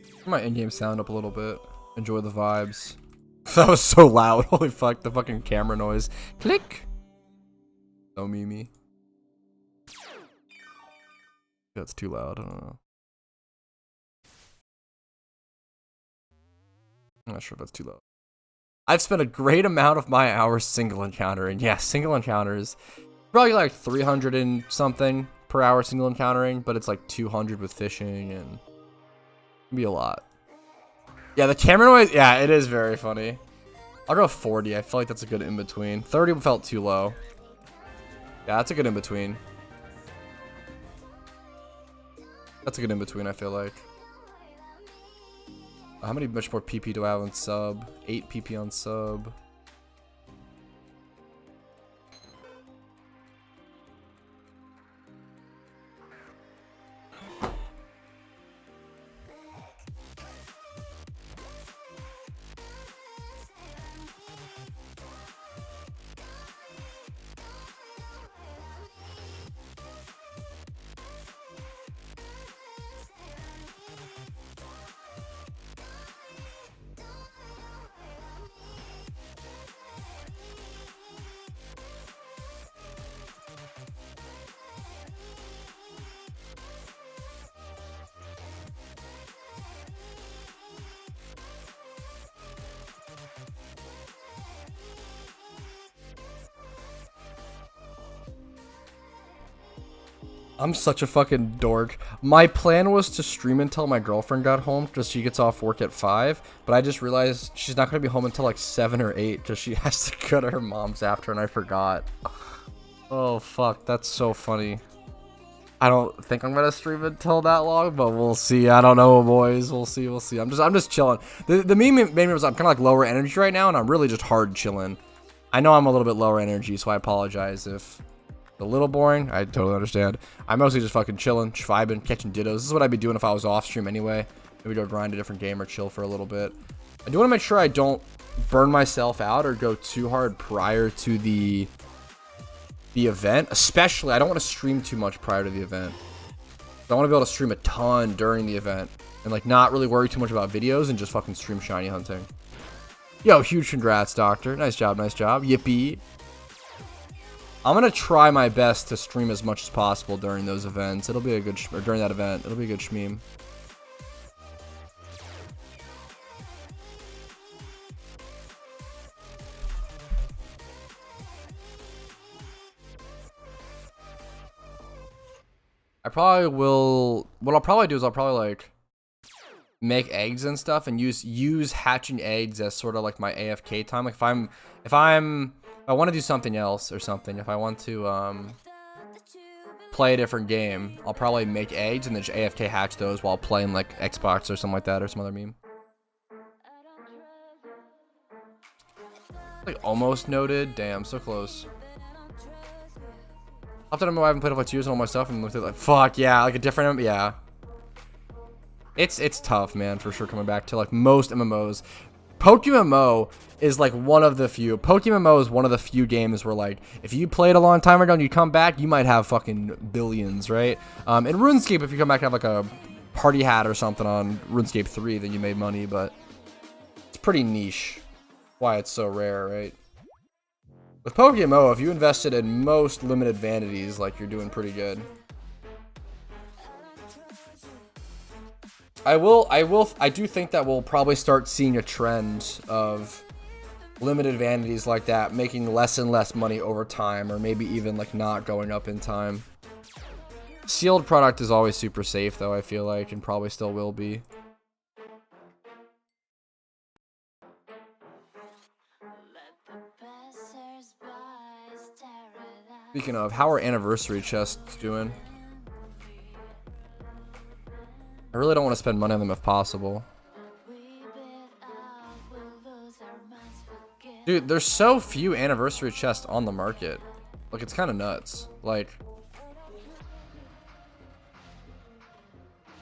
Turn my in-game sound up a little bit. Enjoy the vibes. That was so loud. Holy fuck, the fucking camera noise. Click. So Mimi. That's too loud. I don't know. I'm not sure if that's too loud. I've spent a great amount of my hours single encountering. Yeah, single encounters. Probably like 300 and something per hour single encountering, but it's like 200 with fishing and it'd be a lot. Yeah, the camera noise, yeah, it is very funny. I'll go 40. I feel like that's a good in-between. 30 felt too low. Yeah, that's a good in-between. That's a good in-between, I feel like. How much more PP do I have on sub? 8 PP on sub. I'm such a fucking dork. My plan was to stream until my girlfriend got home because she gets off work at 5. But I just realized she's not going to be home until like 7 or 8 because she has to go to her mom's after, and I forgot. Oh, fuck. That's so funny. I don't think I'm going to stream until that long, but we'll see. I don't know, boys. We'll see. We'll see. I'm just chilling. The meme was I'm kind of like lower energy right now, and I'm really just hard chilling. I know I'm a little bit lower energy, so I apologize if... a little boring. I totally understand. I'm mostly just fucking chilling, vibing, catching dittos. This is what I'd be doing if I was off stream anyway. Maybe go grind a different game or chill for a little bit. I do want to make sure I don't burn myself out or go too hard prior to the event. Especially, I don't want to stream too much prior to the event. I want to be able to stream a ton during the event and like not really worry too much about videos and just fucking stream shiny hunting. Yo, huge congrats, Doctor. Nice job, nice job. Yippee. I'm gonna try my best to stream as much as possible during those events. It'll be a good or during that event. It'll be a good shmeem. I probably will. What I'll probably do is I'll probably like make eggs and stuff and use hatching eggs as sort of like my AFK time. Like if I want to do something else or something, if I want to play a different game, I'll probably make eggs and then just AFK hatch those while playing like Xbox or something like that or some other meme. Like almost noted. Damn, so close. After I haven't played it for 2 years and all my stuff and looked at like fuck yeah, like a different yeah. It's tough, man, for sure coming back to like most MMOs. PokeMMO is like one of the few. PokeMMO is one of the few games where like if you played a long time ago and you come back, you might have fucking billions, right? In RuneScape, if you come back and have like a party hat or something on RuneScape 3, then you made money, but it's pretty niche. Why it's so rare, right? With PokeMMO, if you invested in most limited vanities, like you're doing pretty good. I do think that we'll probably start seeing a trend of limited vanities like that making less and less money over time, or maybe even like not going up in time. Sealed product is always super safe though, I feel like, and probably still will be. Speaking of, how are anniversary chests doing? I really don't want to spend money on them if possible. Dude, there's so few anniversary chests on the market. Like, it's kind of nuts. Like,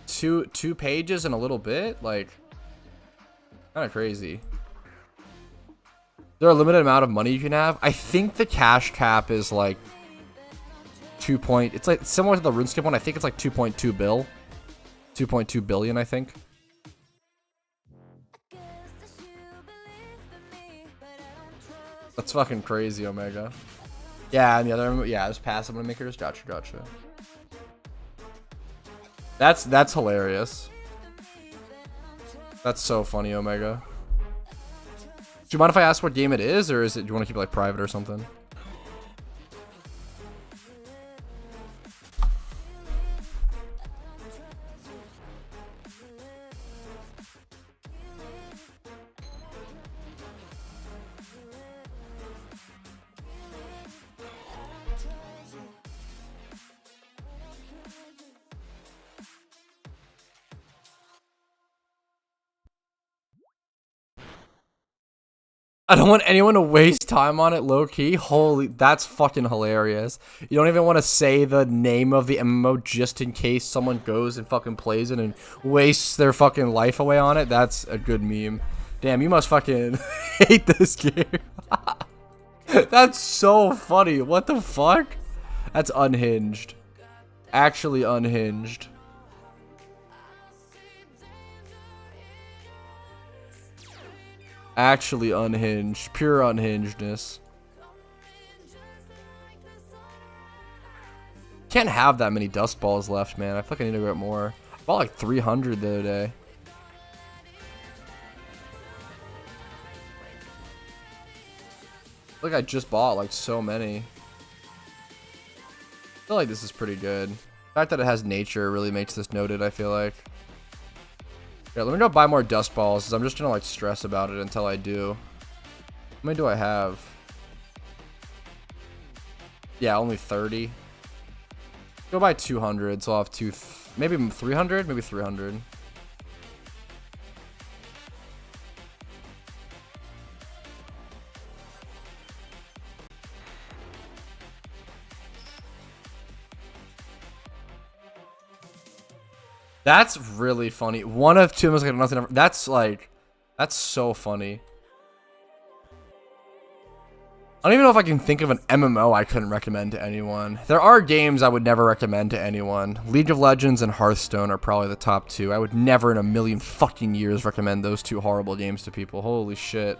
two pages in a little bit? Like, kind of crazy. There are a limited amount of money you can have. I think the cash cap is like it's like similar to the RuneScape one. I think it's like 2.2 bill. 2.2 billion, I think. That's fucking crazy, Omega. Yeah, and the other, yeah, it's passive makers. Gotcha. That's hilarious. That's so funny, Omega. Do you mind if I ask what game it is, or do you want to keep it like private or something? I don't want anyone to waste time on it, low-key. Holy, that's fucking hilarious. You don't even want to say the name of the MMO just in case someone goes and fucking plays it and wastes their fucking life away on it. That's a good meme. Damn, you must fucking hate this game. That's so funny. What the fuck? That's unhinged. Actually unhinged. Actually unhinged. Pure unhingedness. Can't have that many dust balls left, man. I fucking need to get more. I bought like 300 the other day. Look, I just bought like so many. I feel like this is pretty good. fact that it has nature really makes this noted, I feel like. Yeah, let me go buy more dust balls, because I'm just gonna like stress about it until I do. How many do I have? Yeah, only 30. Go buy 200, so I'll have maybe 300? Maybe 300. That's really funny. One of two like nothing. That's so funny. I don't even know if I can think of an MMO I couldn't recommend to anyone. There are games I would never recommend to anyone. League of Legends and Hearthstone are probably the top two. I would never in a million fucking years recommend those two horrible games to people. Holy shit.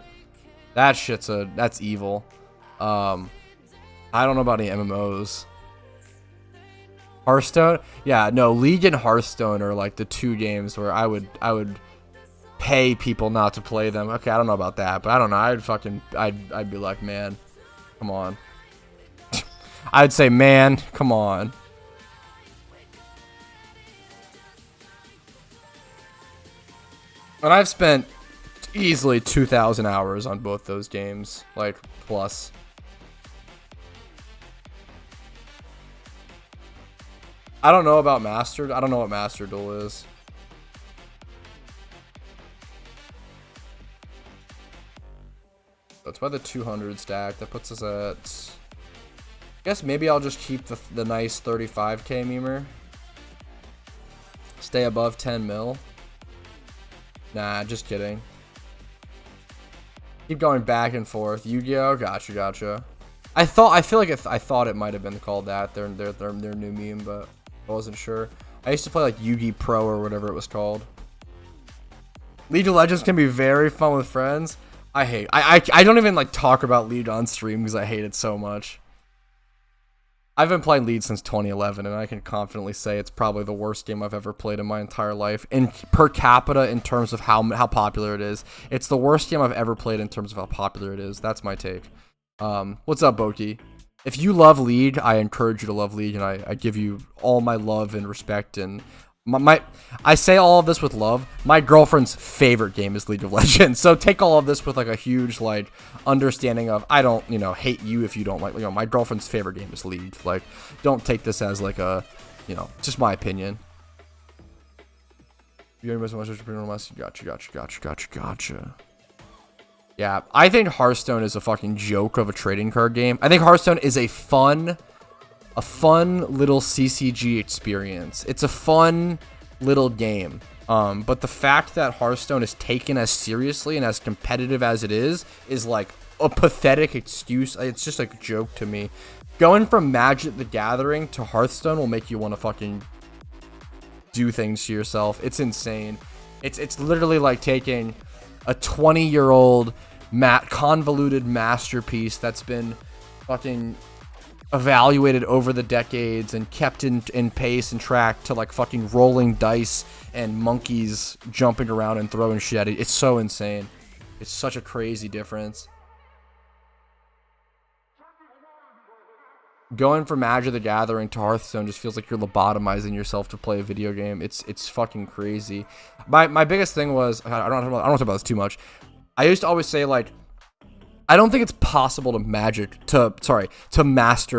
That's evil. I don't know about any MMOs. Hearthstone? Yeah, no, League and Hearthstone are like the two games where I would pay people not to play them. Okay, I don't know about that, but I don't know. I'd be like, man, come on. I'd say, man, come on. And I've spent easily 2,000 hours on both those games, like plus. I don't know about Mastered. I don't know what Master Duel is. That's why the 200 stack. That puts us at... I guess maybe I'll just keep the nice 35k memer. Stay above 10 mil. Nah, just kidding. Keep going back and forth. Yu-Gi-Oh! Gotcha. I feel like I thought it might have been called that. Their new meme, but I wasn't sure. I used to play like Yu-Gi Pro or whatever it was called. League of Legends can be very fun with friends. I don't even like talk about League on stream because I hate it so much. I've been playing League since 2011, and I can confidently say it's probably the worst game I've ever played in my entire life. In per capita, in terms of how popular it is, it's the worst game I've ever played in terms of how popular it is. That's my take. What's up, Boki? If you love League, I encourage you to love League, and I give you all my love and respect. And I say all of this with love. My girlfriend's favorite game is League of Legends, so take all of this with like a huge like understanding of I don't hate you if you don't like my girlfriend's favorite game is League. Like, don't take this as like a just my opinion. Gotcha. Yeah, I think Hearthstone is a fucking joke of a trading card game. I think Hearthstone is a fun little CCG experience. It's a fun little game. But the fact that Hearthstone is taken as seriously and as competitive as it is like a pathetic excuse. It's just like a joke to me. Going from Magic the Gathering to Hearthstone will make you want to fucking do things to yourself. It's insane. It's literally like taking a 20-year-old convoluted masterpiece that's been fucking evaluated over the decades and kept in pace and track to like fucking rolling dice and monkeys jumping around and throwing shit at it. It's so insane. It's such a crazy difference. Going from Magic the Gathering to Hearthstone just feels like you're lobotomizing yourself to play a video game. It's fucking crazy. My biggest thing was I don't want to talk about this too much. I used to always say like I don't think it's possible to master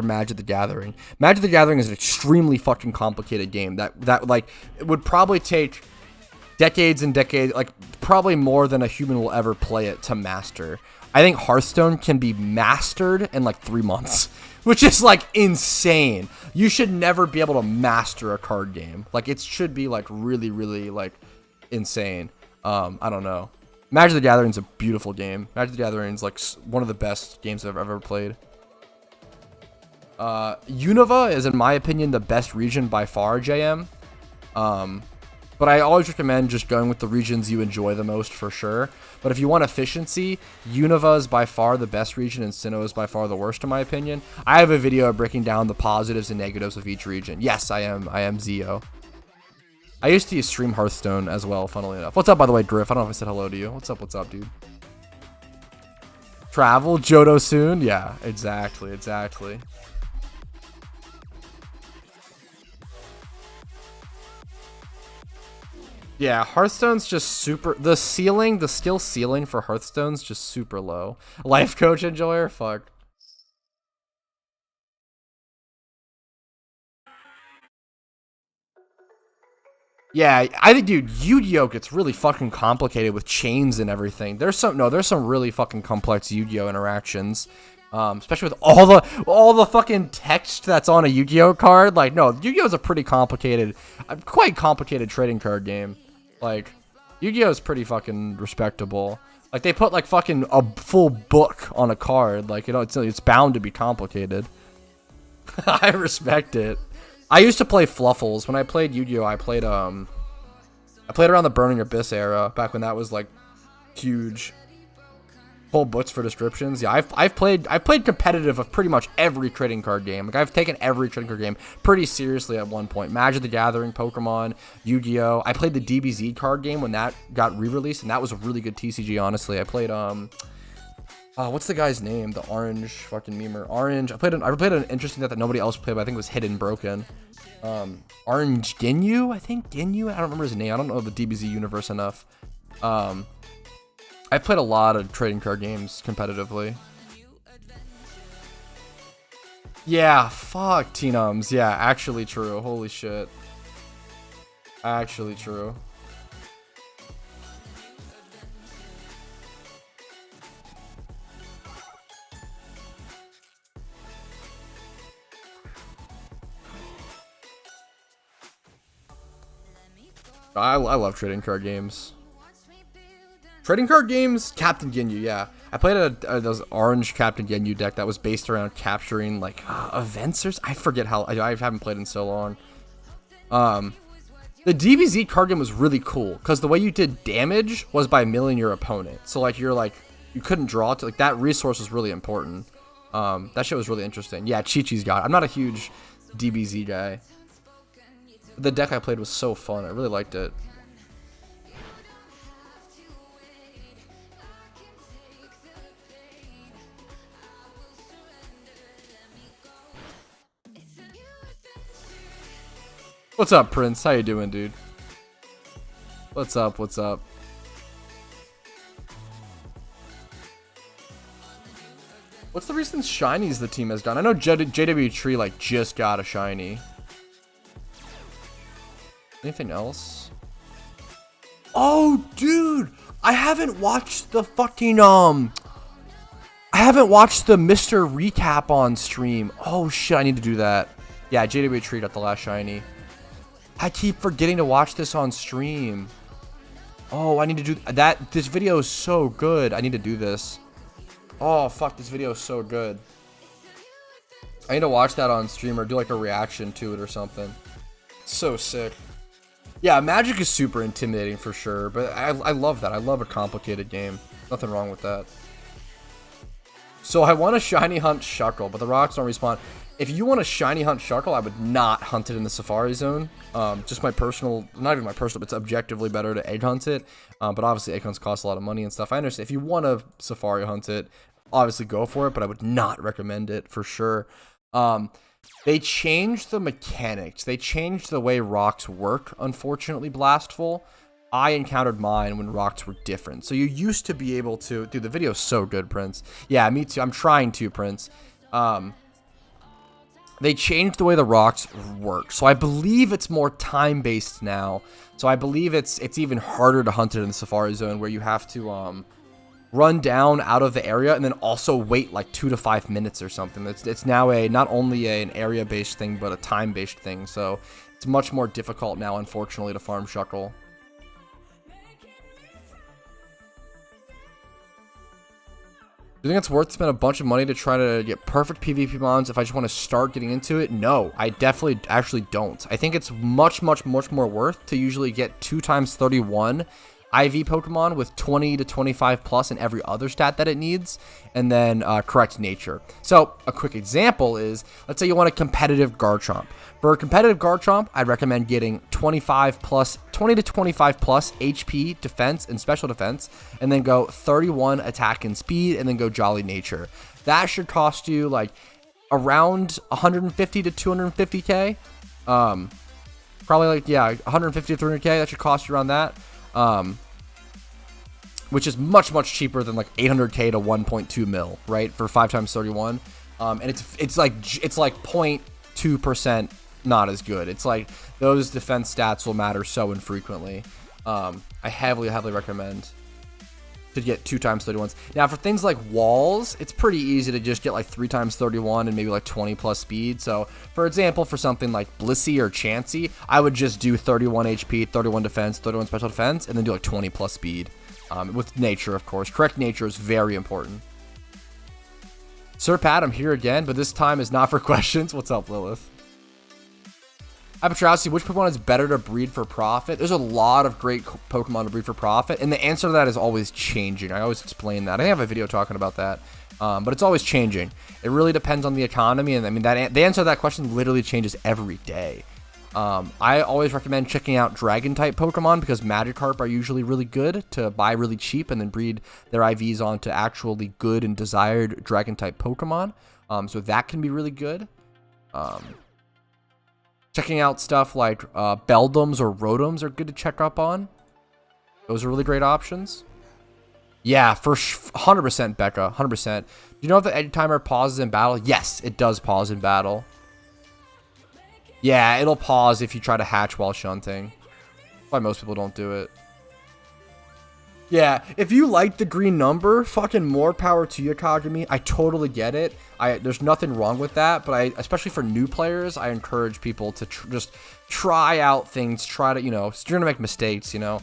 Magic the Gathering. Magic the Gathering is an extremely fucking complicated game that like it would probably take decades and decades, like probably more than a human will ever play it to master. I think Hearthstone can be mastered in like 3 months, which is like insane. You should never be able to master a card game. Like it should be like really, really like insane. I don't know. Magic the Gathering is a beautiful game. Magic the Gathering is like one of the best games I've ever played. Unova is, in my opinion, the best region by far, JM. But I always recommend just going with the regions you enjoy the most for sure. But if you want efficiency, Unova is by far the best region and Sinnoh is by far the worst in my opinion. I have a video breaking down the positives and negatives of each region. Yes, I am Zio. I used to stream Hearthstone as well, funnily enough. What's up, by the way, Griff? I don't know if I said hello to you. What's up, dude? Travel? Johto soon? Yeah, exactly. Yeah, Hearthstone's just super. The skill ceiling for Hearthstone's just super low. Life coach enjoyer, fuck. Yeah, I think, dude, Yu-Gi-Oh gets really fucking complicated with chains and everything. There's some really fucking complex Yu-Gi-Oh interactions, especially with all the fucking text that's on a Yu-Gi-Oh card. Like, no, Yu-Gi-Oh is a pretty complicated, quite complicated trading card game. Like, Yu-Gi-Oh is pretty fucking respectable. Like, they put like fucking a full book on a card. Like, you know, it's bound to be complicated. I respect it. I used to play Fluffles. When I played Yu-Gi-Oh, I played around the Burning Abyss era, back when that was like huge. Whole books for descriptions. Yeah, I've played competitive of pretty much every trading card game. Like, I've taken every trading card game pretty seriously at one point. Magic the Gathering, Pokemon, Yu-Gi-Oh. I played the DBZ card game when that got re-released, and that was a really good TCG, honestly. I played what's the guy's name? The orange fucking memer. Orange. I played an interesting deck that nobody else played, but I think it was Hidden Broken. Orange Ginyu, I think. Ginyu? I don't remember his name. I don't know the DBZ universe enough. I played a lot of trading card games competitively. Yeah, fuck Teenums. Yeah, actually true. Holy shit. Actually true. I love trading card games. Trading card games, Captain Ginyu, yeah. I played those orange Captain Ginyu deck that was based around capturing like events or I forget how. I haven't played in so long. The DBZ card game was really cool because the way you did damage was by milling your opponent. So like you couldn't draw to like that resource was really important. That shit was really interesting. Yeah, Chi-Chi's got it. I'm not a huge DBZ guy. The deck I played was so fun. I really liked it. What's up, Prince? How you doing, dude? What's up? What's up? What's the recent shinies the team has done? I know JW Tree like just got a shiny. Anything else? Oh, dude! I haven't watched the fucking I haven't watched the Mr. Recap on stream. Oh shit, I need to do that. Yeah, JW Tree got the last shiny. I keep forgetting to watch this on stream. Oh, I need to do that. This video is so good. I need to do this. Oh, fuck. This video is so good. I need to watch that on stream or do like a reaction to it or something. It's so sick. Yeah, Magic is super intimidating for sure, but I love that. I love a complicated game. Nothing wrong with that. So I want to shiny hunt Shuckle, but the rocks don't respawn. If you want to shiny hunt Shuckle, I would not hunt it in the Safari Zone. Just my personal, not even my personal, but it's objectively better to egg hunt it. But obviously egg hunts cost a lot of money and stuff. I understand. If you want to Safari hunt it, obviously go for it, but I would not recommend it for sure. They changed the mechanics. They changed the way rocks work, unfortunately, Blastful. I encountered mine when rocks were different. So you used to be able to... Dude, the video's so good, Prince. Yeah, me too. I'm trying to, Prince. They changed the way the rocks work. So I believe it's more time-based now. So I believe it's even harder to hunt it in the Safari Zone where you have to run down out of the area and then also wait like 2 to 5 minutes or something. It's now not only an area-based thing, but a time-based thing. So it's much more difficult now, unfortunately, to farm Shuckle. Do you think it's worth to spend a bunch of money to try to get perfect PvP mons if I just want to start getting into it? No, I definitely actually don't. I think it's much more worth to usually get 2x31 IV Pokemon with 20 to 25 plus in every other stat that it needs, and then correct nature. So a quick example is, let's say you want a competitive Garchomp. For a competitive Garchomp, I'd recommend getting 20 to 25 plus HP, defense, and special defense, and then go 31 attack and speed, and then go Jolly Nature. That should cost you like around 150 to 250k. Probably like, yeah, 150 to 300k. That should cost you around that. Which is much, much cheaper than like 800k to 1.2 mil, right? For 5 times 31. And it's like 0.2% not as good. It's like those defense stats will matter so infrequently. I heavily recommend to get 2 times 31s. Now for things like walls, it's pretty easy to just get like 3 times 31 and maybe like 20 plus speed. So for example, for something like Blissey or Chansey, I would just do 31 HP, 31 defense, 31 special defense, and then do like 20 plus speed. With nature, of course. Correct nature is very important. Sir Pat, I'm here again, but this time is not for questions. What's up, Lilith? Hypertrosity, which Pokemon is better to breed for profit? There's a lot of great Pokemon to breed for profit, and the answer to that is always changing. I always explain that. I have a video talking about that, but it's always changing. It really depends on the economy, and I mean, the answer to that question literally changes every day. I always recommend checking out Dragon-type Pokemon because Magikarp are usually really good to buy really cheap and then breed their IVs onto actually good and desired Dragon-type Pokemon. So that can be really good. Checking out stuff like Beldums or Rotoms are good to check up on. Those are really great options. Yeah, for 100% Becca, 100%. Do you know if the edge timer pauses in battle? Yes, it does pause in battle. Yeah, it'll pause if you try to hatch while shunting. That's why most people don't do it. Yeah, if you like the green number, fucking more power to you, Kagami. I totally get it. There's nothing wrong with that, but especially for new players, I encourage people to just try out things, try to, you're gonna make mistakes, and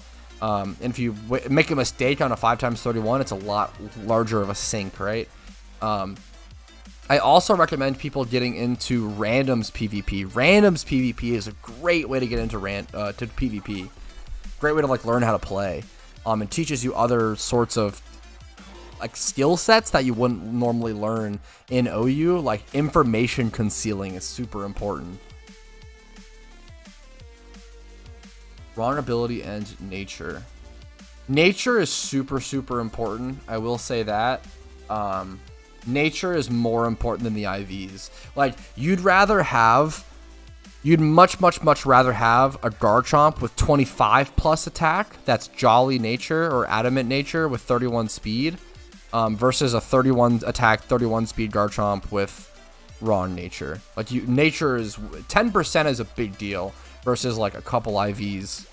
if you make a mistake on a 5 times 31, it's a lot larger of a sink, right? I also recommend people getting into randoms PvP. Randoms PvP is a great way to get into to PvP. Great way to like learn how to play. It teaches you other sorts of like skill sets that you wouldn't normally learn in OU. Like information concealing is super important. Wrong ability and nature. Nature is super, super important. I will say that. Nature is more important than the IVs. Like, you'd much, much, much rather have a Garchomp with 25 plus attack, that's Jolly Nature or Adamant Nature with 31 speed, versus a 31 attack, 31 speed Garchomp with Wrong Nature. Like, nature is 10% is a big deal versus like a couple IVs.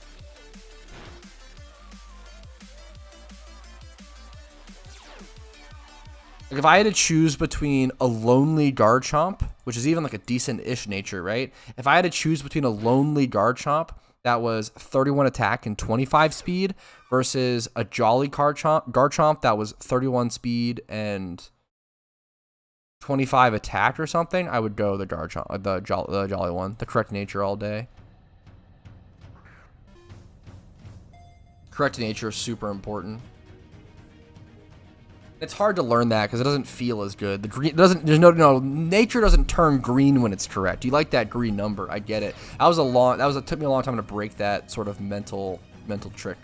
Like if I had to choose between a lonely Garchomp, which is even like a decent-ish nature, right? If I had to choose between a lonely Garchomp that was 31 attack and 25 speed versus a Jolly Garchomp that was 31 speed and 25 attack or something, I would go the Garchomp, the Jolly one, the correct nature all day. Correct nature is super important. It's hard to learn that because it doesn't feel as good. The green doesn't. There's no. Nature doesn't turn green when it's correct. You like that green number. I get it. It took me a long time to break that sort of mental trick.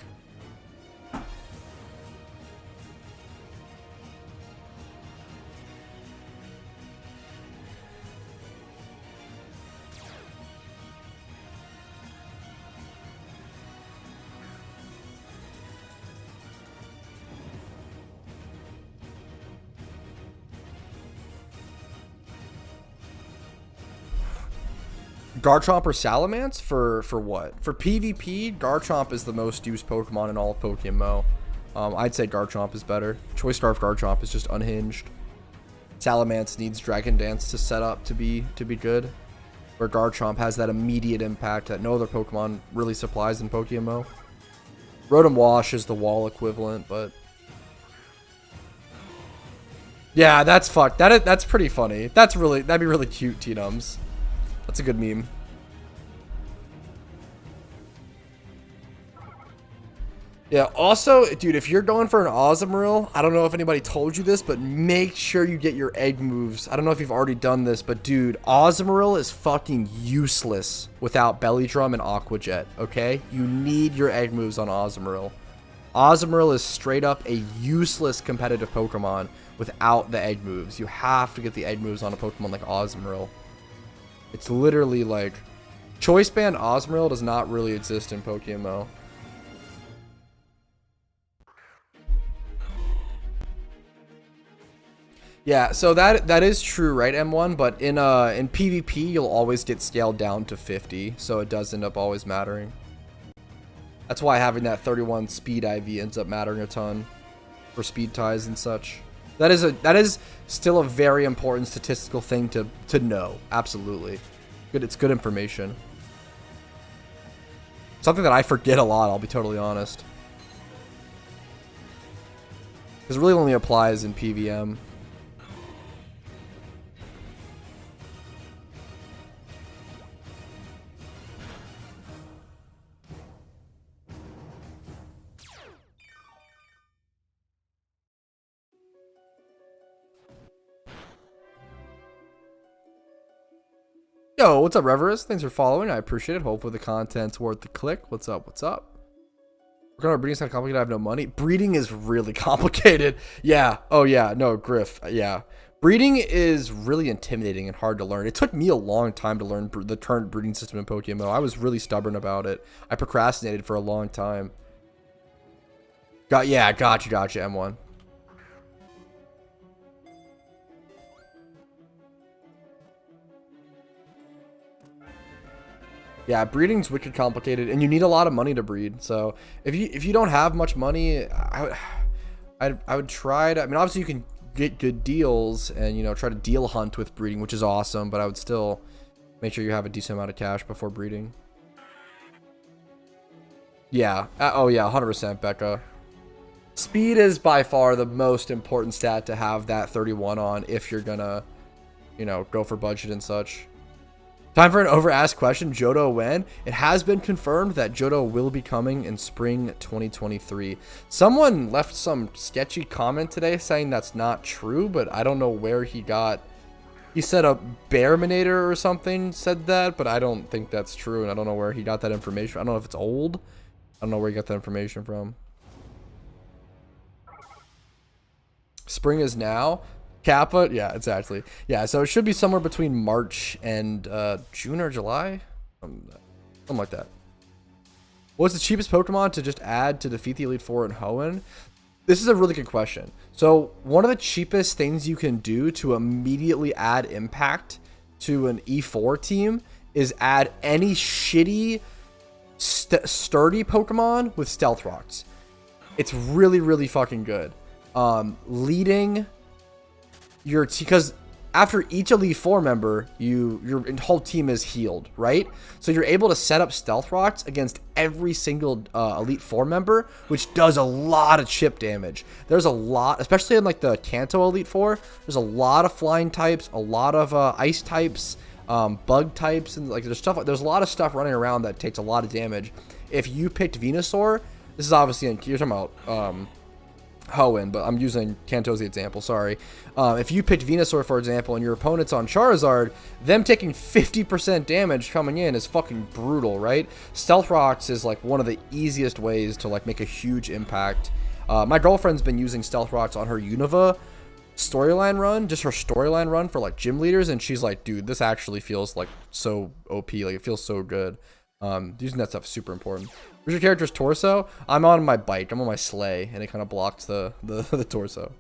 Garchomp or Salamence for what? For PvP, Garchomp is the most used Pokemon in all of PokeMMO. I'd say Garchomp is better. Choice Scarf Garchomp is just unhinged. Salamence needs Dragon Dance to set up to be good, where Garchomp has that immediate impact that no other Pokemon really supplies in PokeMMO. Rotom Wash is the wall equivalent, but yeah, that's fucked. That's pretty funny. That'd be really cute, T-Nums. That's a good meme. Yeah, also, dude, if you're going for an Azumarill, I don't know if anybody told you this, but make sure you get your egg moves. I don't know if you've already done this, but dude, Azumarill is fucking useless without Belly Drum and Aqua Jet, okay? You need your egg moves on Azumarill. Azumarill is straight up a useless competitive Pokemon without the egg moves. You have to get the egg moves on a Pokemon like Azumarill. It's literally like Choice Band Osmoril does not really exist in PokeMMO. Yeah, so that is true, right, M1? But in PvP, you'll always get scaled down to 50, so it does end up always mattering. That's why having that 31 speed IV ends up mattering a ton for speed ties and such. That is still a very important statistical thing to know. Absolutely, it's good information. Something that I forget a lot. I'll be totally honest, because it really only applies in PVM. Yo, what's up, Reverus? Thanks for following. I appreciate it. Hopefully the content's worth the click. What's up? What's up? We're gonna breeding's not complicated. I have no money. Breeding is really complicated. Yeah. Oh yeah. No, Griff. Yeah. Breeding is really intimidating and hard to learn. It took me a long time to learn the current breeding system in PokeMMO. I was really stubborn about it. I procrastinated for a long time. Gotcha, M1. Yeah, breeding's wicked complicated, and you need a lot of money to breed. So if you don't have much money, I would try to. I mean, obviously you can get good deals and, you know, try to deal hunt with breeding, which is awesome. But I would still make sure you have a decent amount of cash before breeding. Yeah. Oh yeah, 100%, Becca. Speed is by far the most important stat to have that 31 on if you're gonna, you know, go for budget and such. Time for an over-asked question. Johto when? It has been confirmed that Johto will be coming in spring 2023. Someone left some sketchy comment today saying that's not true, but I don't know where he got. He said a Bearminator or something said that, but I don't think that's true, and I don't know where he got that information. I don't know if it's old. I don't know where he got that information from. Spring is now. Kappa, yeah, exactly. Yeah, so it should be somewhere between March and June or July, something like that. What's the cheapest Pokemon to just add to defeat the Elite Four in Hoenn? This is a really good question. So one of the cheapest things you can do to immediately add impact to an E4 team is add any shitty, sturdy Pokemon with Stealth Rocks. It's really, really fucking good. Leading your because after each Elite Four member, your whole team is healed, right? So you're able to set up Stealth Rocks against every single Elite Four member, which does a lot of chip damage. There's a lot, especially in like the Kanto Elite Four. There's a lot of flying types, a lot of ice types, bug types, and like there's a lot of stuff running around that takes a lot of damage. If you picked Venusaur, this is obviously you're talking about Hoenn, but I'm using Kanto as the example, sorry. If you picked Venusaur, for example, and your opponent's on Charizard, them taking 50% damage coming in is fucking brutal, right? Stealth Rocks is like one of the easiest ways to like make a huge impact. My girlfriend's been using Stealth Rocks on her Unova storyline run, just her storyline run for like gym leaders, and she's like, dude, this actually feels like so OP, like it feels so good. Using that stuff is super important. Where's your character's torso? I'm on my bike. I'm on my sleigh, and it kind of blocks the torso.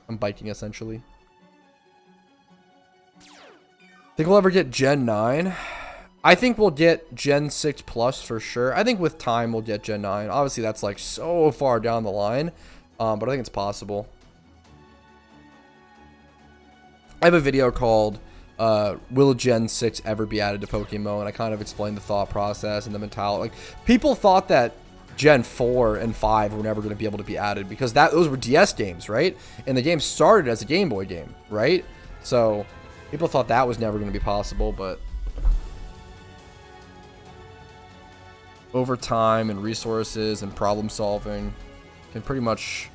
I'm biking, essentially. Think we'll ever get Gen 9? I think we'll get Gen 6 Plus for sure. I think with time we'll get Gen 9. Obviously, that's like so far down the line, but I think it's possible. I have a video called will Gen 6 ever be added to PokeMMO, and I kind of explained the thought process and the mentality. Like, people thought that Gen 4 and 5 were never going to be able to be added because those were DS games, right? And the game started as a Game Boy game, right? So people thought that was never going to be possible, but over time and resources and problem solving can pretty much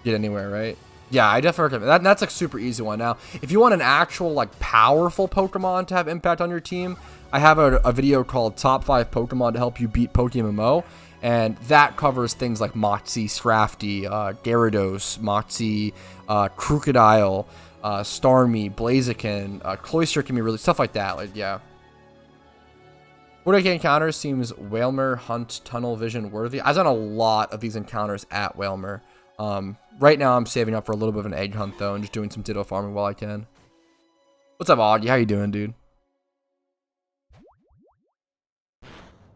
get anywhere, right? Yeah, I definitely recommend that. That's like super easy one. Now, if you want an actual like powerful Pokemon to have impact on your team, I have a video called Top 5 Pokemon to help you beat PokeMMO, and that covers things like Moxie, Scrafty, Gyarados, Moxie, Crocodile, Starmie, Blaziken, Cloyster can be really stuff like that. Like, yeah. 40k encounters seems Whalmer Hunt Tunnel Vision worthy. I've done a lot of these encounters at Whalmer. Right now I'm saving up for a little bit of an egg hunt though, and just doing some Ditto farming while I can. What's up, Augie? How you doing, dude?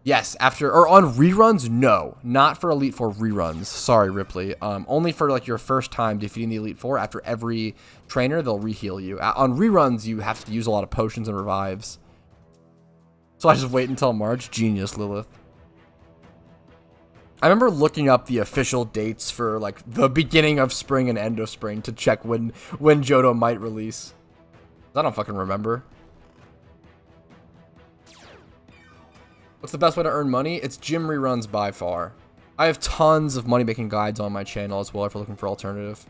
Yes, after or on reruns, no, not for Elite Four reruns. Sorry, Ripley. Only for like your first time defeating the Elite Four. After every trainer, they'll reheal you. On reruns, you have to use a lot of potions and revives. So I just wait until March. Genius, Lilith. I remember looking up the official dates for like the beginning of spring and end of spring to check when Johto might release. I don't fucking remember. What's the best way to earn money? It's gym reruns by far. I have tons of money making guides on my channel as well if you're looking for alternative.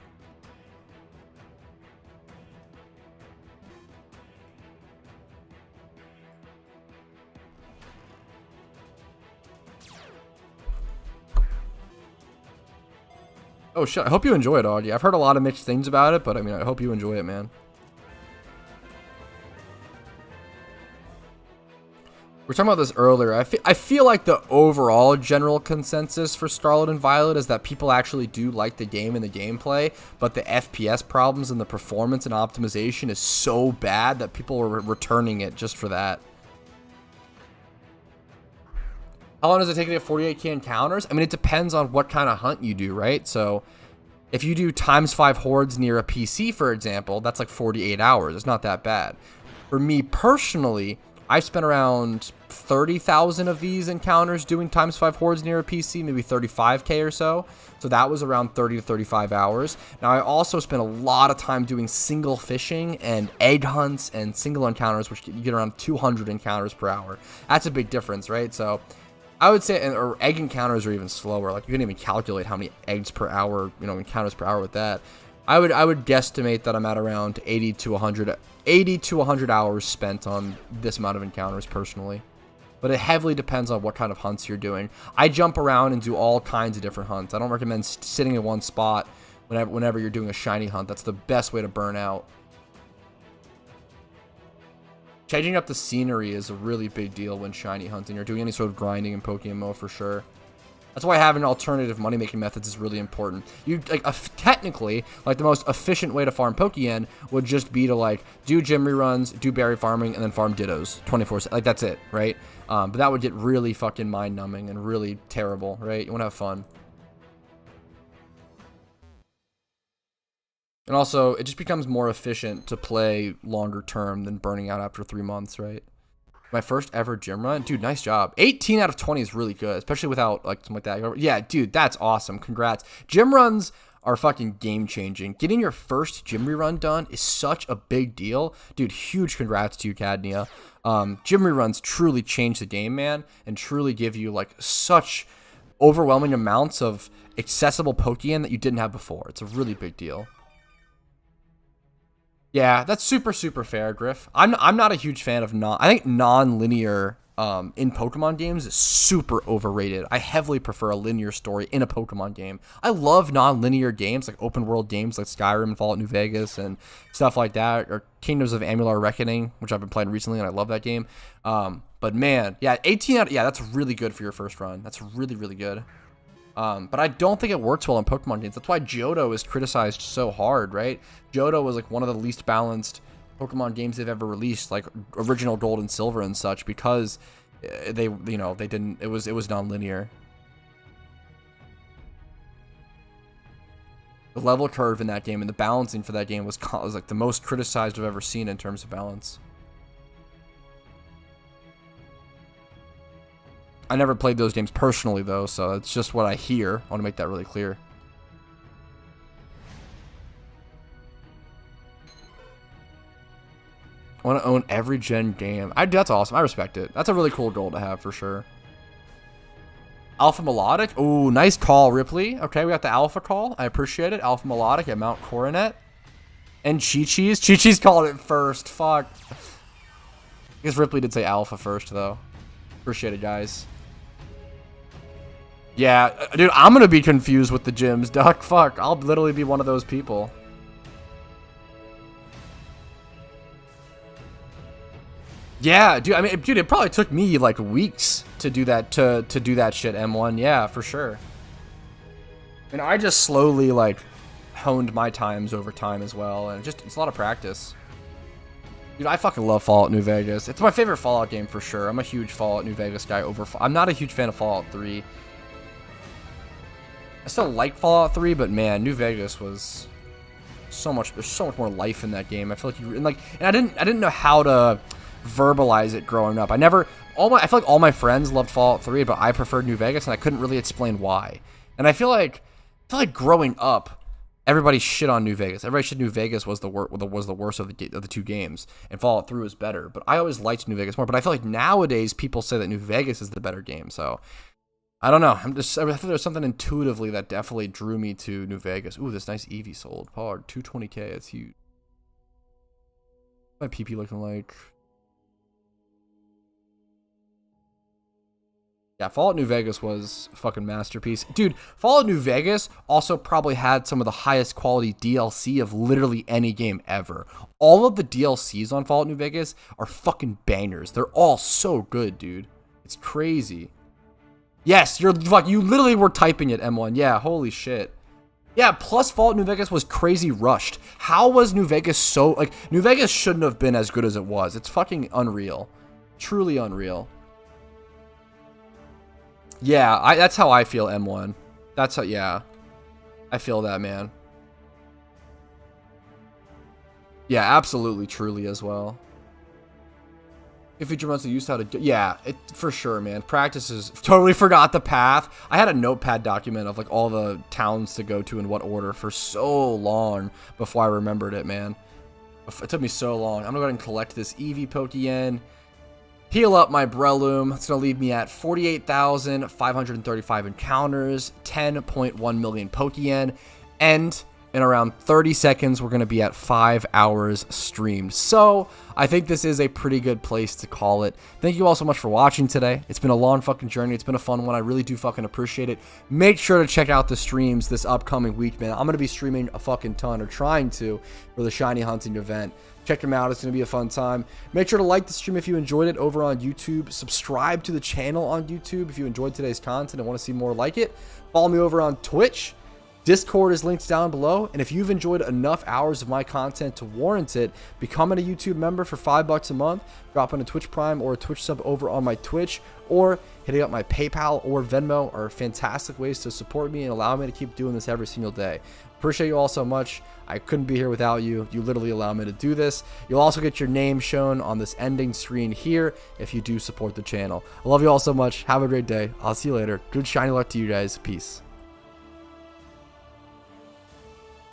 Oh shit, I hope you enjoy it, Augie. I've heard a lot of mixed things about it, but I mean, I hope you enjoy it, man. We were talking about this earlier. I feel like the overall general consensus for Scarlet and Violet is that people actually do like the game and the gameplay, but the FPS problems and the performance and optimization is so bad that people are returning it just for that. How long does it take to get 48k encounters? I mean, it depends on what kind of hunt you do, right? So if you do ×5 hordes near a PC, for example, that's like 48 hours. It's not that bad. For me personally, I've spent around 30,000 of these encounters doing ×5 hordes near a PC, maybe 35k or so. So that was around 30 to 35 hours. Now I also spent a lot of time doing single fishing and egg hunts and single encounters, which you get around 200 encounters per hour. That's a big difference, right? So I would say, or egg encounters are even slower. Like you couldn't even calculate how many eggs per hour, encounters per hour with that. I would guesstimate that I'm at around 80 to 100 hours spent on this amount of encounters personally. But it heavily depends on what kind of hunts you're doing. I jump around and do all kinds of different hunts. I don't recommend sitting in one spot whenever you're doing a shiny hunt. That's the best way to burn out. Changing up the scenery is a really big deal when shiny hunting or doing any sort of grinding in PokeMMO for sure. That's why having alternative money-making methods is really important. You technically, like the most efficient way to farm Pokeyen would just be to like do gym reruns, do berry farming, and then farm Dittos 24/7. Like that's it, right? But that would get really fucking mind-numbing and really terrible, right? You want to have fun. And also, it just becomes more efficient to play longer term than burning out after 3 months, right? My first ever gym run, dude, nice job. 18 out of 20 is really good, especially without like something like that. Yeah, dude, that's awesome. Congrats. Gym runs are fucking game changing. Getting your first gym rerun done is such a big deal. Dude, huge congrats to you, Cadnia. Gym reruns truly change the game, man, and truly give you like such overwhelming amounts of accessible Pokeyen that you didn't have before. It's a really big deal. Yeah, that's super fair, Griff. I'm not a huge fan of I think non-linear in Pokemon games is super overrated. I heavily prefer a linear story in a Pokemon game. I love non-linear games like open world games like Skyrim and Fallout New Vegas and stuff like that, or Kingdoms of Amalur Reckoning, which I've been playing recently and I love that game. But man, yeah, 18 out. Yeah, that's really good for your first run. That's really good. But I don't think it works well in Pokemon games. That's why Johto is criticized so hard, right? Johto was like one of the least balanced Pokemon games they've ever released, like original Gold and Silver and such, because they didn't. It was non-linear. The level curve in that game and the balancing for that game was like the most criticized I've ever seen in terms of balance. I never played those games personally, though, so it's just what I hear. I want to make that really clear. I want to own every gen game. That's awesome. I respect it. That's a really cool goal to have, for sure. Alpha Melodic. Ooh, nice call, Ripley. Okay, we got the Alpha call. I appreciate it. Alpha Melodic at Mount Coronet. And Chi-Chi's. Chi-Chi's called it first. Fuck. I guess Ripley did say Alpha first, though. Appreciate it, guys. Yeah, dude, I'm gonna be confused with the gyms, Duck. Fuck, I'll literally be one of those people. Yeah, dude. I mean, dude, it probably took me like weeks to do that to do that shit. M1, yeah, for sure. And I just slowly like honed my times over time as well, and it's a lot of practice. Dude, I fucking love Fallout New Vegas. It's my favorite Fallout game for sure. I'm a huge Fallout New Vegas guy I'm not a huge fan of Fallout 3. I still like Fallout 3, but man, New Vegas was there's so much more life in that game. I feel like and I didn't know how to verbalize it growing up. I feel like all my friends loved Fallout 3, but I preferred New Vegas, and I couldn't really explain why. And I feel like growing up, everybody shit on New Vegas. Everybody said New Vegas was the worst of the two games, and Fallout 3 was better. But I always liked New Vegas more. But I feel like nowadays people say that New Vegas is the better game. So I don't know. I think there's something intuitively that definitely drew me to New Vegas. Ooh, this nice Eevee sold. Pollard, 220K. It's huge. What's my PP looking like? Yeah, Fallout New Vegas was a fucking masterpiece. Dude, Fallout New Vegas also probably had some of the highest quality DLC of literally any game ever. All of the DLCs on Fallout New Vegas are fucking bangers. They're all so good, dude. It's crazy. Yes, you literally were typing it, M1. Yeah, holy shit. Yeah, plus Fallout New Vegas was crazy rushed. How was New Vegas so... Like, New Vegas shouldn't have been as good as it was. It's fucking unreal. Truly unreal. Yeah, that's how I feel, M1. That's how, yeah. I feel that, man. Yeah, absolutely, truly as well. If feature months, I used how to do, yeah, for sure, man. Practices, totally forgot the path. I had a notepad document of like all the towns to go to in what order for so long before I remembered it, man. It took me so long. I'm gonna go ahead and collect this Eevee Pokeyen. Heal up my Breloom. It's going to leave me at 48,535 encounters, 10.1 million Pokeyen, and in around 30 seconds, we're going to be at 5 hours streamed. So I think this is a pretty good place to call it. Thank you all so much for watching today. It's been a long fucking journey. It's been a fun one. I really do fucking appreciate it. Make sure to check out the streams this upcoming week, man. I'm going to be streaming a fucking ton, or trying to, for the shiny hunting event. Check them out. It's going to be a fun time. Make sure to like the stream if you enjoyed it over on YouTube. Subscribe to the channel on YouTube if you enjoyed today's content and want to see more like it. Follow me over on Twitch. Discord is linked down below. And if you've enjoyed enough hours of my content to warrant it, becoming a YouTube member for $5 a month, dropping a Twitch Prime or a Twitch sub over on my Twitch, or hitting up my PayPal or Venmo are fantastic ways to support me and allow me to keep doing this every single day. Appreciate you all so much. I couldn't be here without you. You literally allow me to do this. You'll also get your name shown on this ending screen here if you do support the channel. I love you all so much. Have a great day. I'll see you later. Good shiny luck to you guys. Peace.